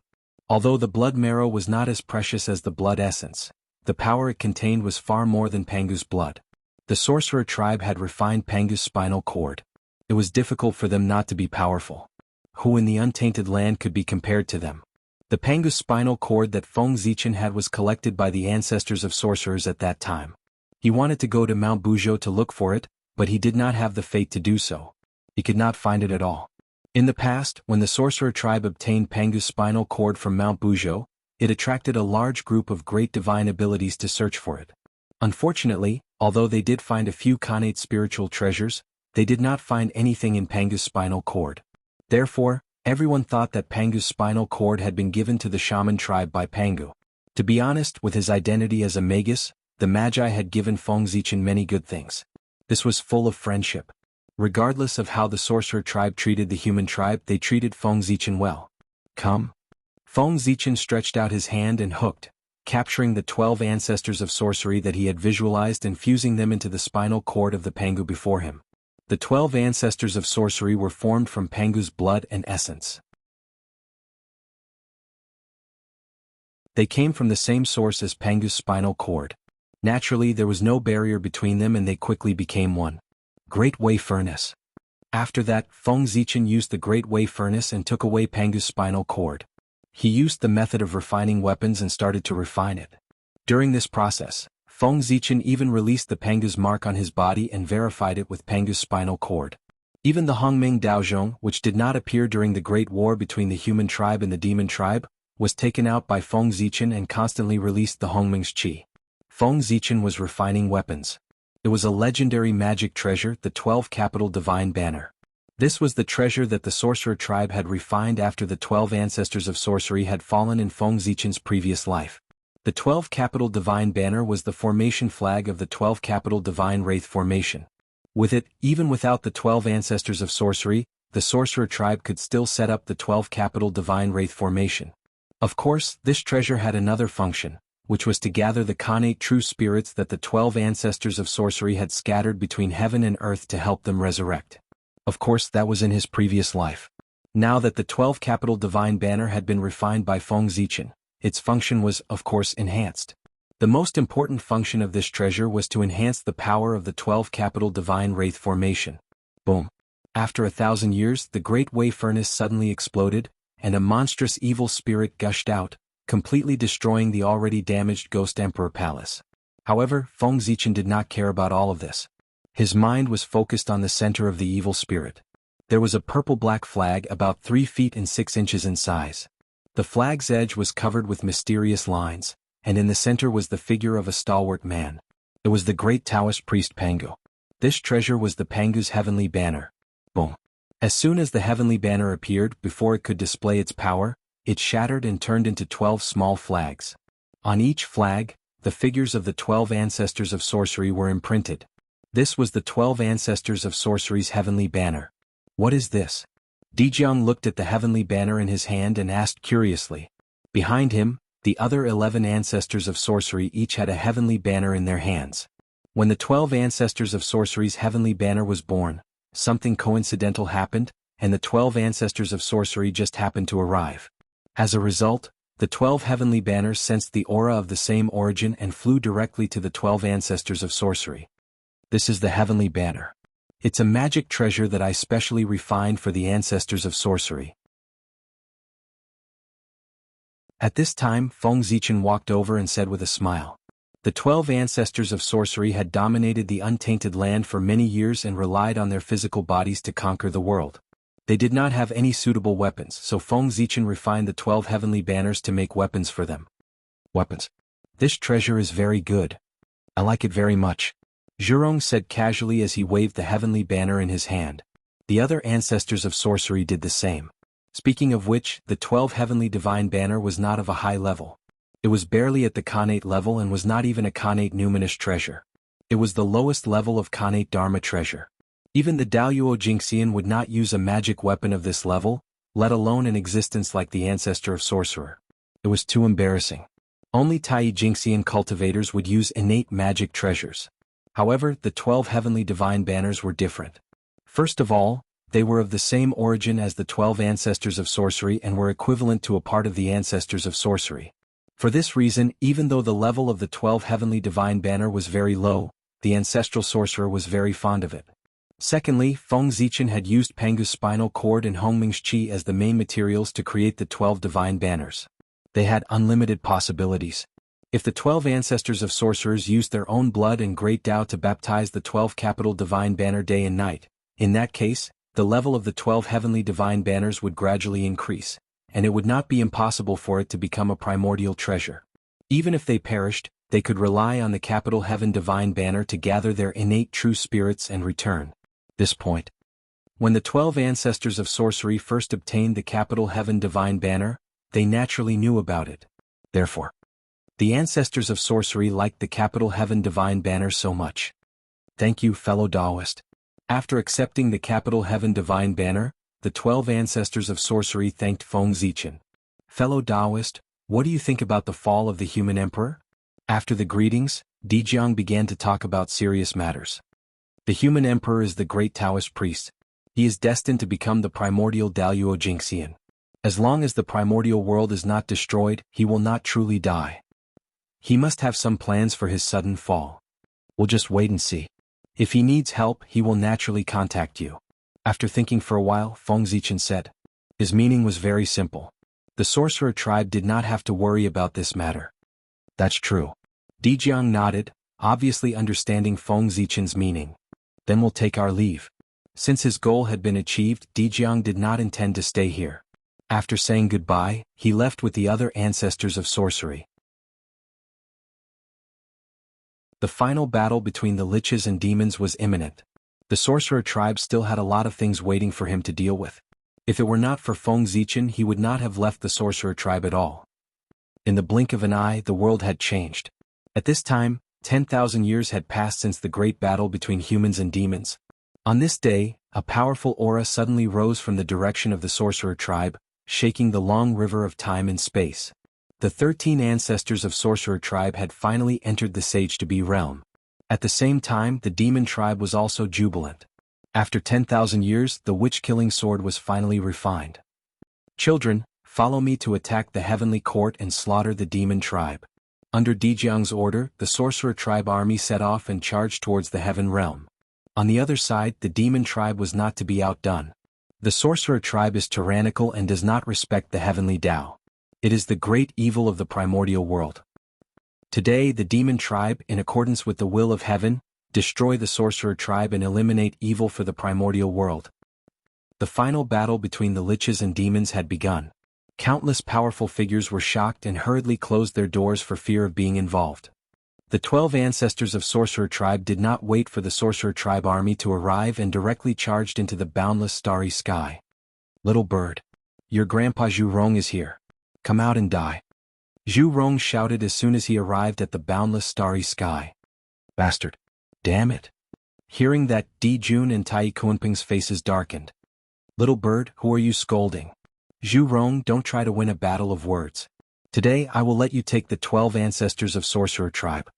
Although the blood marrow was not as precious as the blood essence, the power it contained was far more than Pengu's blood. The sorcerer tribe had refined Pengu's spinal cord. It was difficult for them not to be powerful. Who in the untainted land could be compared to them? The Pengu's spinal cord that Feng Zichen had was collected by the ancestors of sorcerers at that time. He wanted to go to Mount Buzhou to look for it, but he did not have the fate to do so. He could not find it at all. In the past, when the sorcerer tribe obtained Pengu's spinal cord from Mount Buzhou, it attracted a large group of great divine abilities to search for it. Unfortunately, although they did find a few connate spiritual treasures, they did not find anything in Pengu's spinal cord. Therefore, everyone thought that Pengu's spinal cord had been given to the shaman tribe by Pengu. To be honest, with his identity as a magus, the Magi had given Feng Zichen many good things. This was full of friendship. Regardless of how the sorcerer tribe treated the human tribe, they treated Feng Zichen well. Come. Feng Zichen stretched out his hand and hooked, capturing the 12 ancestors of sorcery that he had visualized and fusing them into the spinal cord of the Pengu before him. The 12 ancestors of sorcery were formed from Pengu's blood and essence. They came from the same source as Pengu's spinal cord. Naturally, there was no barrier between them and they quickly became one. Great Way Furnace. After that, Feng Zichen used the Great Way Furnace and took away Pengu's spinal cord. He used the method of refining weapons and started to refine it. During this process, Feng Zichen even released the Pengu's mark on his body and verified it with Pengu's spinal cord. Even the Hongming Daozhong, which did not appear during the Great War between the human tribe and the demon tribe, was taken out by Feng Zichen and constantly released the Hongming's qi. Feng Zichen was refining weapons. It was a legendary magic treasure, the 12 Capital Divine Banner. This was the treasure that the sorcerer tribe had refined after the 12 ancestors of sorcery had fallen in Feng Zichen's previous life. The 12 Capital Divine Banner was the formation flag of the 12 Capital Divine Wraith Formation. With it, even without the 12 ancestors of sorcery, the sorcerer tribe could still set up the 12 Capital Divine Wraith Formation. Of course, this treasure had another function, which was to gather the connate true spirits that the 12 ancestors of sorcery had scattered between heaven and earth to help them resurrect. Of course, that was in his previous life. Now that the 12 Capital Divine Banner had been refined by Feng Zichen, its function was, of course, enhanced. The most important function of this treasure was to enhance the power of the 12 Capital Divine Wraith Formation. Boom. After 1,000 years, the Great Way Furnace suddenly exploded, and a monstrous evil spirit gushed out, completely destroying the already damaged Ghost Emperor Palace. However, Feng Zichen did not care about all of this. His mind was focused on the center of the evil spirit. There was a purple-black flag about 3 feet and 6 inches in size. The flag's edge was covered with mysterious lines, and in the center was the figure of a stalwart man. It was the great Taoist priest Pangu. This treasure was the Pangu's heavenly banner. Boom. As soon as the heavenly banner appeared, before it could display its power, it shattered and turned into 12 small flags. On each flag, the figures of the 12 ancestors of sorcery were imprinted. This was the 12 ancestors of sorcery's heavenly banner. What is this? Jianghu looked at the heavenly banner in his hand and asked curiously. Behind him, the other 11 ancestors of sorcery each had a heavenly banner in their hands. When the 12 ancestors of sorcery's heavenly banner was born, something coincidental happened, and the 12 ancestors of sorcery just happened to arrive. As a result, the 12 heavenly banners sensed the aura of the same origin and flew directly to the 12 ancestors of sorcery. This is the heavenly banner. It's a magic treasure that I specially refined for the ancestors of sorcery. At this time, Feng Zichen walked over and said with a smile. The 12 ancestors of sorcery had dominated the untainted land for many years and relied on their physical bodies to conquer the world. They did not have any suitable weapons, so Feng Zichen refined the 12 heavenly banners to make weapons for them. Weapons. This treasure is very good. I like it very much. Zhurong said casually as he waved the heavenly banner in his hand. The other ancestors of sorcery did the same. Speaking of which, the 12 heavenly divine banner was not of a high level. It was barely at the Khanate level and was not even a Khanate numinous treasure. It was the lowest level of Khanate Dharma treasure. Even the Daoyuo Jingxian would not use a magic weapon of this level, let alone an existence like the ancestor of sorcerer. It was too embarrassing. Only Tai Jingxian cultivators would use innate magic treasures. However, the 12 heavenly divine banners were different. First of all, they were of the same origin as the 12 ancestors of sorcery and were equivalent to a part of the ancestors of sorcery. For this reason, even though the level of the 12 heavenly divine banner was very low, the ancestral sorcerer was very fond of it. Secondly, Feng Zichen had used Pangu's spinal cord and Hongming's qi as the main materials to create the 12 divine banners. They had unlimited possibilities. If the 12 ancestors of sorcerers used their own blood and great Tao to baptize the 12 capital divine banner day and night, in that case, the level of the 12 heavenly divine banners would gradually increase, and it would not be impossible for it to become a primordial treasure. Even if they perished, they could rely on the capital heaven divine banner to gather their innate true spirits and return. This point. When the 12 ancestors of sorcery first obtained the capital heaven divine banner, they naturally knew about it. Therefore, the ancestors of sorcery liked the capital heaven divine banner so much. Thank you, fellow Taoist. After accepting the capital heaven divine banner, the 12 ancestors of sorcery thanked Feng Zichen. Fellow Taoist, what do you think about the fall of the human emperor? After the greetings, Jianghu began to talk about serious matters. The human emperor is the great Taoist priest. He is destined to become the primordial Daoyuo Jingxian. As long as the primordial world is not destroyed, he will not truly die. He must have some plans for his sudden fall. We'll just wait and see. If he needs help, he will naturally contact you. After thinking for a while, Feng Zichen said. His meaning was very simple. The sorcerer tribe did not have to worry about this matter. That's true. Jianghu nodded, obviously understanding Feng Zichen's meaning. Then we'll take our leave. Since his goal had been achieved, Jianghu did not intend to stay here. After saying goodbye, he left with the other ancestors of sorcery. The final battle between the liches and demons was imminent. The sorcerer tribe still had a lot of things waiting for him to deal with. If it were not for Feng Zichen, he would not have left the sorcerer tribe at all. In the blink of an eye, the world had changed. At this time, 10,000 years had passed since the great battle between humans and demons. On this day, a powerful aura suddenly rose from the direction of the sorcerer tribe, shaking the long river of time and space. The 13 ancestors of sorcerer tribe had finally entered the Sage-to-Be realm. At the same time, the demon tribe was also jubilant. After 10,000 years, the witch-killing sword was finally refined. Children, follow me to attack the heavenly court and slaughter the demon tribe. Under Jianghu's order, the sorcerer tribe army set off and charged towards the heaven realm. On the other side, the demon tribe was not to be outdone. The sorcerer tribe is tyrannical and does not respect the heavenly Tao. It is the great evil of the primordial world. Today, the demon tribe, in accordance with the will of heaven, destroy the sorcerer tribe and eliminate evil for the primordial world. The final battle between the liches and demons had begun. Countless powerful figures were shocked and hurriedly closed their doors for fear of being involved. The 12 ancestors of Sorcerer Tribe did not wait for the Sorcerer Tribe army to arrive and directly charged into the boundless starry sky. "Little bird, your grandpa Zhu Rong is here. Come out and die," Zhu Rong shouted as soon as he arrived at the boundless starry sky. "Bastard. Damn it." Hearing that, Di Jun and Tai Kunping's faces darkened. "Little bird, who are you scolding? Zhu Rong, don't try to win a battle of words. Today I will let you take the 12 ancestors of Sorcerer Tribe."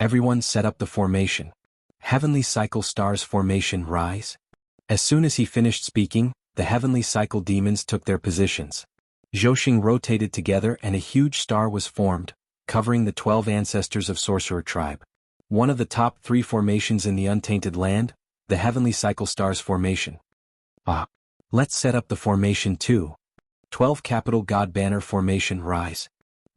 Everyone set up the formation. Heavenly Cycle Stars formation rise. As soon as he finished speaking, the Heavenly Cycle demons took their positions. Zhouxing rotated together and a huge star was formed, covering the 12 ancestors of Sorcerer Tribe. One of the top 3 formations in the Untainted Land, the Heavenly Cycle Stars formation. Let's set up the formation too. 12 Capital God Banner formation rise.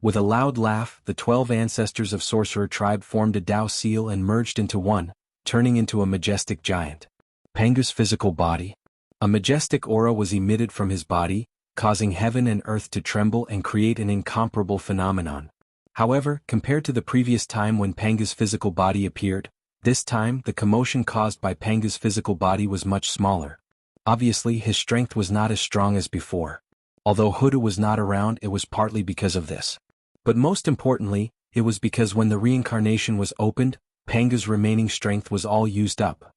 With a loud laugh, the 12 ancestors of Sorcerer Tribe formed a Dao seal and merged into one, turning into a majestic giant. Pangu's physical body. A majestic aura was emitted from his body, causing heaven and earth to tremble and create an incomparable phenomenon. However, compared to the previous time when Pangu's physical body appeared, this time the commotion caused by Pangu's physical body was much smaller. Obviously, his strength was not as strong as before. Although Huda was not around, it was partly because of this. But most importantly, it was because when the reincarnation was opened, Pangu's remaining strength was all used up.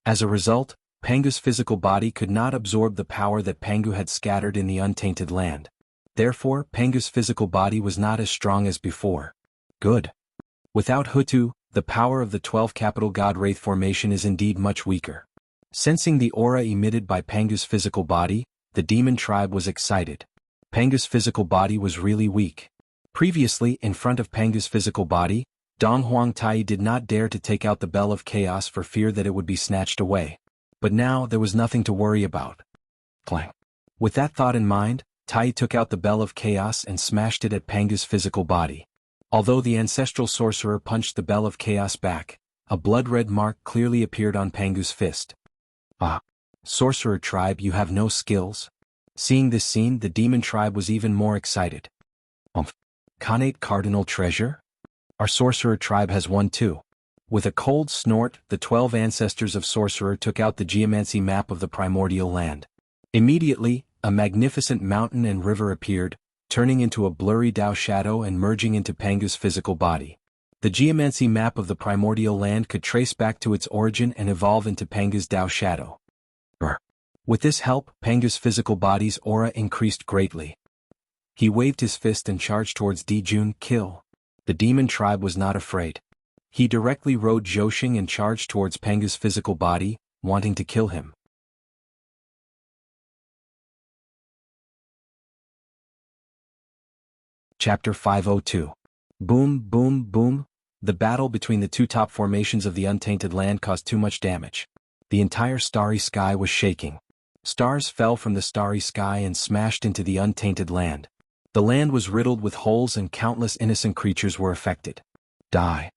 As a result, Pangu's physical body could not absorb the power that Pangu had scattered in the Untainted Land. Therefore, Pangu's physical body was not as strong as before. Good. Without Hutu, the power of the 12 Capital God Wraith formation is indeed much weaker. Sensing the aura emitted by Pangu's physical body, the demon tribe was excited. Pangu's physical body was really weak. Previously, in front of Pangu's physical body, Dong Huangtai did not dare to take out the Bell of Chaos for fear that it would be snatched away. But now there was nothing to worry about. Clang. With that thought in mind, Tai took out the Bell of Chaos and smashed it at Pangu's physical body. Although the ancestral sorcerer punched the Bell of Chaos back, a blood-red mark clearly appeared on Pangu's fist. Sorcerer Tribe, you have no skills? Seeing this scene, the demon tribe was even more excited. Khanate Cardinal Treasure? Our Sorcerer Tribe has one too. With a cold snort, the 12 ancestors of Sorcerer took out the geomancy map of the primordial land. Immediately, a magnificent mountain and river appeared, turning into a blurry Dao shadow and merging into Pangu's physical body. The geomancy map of the primordial land could trace back to its origin and evolve into Pangu's Dao shadow. With this help, Pangu's physical body's aura increased greatly. He waved his fist and charged towards Dijun. Kill. The demon tribe was not afraid. He directly rode Zhouxing and charged towards Pangu's physical body, wanting to kill him. Chapter 502. Boom, boom, boom. The battle between the two top formations of the Untainted Land caused too much damage. The entire starry sky was shaking. Stars fell from the starry sky and smashed into the Untainted Land. The land was riddled with holes and countless innocent creatures were affected. Die.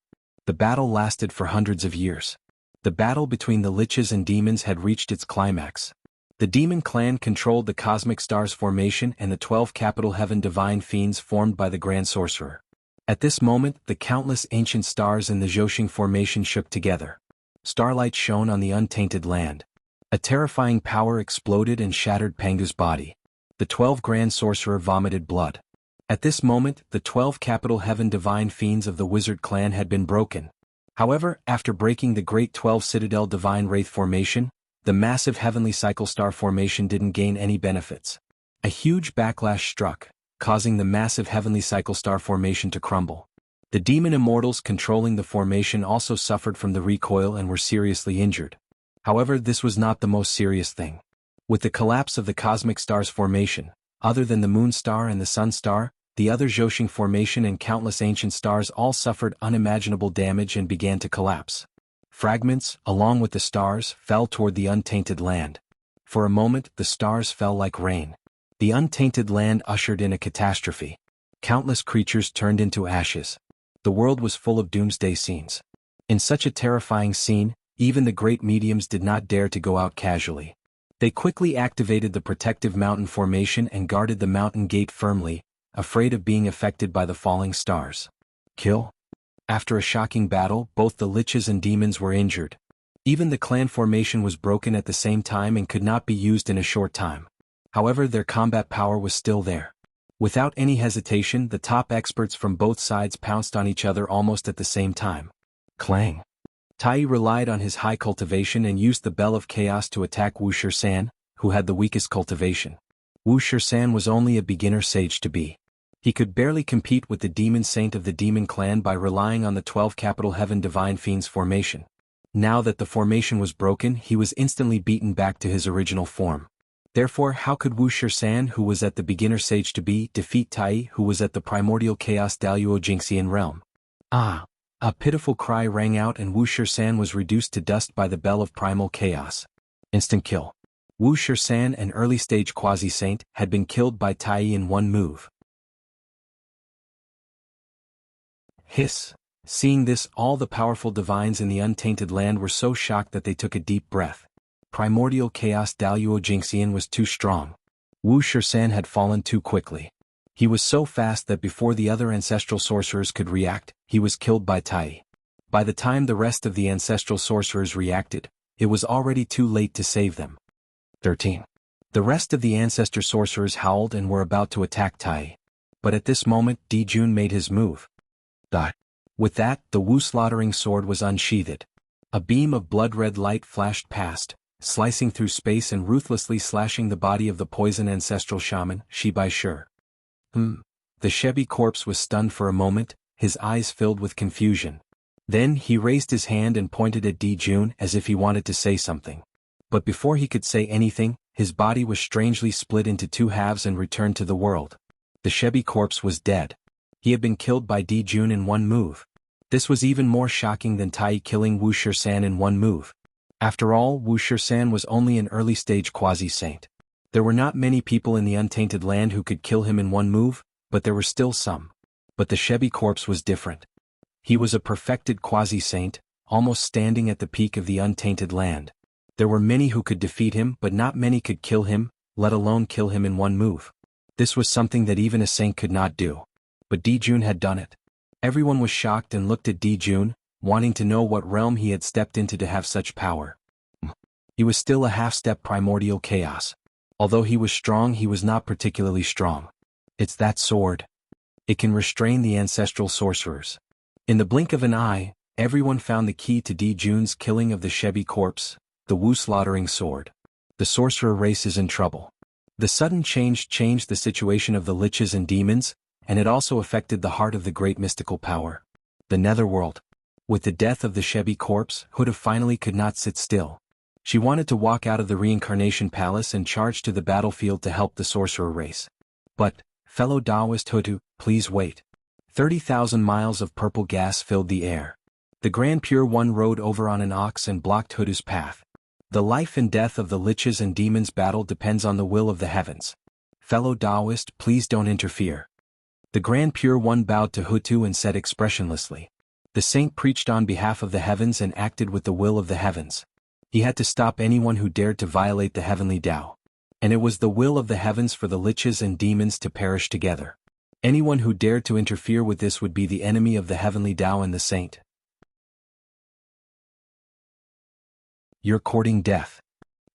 The battle lasted for hundreds of years. The battle between the liches and demons had reached its climax. The demon clan controlled the cosmic stars formation and the 12 capital heaven divine fiends formed by the Grand Sorcerer. At this moment, the countless ancient stars in the Zhouxing formation shook together. Starlight shone on the Untainted Land. A terrifying power exploded and shattered Pangu's body. The 12 Grand Sorcerer vomited blood. At this moment, the 12 capital heaven divine fiends of the wizard clan had been broken. However, after breaking the Great 12 Citadel Divine Wraith formation, the massive Heavenly Cycle Star formation didn't gain any benefits. A huge backlash struck, causing the massive Heavenly Cycle Star formation to crumble. The demon immortals controlling the formation also suffered from the recoil and were seriously injured. However, this was not the most serious thing. With the collapse of the cosmic stars formation, other than the moon star and the sun star, the other Zhouxing formation and countless ancient stars all suffered unimaginable damage and began to collapse. Fragments, along with the stars, fell toward the Untainted Land. For a moment, the stars fell like rain. The Untainted Land ushered in a catastrophe. Countless creatures turned into ashes. The world was full of doomsday scenes. In such a terrifying scene, even the great mediums did not dare to go out casually. They quickly activated the protective mountain formation and guarded the mountain gate firmly, afraid of being affected by the falling stars. Kill? After a shocking battle, both the liches and demons were injured. Even the clan formation was broken at the same time and could not be used in a short time. However, their combat power was still there. Without any hesitation, the top experts from both sides pounced on each other almost at the same time. Clang. Tai relied on his high cultivation and used the Bell of Chaos to attack Wuxia, who had the weakest cultivation. Wuxia was only a beginner sage to be. He could barely compete with the demon saint of the demon clan by relying on the 12 capital heaven divine fiends formation. Now that the formation was broken, he was instantly beaten back to his original form. Therefore, how could Wuxia, who was at the beginner sage to be, defeat Tai, who was at the primordial chaos Daluo Jingxian realm? Ah! A pitiful cry rang out and Wuxia was reduced to dust by the bell of primal chaos. Instant kill. Wuxia, an early-stage quasi-saint, had been killed by Tai in one move. Hiss. Seeing this, all the powerful divines in the untainted land were so shocked that they took a deep breath. Primordial chaos Daluo Jingxian was too strong. Wuxia had fallen too quickly. He was so fast that before the other ancestral sorcerers could react, he was killed by Tai. By the time the rest of the ancestral sorcerers reacted, it was already too late to save them. 13. The rest of the ancestor sorcerers howled and were about to attack Tai. But at this moment, Dijun made his move. With that, the Wu slaughtering sword was unsheathed. A beam of blood-red light flashed past, slicing through space and ruthlessly slashing the body of the poison ancestral shaman, Shibai Shi. The Shebi corpse was stunned for a moment, his eyes filled with confusion. Then he raised his hand and pointed at Dijun as if he wanted to say something. But before he could say anything, his body was strangely split into two halves and returned to the world. The Shebi corpse was dead. He had been killed by Dijun in one move. This was even more shocking than Tai killing Wuxia in one move. After all, Wuxia was only an early-stage quasi-saint. There were not many people in the untainted land who could kill him in one move, but there were still some. But the Shebi corpse was different. He was a perfected quasi-saint, almost standing at the peak of the untainted land. There were many who could defeat him, but not many could kill him, let alone kill him in one move. This was something that even a saint could not do. But Dijun had done it. Everyone was shocked and looked at Dijun, wanting to know what realm he had stepped into to have such power. He was still a half-step primordial chaos. Although he was strong, he was not particularly strong. It's that sword. It can restrain the ancestral sorcerers. In the blink of an eye, everyone found the key to Dijun's killing of the Shebi corpse, the Wu slaughtering sword. The sorcerer race is in trouble. The sudden change changed the situation of the liches and demons, and it also affected the heart of the great mystical power, the netherworld. With the death of the Shebi corpse, Huda finally could not sit still. She wanted to walk out of the reincarnation palace and charge to the battlefield to help the sorcerer race. But, fellow Taoist Hutu, please wait. 30,000 miles of purple gas filled the air. The Grand Pure One rode over on an ox and blocked Hutu's path. The life and death of the liches and demons battle depends on the will of the heavens. Fellow Taoist, please don't interfere. The Grand Pure One bowed to Hutu and said expressionlessly. The saint preached on behalf of the heavens and acted with the will of the heavens. He had to stop anyone who dared to violate the heavenly Tao. And it was the will of the heavens for the liches and demons to perish together. Anyone who dared to interfere with this would be the enemy of the heavenly Tao and the saint. You're courting death.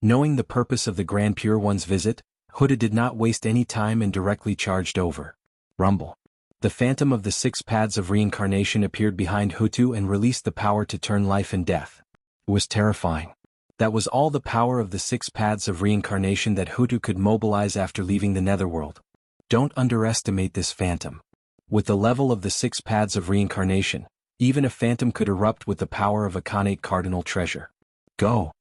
Knowing the purpose of the Grand Pure One's visit, Huda did not waste any time and directly charged over. Rumble. The phantom of the 6 paths of reincarnation appeared behind Hutu and released the power to turn life and death. It was terrifying. That was all the power of the 6 paths of reincarnation that Hutu could mobilize after leaving the netherworld. Don't underestimate this phantom. With the level of the 6 paths of reincarnation, even a phantom could erupt with the power of a connate cardinal treasure. Go.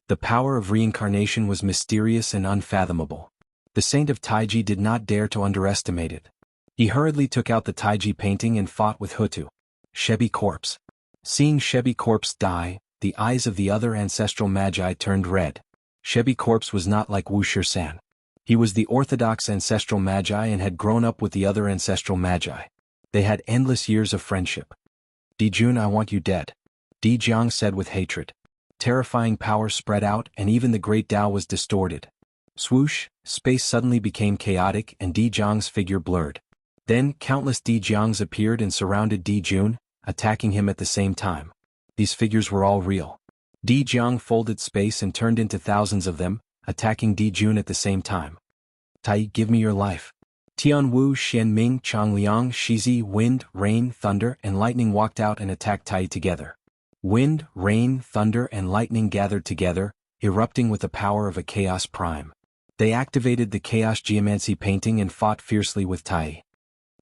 The power of reincarnation was mysterious and unfathomable. The saint of Taiji did not dare to underestimate it. He hurriedly took out the Taiji painting and fought with Hutu. Shebi corpse. Seeing Shebi corpse die, the eyes of the other ancestral magi turned red. Shebi corpse was not like Wuxia. He was the orthodox ancestral magi and had grown up with the other ancestral magi. They had endless years of friendship. Dijun, I want you dead. Jianghu said with hatred. Terrifying power spread out and even the great Tao was distorted. Swoosh, space suddenly became chaotic and Jianghu's figure blurred. Then countless Di Jiangs appeared and surrounded Di Jun, attacking him at the same time. These figures were all real. Di Jiang folded space and turned into thousands of them, attacking Di Jun at the same time. Tai, give me your life. Tianwu, Xianming, Changliang, Shizi, Wind, Rain, Thunder, and Lightning walked out and attacked Tai together. Wind, rain, thunder, and lightning gathered together, erupting with the power of a chaos prime. They activated the chaos geomancy painting and fought fiercely with Tai.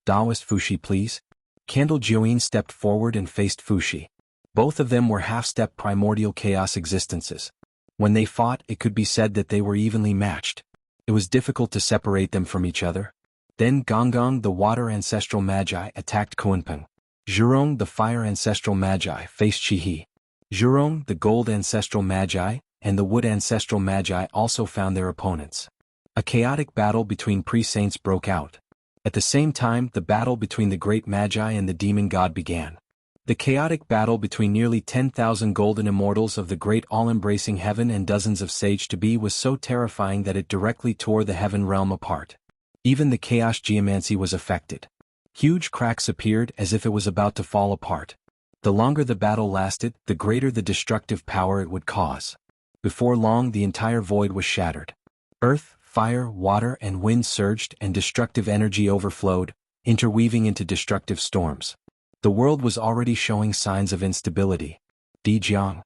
Daoist Fushi, please. Candle Jiuyin stepped forward and faced Fushi. Both of them were half-step primordial chaos existences. When they fought, it could be said that they were evenly matched. It was difficult to separate them from each other. Then Gonggong, the water ancestral magi, attacked Kunpeng. Zhurong, the fire ancestral magi, faced Shihi. Zhurong, the gold ancestral magi, and the wood ancestral magi also found their opponents. A chaotic battle between pre-saints broke out. At the same time, the battle between the great magi and the demon god began. The chaotic battle between nearly 10,000 golden immortals of the great all-embracing heaven and dozens of sage-to-be was so terrifying that it directly tore the heaven realm apart. Even the chaos geomancy was affected. Huge cracks appeared as if it was about to fall apart. The longer the battle lasted, the greater the destructive power it would cause. Before long, the entire void was shattered. Earth, fire, water, and wind surged and destructive energy overflowed, interweaving into destructive storms. The world was already showing signs of instability. Di Jiang.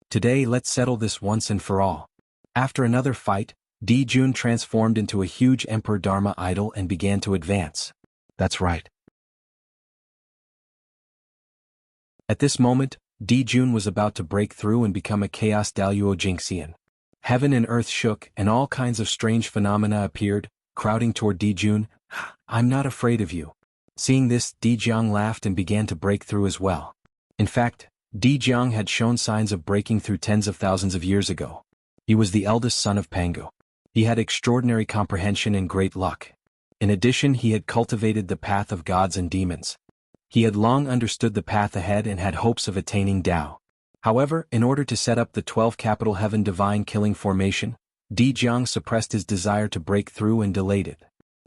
Today, let's settle this once and for all. After another fight, Di Jun transformed into a huge Emperor Dharma idol and began to advance. That's right. At this moment, Di Jun was about to break through and become a Chaos Daluo Jingxian. Heaven and earth shook and all kinds of strange phenomena appeared, crowding toward Di Jun. I'm not afraid of you. Seeing this, Di Jiang laughed and began to break through as well. In fact, Di Jiang had shown signs of breaking through tens of thousands of years ago. He was the eldest son of Pangu. He had extraordinary comprehension and great luck. In addition, he had cultivated the path of gods and demons. He had long understood the path ahead and had hopes of attaining Tao. However, in order to set up the 12 capital heaven divine killing formation, Di Jiang suppressed his desire to break through and delayed it.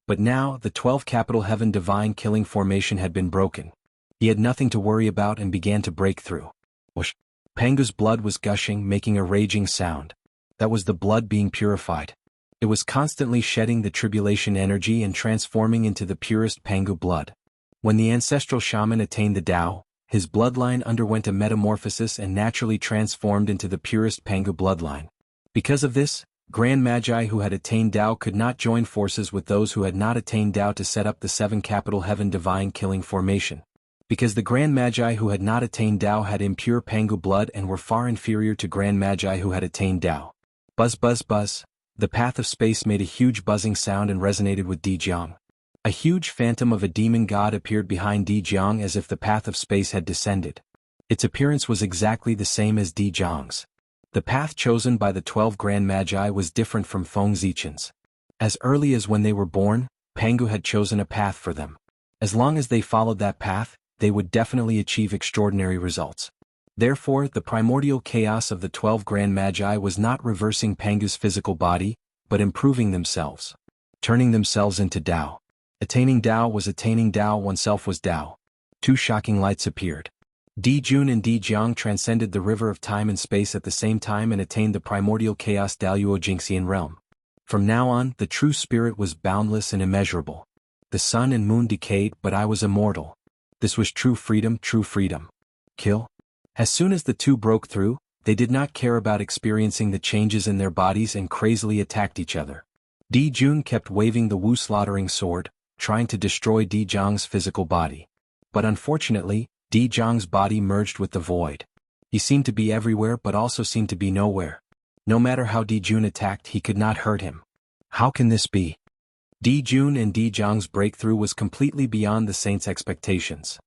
But now, the 12 capital heaven divine killing formation had been broken. He had nothing to worry about and began to break through. Whoosh! Pangu's blood was gushing, making a raging sound. That was the blood being purified. It was constantly shedding the tribulation energy and transforming into the purest Pangu blood. When the ancestral shaman attained the Tao, his bloodline underwent a metamorphosis and naturally transformed into the purest Pangu bloodline. Because of this, Grand Magi who had attained Tao could not join forces with those who had not attained Tao to set up the 7 capital heaven divine killing formation. Because the Grand Magi who had not attained Tao had impure Pangu blood and were far inferior to Grand Magi who had attained Tao. Buzz buzz buzz. The path of space made a huge buzzing sound and resonated with Di Jiang. A huge phantom of a demon god appeared behind Di Jiang as if the path of space had descended. Its appearance was exactly the same as Di Jiang's. The path chosen by the 12 Grand Magi was different from Feng Zichen's. As early as when they were born, Pangu had chosen a path for them. As long as they followed that path, they would definitely achieve extraordinary results. Therefore, the primordial chaos of the 12 Grand Magi was not reversing Pangu's physical body, but improving themselves. Turning themselves into Tao. Attaining Tao was attaining Tao, oneself was Tao. 2 shocking lights appeared. Di Jun and Di Jiang transcended the river of time and space at the same time and attained the primordial chaos Daluo Jingxian realm. From now on, the true spirit was boundless and immeasurable. The sun and moon decayed, but I was immortal. This was true freedom, true freedom. Kill? As soon as the two broke through, they did not care about experiencing the changes in their bodies and crazily attacked each other. Di Jun kept waving the Wu slaughtering sword, trying to destroy Di Jiang's physical body. But unfortunately, Di Jiang's body merged with the void. He seemed to be everywhere but also seemed to be nowhere. No matter how Di Jun attacked, he could not hurt him. How can this be? Di Jun and Di Jiang's breakthrough was completely beyond the saints' expectations.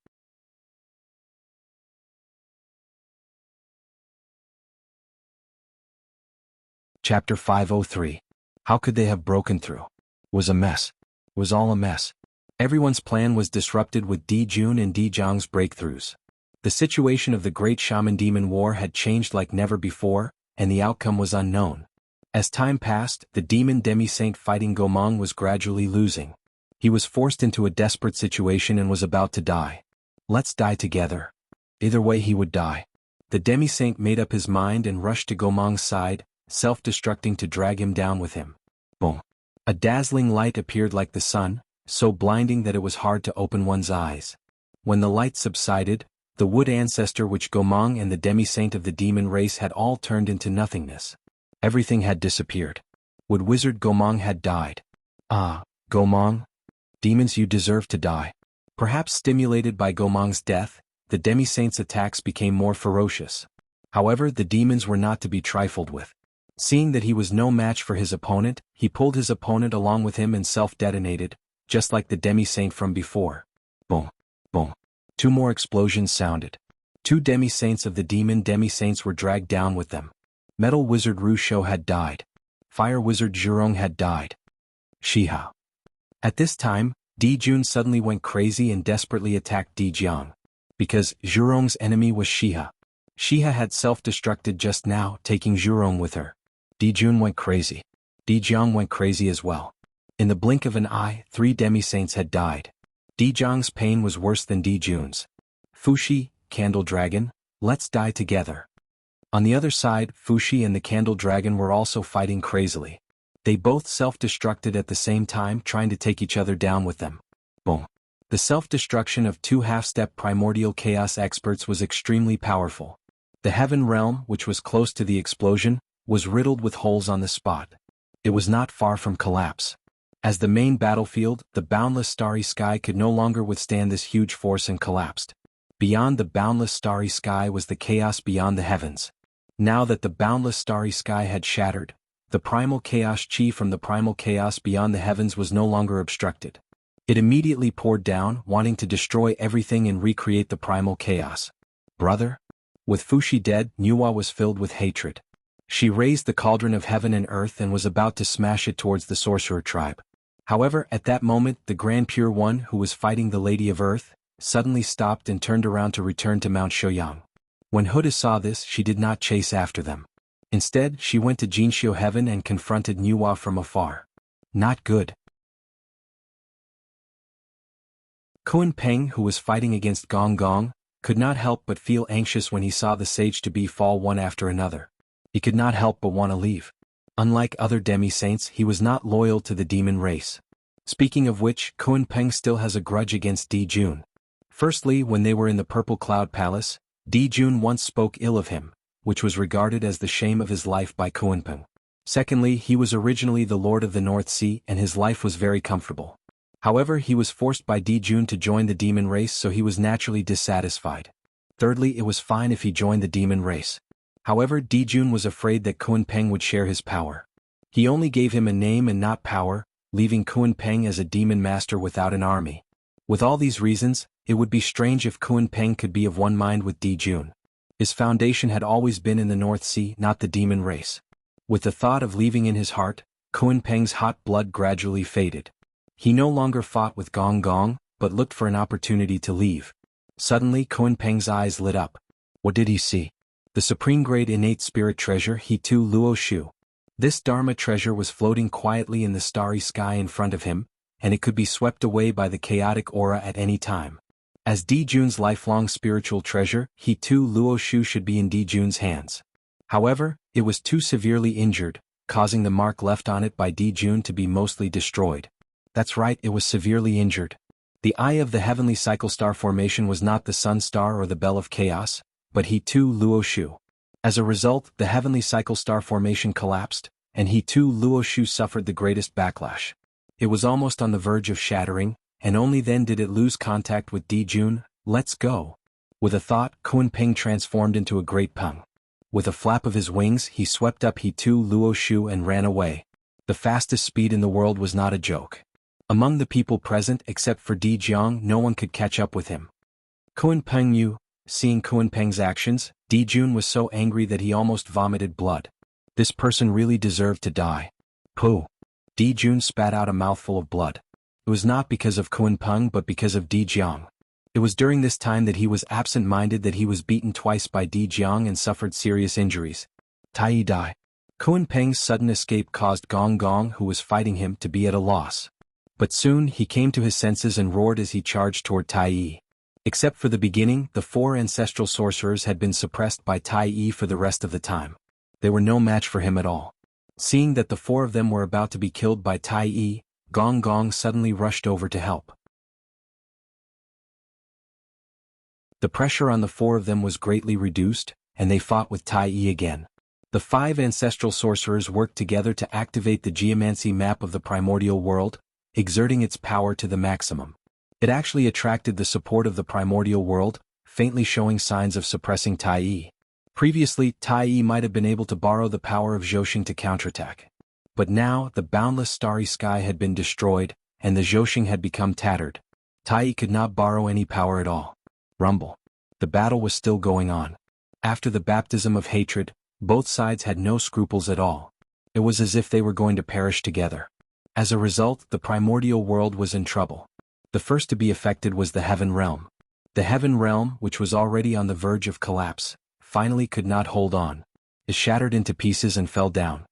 Chapter 503. How could they have broken through? Was a mess. Was all a mess. Everyone's plan was disrupted with Di Jun and Di Jiang's breakthroughs. The situation of the Great Shaman Demon War had changed like never before, and the outcome was unknown. As time passed, the demon demi-saint fighting Gomong was gradually losing. He was forced into a desperate situation and was about to die. Let's die together. Either way he would die. The demi-saint made up his mind and rushed to Gomang's side, self-destructing to drag him down with him. Boom. A dazzling light appeared like the sun, so blinding that it was hard to open one's eyes. When the light subsided, the wood ancestor which Gomang and the demi-saint of the demon race had all turned into nothingness. Everything had disappeared. Wood wizard Gomang had died. Ah, Gomang? Demons, you deserve to die. Perhaps stimulated by Gomang's death, the demi-saint's attacks became more ferocious. However, the demons were not to be trifled with. Seeing that he was no match for his opponent, he pulled his opponent along with him and self-detonated, just like the demi-saint from before. Boom. Boom. 2 more explosions sounded. 2 demi-saints of the demon demi-saints were dragged down with them. Metal wizard Rusho had died. Fire wizard Zhurong had died. Shiha. At this time, Di Jun suddenly went crazy and desperately attacked Di Jiang. Because Zhurong's enemy was Shiha. Shiha had self-destructed just now, taking Zhurong with her. Di Jun went crazy. Di Jiang went crazy as well. In the blink of an eye, 3 demi-saints had died. Di Jiang's pain was worse than Di Jun's. Fushi, Candle Dragon, let's die together. On the other side, Fushi and the Candle Dragon were also fighting crazily. They both self-destructed at the same time, trying to take each other down with them. Boom. The self-destruction of 2 half-step primordial chaos experts was extremely powerful. The heaven realm, which was close to the explosion, was riddled with holes on the spot. It was not far from collapse. As the main battlefield, the boundless starry sky could no longer withstand this huge force and collapsed. Beyond the boundless starry sky was the chaos beyond the heavens. Now that the boundless starry sky had shattered, the primal chaos chi from the primal chaos beyond the heavens was no longer obstructed. It immediately poured down, wanting to destroy everything and recreate the primal chaos. Brother? With Fushi dead, Nuwa was filled with hatred. She raised the cauldron of heaven and earth and was about to smash it towards the sorcerer tribe. However, at that moment, the Grand Pure One who was fighting the Lady of Earth, suddenly stopped and turned around to return to Mount Shouyang. When Huda saw this, she did not chase after them. Instead, she went to Jinxiu Heaven and confronted Nuwa from afar. Not good. Kun Peng, who was fighting against Gong Gong, could not help but feel anxious when he saw the sage-to-be fall one after another. He could not help but want to leave. Unlike other demi-saints, he was not loyal to the demon race. Speaking of which, Kun Peng still has a grudge against Di Jun. Firstly, when they were in the Purple Cloud Palace, Di Jun once spoke ill of him, which was regarded as the shame of his life by Kun Peng. Secondly, he was originally the Lord of the North Sea and his life was very comfortable. However, he was forced by Di Jun to join the demon race, so he was naturally dissatisfied. Thirdly, it was fine if he joined the demon race. However, Di Jun was afraid that Kun Peng would share his power. He only gave him a name and not power, leaving Kun Peng as a demon master without an army. With all these reasons, it would be strange if Kun Peng could be of one mind with Di Jun. His foundation had always been in the North Sea, not the demon race. With the thought of leaving in his heart, Kun Peng's hot blood gradually faded. He no longer fought with Gong Gong, but looked for an opportunity to leave. Suddenly Kun Peng's eyes lit up. What did he see? The supreme grade innate spirit treasure He Tu Luo Shu. This Dharma treasure was floating quietly in the starry sky in front of him, and it could be swept away by the chaotic aura at any time. As Di Jun's lifelong spiritual treasure, He Tu Luo Shu should be in Di Jun's hands. However, it was too severely injured, causing the mark left on it by Di Jun to be mostly destroyed. That's right, it was severely injured. The eye of the heavenly cycle star formation was not the sun star or the bell of chaos, but He Tu Luo Shu. As a result, the heavenly cycle star formation collapsed, and He Tu Luo Shu suffered the greatest backlash. It was almost on the verge of shattering, and only then did it lose contact with Di Jun. Let's go. With a thought, Kun Peng transformed into a great peng. With a flap of his wings, he swept up He Tu Luo Shu and ran away. The fastest speed in the world was not a joke. Among the people present except for Di Jiang, no one could catch up with him. Kun Peng knew. Seeing Kun Peng's actions, Di Jun was so angry that he almost vomited blood. This person really deserved to die. Pooh. Di Jun spat out a mouthful of blood. It was not because of Kun Peng but because of Di Jiang. It was during this time that he was absent-minded that he was beaten twice by Di Jiang and suffered serious injuries. Tai Dai. Kun Peng's sudden escape caused Gong Gong, who was fighting him, to be at a loss. But soon he came to his senses and roared as he charged toward Tai Yi. Except for the beginning, the 4 ancestral sorcerers had been suppressed by Tai Yi for the rest of the time. They were no match for him at all. Seeing that the 4 of them were about to be killed by Tai Yi, Gong Gong suddenly rushed over to help. The pressure on the 4 of them was greatly reduced, and they fought with Tai Yi again. The 5 ancestral sorcerers worked together to activate the geomancy map of the primordial world, exerting its power to the maximum. It actually attracted the support of the primordial world, faintly showing signs of suppressing Tai Yi. Previously, Tai Yi might have been able to borrow the power of Zhouxing to counterattack. But now, the boundless starry sky had been destroyed, and the Zhouxing had become tattered. Tai Yi could not borrow any power at all. Rumble. The battle was still going on. After the baptism of hatred, both sides had no scruples at all. It was as if they were going to perish together. As a result, the primordial world was in trouble. The first to be affected was the Heaven Realm. The Heaven Realm, which was already on the verge of collapse, finally could not hold on. It shattered into pieces and fell down.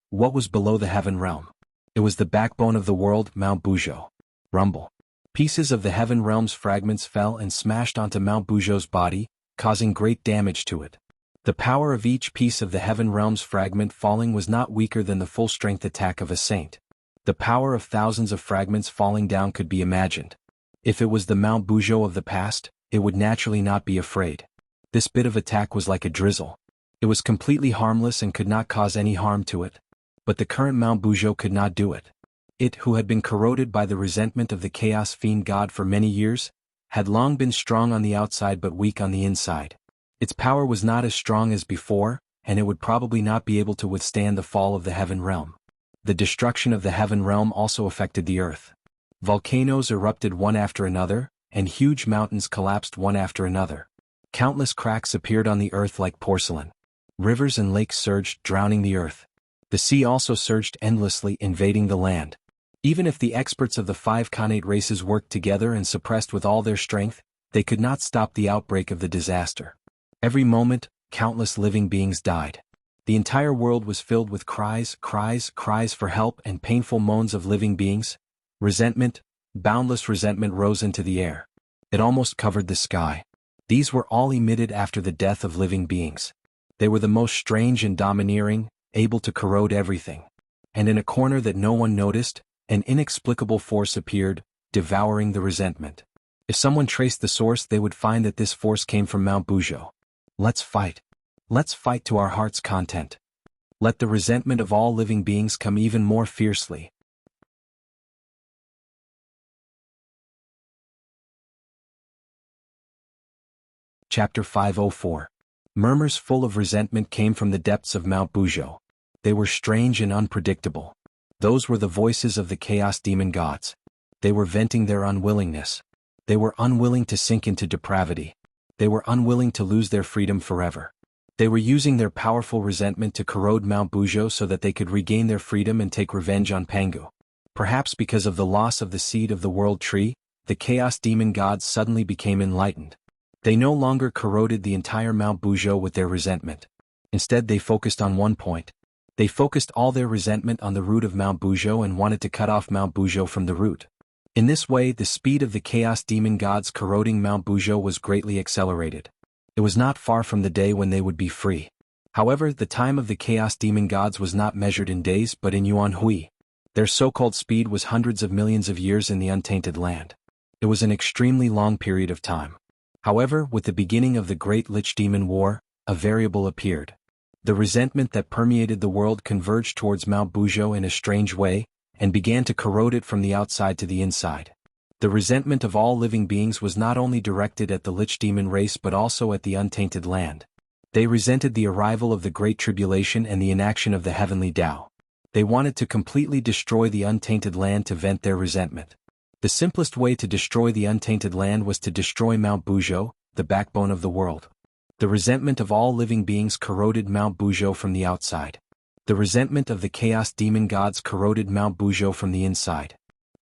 What was below the Heaven Realm? It was the backbone of the world, Mount Buzhou. Rumble. Pieces of the Heaven Realm's fragments fell and smashed onto Mount Buzhou's body, causing great damage to it. The power of each piece of the Heaven Realm's fragment falling was not weaker than the full-strength attack of a saint. The power of thousands of fragments falling down could be imagined. If it was the Mount Buzhou of the past, it would naturally not be afraid. This bit of attack was like a drizzle. It was completely harmless and could not cause any harm to it. But the current Mount Buzhou could not do it. It, who had been corroded by the resentment of the Chaos Fiend God for many years, had long been strong on the outside but weak on the inside. Its power was not as strong as before, and it would probably not be able to withstand the fall of the Heaven Realm. The destruction of the Heaven Realm also affected the earth. Volcanoes erupted one after another, and huge mountains collapsed one after another. Countless cracks appeared on the earth like porcelain. Rivers and lakes surged, drowning the earth. The sea also surged endlessly, invading the land. Even if the experts of the 5 Khanate races worked together and suppressed with all their strength, they could not stop the outbreak of the disaster. Every moment, countless living beings died. The entire world was filled with cries for help and painful moans of living beings. Resentment, boundless resentment rose into the air. It almost covered the sky. These were all emitted after the death of living beings. They were the most strange and domineering, able to corrode everything. And in a corner that no one noticed, an inexplicable force appeared, devouring the resentment. If someone traced the source, they would find that this force came from Mount Buzhou. Let's fight. Let's fight to our heart's content. Let the resentment of all living beings come even more fiercely. Chapter 504. Murmurs full of resentment came from the depths of Mount Buzhou. They were strange and unpredictable. Those were the voices of the Chaos Demon Gods. They were venting their unwillingness. They were unwilling to sink into depravity. They were unwilling to lose their freedom forever. They were using their powerful resentment to corrode Mount Buzhou so that they could regain their freedom and take revenge on Pangu. Perhaps because of the loss of the seed of the world tree, the Chaos Demon Gods suddenly became enlightened. They no longer corroded the entire Mount Buzhou with their resentment. Instead, they focused on one point. They focused all their resentment on the root of Mount Buzhou and wanted to cut off Mount Buzhou from the root. In this way, the speed of the Chaos Demon Gods corroding Mount Buzhou was greatly accelerated. It was not far from the day when they would be free. However, the time of the Chaos Demon Gods was not measured in days but in yuan hui. Their so-called speed was hundreds of millions of years in the untainted land. It was an extremely long period of time. However, with the beginning of the Great Lich Demon War, a variable appeared. The resentment that permeated the world converged towards Mount Buzhou in a strange way, and began to corrode it from the outside to the inside. The resentment of all living beings was not only directed at the Lich Demon race but also at the untainted land. They resented the arrival of the Great Tribulation and the inaction of the Heavenly Tao. They wanted to completely destroy the untainted land to vent their resentment. The simplest way to destroy the untainted land was to destroy Mount Buzhou, the backbone of the world. The resentment of all living beings corroded Mount Buzhou from the outside. The resentment of the Chaos Demon Gods corroded Mount Buzhou from the inside.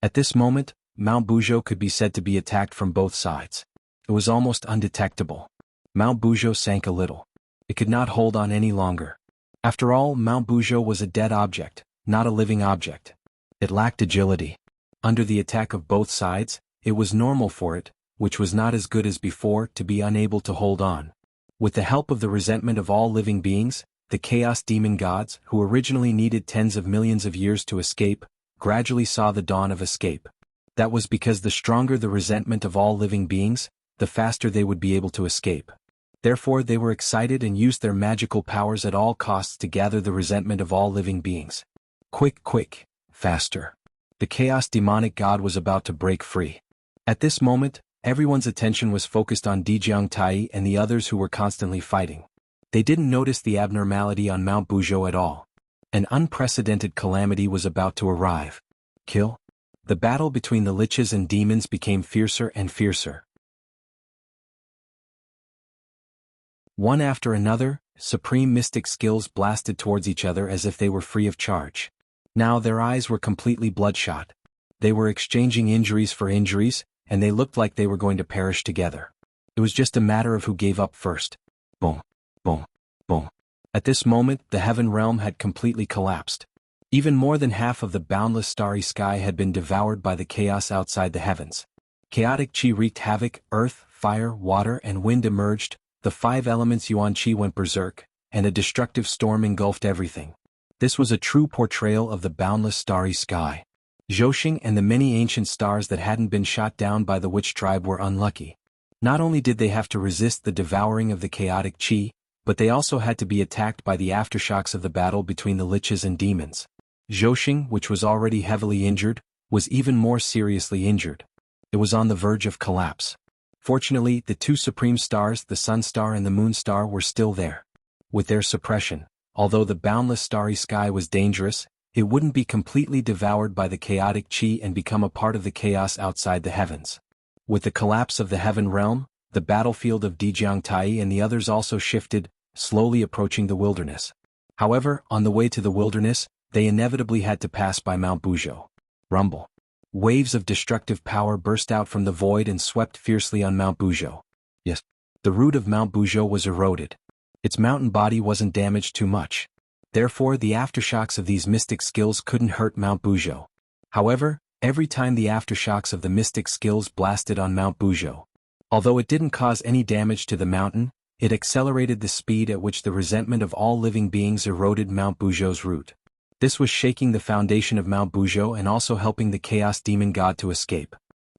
At this moment, Mount Buzhou could be said to be attacked from both sides. It was almost undetectable. Mount Buzhou sank a little. It could not hold on any longer. After all, Mount Buzhou was a dead object, not a living object. It lacked agility. Under the attack of both sides, it was normal for it, which was not as good as before, to be unable to hold on. With the help of the resentment of all living beings, the chaos demon gods, who originally needed tens of millions of years to escape, gradually saw the dawn of escape. That was because the stronger the resentment of all living beings, the faster they would be able to escape. Therefore they were excited and used their magical powers at all costs to gather the resentment of all living beings. Quick, quick, faster. The chaos demonic god was about to break free. At this moment, everyone's attention was focused on Jianghu and the others who were constantly fighting. They didn't notice the abnormality on Mount Buzhou at all. An unprecedented calamity was about to arrive. Kill? The battle between the liches and demons became fiercer and fiercer. One after another, supreme mystic skills blasted towards each other as if they were free of charge. Now their eyes were completely bloodshot. They were exchanging injuries for injuries, and they looked like they were going to perish together. It was just a matter of who gave up first. Boom, boom, boom. At this moment, the heaven realm had completely collapsed. Even more than half of the boundless starry sky had been devoured by the chaos outside the heavens. Chaotic chi wreaked havoc, earth, fire, water, and wind emerged, the 5 elements Yuan Qi went berserk, and a destructive storm engulfed everything. This was a true portrayal of the boundless starry sky. Zhouxing and the many ancient stars that hadn't been shot down by the witch tribe were unlucky. Not only did they have to resist the devouring of the chaotic qi, but they also had to be attacked by the aftershocks of the battle between the liches and demons. Zhouxing, which was already heavily injured, was even more seriously injured. It was on the verge of collapse. Fortunately, the 2 supreme stars, the Sun Star and the Moon Star, were still there. With their suppression, although the boundless starry sky was dangerous, it wouldn't be completely devoured by the chaotic qi and become a part of the chaos outside the heavens. With the collapse of the heaven realm, the battlefield of Jianghu and the others also shifted, slowly approaching the wilderness. However, on the way to the wilderness, they inevitably had to pass by Mount Buzhou. Rumble. Waves of destructive power burst out from the void and swept fiercely on Mount Buzhou. Yes, the root of Mount Buzhou was eroded. Its mountain body wasn't damaged too much. Therefore, the aftershocks of these mystic skills couldn't hurt Mount Buzhou. However, every time the aftershocks of the mystic skills blasted on Mount Buzhou, although it didn't cause any damage to the mountain, it accelerated the speed at which the resentment of all living beings eroded Mount Buzhou's root. This was shaking the foundation of Mount Buzhou and also helping the chaos demon god to escape.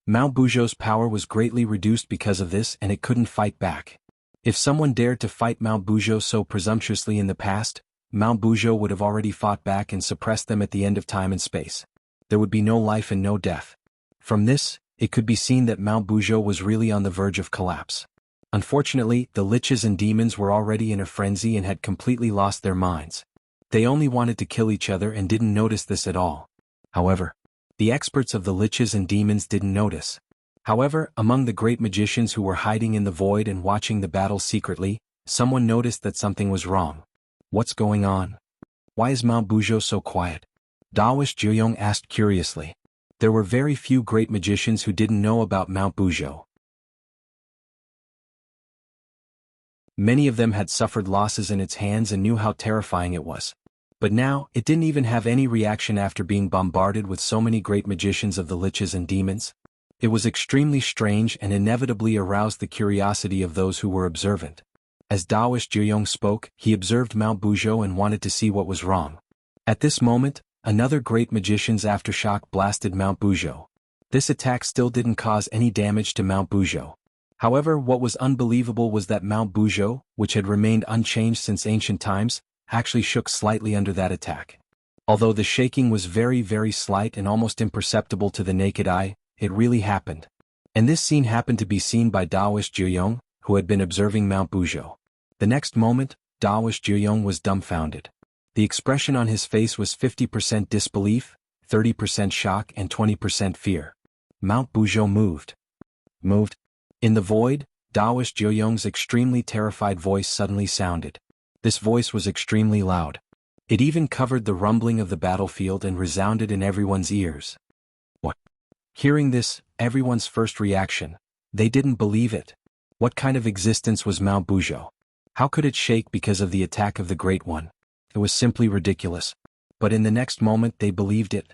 Mount Buzhou's power was greatly reduced because of this, and it couldn't fight back. If someone dared to fight Mount Buzhou so presumptuously in the past, Mount Buzhou would have already fought back and suppressed them at the end of time and space. There would be no life and no death. From this, it could be seen that Mount Buzhou was really on the verge of collapse. Unfortunately, the liches and demons were already in a frenzy and had completely lost their minds. They only wanted to kill each other and didn't notice this at all. However, the experts of the liches and demons didn't notice. However, among the great magicians who were hiding in the void and watching the battle secretly, someone noticed that something was wrong. What's going on? Why is Mount Buzhou so quiet? Daoist Jiuyong asked curiously. There were very few great magicians who didn't know about Mount Buzhou. Many of them had suffered losses in its hands and knew how terrifying it was. But now, it didn't even have any reaction after being bombarded with so many great magicians of the liches and demons. It was extremely strange and inevitably aroused the curiosity of those who were observant. As Daoist Jiuyong spoke, he observed Mount Buzhou and wanted to see what was wrong. At this moment, another great magician's aftershock blasted Mount Buzhou. This attack still didn't cause any damage to Mount Buzhou. However, what was unbelievable was that Mount Buzhou, which had remained unchanged since ancient times, actually shook slightly under that attack. Although the shaking was very, very slight and almost imperceptible to the naked eye, it really happened. And this scene happened to be seen by Daoist Jiuyong, who had been observing Mount Buzhou. The next moment, Daoist Jiuyong was dumbfounded. The expression on his face was 50% disbelief, 30% shock and 20% fear. Mount Buzhou moved. Moved? In the void, Daoist Jiuyong's extremely terrified voice suddenly sounded. This voice was extremely loud. It even covered the rumbling of the battlefield and resounded in everyone's ears. What? Hearing this, everyone's first reaction, they didn't believe it. What kind of existence was Mount Buzhou? How could it shake because of the attack of the Great One? It was simply ridiculous. But in the next moment they believed it.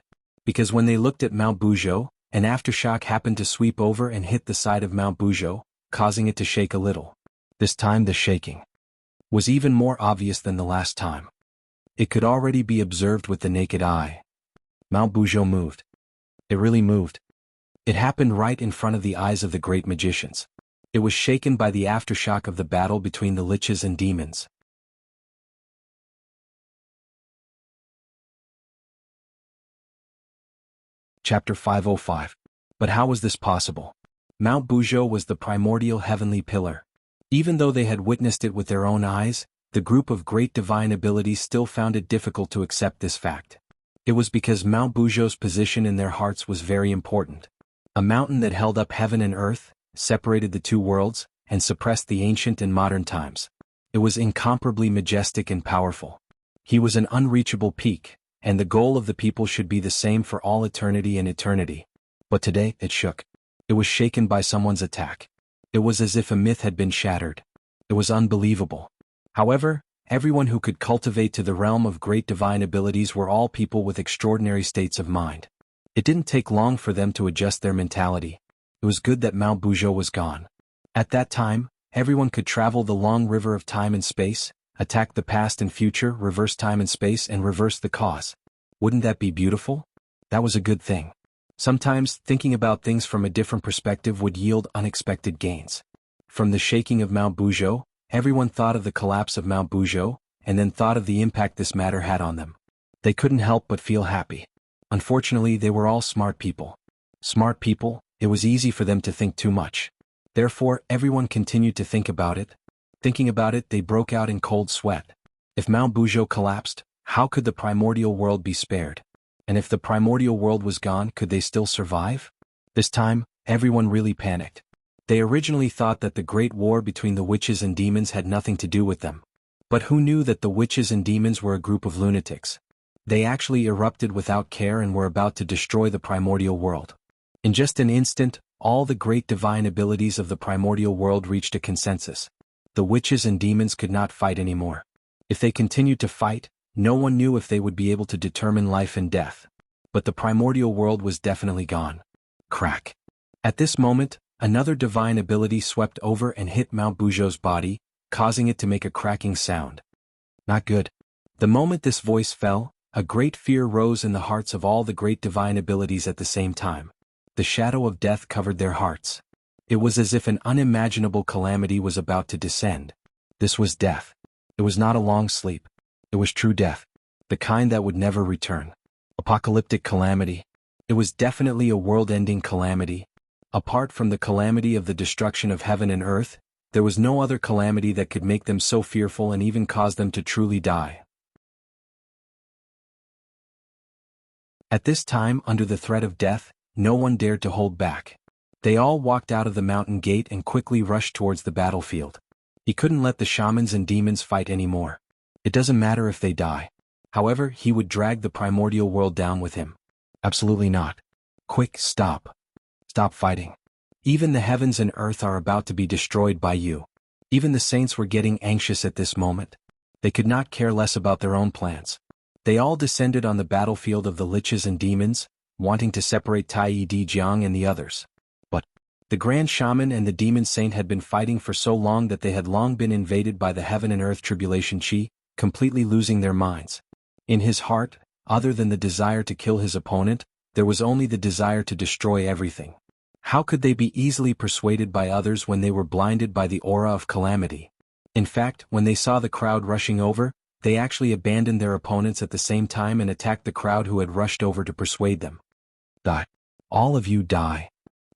Because when they looked at Mount Buzhou, an aftershock happened to sweep over and hit the side of Mount Buzhou, causing it to shake a little. This time the shaking was even more obvious than the last time. It could already be observed with the naked eye. Mount Buzhou moved. It really moved. It happened right in front of the eyes of the great magicians. It was shaken by the aftershock of the battle between the liches and demons. Chapter 505. But how was this possible? Mount Buzhou was the primordial heavenly pillar. Even though they had witnessed it with their own eyes, the group of great divine abilities still found it difficult to accept this fact. It was because Mount Buzhou's position in their hearts was very important. A mountain that held up heaven and earth, separated the two worlds, and suppressed the ancient and modern times. It was incomparably majestic and powerful. He was an unreachable peak, and the goal of the people should be the same for all eternity and eternity. But today, it shook. It was shaken by someone's attack. It was as if a myth had been shattered. It was unbelievable. However, everyone who could cultivate to the realm of great divine abilities were all people with extraordinary states of mind. It didn't take long for them to adjust their mentality. It was good that Mount Buzhou was gone. At that time, everyone could travel the long river of time and space, attack the past and future, reverse time and space, and reverse the cause. Wouldn't that be beautiful? That was a good thing. Sometimes, thinking about things from a different perspective would yield unexpected gains. From the shaking of Mount Buzhou, everyone thought of the collapse of Mount Buzhou, and then thought of the impact this matter had on them. They couldn't help but feel happy. Unfortunately, they were all smart people. Smart people, it was easy for them to think too much. Therefore, everyone continued to think about it. Thinking about it, they broke out in cold sweat. If Mount Buzhou collapsed, how could the primordial world be spared? And if the primordial world was gone, could they still survive? This time, everyone really panicked. They originally thought that the great war between the witches and demons had nothing to do with them. But who knew that the witches and demons were a group of lunatics? They actually erupted without care and were about to destroy the primordial world. In just an instant, all the great divine abilities of the primordial world reached a consensus. The witches and demons could not fight anymore. If they continued to fight, no one knew if they would be able to determine life and death. But the primordial world was definitely gone. Crack. At this moment, another divine ability swept over and hit Mount Buzhou's body, causing it to make a cracking sound. Not good. The moment this voice fell, a great fear rose in the hearts of all the great divine abilities at the same time. The shadow of death covered their hearts. It was as if an unimaginable calamity was about to descend. This was death. It was not a long sleep. It was true death. The kind that would never return. Apocalyptic calamity. It was definitely a world-ending calamity. Apart from the calamity of the destruction of heaven and earth, there was no other calamity that could make them so fearful and even cause them to truly die. At this time, under the threat of death, no one dared to hold back. They all walked out of the mountain gate and quickly rushed towards the battlefield. He couldn't let the shamans and demons fight anymore. It doesn't matter if they die. However, he would drag the primordial world down with him. Absolutely not. Quick, stop. Stop fighting. Even the heavens and earth are about to be destroyed by you. Even the saints were getting anxious at this moment. They could not care less about their own plans. They all descended on the battlefield of the liches and demons, wanting to separate Tai Di Jiang and the others. But the Grand Shaman and the Demon Saint had been fighting for so long that they had long been invaded by the heaven and earth tribulation chi, completely losing their minds. In his heart, other than the desire to kill his opponent, there was only the desire to destroy everything. How could they be easily persuaded by others when they were blinded by the aura of calamity? In fact, when they saw the crowd rushing over, they actually abandoned their opponents at the same time and attacked the crowd who had rushed over to persuade them. Die. All of you die.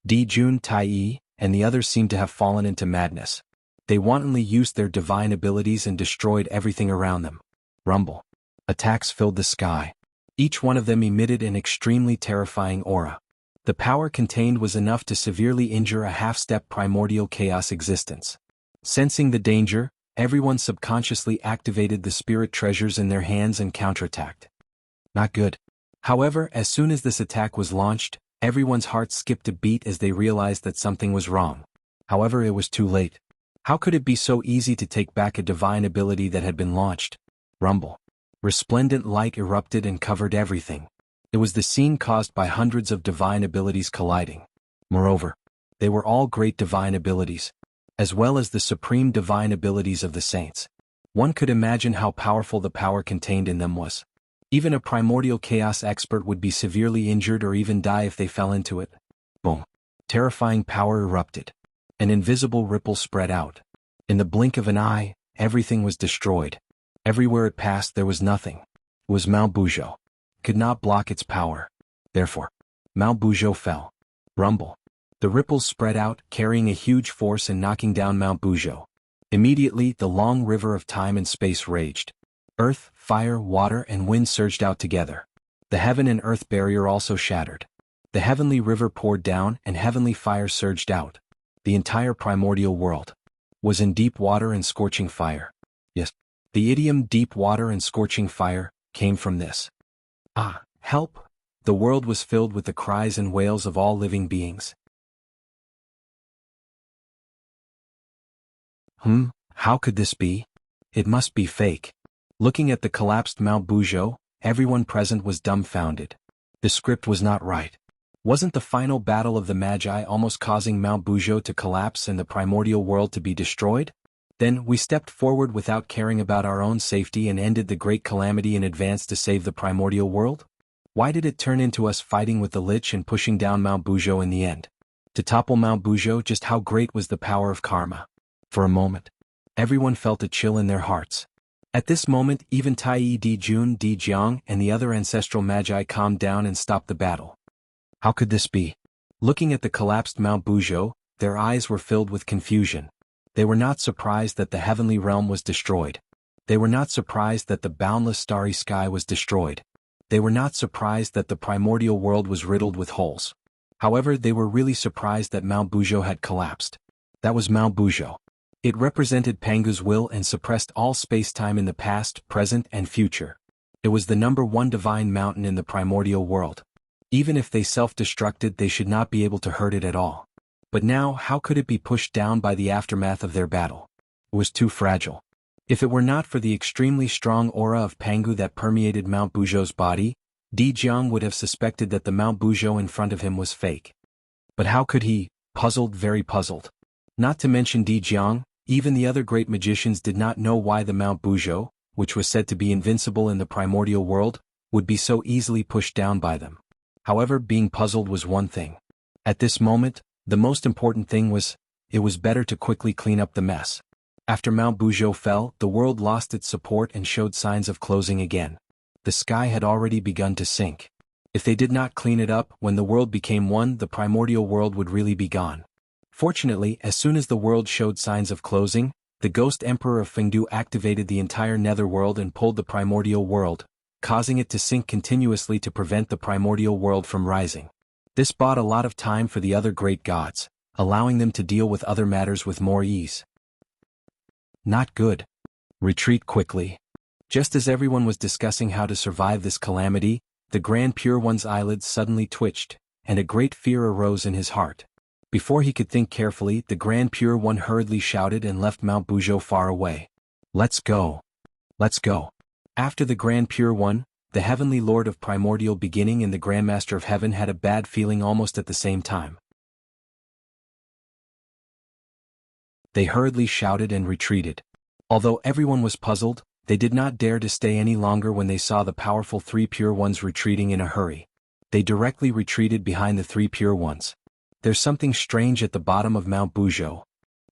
Di Jun, Tai Yi, and the others seemed to have fallen into madness. They wantonly used their divine abilities and destroyed everything around them. Rumble. Attacks filled the sky. Each one of them emitted an extremely terrifying aura. The power contained was enough to severely injure a half-step primordial chaos existence. Sensing the danger, everyone subconsciously activated the spirit treasures in their hands and counterattacked. Not good. However, as soon as this attack was launched, everyone's heart skipped a beat as they realized that something was wrong. However, it was too late. How could it be so easy to take back a divine ability that had been launched? Rumble. Resplendent light erupted and covered everything. It was the scene caused by hundreds of divine abilities colliding. Moreover, they were all great divine abilities, as well as the supreme divine abilities of the saints. One could imagine how powerful the power contained in them was. Even a primordial chaos expert would be severely injured or even die if they fell into it. Boom. Terrifying power erupted. An invisible ripple spread out. In the blink of an eye, everything was destroyed. Everywhere it passed there was nothing. It was Mount Buzhou. Could not block its power. Therefore, Mount Buzhou fell. Rumble. The ripples spread out, carrying a huge force and knocking down Mount Buzhou. Immediately, the long river of time and space raged. Earth, fire, water, and wind surged out together. The heaven and earth barrier also shattered. The heavenly river poured down and heavenly fire surged out. The entire primordial world was in deep water and scorching fire. Yes, the idiom deep water and scorching fire came from this. Ah, help! The world was filled with the cries and wails of all living beings. How could this be? It must be fake. Looking at the collapsed Mount Buzhou, everyone present was dumbfounded. The script was not right. Wasn't the final battle of the Magi almost causing Mount Buzhou to collapse and the primordial world to be destroyed? Then we stepped forward without caring about our own safety and ended the great calamity in advance to save the primordial world? Why did it turn into us fighting with the Lich and pushing down Mount Buzhou in the end? To topple Mount Buzhou, just how great was the power of karma? For a moment, everyone felt a chill in their hearts. At this moment, even Tai Di Jun, Di Jiang, and the other ancestral magi calmed down and stopped the battle. How could this be? Looking at the collapsed Mount Buzhou, their eyes were filled with confusion. They were not surprised that the heavenly realm was destroyed. They were not surprised that the boundless starry sky was destroyed. They were not surprised that the primordial world was riddled with holes. However, they were really surprised that Mount Buzhou had collapsed. That was Mount Buzhou. It represented Pangu's will and suppressed all space-time in the past, present, and future. It was the #1 divine mountain in the primordial world. Even if they self-destructed, they should not be able to hurt it at all. But now, how could it be pushed down by the aftermath of their battle? It was too fragile. If it were not for the extremely strong aura of Pangu that permeated Mount Buzhou's body, Di Jiang would have suspected that the Mount Buzhou in front of him was fake. But how could he? Puzzled, very puzzled. Not to mention Di Jiang, even the other great magicians did not know why the Mount Buzhou, which was said to be invincible in the primordial world, would be so easily pushed down by them. However, being puzzled was one thing. At this moment, the most important thing was, it was better to quickly clean up the mess. After Mount Buzhou fell, the world lost its support and showed signs of closing again. The sky had already begun to sink. If they did not clean it up, when the world became one, the primordial world would really be gone. Fortunately, as soon as the world showed signs of closing, the Ghost Emperor of Fengdu activated the entire netherworld and pulled the primordial world, causing it to sink continuously to prevent the primordial world from rising. This bought a lot of time for the other great gods, allowing them to deal with other matters with more ease. Not good. Retreat quickly. Just as everyone was discussing how to survive this calamity, the Grand Pure One's eyelids suddenly twitched, and a great fear arose in his heart. Before he could think carefully, the Grand Pure One hurriedly shouted and left Mount Buzhou far away. Let's go. Let's go. After the Grand Pure One, the Heavenly Lord of Primordial Beginning and the Grandmaster of Heaven had a bad feeling almost at the same time. They hurriedly shouted and retreated. Although everyone was puzzled, they did not dare to stay any longer when they saw the powerful 3 Pure Ones retreating in a hurry. They directly retreated behind the 3 Pure Ones. There's something strange at the bottom of Mount Buzhou.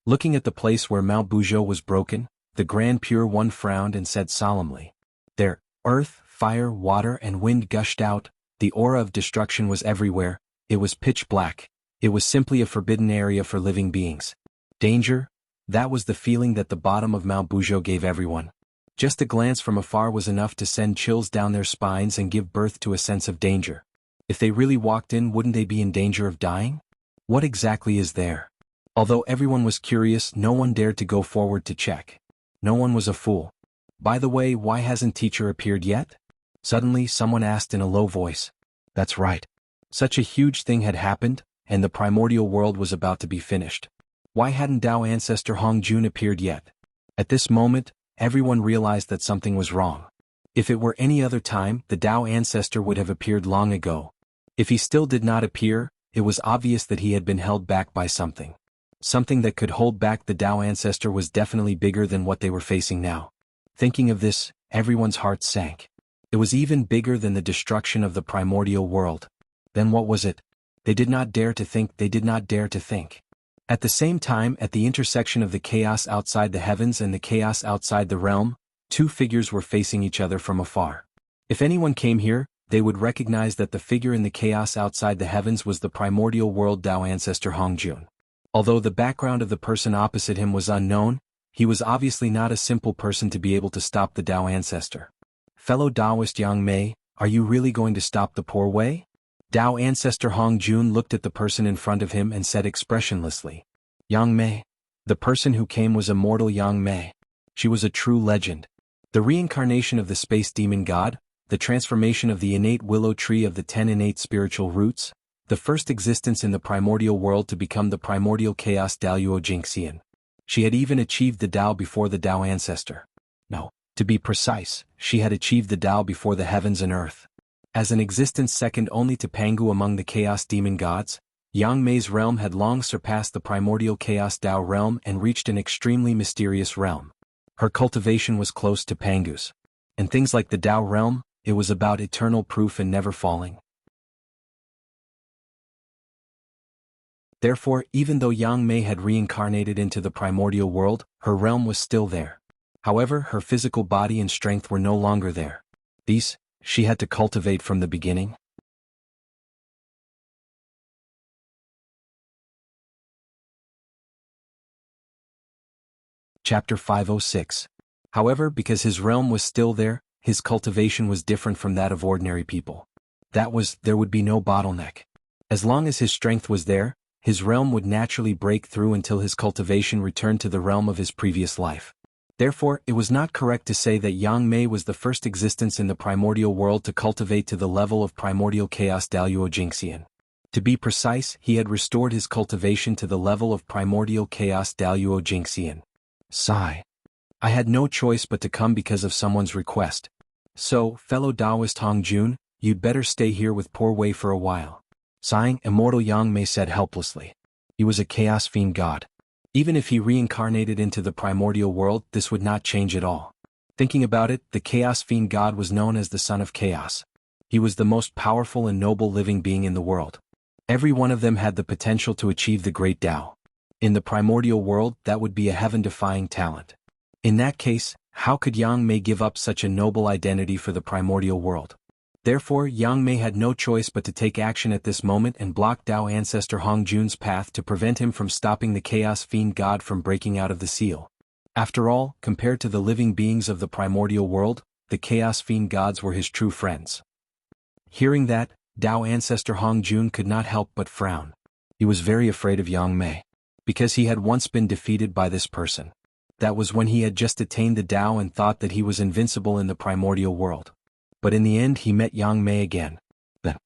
Looking at the place where Mount Buzhou was broken, the Grand Pure One frowned and said solemnly, "There, earth, fire, water, and wind gushed out, the aura of destruction was everywhere, it was pitch black, it was simply a forbidden area for living beings. Danger? That was the feeling that the bottom of Mount Buzhou gave everyone. Just a glance from afar was enough to send chills down their spines and give birth to a sense of danger. If they really walked in, wouldn't they be in danger of dying? What exactly is there?" Although everyone was curious, no one dared to go forward to check. No one was a fool. "By the way, why hasn't teacher appeared yet?" Suddenly someone asked in a low voice. That's right. Such a huge thing had happened, and the primordial world was about to be finished. Why hadn't Dao ancestor Hongjun appeared yet? At this moment, everyone realized that something was wrong. If it were any other time, the Tao ancestor would have appeared long ago. If he still did not appear, it was obvious that he had been held back by something. Something that could hold back the Tao ancestor was definitely bigger than what they were facing now. Thinking of this, everyone's heart sank. It was even bigger than the destruction of the primordial world. Then what was it? They did not dare to think, they did not dare to think. At the same time, at the intersection of the chaos outside the heavens and the chaos outside the realm, two figures were facing each other from afar. If anyone came here, they would recognize that the figure in the chaos outside the heavens was the primordial world Tao ancestor Hongjun. Although the background of the person opposite him was unknown, he was obviously not a simple person to be able to stop the Tao ancestor. Fellow Taoist Yang Mei, are you really going to stop the poor way? Tao ancestor Hongjun looked at the person in front of him and said expressionlessly, Yang Mei. The person who came was immortal Yang Mei. She was a true legend. The reincarnation of the space demon god, the transformation of the innate willow tree of the 10 innate spiritual roots, the first existence in the primordial world to become the primordial chaos Daluo Jingxian. She had even achieved the Tao before the Tao ancestor. No, to be precise, she had achieved the Tao before the heavens and earth. As an existence second only to Pangu among the chaos demon gods, Yang Mei's realm had long surpassed the primordial chaos Tao realm and reached an extremely mysterious realm. Her cultivation was close to Pangu's. And things like the Tao realm, it was about eternal proof and never falling. Therefore, even though Yang Mei had reincarnated into the primordial world, her realm was still there. However, her physical body and strength were no longer there. These, she had to cultivate from the beginning. Chapter 506. However, because his realm was still there, his cultivation was different from that of ordinary people. That was, there would be no bottleneck. As long as his strength was there, his realm would naturally break through until his cultivation returned to the realm of his previous life. Therefore, it was not correct to say that Yang Mei was the first existence in the primordial world to cultivate to the level of primordial chaos Daluo Jingxian. To be precise, he had restored his cultivation to the level of primordial chaos Daluo Jingxian. Sigh. I had no choice but to come because of someone's request. So, fellow Taoist Hongjun, you'd better stay here with poor Wei for a while. Sighing, immortal Yang Mei said helplessly. He was a chaos fiend god. Even if he reincarnated into the primordial world, this would not change at all. Thinking about it, the chaos fiend god was known as the son of chaos. He was the most powerful and noble living being in the world. Every one of them had the potential to achieve the great Tao. In the primordial world, that would be a heaven-defying talent. In that case, how could Yang Mei give up such a noble identity for the primordial world? Therefore, Yang Mei had no choice but to take action at this moment and block Tao ancestor Hongjun's path to prevent him from stopping the chaos fiend god from breaking out of the seal. After all, compared to the living beings of the primordial world, the chaos fiend gods were his true friends. Hearing that, Tao ancestor Hongjun could not help but frown. He was very afraid of Yang Mei. Because he had once been defeated by this person. That was when he had just attained the Tao and thought that he was invincible in the primordial world. But in the end he met Yang Mei again. Then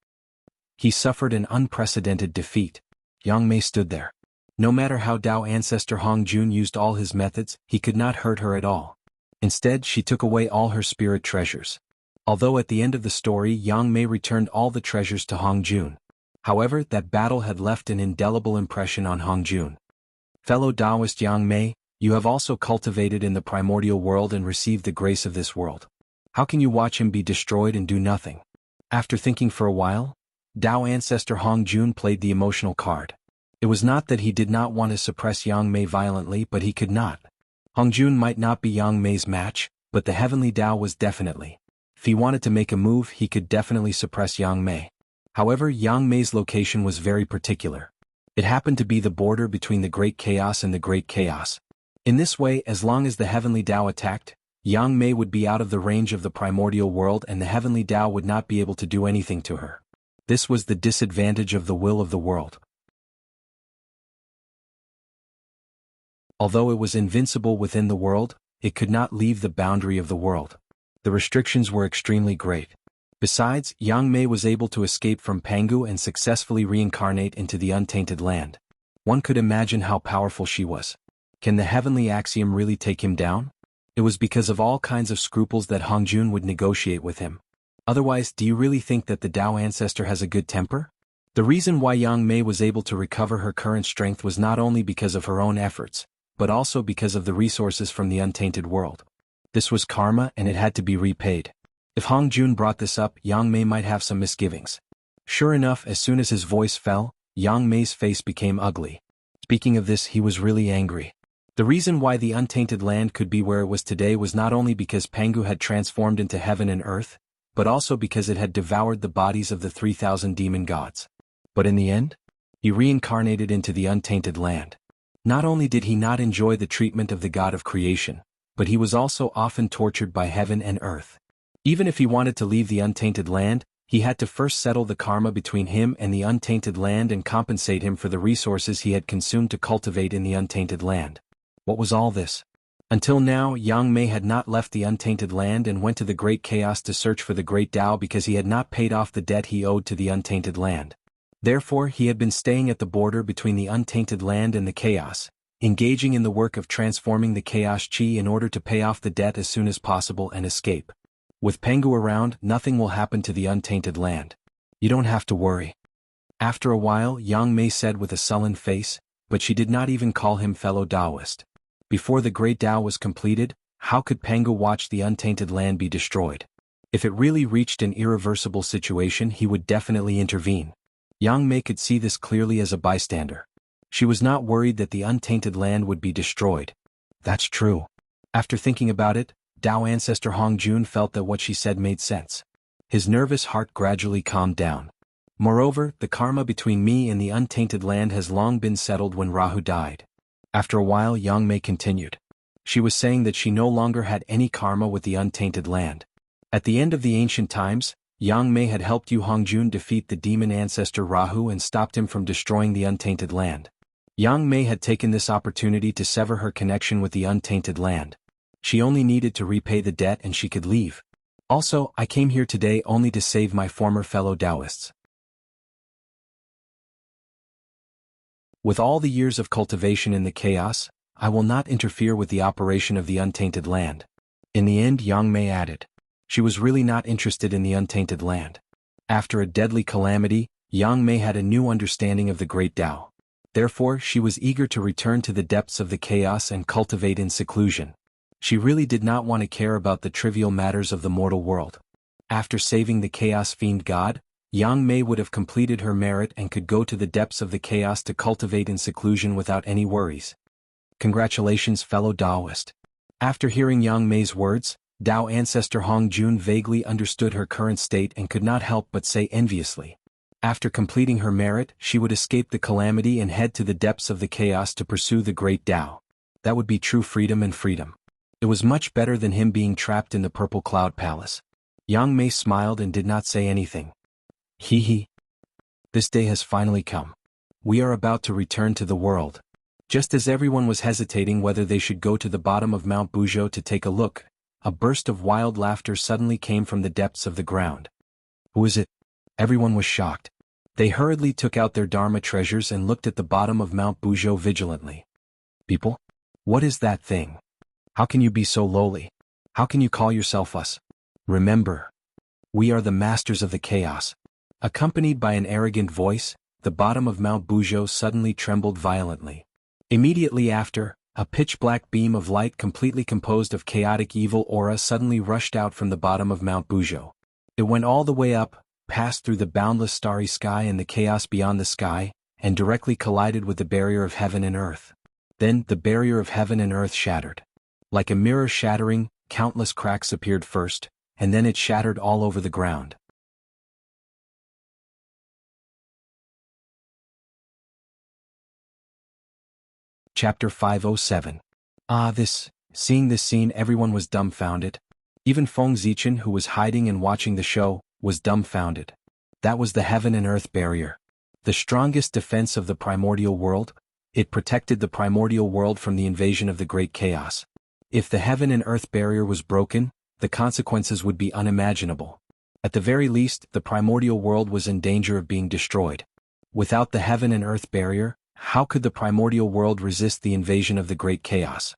he suffered an unprecedented defeat. Yang Mei stood there. No matter how Tao ancestor Hongjun used all his methods, he could not hurt her at all. Instead, she took away all her spirit treasures. Although at the end of the story Yang Mei returned all the treasures to Hongjun. However, that battle had left an indelible impression on Hongjun. Fellow Taoist Yang Mei, you have also cultivated in the primordial world and received the grace of this world. How can you watch him be destroyed and do nothing? After thinking for a while, Tao ancestor Hongjun played the emotional card. It was not that he did not want to suppress Yang Mei violently, but he could not. Hongjun might not be Yang Mei's match, but the heavenly Tao was definitely. If he wanted to make a move, he could definitely suppress Yang Mei. However, Yang Mei's location was very particular. It happened to be the border between the Great Chaos and the Great Chaos. In this way, as long as the heavenly Tao attacked, Yang Mei would be out of the range of the primordial world and the heavenly Tao would not be able to do anything to her. This was the disadvantage of the will of the world. Although it was invincible within the world, it could not leave the boundary of the world. The restrictions were extremely great. Besides, Yang Mei was able to escape from Pangu and successfully reincarnate into the untainted land. One could imagine how powerful she was. Can the heavenly axiom really take him down? It was because of all kinds of scruples that Hongjun would negotiate with him. Otherwise, do you really think that the Tao ancestor has a good temper? The reason why Yang Mei was able to recover her current strength was not only because of her own efforts, but also because of the resources from the untainted world. This was karma and it had to be repaid. If Hongjun brought this up, Yang Mei might have some misgivings. Sure enough, as soon as his voice fell, Yang Mei's face became ugly. Speaking of this, he was really angry. The reason why the untainted land could be where it was today was not only because Pangu had transformed into heaven and earth, but also because it had devoured the bodies of the 3,000 demon gods. But in the end, he reincarnated into the untainted land. Not only did he not enjoy the treatment of the god of creation, but he was also often tortured by heaven and earth. Even if he wanted to leave the untainted land, he had to first settle the karma between him and the untainted land and compensate him for the resources he had consumed to cultivate in the untainted land. What was all this? Until now, Yang Mei had not left the untainted land and went to the Great Chaos to search for the Great Tao because he had not paid off the debt he owed to the untainted land. Therefore, he had been staying at the border between the untainted land and the chaos, engaging in the work of transforming the chaos chi in order to pay off the debt as soon as possible and escape. With Pangu around, nothing will happen to the untainted land. You don't have to worry. After a while, Yang Mei said with a sullen face, but she did not even call him fellow Taoist. Before the Great Tao was completed, how could Pangu watch the untainted land be destroyed? If it really reached an irreversible situation, he would definitely intervene. Yang Mei could see this clearly as a bystander. She was not worried that the untainted land would be destroyed. That's true. After thinking about it, Tao ancestor Hongjun felt that what she said made sense. His nervous heart gradually calmed down. Moreover, the karma between me and the untainted land has long been settled when Rahu died. After a while, Yang Mei continued. She was saying that she no longer had any karma with the untainted land. At the end of the ancient times, Yang Mei had helped Yu Hongjun defeat the demon ancestor Rahu and stopped him from destroying the untainted land. Yang Mei had taken this opportunity to sever her connection with the untainted land. She only needed to repay the debt and she could leave. Also, I came here today only to save my former fellow Taoists. With all the years of cultivation in the chaos, I will not interfere with the operation of the untainted land. In the end, Yang Mei added. She was really not interested in the untainted land. After a deadly calamity, Yang Mei had a new understanding of the Great Tao. Therefore, she was eager to return to the depths of the chaos and cultivate in seclusion. She really did not want to care about the trivial matters of the mortal world. After saving the chaos fiend god, Yang Mei would have completed her merit and could go to the depths of the chaos to cultivate in seclusion without any worries. Congratulations, fellow Taoist. After hearing Yang Mei's words, Tao ancestor Hongjun vaguely understood her current state and could not help but say enviously. After completing her merit, she would escape the calamity and head to the depths of the chaos to pursue the Great Tao. That would be true freedom and freedom. It was much better than him being trapped in the Purple Cloud Palace. Yang Mei smiled and did not say anything. Hee. This day has finally come. We are about to return to the world. Just as everyone was hesitating whether they should go to the bottom of Mount Buzhou to take a look, a burst of wild laughter suddenly came from the depths of the ground. Who is it? Everyone was shocked. They hurriedly took out their Dharma treasures and looked at the bottom of Mount Buzhou vigilantly. People? What is that thing? How can you be so lowly? How can you call yourself us? Remember, we are the masters of the chaos. Accompanied by an arrogant voice, the bottom of Mount Buzhou suddenly trembled violently. Immediately after, a pitch-black beam of light completely composed of chaotic evil aura suddenly rushed out from the bottom of Mount Buzhou. It went all the way up, passed through the boundless starry sky and the chaos beyond the sky, and directly collided with the barrier of heaven and earth. Then, the barrier of heaven and earth shattered. Like a mirror shattering, countless cracks appeared first, and then it shattered all over the ground. Chapter 507. Seeing this scene, everyone was dumbfounded. Even Feng Zichen, who was hiding and watching the show, was dumbfounded. That was the heaven and earth barrier. The strongest defense of the primordial world. It protected the primordial world from the invasion of the great chaos. If the heaven and earth barrier was broken, the consequences would be unimaginable. At the very least, the primordial world was in danger of being destroyed. Without the heaven and earth barrier, how could the primordial world resist the invasion of the great chaos?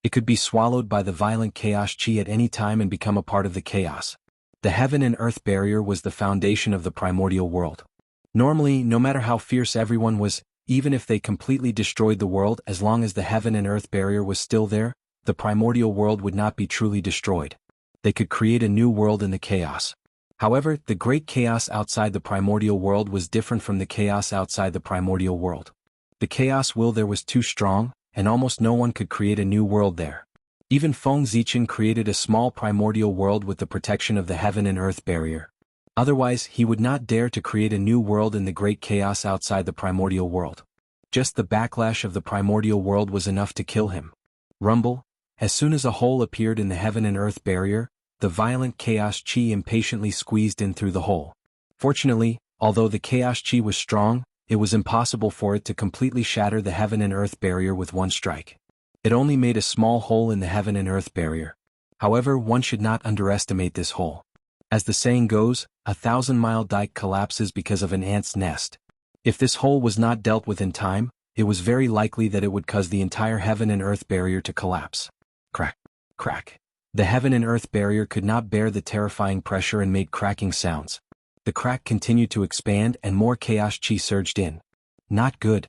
It could be swallowed by the violent chaos chi at any time and become a part of the chaos. The heaven and earth barrier was the foundation of the primordial world. Normally, no matter how fierce everyone was, even if they completely destroyed the world, as long as the heaven and earth barrier was still there, the primordial world would not be truly destroyed. They could create a new world in the chaos. However, the great chaos outside the primordial world was different from the chaos outside the primordial world. The chaos will there was too strong, and almost no one could create a new world there. Even Feng Zichen created a small primordial world with the protection of the heaven and earth barrier. Otherwise, he would not dare to create a new world in the great chaos outside the primordial world. Just the backlash of the primordial world was enough to kill him. Rumble. As soon as a hole appeared in the heaven and earth barrier, the violent chaos chi impatiently squeezed in through the hole. Fortunately, although the chaos chi was strong, it was impossible for it to completely shatter the heaven and earth barrier with one strike. It only made a small hole in the heaven and earth barrier. However, one should not underestimate this hole. As the saying goes, 1,000-mile dike collapses because of an ant's nest. If this hole was not dealt with in time, it was very likely that it would cause the entire heaven and earth barrier to collapse. Crack. Crack. The heaven and earth barrier could not bear the terrifying pressure and made cracking sounds. The crack continued to expand and more chaos chi surged in. Not good.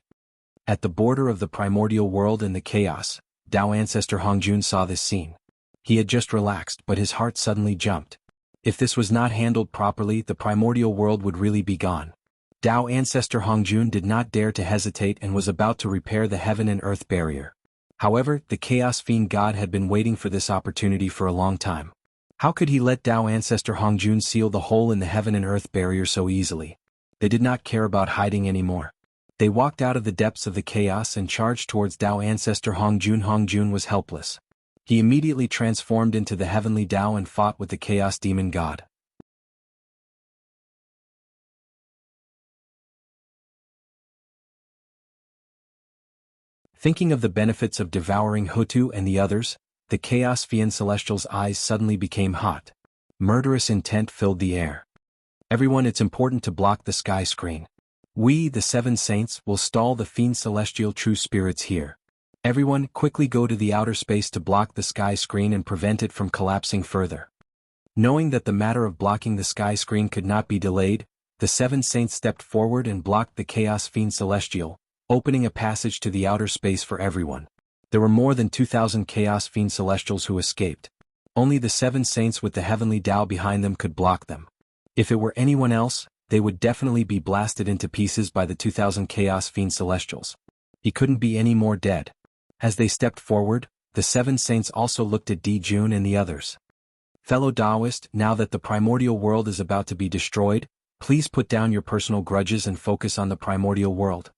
At the border of the primordial world and the chaos, Dao ancestor Hongjun saw this scene. He had just relaxed, but his heart suddenly jumped. If this was not handled properly, the primordial world would really be gone. Dao ancestor Hongjun did not dare to hesitate and was about to repair the heaven and earth barrier. However, the Chaos Fiend God had been waiting for this opportunity for a long time. How could he let Dao ancestor Hongjun seal the hole in the heaven and earth barrier so easily? They did not care about hiding anymore. They walked out of the depths of the chaos and charged towards Dao ancestor Hongjun. Hongjun was helpless. He immediately transformed into the heavenly Dao and fought with the Chaos Demon God. Thinking of the benefits of devouring Hutu and the others, the Chaos Fiend Celestial's eyes suddenly became hot. Murderous intent filled the air. Everyone, it's important to block the sky screen. We, the Seven Saints, will stall the Fiend Celestial True Spirits here. Everyone, quickly go to the outer space to block the sky screen and prevent it from collapsing further. Knowing that the matter of blocking the sky screen could not be delayed, the Seven Saints stepped forward and blocked the Chaos Fiend Celestial, opening a passage to the outer space for everyone. There were more than 2,000 Chaos Fiend Celestials who escaped. Only the Seven Saints with the heavenly Tao behind them could block them. If it were anyone else, they would definitely be blasted into pieces by the 2,000 Chaos Fiend Celestials. He couldn't be any more dead. As they stepped forward, the Seven Saints also looked at Dijun and the others. Fellow Taoist, now that the primordial world is about to be destroyed, please put down your personal grudges and focus on the primordial world.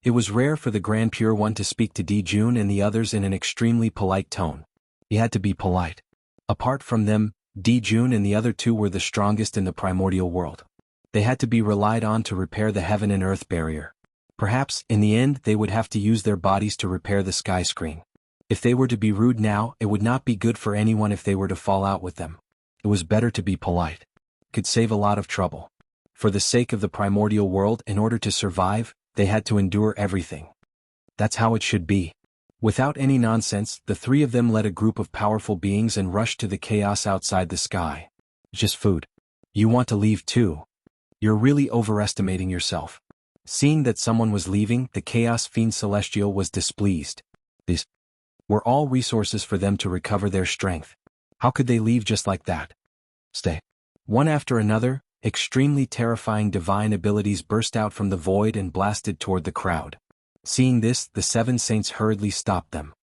It was rare for the Grand Pure One to speak to Dijun and the others in an extremely polite tone. He had to be polite. Apart from them, Dijun and the other two were the strongest in the primordial world. They had to be relied on to repair the heaven and earth barrier. Perhaps, in the end, they would have to use their bodies to repair the sky screen. If they were to be rude now, it would not be good for anyone if they were to fall out with them. It was better to be polite. Could save a lot of trouble. For the sake of the primordial world, in order to survive, they had to endure everything. That's how it should be. Without any nonsense, the three of them led a group of powerful beings and rushed to the chaos outside the sky. Just food. You want to leave too? You're really overestimating yourself. Seeing that someone was leaving, the Chaos Fiend Celestial was displeased. These were all resources for them to recover their strength. How could they leave just like that? Stay. One after another, extremely terrifying divine abilities burst out from the void and blasted toward the crowd. Seeing this, the Seven Saints hurriedly stopped them.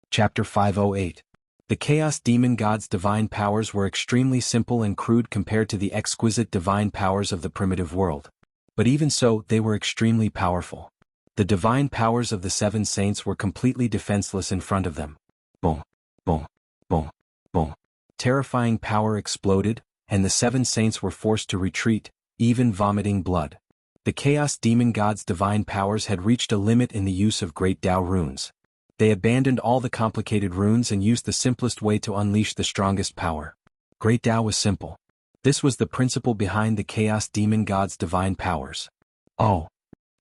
Chapter 508. The Chaos Demon God's divine powers were extremely simple and crude compared to the exquisite divine powers of the primitive world. But even so, they were extremely powerful. The divine powers of the Seven Saints were completely defenseless in front of them. Boom, boom, boom, boom. Terrifying power exploded, and the Seven Saints were forced to retreat, even vomiting blood. The Chaos Demon God's divine powers had reached a limit in the use of Great Tao runes. They abandoned all the complicated runes and used the simplest way to unleash the strongest power. Great Tao was simple. This was the principle behind the Chaos Demon God's divine powers. Oh,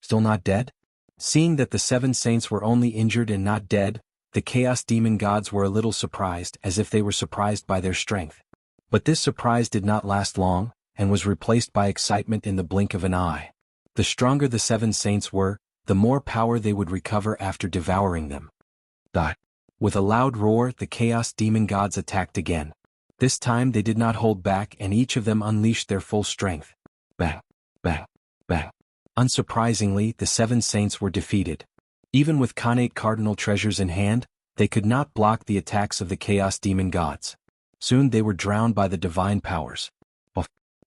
still not dead? Seeing that the 7 saints were only injured and not dead, the Chaos Demon gods were a little surprised, as if they were surprised by their strength. But this surprise did not last long, and was replaced by excitement in the blink of an eye. The stronger the 7 saints were, the more power they would recover after devouring them. With a loud roar, the Chaos Demon gods attacked again. This time they did not hold back, and each of them unleashed their full strength. Bang, bang, bang. Unsurprisingly, the 7 saints were defeated. Even with Khanate cardinal treasures in hand, they could not block the attacks of the Chaos Demon gods. Soon they were drowned by the divine powers.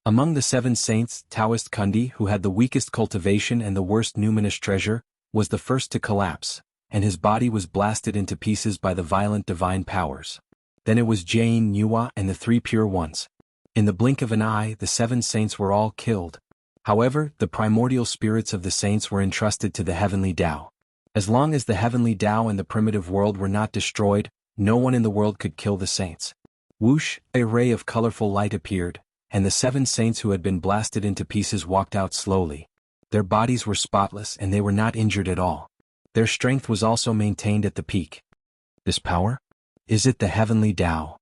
Among the 7 saints, Taoist Kundi, who had the weakest cultivation and the worst numinous treasure, was the first to collapse, and his body was blasted into pieces by the violent divine powers. Then it was Jane Nuwa and the 3 pure ones. In the blink of an eye, the 7 saints were all killed. However, the primordial spirits of the saints were entrusted to the heavenly Tao. As long as the heavenly Tao and the primitive world were not destroyed, no one in the world could kill the saints. Whoosh, a ray of colorful light appeared, and the 7 saints who had been blasted into pieces walked out slowly. Their bodies were spotless and they were not injured at all. Their strength was also maintained at the peak. This power? Is it the heavenly Tao?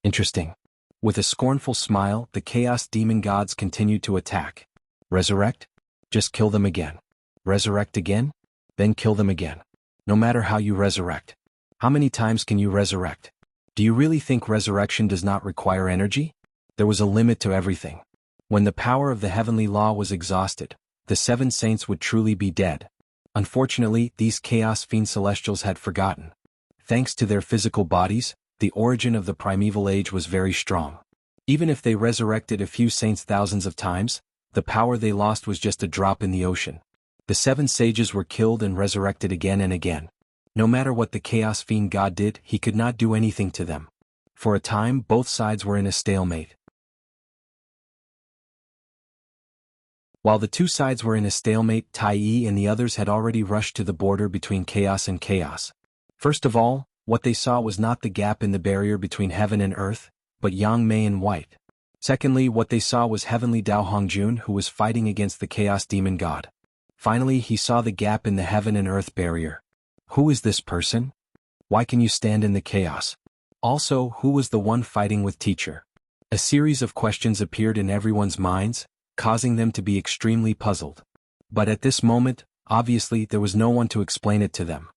Interesting. With a scornful smile, the Chaos Demon gods continued to attack. Resurrect? Just kill them again. Resurrect again? Then kill them again. No matter how you resurrect. How many times can you resurrect? Do you really think resurrection does not require energy? There was a limit to everything. When the power of the heavenly law was exhausted, the 7 saints would truly be dead. Unfortunately, these chaos fiend celestials had forgotten. Thanks to their physical bodies, the origin of the primeval age was very strong. Even if they resurrected a few saints thousands of times, the power they lost was just a drop in the ocean. The 7 sages were killed and resurrected again and again. No matter what the chaos fiend god did, he could not do anything to them. For a time, both sides were in a stalemate. While the two sides were in a stalemate, Tai Yi and the others had already rushed to the border between chaos and chaos. First of all, what they saw was not the gap in the barrier between heaven and earth, but Yang Mei in white. Secondly, what they saw was heavenly Dao Hongjun, who was fighting against the chaos demon god. Finally, he saw the gap in the heaven and earth barrier. Who is this person? Why can you stand in the chaos? Also, who was the one fighting with teacher? A series of questions appeared in everyone's minds, causing them to be extremely puzzled. But at this moment, obviously there was no one to explain it to them.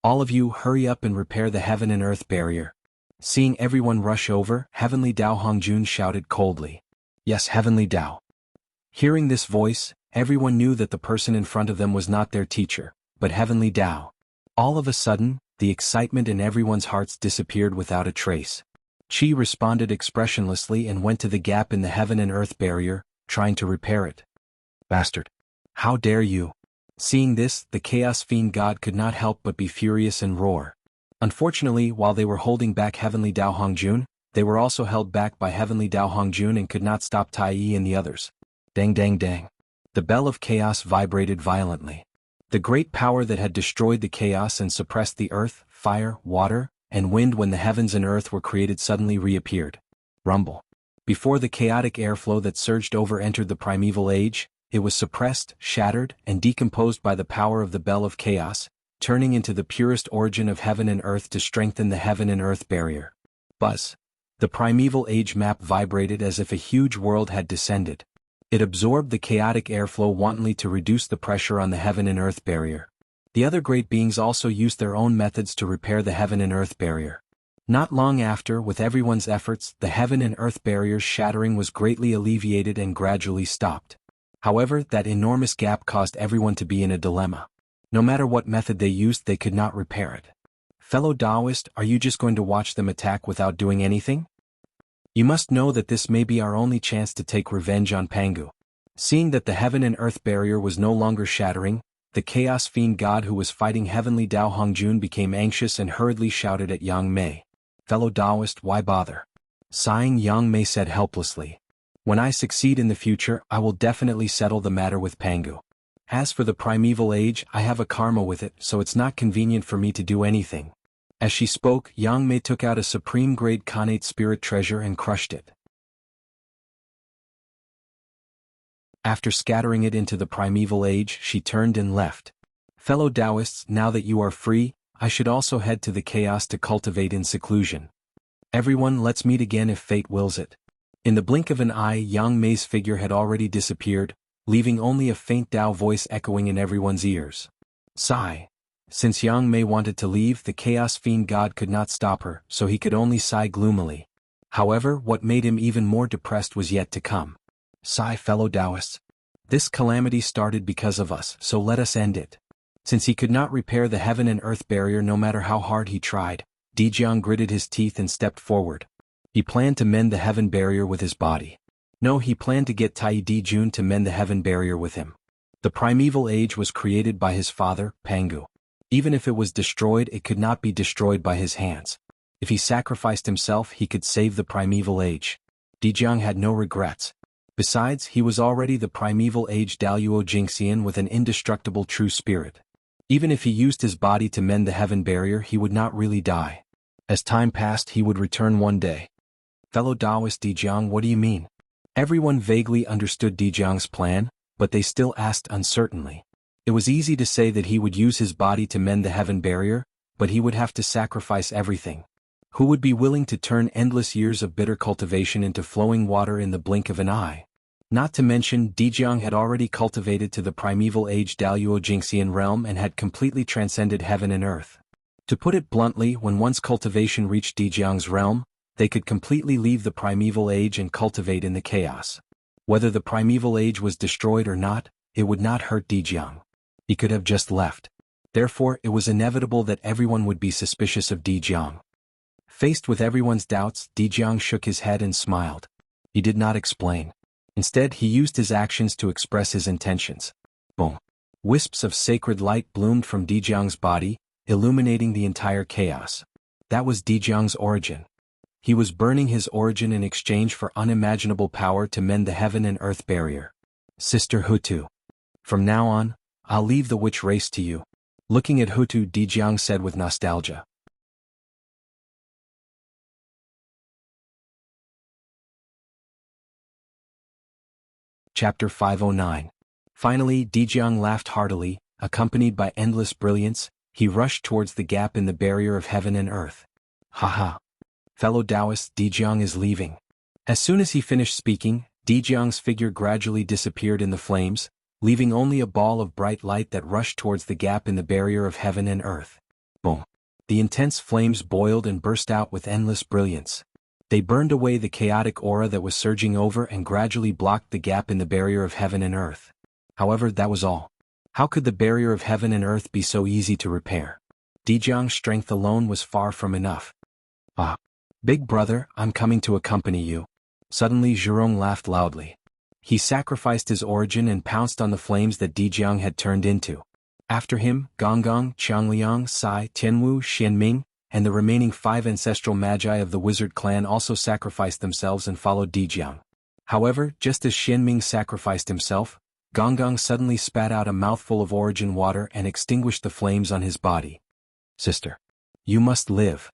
All of you hurry up and repair the heaven and earth barrier. Seeing everyone rush over, heavenly Dao Hongjun shouted coldly. Yes, heavenly Dao. Hearing this voice, everyone knew that the person in front of them was not their teacher, but heavenly Dao. All of a sudden, the excitement in everyone's hearts disappeared without a trace. Qi responded expressionlessly and went to the gap in the heaven and earth barrier, trying to repair it. Bastard. How dare you? Seeing this, the chaos fiend god could not help but be furious and roar. Unfortunately, while they were holding back heavenly Dao Hongjun, they were also held back by heavenly Dao Hongjun and could not stop Tai Yi and the others. Dang dang dang. The bell of chaos vibrated violently. The great power that had destroyed the chaos and suppressed the earth, fire, water, and wind when the heavens and earth were created suddenly reappeared. Rumble. Before the chaotic airflow that surged over entered the primeval age, it was suppressed, shattered, and decomposed by the power of the bell of chaos, turning into the purest origin of heaven and earth to strengthen the heaven and earth barrier. Buzz. The primeval age map vibrated as if a huge world had descended. It absorbed the chaotic airflow wantonly to reduce the pressure on the heaven and earth barrier. The other great beings also used their own methods to repair the heaven and earth barrier. Not long after, with everyone's efforts, the heaven and earth barrier's shattering was greatly alleviated and gradually stopped. However, that enormous gap caused everyone to be in a dilemma. No matter what method they used, they could not repair it. Fellow Taoist, are you just going to watch them attack without doing anything? You must know that this may be our only chance to take revenge on Pangu. Seeing that the heaven and earth barrier was no longer shattering, the chaos fiend god who was fighting heavenly Dao Hongjun became anxious and hurriedly shouted at Yang Mei. Fellow Taoist, why bother? Sighing, Yang Mei said helplessly. When I succeed in the future, I will definitely settle the matter with Pangu. As for the primeval age, I have a karma with it, so it's not convenient for me to do anything. As she spoke, Yang Mei took out a supreme-grade Khanate spirit treasure and crushed it. After scattering it into the primeval age, she turned and left. Fellow Taoists, now that you are free, I should also head to the chaos to cultivate in seclusion. Everyone, let's meet again if fate wills it. In the blink of an eye, Yang Mei's figure had already disappeared, leaving only a faint Tao voice echoing in everyone's ears. Sigh. Since Yang Mei wanted to leave, the Chaos Fiend God could not stop her, so he could only sigh gloomily. However, what made him even more depressed was yet to come. Sigh, fellow Taoists. This calamity started because of us, so let us end it. Since he could not repair the heaven and earth barrier no matter how hard he tried, Jianghu gritted his teeth and stepped forward. He planned to mend the heaven barrier with his body. No, he planned to get Tai Dijun to mend the heaven barrier with him. The primeval age was created by his father, Pangu. Even if it was destroyed, it could not be destroyed by his hands. If he sacrificed himself, he could save the primeval age. Jianghu had no regrets. Besides, he was already the primeval age Daluo Jingxian with an indestructible true spirit. Even if he used his body to mend the heaven barrier, he would not really die. As time passed, he would return one day. Fellow Taoist Jianghu, what do you mean? Everyone vaguely understood Jianghu's plan, but they still asked uncertainly. It was easy to say that he would use his body to mend the heaven barrier, but he would have to sacrifice everything. Who would be willing to turn endless years of bitter cultivation into flowing water in the blink of an eye? Not to mention, Jianghu had already cultivated to the primeval age Daluo Jingxian realm and had completely transcended heaven and earth. To put it bluntly, when once cultivation reached Jianghu's realm, they could completely leave the primeval age and cultivate in the chaos. Whether the primeval age was destroyed or not, it would not hurt Jianghu. He could have just left. Therefore, it was inevitable that everyone would be suspicious of Jianghu. Faced with everyone's doubts, Jianghu shook his head and smiled. He did not explain. Instead, he used his actions to express his intentions. Boom. Wisps of sacred light bloomed from Jianghu's body, illuminating the entire chaos. That was Jianghu's origin. He was burning his origin in exchange for unimaginable power to mend the heaven and earth barrier. Sister Hutu. From now on, I'll leave the witch race to you. Looking at Hutu, Jianghu said with nostalgia. Chapter 509. Finally, Jianghu laughed heartily, accompanied by endless brilliance. He rushed towards the gap in the barrier of heaven and earth. Haha. Fellow Taoists, Jianghu is leaving. As soon as he finished speaking, Jianghu's figure gradually disappeared in the flames, leaving only a ball of bright light that rushed towards the gap in the barrier of heaven and earth. Boom. The intense flames boiled and burst out with endless brilliance. They burned away the chaotic aura that was surging over and gradually blocked the gap in the barrier of heaven and earth. However, that was all. How could the barrier of heaven and earth be so easy to repair? Jianghu's strength alone was far from enough. Ah. Big brother, I'm coming to accompany you. Suddenly Zhurong laughed loudly. He sacrificed his origin and pounced on the flames that Jianghu had turned into. After him, Gonggong, Qiangliang, Sai, Tianwu, Xianming, and the remaining 5 ancestral magi of the wizard clan also sacrificed themselves and followed Jianghu. However, just as Xianming sacrificed himself, Gonggong suddenly spat out a mouthful of origin water and extinguished the flames on his body. Sister. You must live.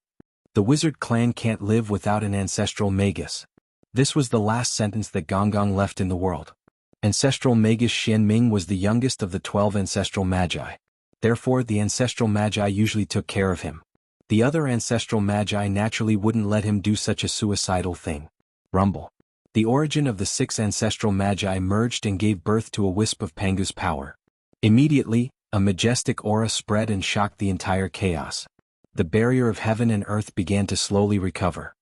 The wizard clan can't live without an ancestral magus. This was the last sentence that Gonggong left in the world. Ancestral magus Xianming was the youngest of the 12 ancestral magi. Therefore, the ancestral magi usually took care of him. The other ancestral magi naturally wouldn't let him do such a suicidal thing. Rumble. The origin of the 6 ancestral magi merged and gave birth to a wisp of Pangu's power. Immediately, a majestic aura spread and shocked the entire chaos. The barrier of heaven and earth began to slowly recover.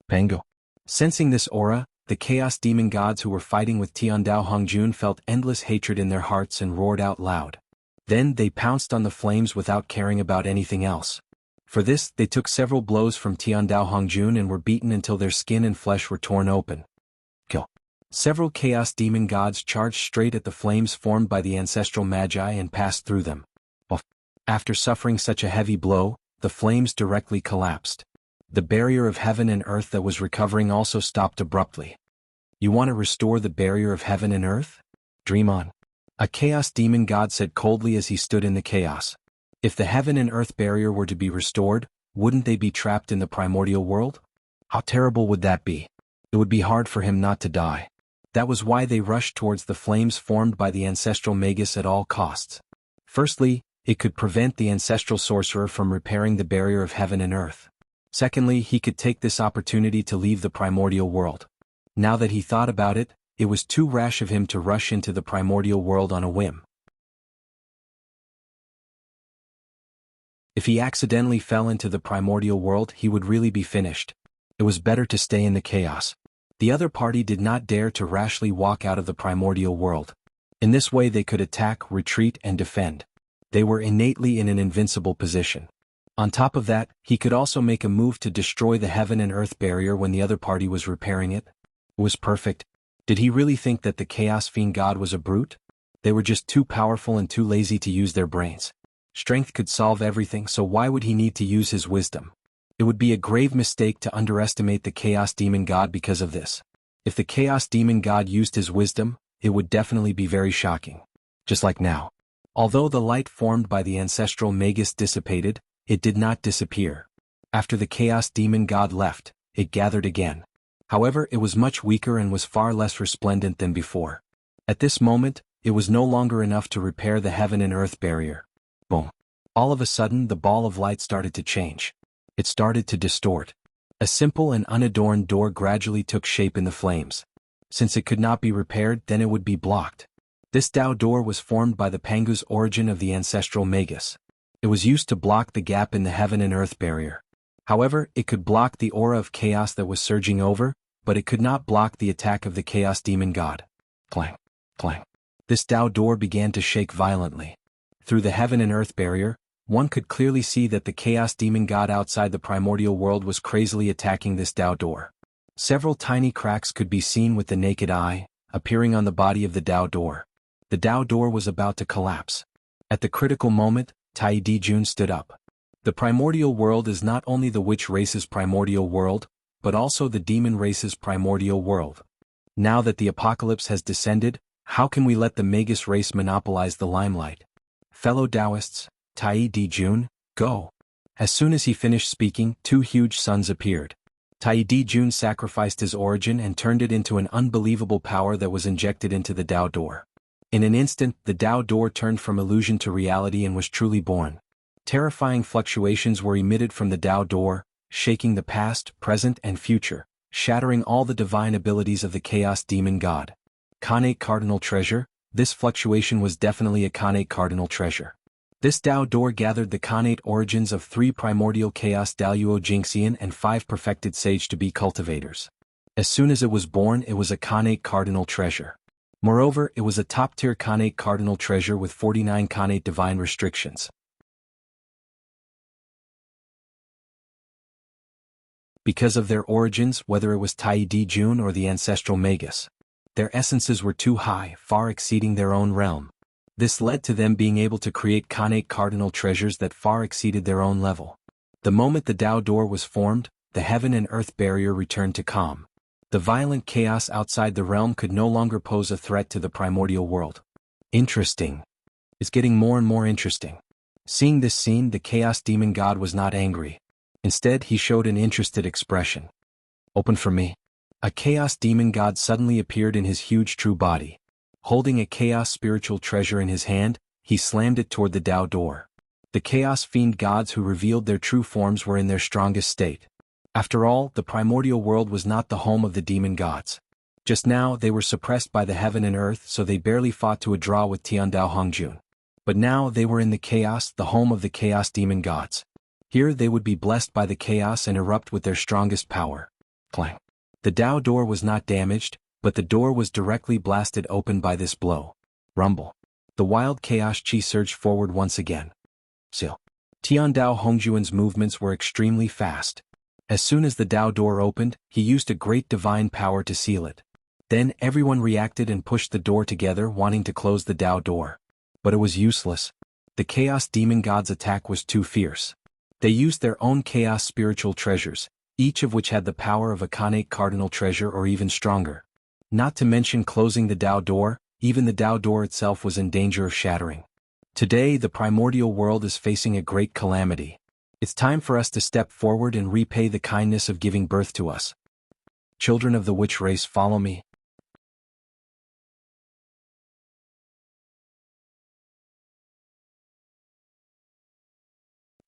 Pangu. Sensing this aura, the chaos demon gods who were fighting with Tiandao Hongjun felt endless hatred in their hearts and roared out loud. Then they pounced on the flames without caring about anything else. For this, they took several blows from Tiandao Hongjun and were beaten until their skin and flesh were torn open. Kill. Several chaos demon gods charged straight at the flames formed by the ancestral magi and passed through them. After suffering such a heavy blow, the flames directly collapsed. The barrier of heaven and earth that was recovering also stopped abruptly. You want to restore the barrier of heaven and earth? Dream on. A chaos demon god said coldly as he stood in the chaos. If the heaven and earth barrier were to be restored, wouldn't they be trapped in the primordial world? How terrible would that be? It would be hard for him not to die. That was why they rushed towards the flames formed by the ancestral magus at all costs. Firstly, it could prevent the ancestral sorcerer from repairing the barrier of heaven and earth. Secondly, he could take this opportunity to leave the primordial world. Now that he thought about it, it was too rash of him to rush into the primordial world on a whim. If he accidentally fell into the primordial world, he would really be finished. It was better to stay in the chaos. The other party did not dare to rashly walk out of the primordial world. In this way they could attack, retreat, and defend. They were innately in an invincible position. On top of that, he could also make a move to destroy the heaven and earth barrier when the other party was repairing it. It was perfect. Did he really think that the Chaos Fiend God was a brute? They were just too powerful and too lazy to use their brains. Strength could solve everything, so why would he need to use his wisdom? It would be a grave mistake to underestimate the Chaos Demon God because of this. If the Chaos Demon God used his wisdom, it would definitely be very shocking. Just like now. Although the light formed by the ancestral magus dissipated, it did not disappear. After the Chaos Demon God left, it gathered again. However, it was much weaker and was far less resplendent than before. At this moment, it was no longer enough to repair the heaven and earth barrier. Boom. All of a sudden the ball of light started to change. It started to distort. A simple and unadorned door gradually took shape in the flames. Since it could not be repaired, then it would be blocked. This Dao door was formed by the Pangu's origin of the ancestral magus. It was used to block the gap in the heaven and earth barrier. However, it could block the aura of chaos that was surging over, but it could not block the attack of the Chaos Demon God. Clang, clang. This Dao door began to shake violently. Through the heaven and earth barrier, one could clearly see that the Chaos Demon God outside the primordial world was crazily attacking this Dao door. Several tiny cracks could be seen with the naked eye, appearing on the body of the Dao door. The Dao door was about to collapse. At the critical moment, Tai Dijun stood up. The primordial world is not only the witch race's primordial world, but also the demon race's primordial world. Now that the apocalypse has descended, how can we let the magus race monopolize the limelight? Fellow Taoists, Tai Dijun, go. As soon as he finished speaking, two huge suns appeared. Tai Dijun sacrificed his origin and turned it into an unbelievable power that was injected into the Dao door. In an instant, the Dao door turned from illusion to reality and was truly born. Terrifying fluctuations were emitted from the Dao door, shaking the past, present, and future, shattering all the divine abilities of the Chaos Demon God. Khanate Cardinal Treasure. This fluctuation was definitely a Khanate Cardinal Treasure. This Dao door gathered the Khanate origins of 3 primordial Chaos Daluo Jingxian and 5 perfected sage to be cultivators. As soon as it was born, it was a Khanate Cardinal Treasure. Moreover, it was a top-tier Khanate Cardinal Treasure with 49 Khanate Divine restrictions. Because of their origins, whether it was Tai Dijun or the ancestral magus, their essences were too high, far exceeding their own realm. This led to them being able to create Khanate Cardinal Treasures that far exceeded their own level. The moment the Dao door was formed, the heaven and earth barrier returned to calm. The violent chaos outside the realm could no longer pose a threat to the primordial world. Interesting. It's getting more and more interesting. Seeing this scene, the Chaos Demon God was not angry. Instead, he showed an interested expression. Open for me. A Chaos Demon God suddenly appeared in his huge true body. Holding a Chaos spiritual treasure in his hand, he slammed it toward the Dao door. The Chaos Fiend gods who revealed their true forms were in their strongest state. After all, the primordial world was not the home of the demon gods. Just now, they were suppressed by the heaven and earth, so they barely fought to a draw with Tiandao Hongjun. But now they were in the chaos, the home of the Chaos Demon gods. Here they would be blessed by the chaos and erupt with their strongest power. Clang. The Dao door was not damaged, but the door was directly blasted open by this blow. Rumble. The wild chaos chi surged forward once again. Seal. Tiandao Hongjuan's movements were extremely fast. As soon as the Dao door opened, he used a great divine power to seal it. Then everyone reacted and pushed the door together, wanting to close the Dao door. But it was useless. The Chaos Demon God's attack was too fierce. They used their own chaos spiritual treasures, each of which had the power of a Khanate Cardinal Treasure or even stronger. Not to mention closing the Dao door, even the Dao door itself was in danger of shattering. Today the primordial world is facing a great calamity. It's time for us to step forward and repay the kindness of giving birth to us. Children of the witch race, follow me.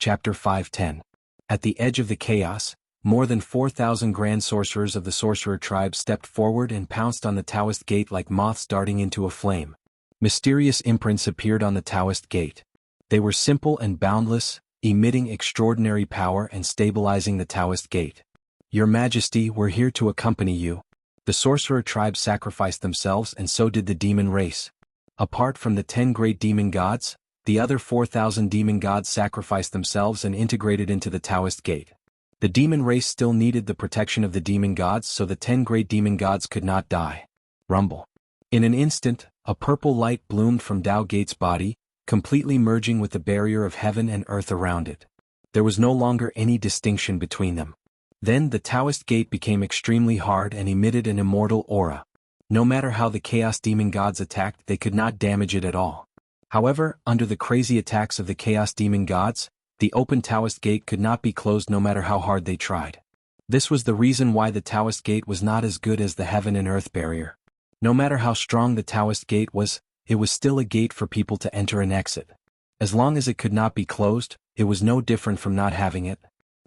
Chapter 5:10. At the edge of the chaos, more than 4,000 grand sorcerers of the sorcerer tribe stepped forward and pounced on the Taoist gate like moths darting into a flame. Mysterious imprints appeared on the Taoist gate. They were simple and boundless, emitting extraordinary power and stabilizing the Taoist gate. Your Majesty, we're here to accompany you. The sorcerer tribe sacrificed themselves, and so did the demon race. Apart from the 10 great demon gods, the other 4,000 demon gods sacrificed themselves and integrated into the Taoist gate. The demon race still needed the protection of the demon gods, so the 10 great demon gods could not die. Rumble. In an instant, a purple light bloomed from Tao Gate's body, completely merging with the barrier of heaven and earth around it. There was no longer any distinction between them. Then the Taoist gate became extremely hard and emitted an immortal aura. No matter how the Chaos Demon gods attacked, they could not damage it at all. However, under the crazy attacks of the Chaos Demon gods, the open Taoist gate could not be closed no matter how hard they tried. This was the reason why the Taoist gate was not as good as the heaven and earth barrier. No matter how strong the Taoist gate was, it was still a gate for people to enter and exit. As long as it could not be closed, it was no different from not having it.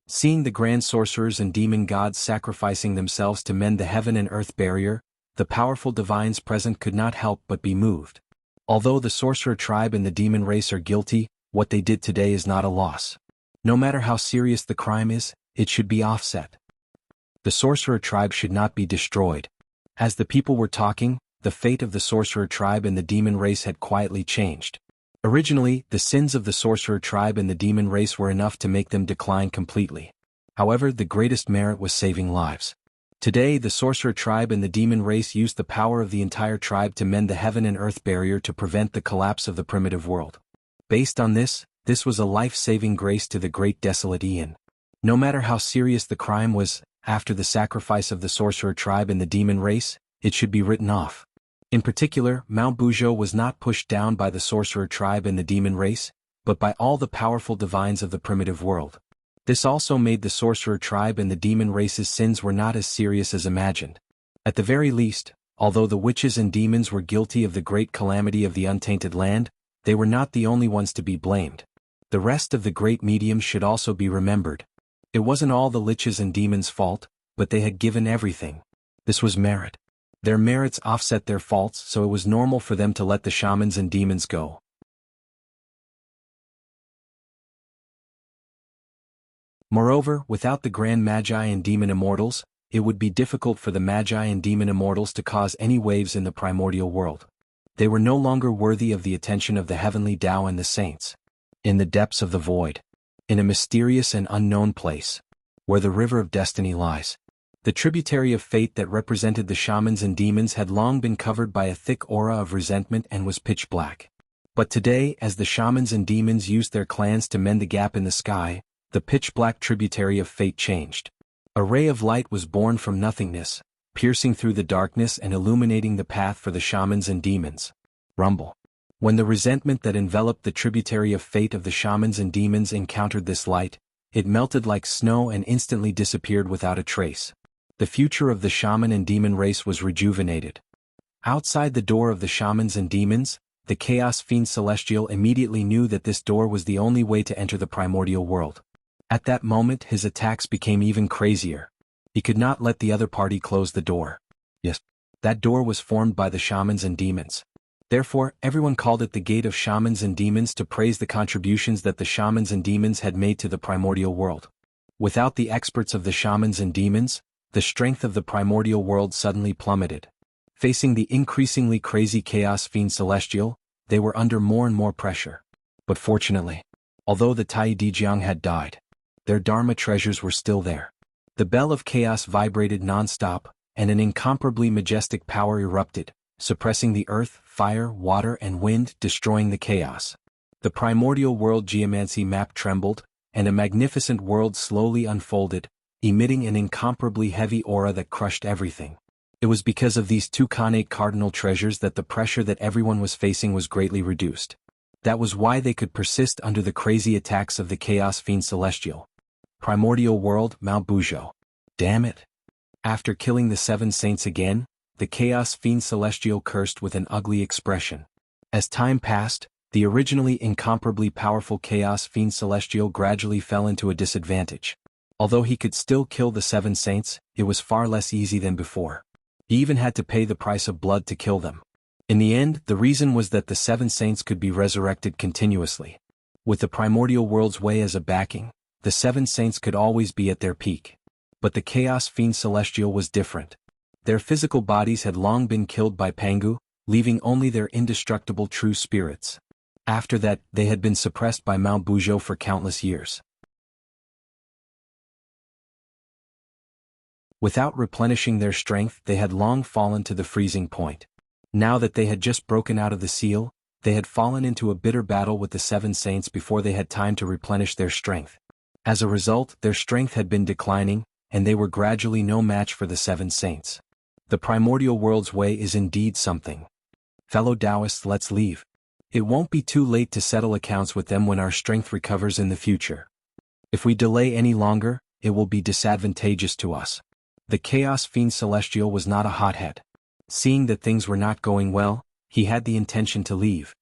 Seeing the grand sorcerers and demon gods sacrificing themselves to mend the heaven and earth barrier, the powerful divines present could not help but be moved. Although the sorcerer tribe and the demon race are guilty, what they did today is not a loss. No matter how serious the crime is, it should be offset. The sorcerer tribe should not be destroyed. As the people were talking, the fate of the sorcerer tribe and the demon race had quietly changed. Originally, the sins of the sorcerer tribe and the demon race were enough to make them decline completely. However, the greatest merit was saving lives. Today, the sorcerer tribe and the demon race used the power of the entire tribe to mend the heaven and earth barrier to prevent the collapse of the primitive world. Based on this was a life-saving grace to the great desolate Aeon. No matter how serious the crime was, after the sacrifice of the sorcerer tribe and the demon race, it should be written off. In particular, Mount Buzhou was not pushed down by the sorcerer tribe and the demon race, but by all the powerful divines of the primitive world. This also made the sorcerer tribe and the demon race's sins were not as serious as imagined. At the very least, although the witches and demons were guilty of the great calamity of the untainted land, they were not the only ones to be blamed. The rest of the great mediums should also be remembered. It wasn't all the liches and demons' fault, but they had given everything. This was merit. Their merits offset their faults, so it was normal for them to let the shamans and demons go. Moreover, without the grand magi and demon immortals, it would be difficult for the magi and demon immortals to cause any waves in the primordial world. They were no longer worthy of the attention of the heavenly Tao and the saints. In the depths of the void, in a mysterious and unknown place, where the river of destiny lies, the tributary of fate that represented the shamans and demons had long been covered by a thick aura of resentment and was pitch black. But today, as the shamans and demons used their clans to mend the gap in the sky, the pitch-black tributary of fate changed. A ray of light was born from nothingness, piercing through the darkness and illuminating the path for the shamans and demons. Rumble. When the resentment that enveloped the tributary of fate of the shamans and demons encountered this light, it melted like snow and instantly disappeared without a trace. The future of the shaman and demon race was rejuvenated. Outside the door of the shamans and demons, the Chaos Fiend Celestial immediately knew that this door was the only way to enter the primordial world. At that moment, his attacks became even crazier. He could not let the other party close the door. Yes, that door was formed by the shamans and demons. Therefore, everyone called it the Gate of Shamans and Demons to praise the contributions that the shamans and demons had made to the primordial world. Without the experts of the shamans and demons, the strength of the primordial world suddenly plummeted. Facing the increasingly crazy Chaos Fiend Celestial, they were under more and more pressure. But fortunately, although the Tai Di Jiang had died, their Dharma treasures were still there. The bell of chaos vibrated non-stop, and an incomparably majestic power erupted, suppressing the earth, fire, water, and wind, destroying the chaos. The primordial world geomancy map trembled, and a magnificent world slowly unfolded, emitting an incomparably heavy aura that crushed everything. It was because of these two connate cardinal treasures that the pressure that everyone was facing was greatly reduced. That was why they could persist under the crazy attacks of the Chaos Fiend Celestial. Primordial world, Mount Buzhou. Damn it. After killing the 7 saints again, the Chaos Fiend Celestial cursed with an ugly expression. As time passed, The originally incomparably powerful Chaos Fiend Celestial gradually fell into a disadvantage. Although he could still kill the 7 saints, it was far less easy than before. He even had to pay the price of blood to kill them. In the end, the reason was that the 7 saints could be resurrected continuously. With the primordial world's way as a backing, the 7 saints could always be at their peak. But the Chaos Fiend Celestial was different. Their physical bodies had long been killed by Pangu, leaving only their indestructible true spirits. After that, they had been suppressed by Mount Buzhou for countless years. Without replenishing their strength, they had long fallen to the freezing point. Now that they had just broken out of the seal, they had fallen into a bitter battle with the 7 saints before they had time to replenish their strength. As a result, their strength had been declining, and they were gradually no match for the 7 saints. The primordial world's way is indeed something. Fellow Taoists, let's leave. It won't be too late to settle accounts with them when our strength recovers in the future. If we delay any longer, it will be disadvantageous to us. The Chaos Fiend Celestial was not a hothead. Seeing that things were not going well, he had the intention to leave.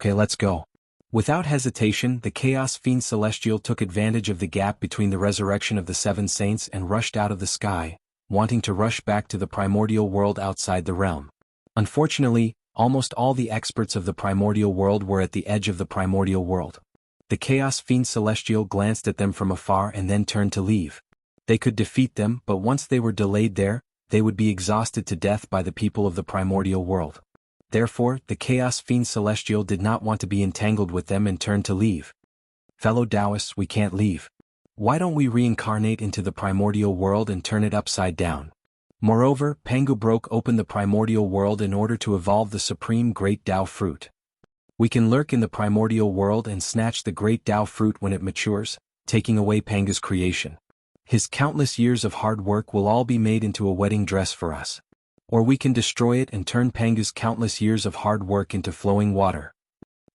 Okay, let's go. Without hesitation, the Chaos Fiend Celestial took advantage of the gap between the resurrection of the 7 saints and rushed out of the sky, wanting to rush back to the primordial world outside the realm. Unfortunately, almost all the experts of the primordial world were at the edge of the primordial world. The Chaos Fiend Celestial glanced at them from afar and then turned to leave. They could defeat them, but once they were delayed there, they would be exhausted to death by the people of the primordial world. Therefore, the Chaos Fiend Celestial did not want to be entangled with them and turned to leave. Fellow Taoists, we can't leave. Why don't we reincarnate into the primordial world and turn it upside down? Moreover, Pangu broke open the primordial world in order to evolve the supreme Great Tao fruit. We can lurk in the primordial world and snatch the Great Tao fruit when it matures, taking away Pangu's creation. His countless years of hard work will all be made into a wedding dress for us. Or we can destroy it and turn Pangu's countless years of hard work into flowing water.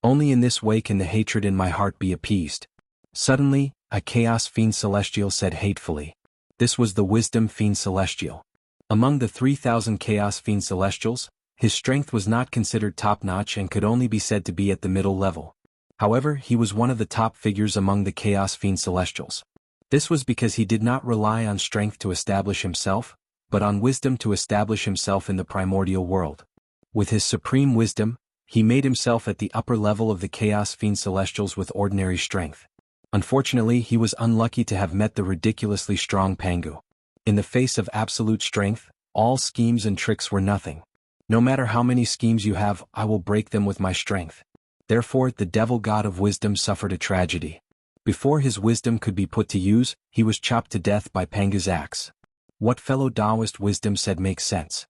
Only in this way can the hatred in my heart be appeased. Suddenly, a Chaos Fiend Celestial said hatefully. This was the Wisdom Fiend Celestial. Among the 3,000 Chaos Fiend Celestials, his strength was not considered top-notch and could only be said to be at the middle level. However, he was one of the top figures among the Chaos Fiend Celestials. This was because he did not rely on strength to establish himself, but on wisdom to establish himself in the primordial world. With his supreme wisdom, he made himself at the upper level of the Chaos Fiend Celestials with ordinary strength. Unfortunately, he was unlucky to have met the ridiculously strong Pangu. In the face of absolute strength, all schemes and tricks were nothing. No matter how many schemes you have, I will break them with my strength. Therefore, the devil god of wisdom suffered a tragedy. Before his wisdom could be put to use, he was chopped to death by Pangu's axe. What fellow Taoist wisdom said makes sense.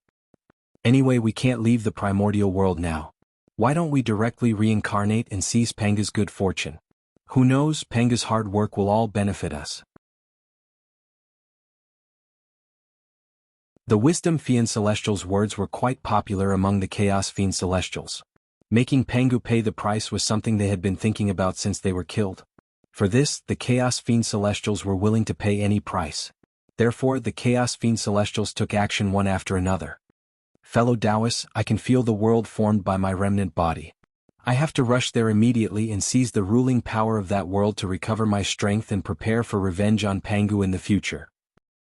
Anyway, we can't leave the primordial world now. Why don't we directly reincarnate and seize Pangu's good fortune? Who knows, Pangu's hard work will all benefit us. The Wisdom Fiend Celestial's words were quite popular among the Chaos Fiend Celestials. Making Pangu pay the price was something they had been thinking about since they were killed. For this, the Chaos Fiend Celestials were willing to pay any price. Therefore, the Chaos Fiend Celestials took action one after another. Fellow Taoists, I can feel the world formed by my remnant body. I have to rush there immediately and seize the ruling power of that world to recover my strength and prepare for revenge on Pangu in the future.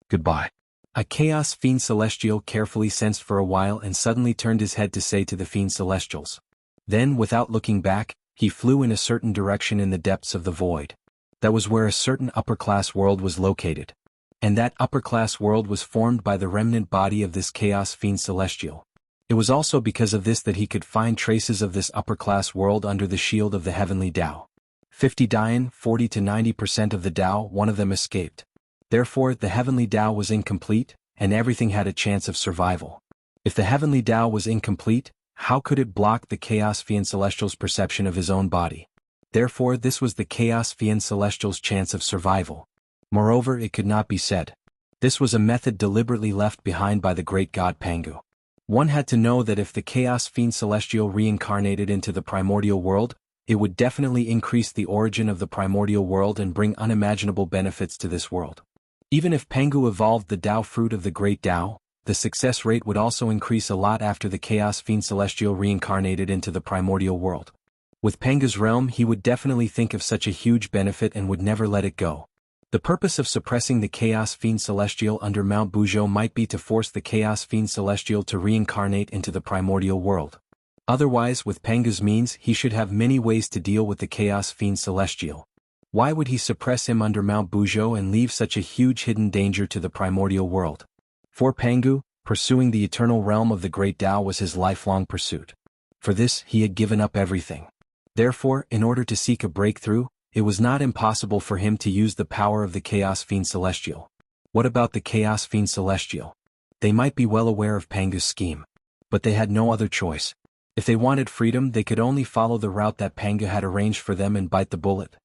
Goodbye. A Chaos Fiend Celestial carefully sensed for a while and suddenly turned his head to say to the Fiend Celestials. Then, without looking back, he flew in a certain direction in the depths of the void. That was where a certain upper-class world was located. And that upper-class world was formed by the remnant body of this Chaos Fiend Celestial. It was also because of this that he could find traces of this upper-class world under the shield of the heavenly Tao. 50 Dian, 40 to 90% of the Tao, one of them escaped. Therefore, the heavenly Tao was incomplete, and everything had a chance of survival. If the heavenly Tao was incomplete, how could it block the Chaos Fiend Celestial's perception of his own body? Therefore, this was the Chaos Fiend Celestial's chance of survival. Moreover, it could not be said. This was a method deliberately left behind by the great god Pangu. One had to know that if the Chaos Fiend Celestial reincarnated into the primordial world, it would definitely increase the origin of the primordial world and bring unimaginable benefits to this world. Even if Pangu evolved the Tao fruit of the great Tao, the success rate would also increase a lot after the Chaos Fiend Celestial reincarnated into the primordial world. With Pangu's realm he would definitely think of such a huge benefit and would never let it go. The purpose of suppressing the Chaos Fiend Celestial under Mount Buzhou might be to force the Chaos Fiend Celestial to reincarnate into the primordial world. Otherwise, with Pangu's means, he should have many ways to deal with the Chaos Fiend Celestial. Why would he suppress him under Mount Buzhou and leave such a huge hidden danger to the primordial world? For Pangu, pursuing the eternal realm of the Great Tao was his lifelong pursuit. For this, he had given up everything. Therefore, in order to seek a breakthrough, it was not impossible for him to use the power of the Chaos Fiend Celestial. What about the Chaos Fiend Celestial? They might be well aware of Pangu's scheme. But they had no other choice. If they wanted freedom, they could only follow the route that Pangu had arranged for them and bite the bullet.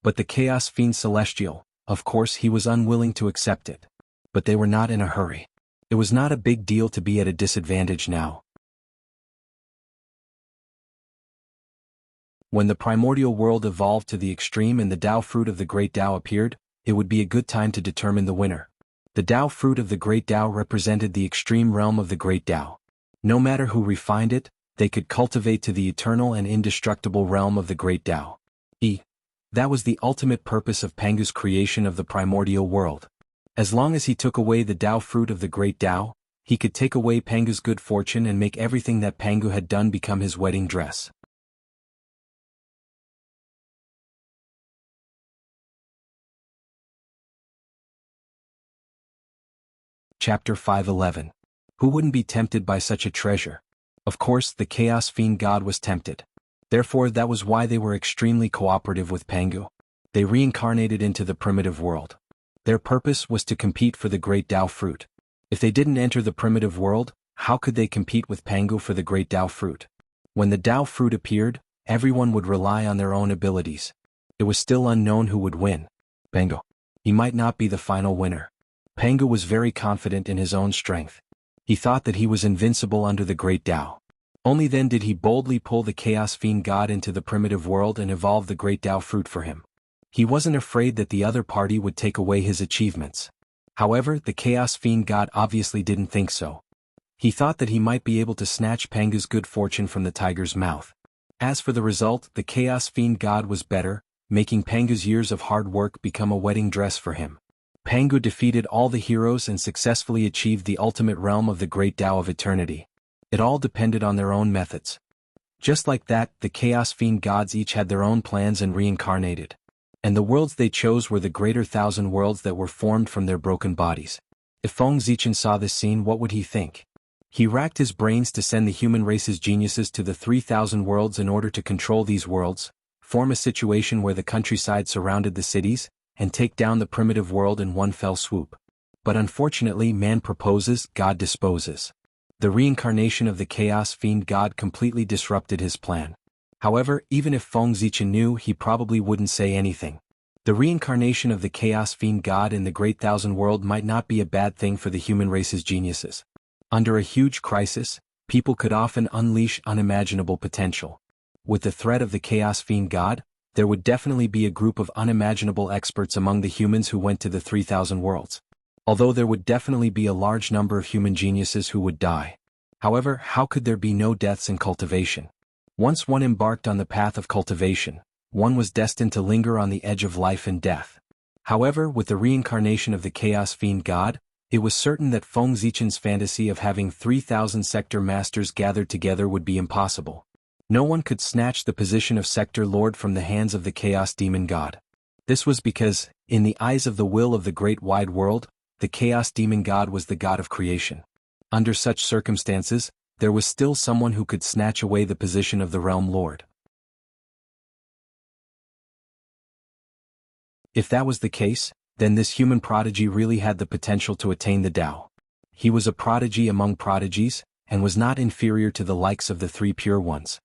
But the Chaos Fiend Celestial, of course he was unwilling to accept it. But they were not in a hurry. It was not a big deal to be at a disadvantage now. When the primordial world evolved to the extreme and the Tao fruit of the Great Tao appeared, it would be a good time to determine the winner. The Tao fruit of the Great Tao represented the extreme realm of the Great Tao. No matter who refined it, they could cultivate to the eternal and indestructible realm of the Great Tao. That was the ultimate purpose of Pangu's creation of the primordial world. As long as he took away the Tao fruit of the Great Tao, he could take away Pangu's good fortune and make everything that Pangu had done become his wedding dress. Chapter 5:11. Who wouldn't be tempted by such a treasure? Of course, the Chaos Fiend God was tempted. Therefore, that was why they were extremely cooperative with Pangu. They reincarnated into the primitive world. Their purpose was to compete for the Great Tao fruit. If they didn't enter the primitive world, how could they compete with Pangu for the Great Tao fruit? When the Tao fruit appeared, everyone would rely on their own abilities. It was still unknown who would win. Pangu. He might not be the final winner. Pangu was very confident in his own strength. He thought that he was invincible under the Great Tao. Only then did he boldly pull the Chaos Fiend God into the primitive world and evolve the Great Tao fruit for him. He wasn't afraid that the other party would take away his achievements. However, the Chaos Fiend God obviously didn't think so. He thought that he might be able to snatch Pangu's good fortune from the tiger's mouth. As for the result, the Chaos Fiend God was better, making Pangu's years of hard work become a wedding dress for him. Pangu defeated all the heroes and successfully achieved the ultimate realm of the Great Tao of Eternity. It all depended on their own methods. Just like that, the Chaos Fiend gods each had their own plans and reincarnated. And the worlds they chose were the greater thousand worlds that were formed from their broken bodies. If Feng Zichen saw this scene, what would he think? He racked his brains to send the human race's geniuses to the 3,000 worlds in order to control these worlds, form a situation where the countryside surrounded the cities, and take down the primitive world in one fell swoop. But unfortunately, man proposes, God disposes. The reincarnation of the Chaos Fiend God completely disrupted his plan. However, even if Feng Zichen knew, he probably wouldn't say anything. The reincarnation of the Chaos Fiend God in the Great Thousand World might not be a bad thing for the human race's geniuses. Under a huge crisis, people could often unleash unimaginable potential. With the threat of the Chaos Fiend God, there would definitely be a group of unimaginable experts among the humans who went to the 3,000 worlds. Although there would definitely be a large number of human geniuses who would die. However, how could there be no deaths in cultivation? Once one embarked on the path of cultivation, one was destined to linger on the edge of life and death. However, with the reincarnation of the Chaos Fiend God, it was certain that Feng Zichen's fantasy of having 3,000 sector masters gathered together would be impossible. No one could snatch the position of Sector Lord from the hands of the Chaos Demon God. This was because, in the eyes of the will of the great wide world, the Chaos Demon God was the God of creation. Under such circumstances, there was still someone who could snatch away the position of the Realm Lord. If that was the case, then this human prodigy really had the potential to attain the Tao. He was a prodigy among prodigies, and was not inferior to the likes of the three pure ones.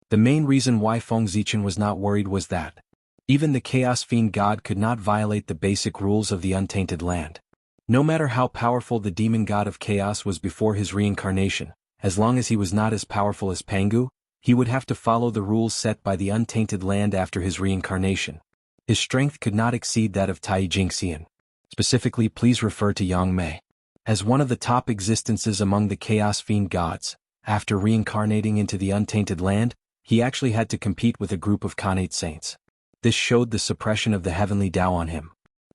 The main reason why Feng Zichen was not worried was that even the Chaos Fiend God could not violate the basic rules of the untainted land. No matter how powerful the demon god of chaos was before his reincarnation, as long as he was not as powerful as Pangu, he would have to follow the rules set by the untainted land after his reincarnation. His strength could not exceed that of Tai Jingxian. Specifically, please refer to Yang Mei. As one of the top existences among the Chaos Fiend gods, after reincarnating into the untainted land, he actually had to compete with a group of Khanate saints. This showed the suppression of the heavenly Tao on him.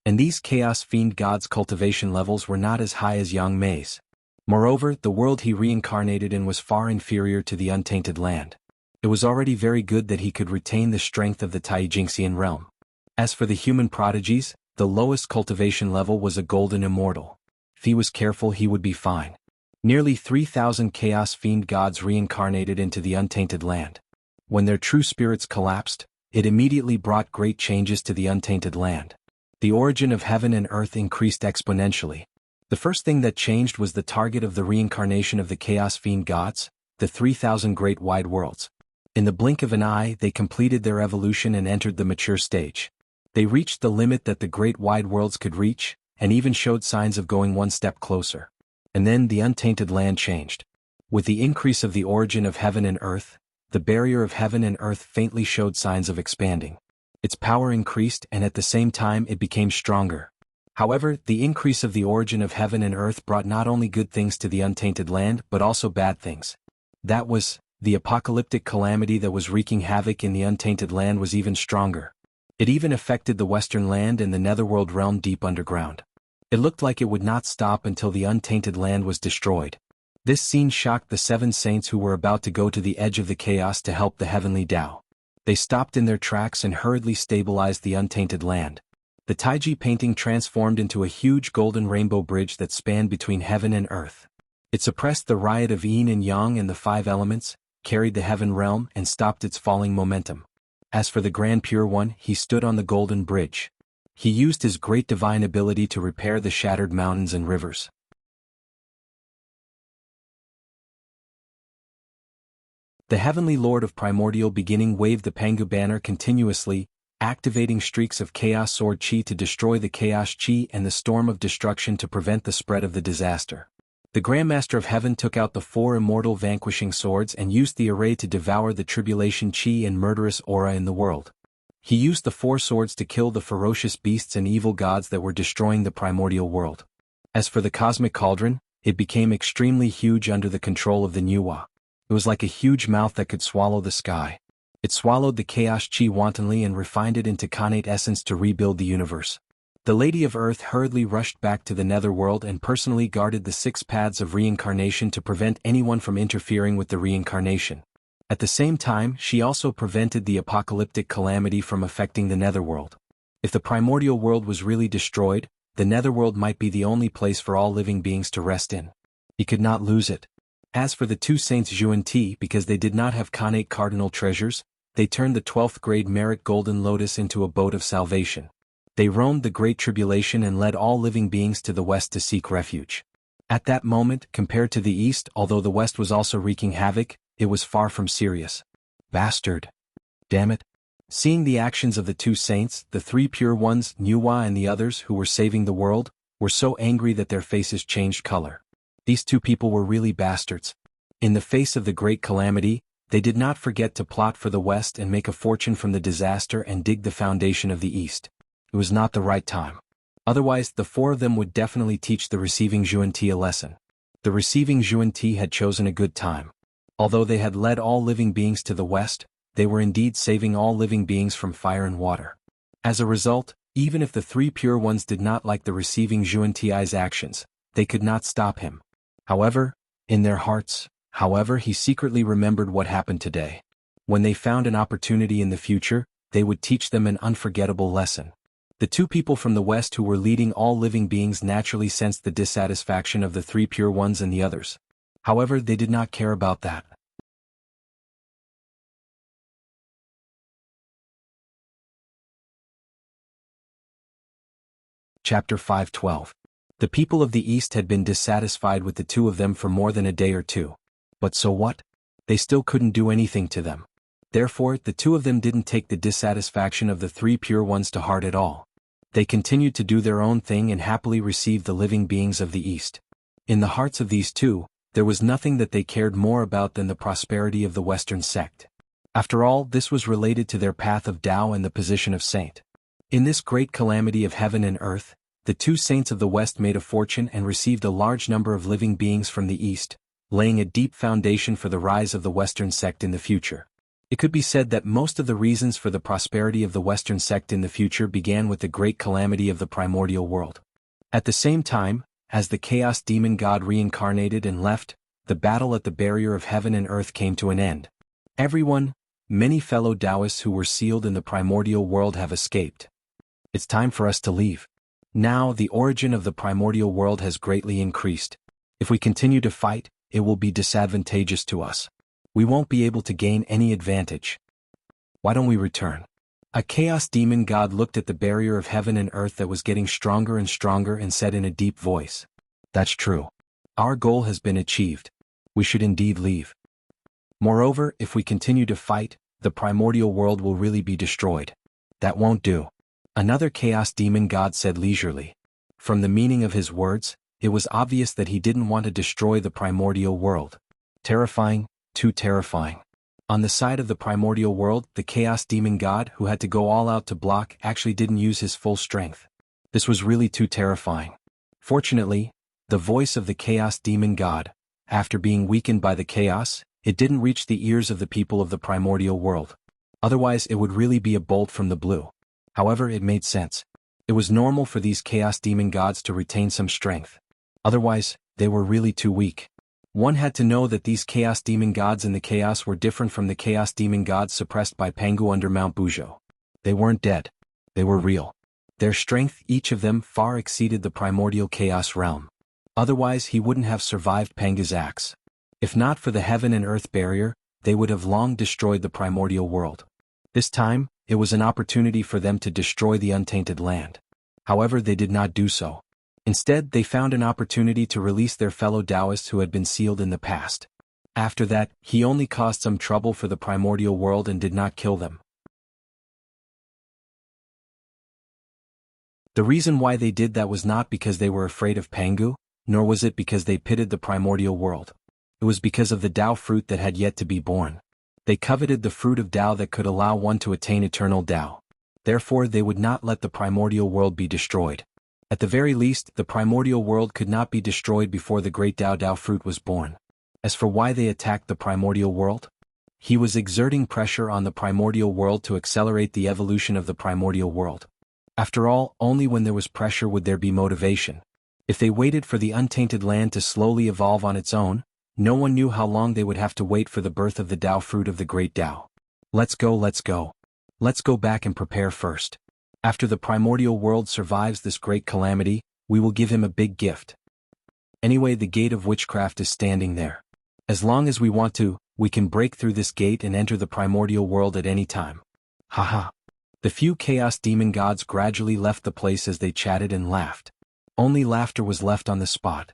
And these Chaos Fiend God's cultivation levels were not as high as Yang Mei's. Moreover, the world he reincarnated in was far inferior to the untainted land. It was already very good that he could retain the strength of the Taijingxian realm. As for the human prodigies, the lowest cultivation level was a golden immortal. If he was careful, he would be fine. Nearly 3,000 Chaos Fiend Gods reincarnated into the untainted land. When their true spirits collapsed, it immediately brought great changes to the untainted land. The origin of heaven and earth increased exponentially. The first thing that changed was the target of the reincarnation of the Chaos Fiend Gods, the 3,000 great wide worlds. In the blink of an eye, they completed their evolution and entered the mature stage. They reached the limit that the great wide worlds could reach, and even showed signs of going one step closer. And then the untainted land changed. With the increase of the origin of heaven and earth, the barrier of heaven and earth faintly showed signs of expanding. Its power increased, and at the same time it became stronger. However, the increase of the origin of heaven and earth brought not only good things to the untainted land but also bad things. That was, the apocalyptic calamity that was wreaking havoc in the untainted land was even stronger. It even affected the western land and the netherworld realm deep underground. It looked like it would not stop until the untainted land was destroyed. This scene shocked the 7 saints who were about to go to the edge of the chaos to help the heavenly Tao. They stopped in their tracks and hurriedly stabilized the untainted land. The Taiji painting transformed into a huge golden rainbow bridge that spanned between heaven and earth. It suppressed the riot of yin and yang and the 5 elements, carried the heaven realm and stopped its falling momentum. As for the Grand Pure One, he stood on the golden bridge. He used his great divine ability to repair the shattered mountains and rivers. The heavenly Lord of Primordial Beginning waved the Pangu banner continuously, activating streaks of Chaos Sword Chi to destroy the Chaos Chi and the storm of destruction to prevent the spread of the disaster. The Grandmaster of Heaven took out the 4 immortal vanquishing swords and used the array to devour the tribulation Chi and murderous aura in the world. He used the 4 swords to kill the ferocious beasts and evil gods that were destroying the primordial world. As for the cosmic cauldron, it became extremely huge under the control of the Nuwa. It was like a huge mouth that could swallow the sky. It swallowed the Chaos Chi wantonly and refined it into Khanate essence to rebuild the universe. The Lady of Earth hurriedly rushed back to the netherworld and personally guarded the 6 paths of reincarnation to prevent anyone from interfering with the reincarnation. At the same time, she also prevented the apocalyptic calamity from affecting the netherworld. If the primordial world was really destroyed, the netherworld might be the only place for all living beings to rest in. He could not lose it. As for the 2 saints Zhu and Ti, because they did not have Khanate cardinal treasures, they turned the 12th grade merit golden lotus into a boat of salvation. They roamed the great tribulation and led all living beings to the west to seek refuge. At that moment, compared to the east, although the west was also wreaking havoc, it was far from serious. Bastard. Damn it. Seeing the actions of the 2 saints, the 3 pure ones, Nuwa and the others who were saving the world, were so angry that their faces changed color. These 2 people were really bastards. In the face of the great calamity, they did not forget to plot for the west and make a fortune from the disaster and dig the foundation of the east. It was not the right time. Otherwise, the 4 of them would definitely teach the receiving Zhuan-Ti a lesson. The receiving Zhuan-Ti had chosen a good time. Although they had led all living beings to the west, they were indeed saving all living beings from fire and water. As a result, even if the 3 pure ones did not like the receiving Zhuan-Ti's actions, they could not stop him. However, in their hearts, he secretly remembered what happened today. When they found an opportunity in the future, they would teach them an unforgettable lesson. The 2 people from the west who were leading all living beings naturally sensed the dissatisfaction of the 3 pure ones and the others. However, they did not care about that. Chapter 5:12. The people of the East had been dissatisfied with the 2 of them for more than a day or 2. But so what? They still couldn't do anything to them. Therefore, the 2 of them didn't take the dissatisfaction of the 3 pure ones to heart at all. They continued to do their own thing and happily received the living beings of the East. In the hearts of these 2, there was nothing that they cared more about than the prosperity of the Western sect. After all, this was related to their path of Tao and the position of saint. In this great calamity of heaven and earth, the 2 saints of the West made a fortune and received a large number of living beings from the East, laying a deep foundation for the rise of the Western sect in the future. It could be said that most of the reasons for the prosperity of the Western sect in the future began with the great calamity of the primordial world. At the same time, as the chaos demon god reincarnated and left, the battle at the barrier of heaven and earth came to an end. Everyone, many fellow Taoists who were sealed in the primordial world have escaped. It's time for us to leave. Now the origin of the primordial world has greatly increased. If we continue to fight, it will be disadvantageous to us. We won't be able to gain any advantage. Why don't we return? A chaos demon god looked at the barrier of heaven and earth that was getting stronger and stronger and said in a deep voice, "That's true. Our goal has been achieved. We should indeed leave. Moreover, if we continue to fight, the primordial world will really be destroyed. That won't do." Another chaos demon god said leisurely. From the meaning of his words, it was obvious that he didn't want to destroy the primordial world. Terrifying, too terrifying. On the side of the primordial world, the chaos demon god who had to go all out to block actually didn't use his full strength. This was really too terrifying. Fortunately, the voice of the chaos demon god, after being weakened by the chaos, it didn't reach the ears of the people of the primordial world. Otherwise it would really be a bolt from the blue. However, it made sense. It was normal for these chaos demon gods to retain some strength. Otherwise, they were really too weak. One had to know that these chaos demon gods in the chaos were different from the chaos demon gods suppressed by Pangu under Mount Buzhou. They weren't dead. They were real. Their strength, each of them, far exceeded the primordial chaos realm. Otherwise he wouldn't have survived Pangu's axe. If not for the heaven and earth barrier, they would have long destroyed the primordial world. This time, it was an opportunity for them to destroy the untainted land. However, they did not do so. Instead, they found an opportunity to release their fellow Taoists who had been sealed in the past. After that, he only caused some trouble for the primordial world and did not kill them. The reason why they did that was not because they were afraid of Pangu, nor was it because they pitied the primordial world. It was because of the Tao fruit that had yet to be born. They coveted the fruit of Tao that could allow one to attain eternal Tao. Therefore they would not let the primordial world be destroyed. At the very least, the primordial world could not be destroyed before the great Tao fruit was born. As for why they attacked the primordial world, he was exerting pressure on the primordial world to accelerate the evolution of the primordial world. After all, only when there was pressure would there be motivation. If they waited for the untainted land to slowly evolve on its own, no one knew how long they would have to wait for the birth of the Tao fruit of the great Tao. Let's go, let's go. Let's go back and prepare first. After the primordial world survives this great calamity, we will give him a big gift. Anyway, the gate of witchcraft is standing there. As long as we want to, we can break through this gate and enter the primordial world at any time. Haha. The few chaos demon gods gradually left the place as they chatted and laughed. Only laughter was left on the spot.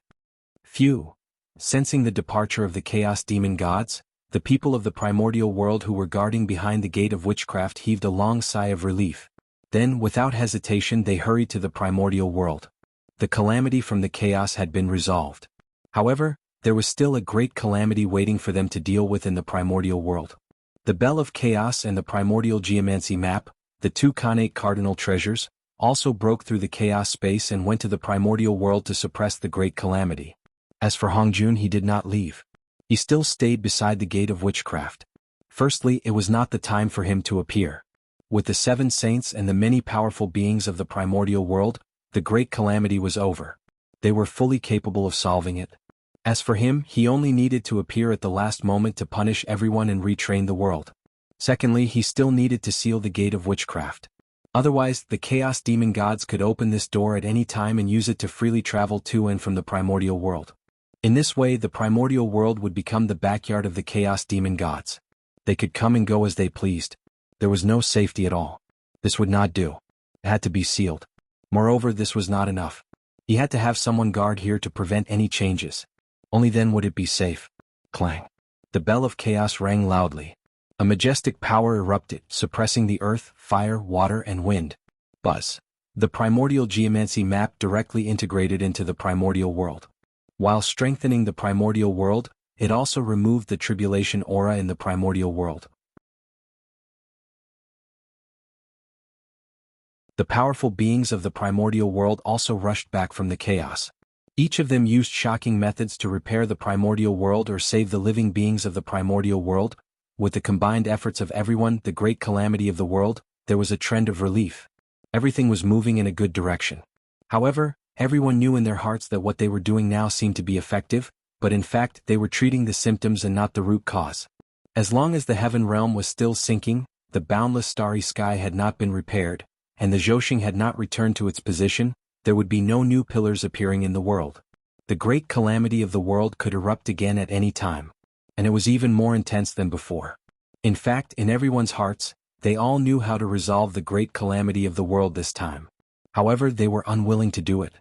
Phew. Sensing the departure of the chaos demon gods, the people of the primordial world who were guarding behind the gate of witchcraft heaved a long sigh of relief. Then, without hesitation, they hurried to the primordial world. The calamity from the chaos had been resolved. However, there was still a great calamity waiting for them to deal with in the primordial world. The Bell of Chaos and the primordial geomancy map, the two Khanate cardinal treasures, also broke through the chaos space and went to the primordial world to suppress the great calamity. As for Hongjun, he did not leave. He still stayed beside the gate of witchcraft. Firstly, it was not the time for him to appear. With the 7 saints and the many powerful beings of the primordial world, the great calamity was over. They were fully capable of solving it. As for him, he only needed to appear at the last moment to punish everyone and retrain the world. Secondly, he still needed to seal the gate of witchcraft. Otherwise, the chaos demon gods could open this door at any time and use it to freely travel to and from the primordial world. In this way, the primordial world would become the backyard of the chaos demon gods. They could come and go as they pleased. There was no safety at all. This would not do. It had to be sealed. Moreover, this was not enough. He had to have someone guard here to prevent any changes. Only then would it be safe. Clang. The bell of chaos rang loudly. A majestic power erupted, suppressing the earth, fire, water, and wind. Buzz. The primordial geomancy map directly integrated into the primordial world. While strengthening the primordial world, it also removed the tribulation aura in the primordial world. The powerful beings of the primordial world also rushed back from the chaos. Each of them used shocking methods to repair the primordial world or save the living beings of the primordial world, With the combined efforts of everyone, the great calamity of the world, there was a trend of relief. Everything was moving in a good direction. However, everyone knew in their hearts that what they were doing now seemed to be effective, but in fact they were treating the symptoms and not the root cause. As long as the heaven realm was still sinking, the boundless starry sky had not been repaired, and the Zhousing had not returned to its position, there would be no new pillars appearing in the world. The great calamity of the world could erupt again at any time. And it was even more intense than before. In fact, in everyone's hearts, they all knew how to resolve the great calamity of the world this time. However, they were unwilling to do it.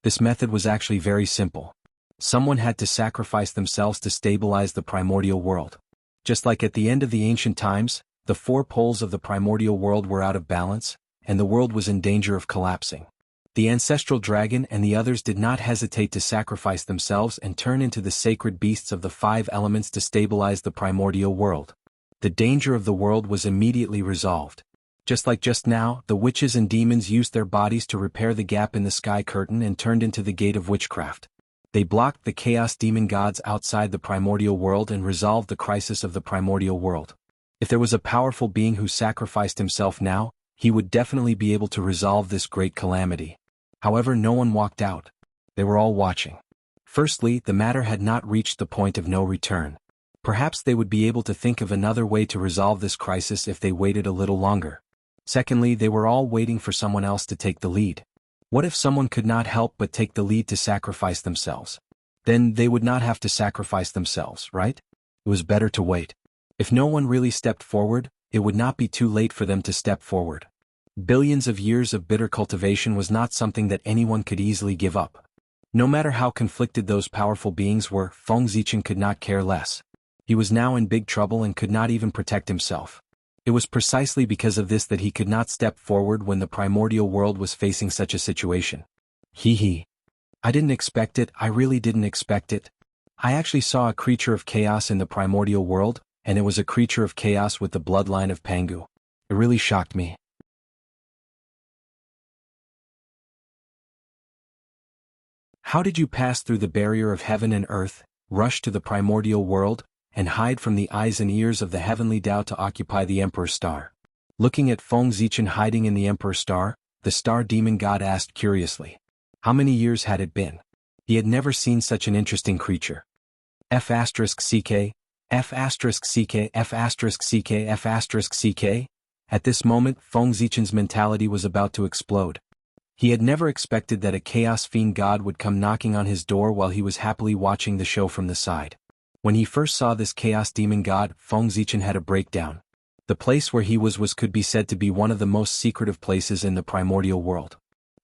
This method was actually very simple. Someone had to sacrifice themselves to stabilize the primordial world. Just like at the end of the ancient times, the four poles of the primordial world were out of balance, and the world was in danger of collapsing. The ancestral dragon and the others did not hesitate to sacrifice themselves and turn into the sacred beasts of the five elements to stabilize the primordial world. The danger of the world was immediately resolved. Just like just now, the witches and demons used their bodies to repair the gap in the sky curtain and turned into the gate of witchcraft. They blocked the chaos demon gods outside the primordial world and resolved the crisis of the primordial world. If there was a powerful being who sacrificed himself now, he would definitely be able to resolve this great calamity. However, no one walked out. They were all watching. Firstly, the matter had not reached the point of no return. Perhaps they would be able to think of another way to resolve this crisis if they waited a little longer. Secondly, they were all waiting for someone else to take the lead. What if someone could not help but take the lead to sacrifice themselves? Then they would not have to sacrifice themselves, right? It was better to wait. If no one really stepped forward, it would not be too late for them to step forward. Billions of years of bitter cultivation was not something that anyone could easily give up. No matter how conflicted those powerful beings were, Feng Zichen could not care less. He was now in big trouble and could not even protect himself. It was precisely because of this that he could not step forward when the primordial world was facing such a situation. I didn't expect it, I really didn't expect it. I actually saw a creature of chaos in the primordial world, and it was a creature of chaos with the bloodline of Pangu. It really shocked me. How did you pass through the barrier of heaven and earth, rush to the primordial world, and hide from the eyes and ears of the heavenly Tao to occupy the Emperor's star? Looking at Feng Zichen hiding in the Emperor's star, the star demon god asked curiously. How many years had it been? He had never seen such an interesting creature. F***ck, F***ck, F***ck, F***ck. At this moment, Feng Zichen's mentality was about to explode. He had never expected that a chaos fiend god would come knocking on his door while he was happily watching the show from the side. When he first saw this chaos demon god, Feng Zichen had a breakdown. The place where he was could be said to be one of the most secretive places in the primordial world.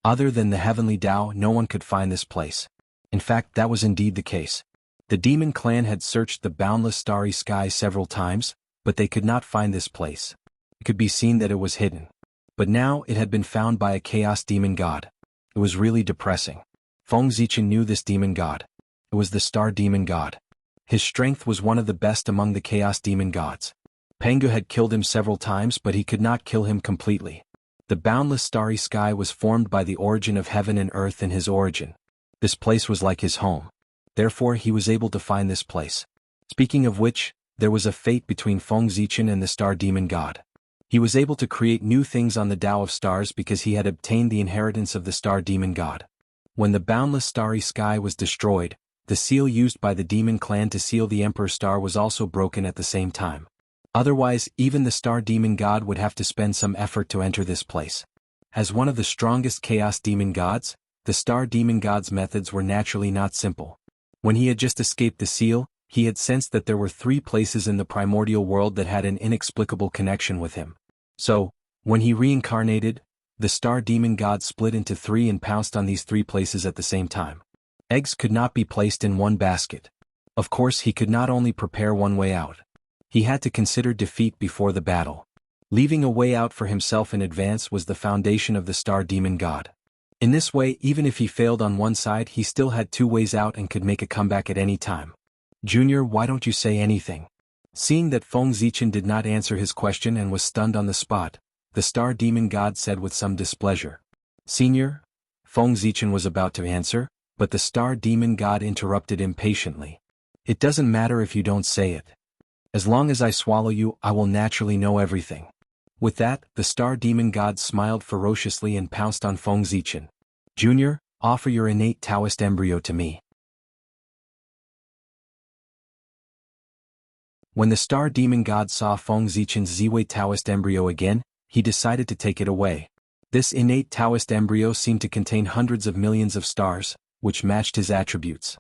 Other than the heavenly Tao, no one could find this place. In fact, that was indeed the case. The demon clan had searched the boundless starry sky several times, but they could not find this place. It could be seen that it was hidden. But now it had been found by a chaos demon god. It was really depressing. Feng Zichen knew this demon god. It was the star demon god. His strength was one of the best among the chaos demon gods. Pangu had killed him several times, but he could not kill him completely. The boundless starry sky was formed by the origin of heaven and earth in his origin. This place was like his home. Therefore he was able to find this place. Speaking of which, there was a fate between Feng Zichen and the star demon god. He was able to create new things on the Tao of stars because he had obtained the inheritance of the star demon god. When the boundless starry sky was destroyed, the seal used by the demon clan to seal the Emperor's star was also broken at the same time. Otherwise, even the star demon god would have to spend some effort to enter this place. As one of the strongest chaos demon gods, the star demon god's methods were naturally not simple. When he had just escaped the seal, he had sensed that there were 3 places in the primordial world that had an inexplicable connection with him. So, when he reincarnated, the star demon god split into 3 and pounced on these 3 places at the same time. Eggs could not be placed in one basket. Of course, he could not only prepare one way out. He had to consider defeat before the battle. Leaving a way out for himself in advance was the foundation of the star demon god. In this way, even if he failed on one side, he still had 2 ways out and could make a comeback at any time. Junior, why don't you say anything? Seeing that Feng Zichen did not answer his question and was stunned on the spot, the star demon god said with some displeasure. Senior? Feng Zichen was about to answer, but the star demon god interrupted impatiently. It doesn't matter if you don't say it. As long as I swallow you, I will naturally know everything. With that, the star demon god smiled ferociously and pounced on Feng Zichen. Junior, offer your innate Taoist embryo to me. When the star demon god saw Feng Zichen's Ziwei Taoist embryo again, he decided to take it away. This innate Taoist embryo seemed to contain hundreds of millions of stars, which matched his attributes.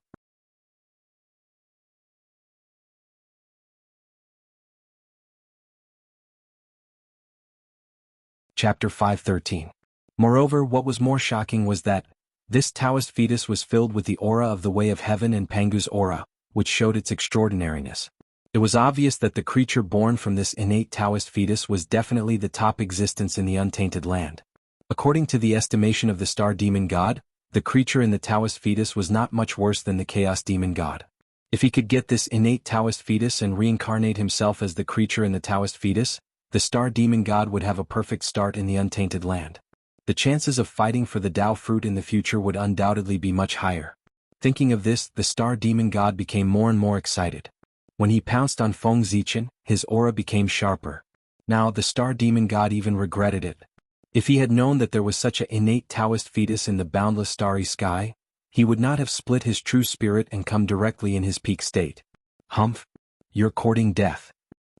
Chapter 513. Moreover, what was more shocking was that this Taoist fetus was filled with the aura of the Way of Heaven and Pangu's aura, which showed its extraordinariness. It was obvious that the creature born from this innate Taoist fetus was definitely the top existence in the untainted land. According to the estimation of the star demon god, the creature in the Taoist fetus was not much worse than the chaos demon god. If he could get this innate Taoist fetus and reincarnate himself as the creature in the Taoist fetus, the star demon god would have a perfect start in the untainted land. The chances of fighting for the Tao fruit in the future would undoubtedly be much higher. Thinking of this, the star demon god became more and more excited. When he pounced on Feng Zichen, his aura became sharper. Now the star demon god even regretted it. If he had known that there was such an innate Taoist fetus in the boundless starry sky, he would not have split his true spirit and come directly in his peak state. Humph! You're courting death.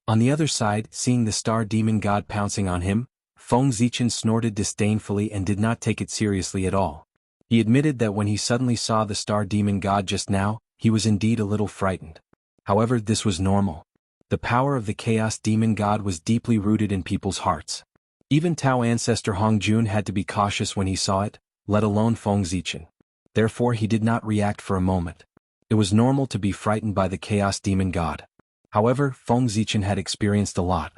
On the other side, seeing the star demon god pouncing on him, Feng Zichen snorted disdainfully and did not take it seriously at all. He admitted that when he suddenly saw the star demon god just now, he was indeed a little frightened. However, this was normal. The power of the chaos demon god was deeply rooted in people's hearts. Even Tao ancestor Hongjun had to be cautious when he saw it, let alone Feng Zichen. Therefore he did not react for a moment. It was normal to be frightened by the chaos demon god. However, Feng Zichen had experienced a lot.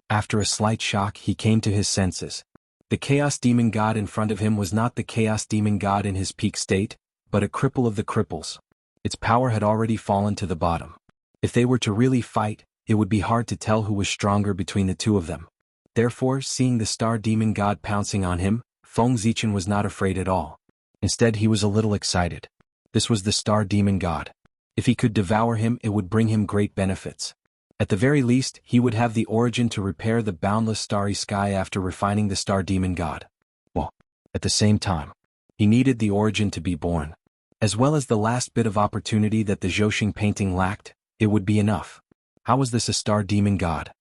After a slight shock, he came to his senses. The chaos demon god in front of him was not the chaos demon god in his peak state, but a cripple of the cripples. Its power had already fallen to the bottom. If they were to really fight, it would be hard to tell who was stronger between the two of them. Therefore, seeing the star demon god pouncing on him, Feng Zichen was not afraid at all. Instead, he was a little excited. This was the star demon god. If he could devour him, it would bring him great benefits. At the very least, he would have the origin to repair the boundless starry sky after refining the star demon god. Well, at the same time, he needed the origin to be born. As well as the last bit of opportunity that the Zhouxing painting lacked, it would be enough. How was this a star demon god?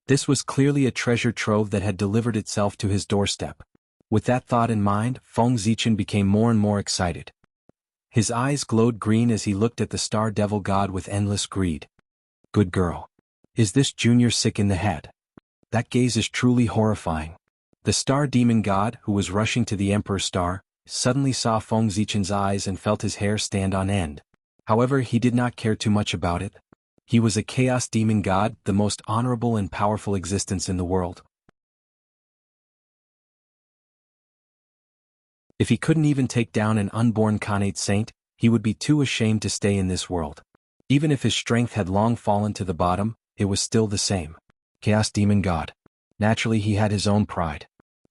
This was clearly a treasure trove that had delivered itself to his doorstep. With that thought in mind, Feng Zichen became more and more excited. His eyes glowed green as he looked at the star devil god with endless greed. Good girl. Is this junior sick in the head? That gaze is truly horrifying. The star demon god, who was rushing to the emperor star, suddenly saw Feng Zichen's eyes and felt his hair stand on end. However, he did not care too much about it. He was a chaos demon god, the most honorable and powerful existence in the world. If he couldn't even take down an unborn Khanate saint, he would be too ashamed to stay in this world. Even if his strength had long fallen to the bottom, it was still the same. Chaos demon god. Naturally he had his own pride.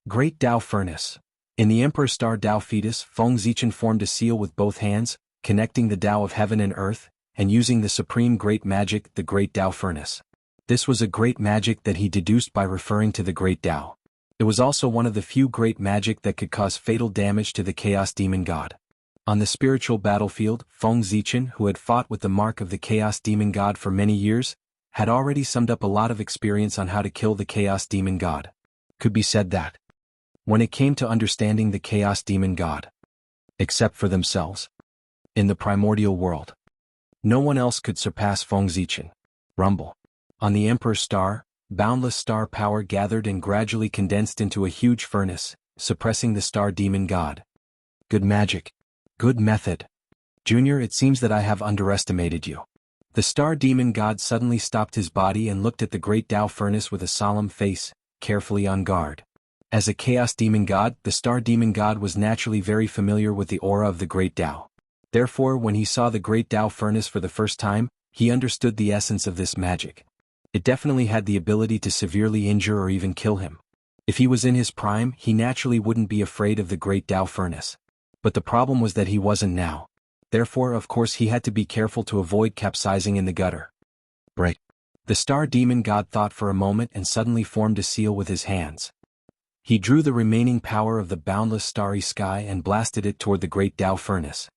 Great Tao furnace. In the Emperor Star Tao fetus, Feng Zichen formed a seal with both hands, connecting the Tao of heaven and earth, and using the supreme great magic, the Great Tao Furnace. This was a great magic that he deduced by referring to the Great Tao. It was also one of the few great magic that could cause fatal damage to the Chaos Demon God. On the spiritual battlefield, Feng Zichen, who had fought with the mark of the Chaos Demon God for many years, had already summed up a lot of experience on how to kill the Chaos Demon God. Could be said that, when it came to understanding the Chaos Demon God, except for themselves, in the primordial world, no one else could surpass Feng Zichen. Rumble. On the Emperor's star, boundless star power gathered and gradually condensed into a huge furnace, suppressing the star demon god. Good magic. Good method. Junior, it seems that I have underestimated you. The star demon god suddenly stopped his body and looked at the great Tao furnace with a solemn face, carefully on guard. As a chaos demon god, the star demon god was naturally very familiar with the aura of the great Tao. Therefore, when he saw the great Tao furnace for the first time, he understood the essence of this magic. It definitely had the ability to severely injure or even kill him. If he was in his prime, he naturally wouldn't be afraid of the great Tao furnace. But the problem was that he wasn't now. Therefore, of course, he had to be careful to avoid capsizing in the gutter. Break. The star demon god thought for a moment and suddenly formed a seal with his hands. He drew the remaining power of the boundless starry sky and blasted it toward the great Tao furnace.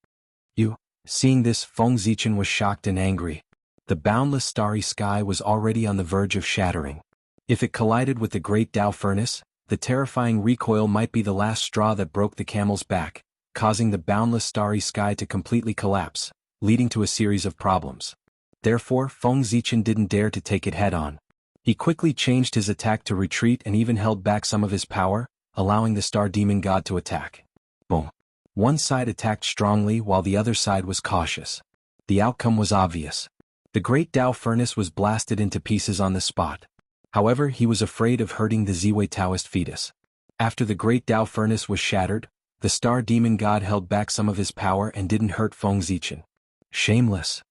Seeing this, Feng Zichen was shocked and angry. The boundless starry sky was already on the verge of shattering. If it collided with the great Tao furnace, the terrifying recoil might be the last straw that broke the camel's back, causing the boundless starry sky to completely collapse, leading to a series of problems. Therefore, Feng Zichen didn't dare to take it head-on. He quickly changed his attack to retreat and even held back some of his power, allowing the star demon god to attack. Boom. One side attacked strongly while the other side was cautious. The outcome was obvious. The great Tao furnace was blasted into pieces on the spot. However, he was afraid of hurting the Ziwei Taoist fetus. After the great Tao furnace was shattered, the star demon god held back some of his power and didn't hurt Feng Zichen. Shameless.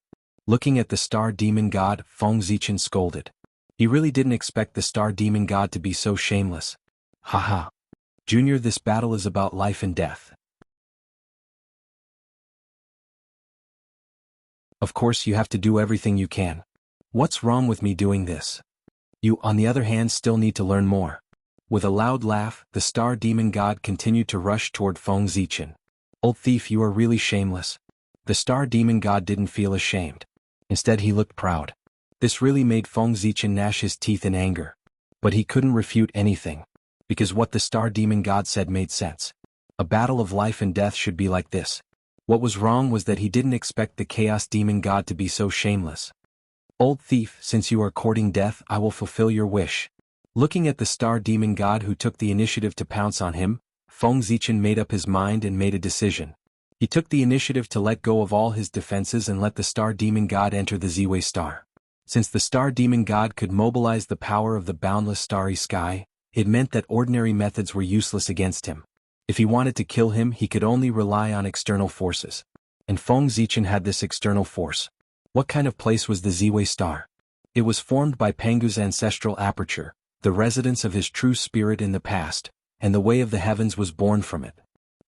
Looking at the star demon god, Feng Zichen scolded. He really didn't expect the star demon god to be so shameless. Haha. Junior, this battle is about life and death. Of course you have to do everything you can. What's wrong with me doing this? You, on the other hand, still need to learn more. With a loud laugh, the star demon god continued to rush toward Feng Zichen. Old thief, you are really shameless. The star demon god didn't feel ashamed. Instead, he looked proud. This really made Feng Zichen gnash his teeth in anger. But he couldn't refute anything, because what the star demon god said made sense. A battle of life and death should be like this. What was wrong was that he didn't expect the chaos demon god to be so shameless. Old thief, since you are courting death, I will fulfill your wish. Looking at the star demon god who took the initiative to pounce on him, Feng Zichen made up his mind and made a decision. He took the initiative to let go of all his defenses and let the star demon god enter the Ziwei star. Since the star demon god could mobilize the power of the boundless starry sky, it meant that ordinary methods were useless against him. If he wanted to kill him, he could only rely on external forces. And Feng Zichen had this external force. What kind of place was the Ziwei star? It was formed by Pangu's ancestral aperture, the residence of his true spirit in the past, and the way of the heavens was born from it.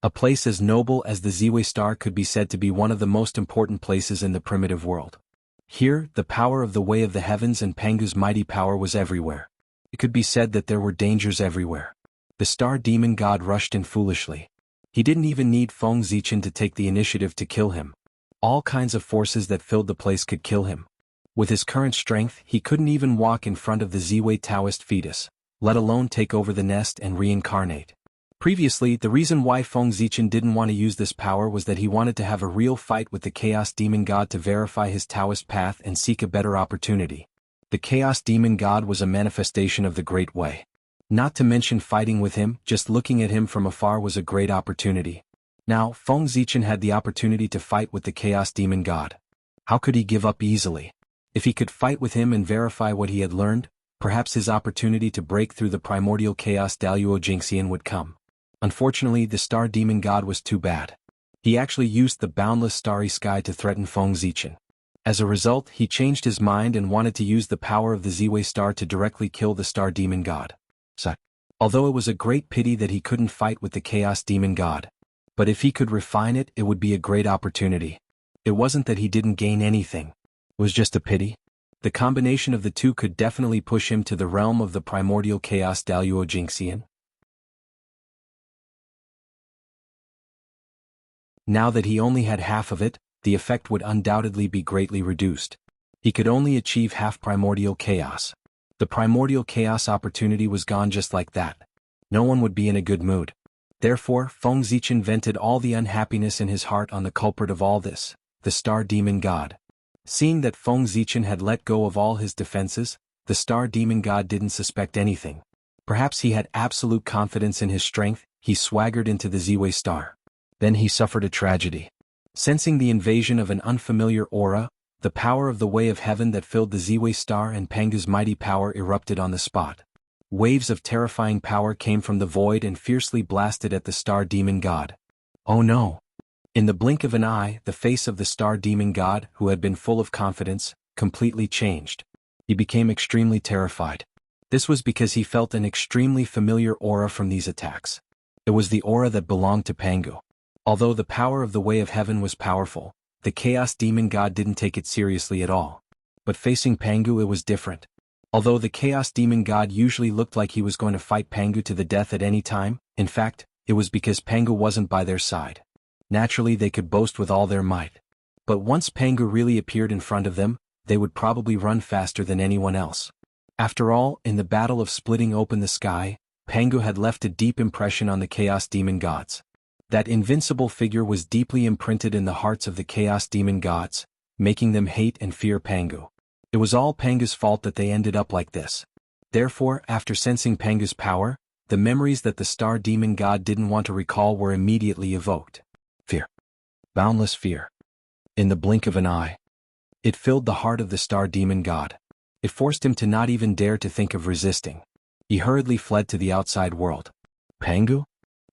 A place as noble as the Ziwei star could be said to be one of the most important places in the primitive world. Here, the power of the way of the heavens and Pangu's mighty power was everywhere. It could be said that there were dangers everywhere. The star demon god rushed in foolishly. He didn't even need Feng Zichen to take the initiative to kill him. All kinds of forces that filled the place could kill him. With his current strength, he couldn't even walk in front of the Ziwei Taoist fetus, let alone take over the nest and reincarnate. Previously, the reason why Feng Zichen didn't want to use this power was that he wanted to have a real fight with the Chaos Demon God to verify his Taoist path and seek a better opportunity. The Chaos Demon God was a manifestation of the Great Way. Not to mention fighting with him, just looking at him from afar was a great opportunity. Now, Feng Zichen had the opportunity to fight with the Chaos Demon God. How could he give up easily? If he could fight with him and verify what he had learned, perhaps his opportunity to break through the primordial chaos Daluo Jingxian would come. Unfortunately, the Star Demon God was too bad. He actually used the boundless starry sky to threaten Feng Zichen. As a result, he changed his mind and wanted to use the power of the Ziwei Star to directly kill the Star Demon God. Although it was a great pity that he couldn't fight with the Chaos Demon God. But if he could refine it, it would be a great opportunity. It wasn't that he didn't gain anything. It was just a pity. The combination of the two could definitely push him to the realm of the primordial chaos Daluo Jingxian. Now that he only had half of it, the effect would undoubtedly be greatly reduced. He could only achieve half primordial chaos. The primordial chaos opportunity was gone just like that. No one would be in a good mood. Therefore, Feng Zichen vented all the unhappiness in his heart on the culprit of all this, the Star Demon God. Seeing that Feng Zichen had let go of all his defenses, the Star Demon God didn't suspect anything. Perhaps he had absolute confidence in his strength. He swaggered into the Ziwei Star. Then he suffered a tragedy. Sensing the invasion of an unfamiliar aura, the power of the way of heaven that filled the Ziwei Star and Pangu's mighty power erupted on the spot. Waves of terrifying power came from the void and fiercely blasted at the Star Demon God. Oh no! In the blink of an eye, the face of the Star Demon God, who had been full of confidence, completely changed. He became extremely terrified. This was because he felt an extremely familiar aura from these attacks. It was the aura that belonged to Pangu. Although the power of the way of heaven was powerful, the Chaos Demon God didn't take it seriously at all. But facing Pangu it was different. Although the Chaos Demon God usually looked like he was going to fight Pangu to the death at any time, in fact, it was because Pangu wasn't by their side. Naturally they could boast with all their might. But once Pangu really appeared in front of them, they would probably run faster than anyone else. After all, in the battle of splitting open the sky, Pangu had left a deep impression on the Chaos Demon Gods. That invincible figure was deeply imprinted in the hearts of the Chaos Demon Gods, making them hate and fear Pangu. It was all Pangu's fault that they ended up like this. Therefore, after sensing Pangu's power, the memories that the Star Demon God didn't want to recall were immediately evoked. Fear. Boundless fear. In the blink of an eye. It filled the heart of the Star Demon God. It forced him to not even dare to think of resisting. He hurriedly fled to the outside world. Pangu?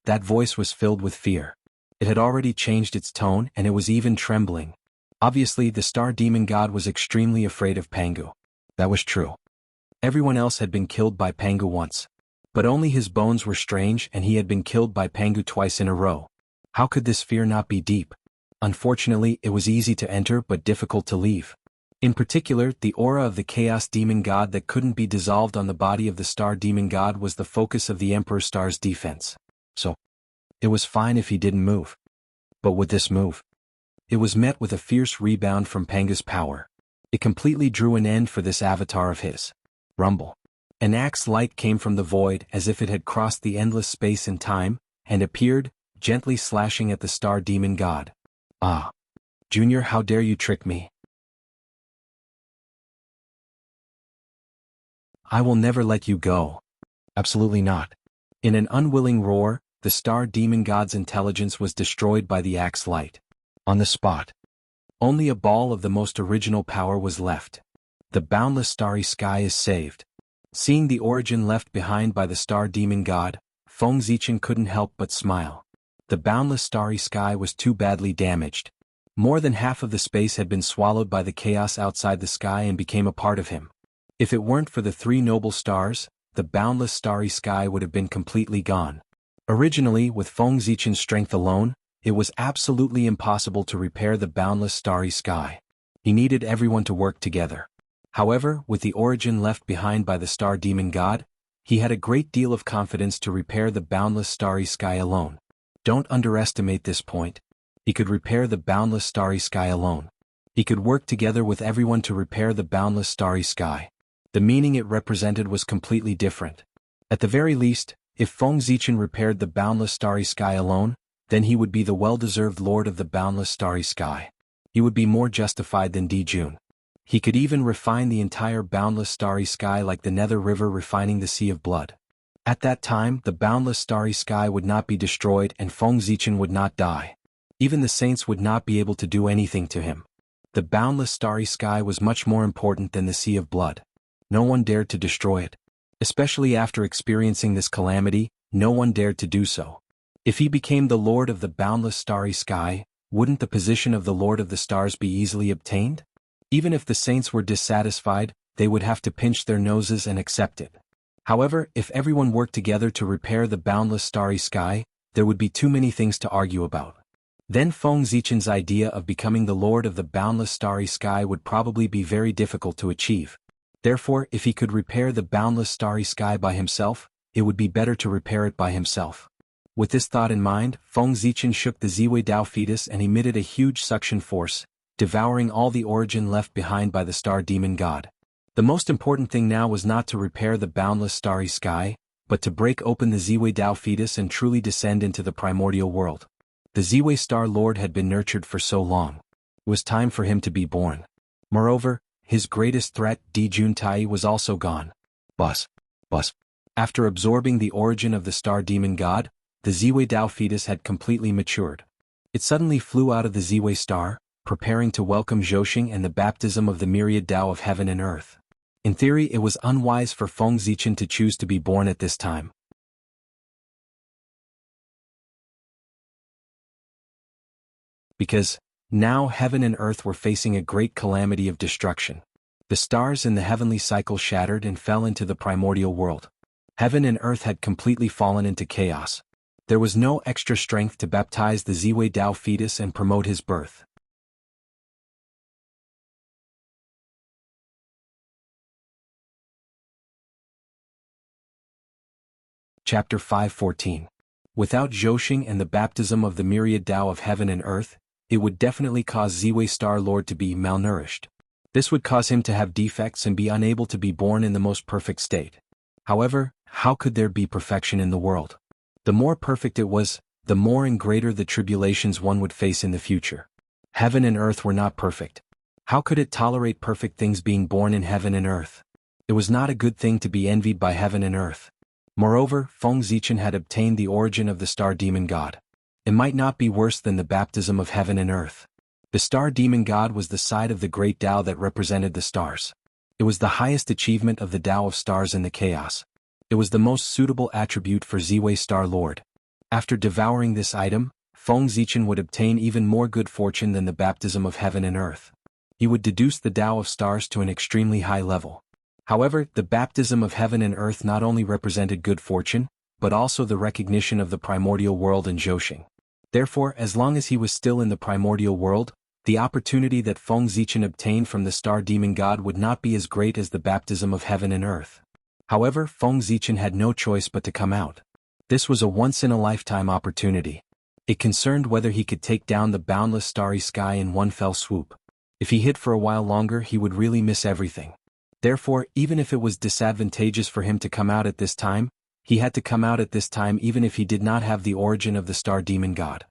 That voice was filled with fear. It had already changed its tone and it was even trembling. Obviously, the Star Demon God was extremely afraid of Pangu. That was true. Everyone else had been killed by Pangu once. But only his bones were strange and he had been killed by Pangu twice in a row. How could this fear not be deep? Unfortunately, it was easy to enter but difficult to leave. In particular, the aura of the Chaos Demon God that couldn't be dissolved on the body of the Star Demon God was the focus of the Emperor Star's defense. So, it was fine if he didn't move. But with this move, it was met with a fierce rebound from Pangu's power. It completely drew an end for this avatar of his. Rumble. An axe light came from the void as if it had crossed the endless space and time, and appeared, gently slashing at the Star Demon God. Ah. Junior, how dare you trick me? I will never let you go. Absolutely not. In an unwilling roar, the Star Demon God's intelligence was destroyed by the axe light. On the spot. Only a ball of the most original power was left. The boundless starry sky is saved. Seeing the origin left behind by the Star Demon God, Feng Zichen couldn't help but smile. The boundless starry sky was too badly damaged. More than half of the space had been swallowed by the chaos outside the sky and became a part of him. If it weren't for the three noble stars, the boundless starry sky would have been completely gone. Originally, with Feng Zichen's strength alone, it was absolutely impossible to repair the boundless starry sky. He needed everyone to work together. However, with the origin left behind by the Star Demon God, he had a great deal of confidence to repair the boundless starry sky alone. Don't underestimate this point. He could repair the boundless starry sky alone. He could work together with everyone to repair the boundless starry sky. The meaning it represented was completely different. At the very least, if Feng Zichen repaired the boundless starry sky alone, then he would be the well-deserved lord of the boundless starry sky. He would be more justified than Di Jun. He could even refine the entire boundless starry sky like the Nether River refining the Sea of Blood. At that time, the boundless starry sky would not be destroyed and Feng Zichen would not die. Even the saints would not be able to do anything to him. The boundless starry sky was much more important than the Sea of Blood. No one dared to destroy it. Especially after experiencing this calamity, no one dared to do so. If he became the lord of the boundless starry sky, wouldn't the position of the Lord of the Stars be easily obtained? Even if the saints were dissatisfied, they would have to pinch their noses and accept it. However, if everyone worked together to repair the boundless starry sky, there would be too many things to argue about. Then Feng Zichen's idea of becoming the lord of the boundless starry sky would probably be very difficult to achieve. Therefore, if he could repair the boundless starry sky by himself, it would be better to repair it by himself. With this thought in mind, Feng Zichen shook the Ziwei Dao fetus and emitted a huge suction force, devouring all the origin left behind by the Star Demon God. The most important thing now was not to repair the boundless starry sky, but to break open the Ziwei Dao fetus and truly descend into the primordial world. The Ziwei Star Lord had been nurtured for so long. It was time for him to be born. Moreover, his greatest threat, Di Juntai, was also gone. Bus. After absorbing the origin of the Star Demon God, the Ziwei Dao fetus had completely matured. It suddenly flew out of the Ziwei Star, preparing to welcome Zhouxing and the baptism of the myriad Dao of heaven and earth. In theory, it was unwise for Feng Zichen to choose to be born at this time. Because now heaven and earth were facing a great calamity of destruction. The stars in the heavenly cycle shattered and fell into the primordial world. Heaven and earth had completely fallen into chaos. There was no extra strength to baptize the Ziwei Dao fetus and promote his birth. Chapter 5:14. Without Zhouxing and the baptism of the myriad Tao of heaven and earth, it would definitely cause Ziwei Star Lord to be malnourished. This would cause him to have defects and be unable to be born in the most perfect state. However, how could there be perfection in the world? The more perfect it was, the more and greater the tribulations one would face in the future. Heaven and earth were not perfect. How could it tolerate perfect things being born in heaven and earth? It was not a good thing to be envied by heaven and earth. Moreover, Feng Zichen had obtained the origin of the star demon god. It might not be worse than the baptism of heaven and earth. The star demon god was the side of the great Tao that represented the stars. It was the highest achievement of the Tao of stars in the chaos. It was the most suitable attribute for Ziwei Star Lord. After devouring this item, Feng Zichen would obtain even more good fortune than the baptism of heaven and earth. He would deduce the Tao of stars to an extremely high level. However, the baptism of heaven and earth not only represented good fortune, but also the recognition of the primordial world and Zhouxing. Therefore, as long as he was still in the primordial world, the opportunity that Feng Zichen obtained from the star demon god would not be as great as the baptism of heaven and earth. However, Feng Zichen had no choice but to come out. This was a once-in-a-lifetime opportunity. It concerned whether he could take down the boundless starry sky in one fell swoop. If he hid for a while longer, he would really miss everything. Therefore, even if it was disadvantageous for him to come out at this time, he had to come out at this time even if he did not have the origin of the star demon god.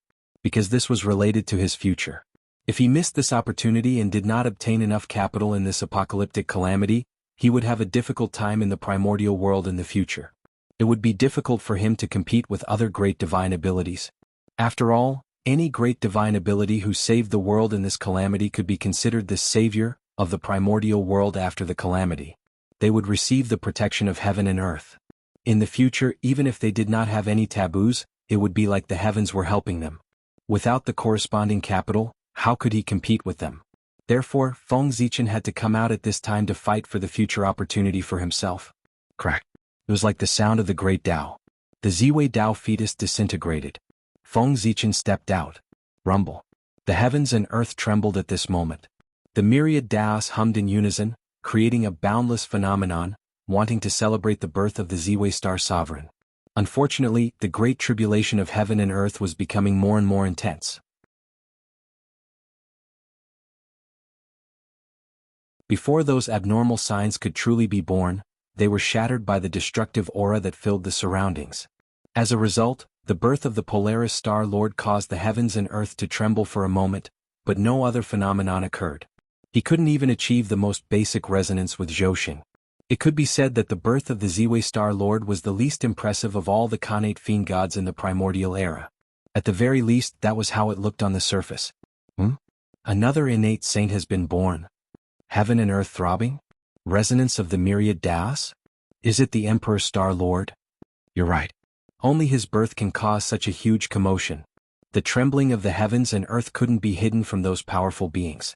Because this was related to his future. If he missed this opportunity and did not obtain enough capital in this apocalyptic calamity, he would have a difficult time in the primordial world in the future. It would be difficult for him to compete with other great divine abilities. After all, any great divine ability who saved the world in this calamity could be considered the savior of the primordial world after the calamity. They would receive the protection of heaven and earth. In the future, even if they did not have any taboos, it would be like the heavens were helping them. Without the corresponding capital, how could he compete with them? Therefore, Feng Zichen had to come out at this time to fight for the future opportunity for himself. Crack. It was like the sound of the great Tao. The Ziwei Tao fetus disintegrated. Feng Zichen stepped out. Rumble. The heavens and earth trembled at this moment. The myriad Taos hummed in unison, creating a boundless phenomenon, wanting to celebrate the birth of the Ziwei Star Sovereign. Unfortunately, the great tribulation of heaven and earth was becoming more and more intense. Before those abnormal signs could truly be born, they were shattered by the destructive aura that filled the surroundings. As a result, the birth of the Polaris Star Lord caused the heavens and earth to tremble for a moment, but no other phenomenon occurred. He couldn't even achieve the most basic resonance with Zhouxing. It could be said that the birth of the Ziwei Star Lord was the least impressive of all the Khanate fiend gods in the primordial era. At the very least, that was how it looked on the surface. Another innate saint has been born. Heaven and earth throbbing? Resonance of the myriad Taos? Is it the Emperor Star Lord? You're right. Only his birth can cause such a huge commotion. The trembling of the heavens and earth couldn't be hidden from those powerful beings.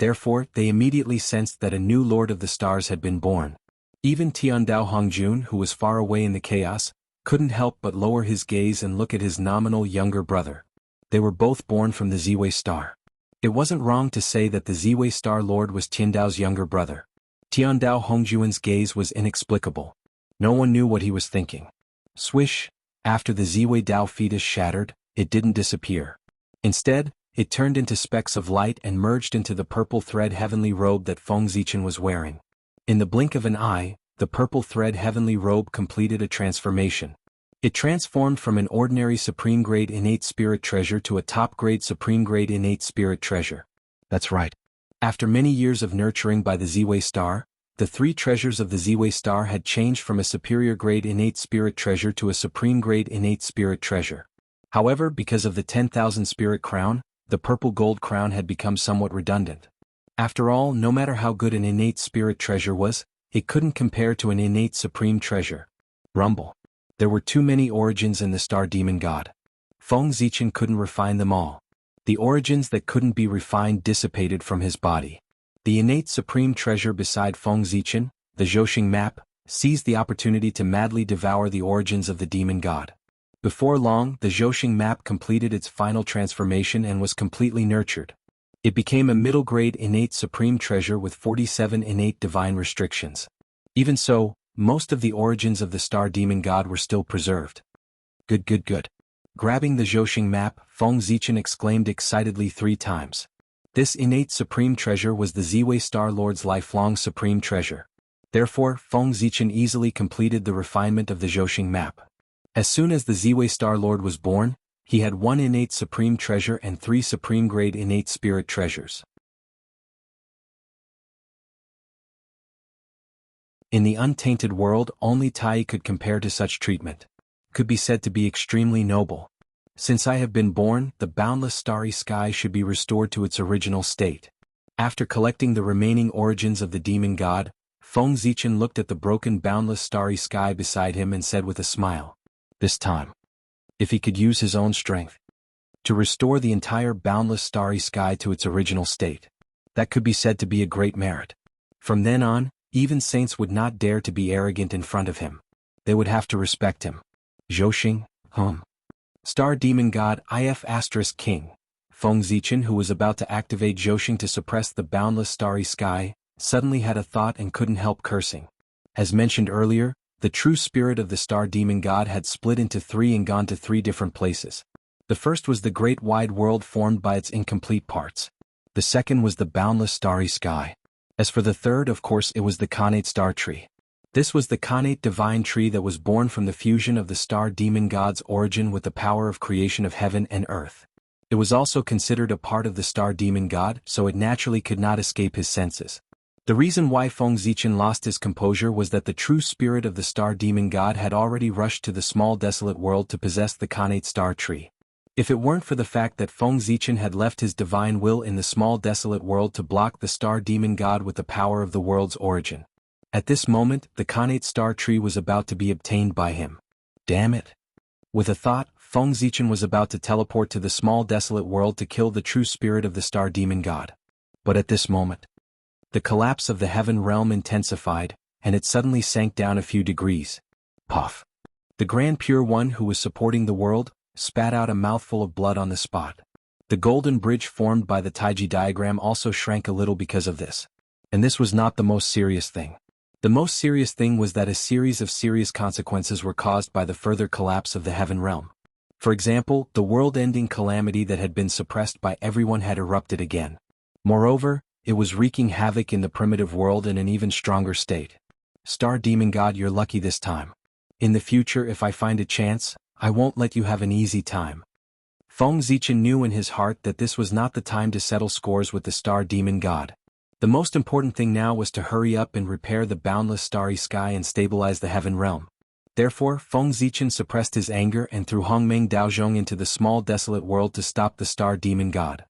Therefore, they immediately sensed that a new Lord of the Stars had been born. Even Tiandao Hongjun, who was far away in the chaos, couldn't help but lower his gaze and look at his nominal younger brother. They were both born from the Ziwei Star. It wasn't wrong to say that the Ziwei Star Lord was Tiandao's younger brother. Tiandao Hongjun's gaze was inexplicable. No one knew what he was thinking. Swish, after the Ziwei Tao fetus shattered, it didn't disappear. Instead, it turned into specks of light and merged into the purple thread heavenly robe that Feng Zichen was wearing. In the blink of an eye, the purple thread heavenly robe completed a transformation. It transformed from an ordinary supreme-grade innate spirit treasure to a top-grade supreme-grade innate spirit treasure. That's right. After many years of nurturing by the Ziwei Star, the three treasures of the Ziwei Star had changed from a superior-grade innate spirit treasure to a supreme-grade innate spirit treasure. However, because of the 10,000 spirit crown, the purple gold crown had become somewhat redundant. After all, no matter how good an innate spirit treasure was, it couldn't compare to an innate supreme treasure. Rumble. There were too many origins in the star demon god. Feng Zichen couldn't refine them all. The origins that couldn't be refined dissipated from his body. The innate supreme treasure beside Feng Zichen, the Zhouxing map, seized the opportunity to madly devour the origins of the demon god. Before long, the Zhouxing map completed its final transformation and was completely nurtured. It became a middle-grade innate supreme treasure with 47 innate divine restrictions. Even so, most of the origins of the star demon god were still preserved. Good, good, good. Grabbing the Zhousing map, Feng Zichen exclaimed excitedly 3 times. This innate supreme treasure was the Ziwei Star Lord's lifelong supreme treasure. Therefore, Feng Zichen easily completed the refinement of the Zhousing map. As soon as the Ziwei Star Lord was born, he had 1 innate supreme treasure and 3 supreme grade innate spirit treasures. In the untainted world, only Tai could compare to such treatment. Could be said to be extremely noble. Since I have been born, the boundless starry sky should be restored to its original state. After collecting the remaining origins of the demon god, Feng Zichen looked at the broken boundless starry sky beside him and said with a smile, "This time, if he could use his own strength to restore the entire boundless starry sky to its original state, that could be said to be a great merit. From then on, even saints would not dare to be arrogant in front of him. They would have to respect him." Zhousing, Star Demon God IF** King. Feng Zichen, who was about to activate Zhousing to suppress the boundless starry sky, suddenly had a thought and couldn't help cursing. As mentioned earlier, the true spirit of the Star Demon God had split into 3 and gone to 3 different places. The first was the great wide world formed by its incomplete parts. The second was the boundless starry sky. As for the third, of course, it was the Khanate Star Tree. This was the Khanate divine tree that was born from the fusion of the Star Demon God's origin with the power of creation of heaven and earth. It was also considered a part of the Star Demon God, so it naturally could not escape his senses. The reason why Feng Zichen lost his composure was that the true spirit of the Star Demon God had already rushed to the small desolate world to possess the Khanate Star Tree. If it weren't for the fact that Feng Zichen had left his divine will in the small desolate world to block the Star Demon God with the power of the world's origin, at this moment, the Khanate Star Tree was about to be obtained by him. Damn it. With a thought, Feng Zichen was about to teleport to the small desolate world to kill the true spirit of the Star Demon God. But at this moment, the collapse of the heaven realm intensified, and it suddenly sank down a few degrees. Puff. The Grand Pure One who was supporting the world, spat out a mouthful of blood on the spot. The golden bridge formed by the Taiji diagram also shrank a little because of this. And this was not the most serious thing. The most serious thing was that a series of serious consequences were caused by the further collapse of the heaven realm. For example, the world-ending calamity that had been suppressed by everyone had erupted again. Moreover, it was wreaking havoc in the primitive world in an even stronger state. Star Demon God, you're lucky this time. In the future, if I find a chance, I won't let you have an easy time. Feng Zichen knew in his heart that this was not the time to settle scores with the Star Demon God. The most important thing now was to hurry up and repair the boundless starry sky and stabilize the heaven realm. Therefore, Feng Zichen suppressed his anger and threw Hongmeng Daozhong into the small desolate world to stop the Star Demon God.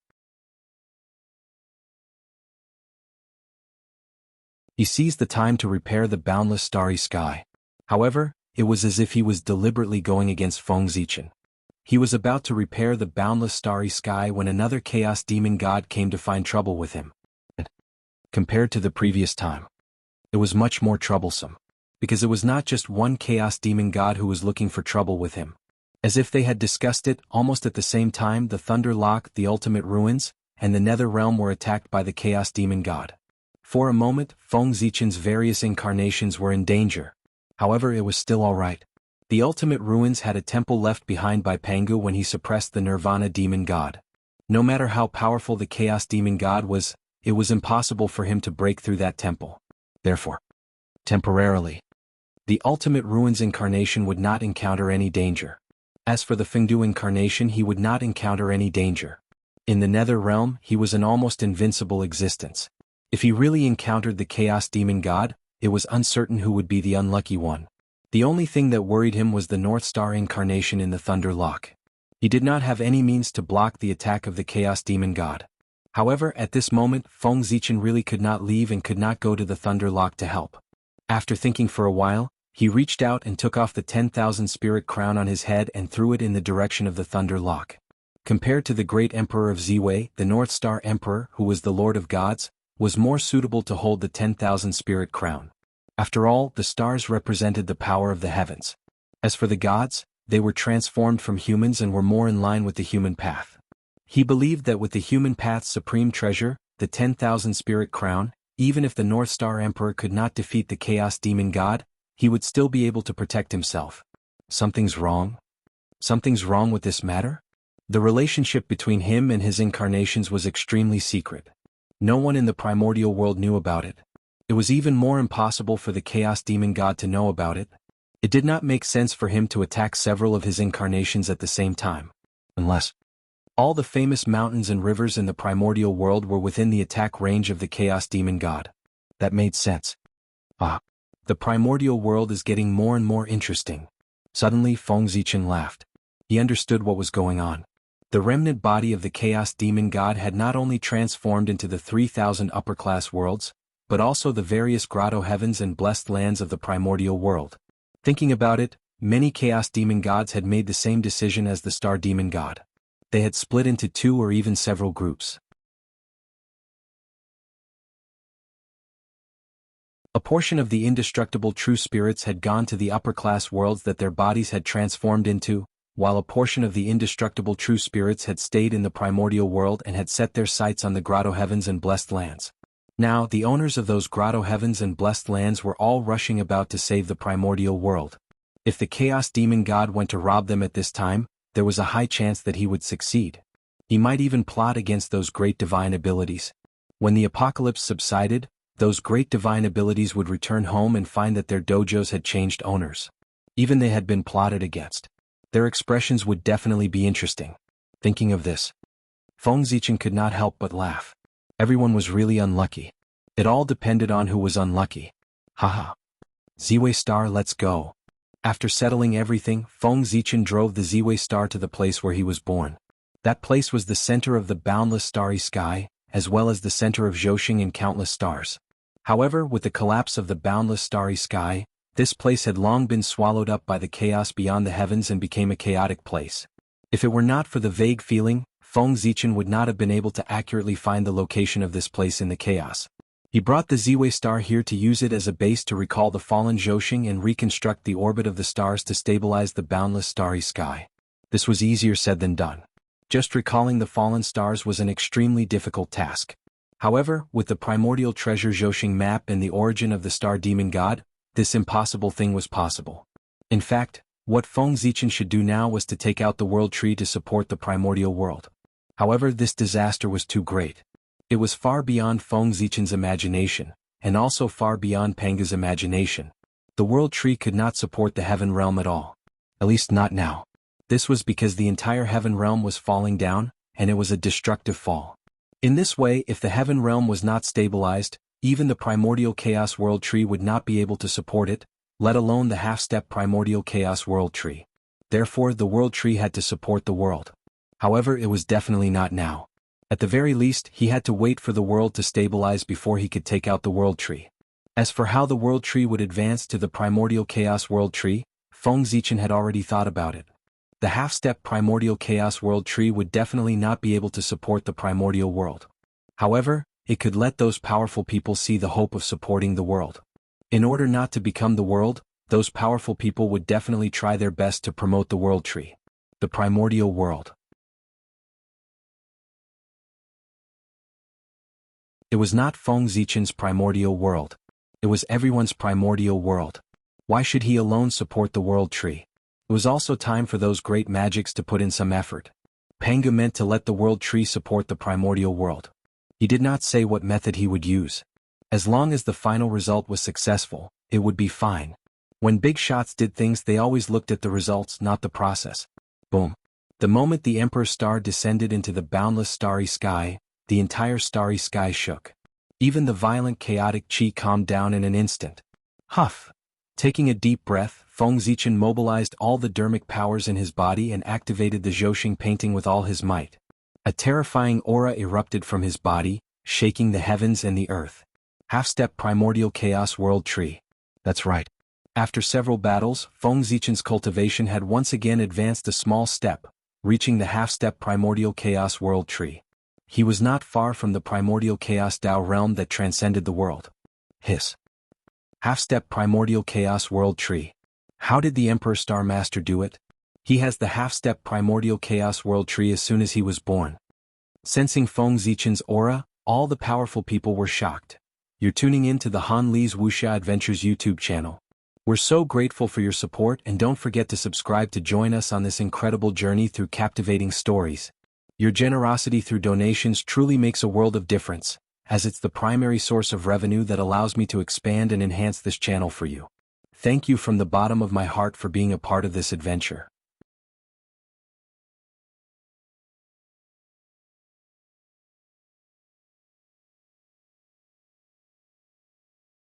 He seized the time to repair the boundless starry sky. However, it was as if he was deliberately going against Feng Zichen. He was about to repair the boundless starry sky when another Chaos Demon God came to find trouble with him. Compared to the previous time, it was much more troublesome, because it was not just one Chaos Demon God who was looking for trouble with him. As if they had discussed it, almost at the same time the Thunder Lock, the Ultimate Ruins, and the Nether Realm were attacked by the Chaos Demon God. For a moment, Feng Zichen's various incarnations were in danger. However, it was still alright. The Ultimate Ruins had a temple left behind by Pangu when he suppressed the Nirvana Demon God. No matter how powerful the Chaos Demon God was, it was impossible for him to break through that temple. Therefore, temporarily, the Ultimate Ruins incarnation would not encounter any danger. As for the Fengdu incarnation, he would not encounter any danger. In the Nether Realm, he was an almost invincible existence. If he really encountered the Chaos Demon God, it was uncertain who would be the unlucky one. The only thing that worried him was the North Star incarnation in the Thunder Lock. He did not have any means to block the attack of the Chaos Demon God. However, at this moment, Feng Zichen really could not leave and could not go to the Thunder Lock to help. After thinking for a while, he reached out and took off the 10,000 spirit crown on his head and threw it in the direction of the Thunder Lock. Compared to the great Emperor of Ziwei, the North Star Emperor, who was the Lord of Gods, was more suitable to hold the 10,000 spirit crown. After all, the stars represented the power of the heavens. As for the gods, they were transformed from humans and were more in line with the human path. He believed that with the human path's supreme treasure, the 10,000 spirit crown, even if the North Star Emperor could not defeat the Chaos Demon God, he would still be able to protect himself. Something's wrong? Something's wrong with this matter? The relationship between him and his incarnations was extremely secret. No one in the primordial world knew about it. It was even more impossible for the Chaos Demon God to know about it. It did not make sense for him to attack several of his incarnations at the same time. Unless all the famous mountains and rivers in the primordial world were within the attack range of the Chaos Demon God. That made sense. The primordial world is getting more and more interesting. Suddenly Feng Zichen laughed. He understood what was going on. The remnant body of the Chaos Demon God had not only transformed into the 3,000 upper-class worlds, but also the various grotto heavens and blessed lands of the primordial world. Thinking about it, many Chaos Demon Gods had made the same decision as the Star Demon God. They had split into 2 or even several groups. A portion of the indestructible true spirits had gone to the upper-class worlds that their bodies had transformed into, while a portion of the indestructible true spirits had stayed in the primordial world and had set their sights on the grotto heavens and blessed lands. Now, the owners of those grotto heavens and blessed lands were all rushing about to save the primordial world. If the Chaos Demon God went to rob them at this time, there was a high chance that he would succeed. He might even plot against those great divine abilities. When the apocalypse subsided, those great divine abilities would return home and find that their dojos had changed owners. Even they had been plotted against. Their expressions would definitely be interesting. Thinking of this, Feng Zichen could not help but laugh. Everyone was really unlucky. It all depended on who was unlucky. Haha. Ziwei Star, let's go. After settling everything, Feng Zichen drove the Ziwei Star to the place where he was born. That place was the center of the boundless starry sky, as well as the center of Zhousing and countless stars. However, with the collapse of the boundless starry sky, this place had long been swallowed up by the chaos beyond the heavens and became a chaotic place. If it were not for the vague feeling, Feng Zichen would not have been able to accurately find the location of this place in the chaos. He brought the Ziwei Star here to use it as a base to recall the fallen Zhousing and reconstruct the orbit of the stars to stabilize the boundless starry sky. This was easier said than done. Just recalling the fallen stars was an extremely difficult task. However, with the primordial treasure Zhousing map and the origin of the Star Demon God, this impossible thing was possible. In fact, what Feng Zichen should do now was to take out the world tree to support the primordial world. However, this disaster was too great. It was far beyond Feng Zichen's imagination, and also far beyond Panga's imagination. The world tree could not support the heaven realm at all. At least not now. This was because the entire heaven realm was falling down, and it was a destructive fall. In this way, if the heaven realm was not stabilized, even the primordial chaos world tree would not be able to support it, let alone the half-step primordial chaos world tree. Therefore, the world tree had to support the world. However, it was definitely not now. At the very least, he had to wait for the world to stabilize before he could take out the world tree. As for how the world tree would advance to the primordial chaos world tree, Feng Zichen had already thought about it. The half-step primordial chaos world tree would definitely not be able to support the primordial world. However, it could let those powerful people see the hope of supporting the world. In order not to become the world, those powerful people would definitely try their best to promote the world tree. The primordial world. It was not Feng Zichen's primordial world. It was everyone's primordial world. Why should he alone support the world tree? It was also time for those great magics to put in some effort. Panga meant to let the world tree support the primordial world. He did not say what method he would use. As long as the final result was successful, it would be fine. When big shots did things, they always looked at the results, not the process. Boom. The moment the Emperor's star descended into the boundless starry sky, the entire starry sky shook. Even the violent chaotic chi calmed down in an instant. Huff. Taking a deep breath, Feng Zichen mobilized all the dermic powers in his body and activated the Zhousing painting with all his might. A terrifying aura erupted from his body, shaking the heavens and the earth. Half-step primordial chaos world tree. That's right. After several battles, Feng Zichen's cultivation had once again advanced a small step, reaching the half-step primordial chaos world tree. He was not far from the primordial chaos Tao realm that transcended the world. Hiss. Half-step primordial chaos world tree. How did the Emperor Star Master do it? He has the half-step primordial chaos world tree as soon as he was born. Sensing Feng Zichen's aura, all the powerful people were shocked. You're tuning in to the Han Li's Wuxia Adventures YouTube channel. We're so grateful for your support, and don't forget to subscribe to join us on this incredible journey through captivating stories. Your generosity through donations truly makes a world of difference, as it's the primary source of revenue that allows me to expand and enhance this channel for you. Thank you from the bottom of my heart for being a part of this adventure.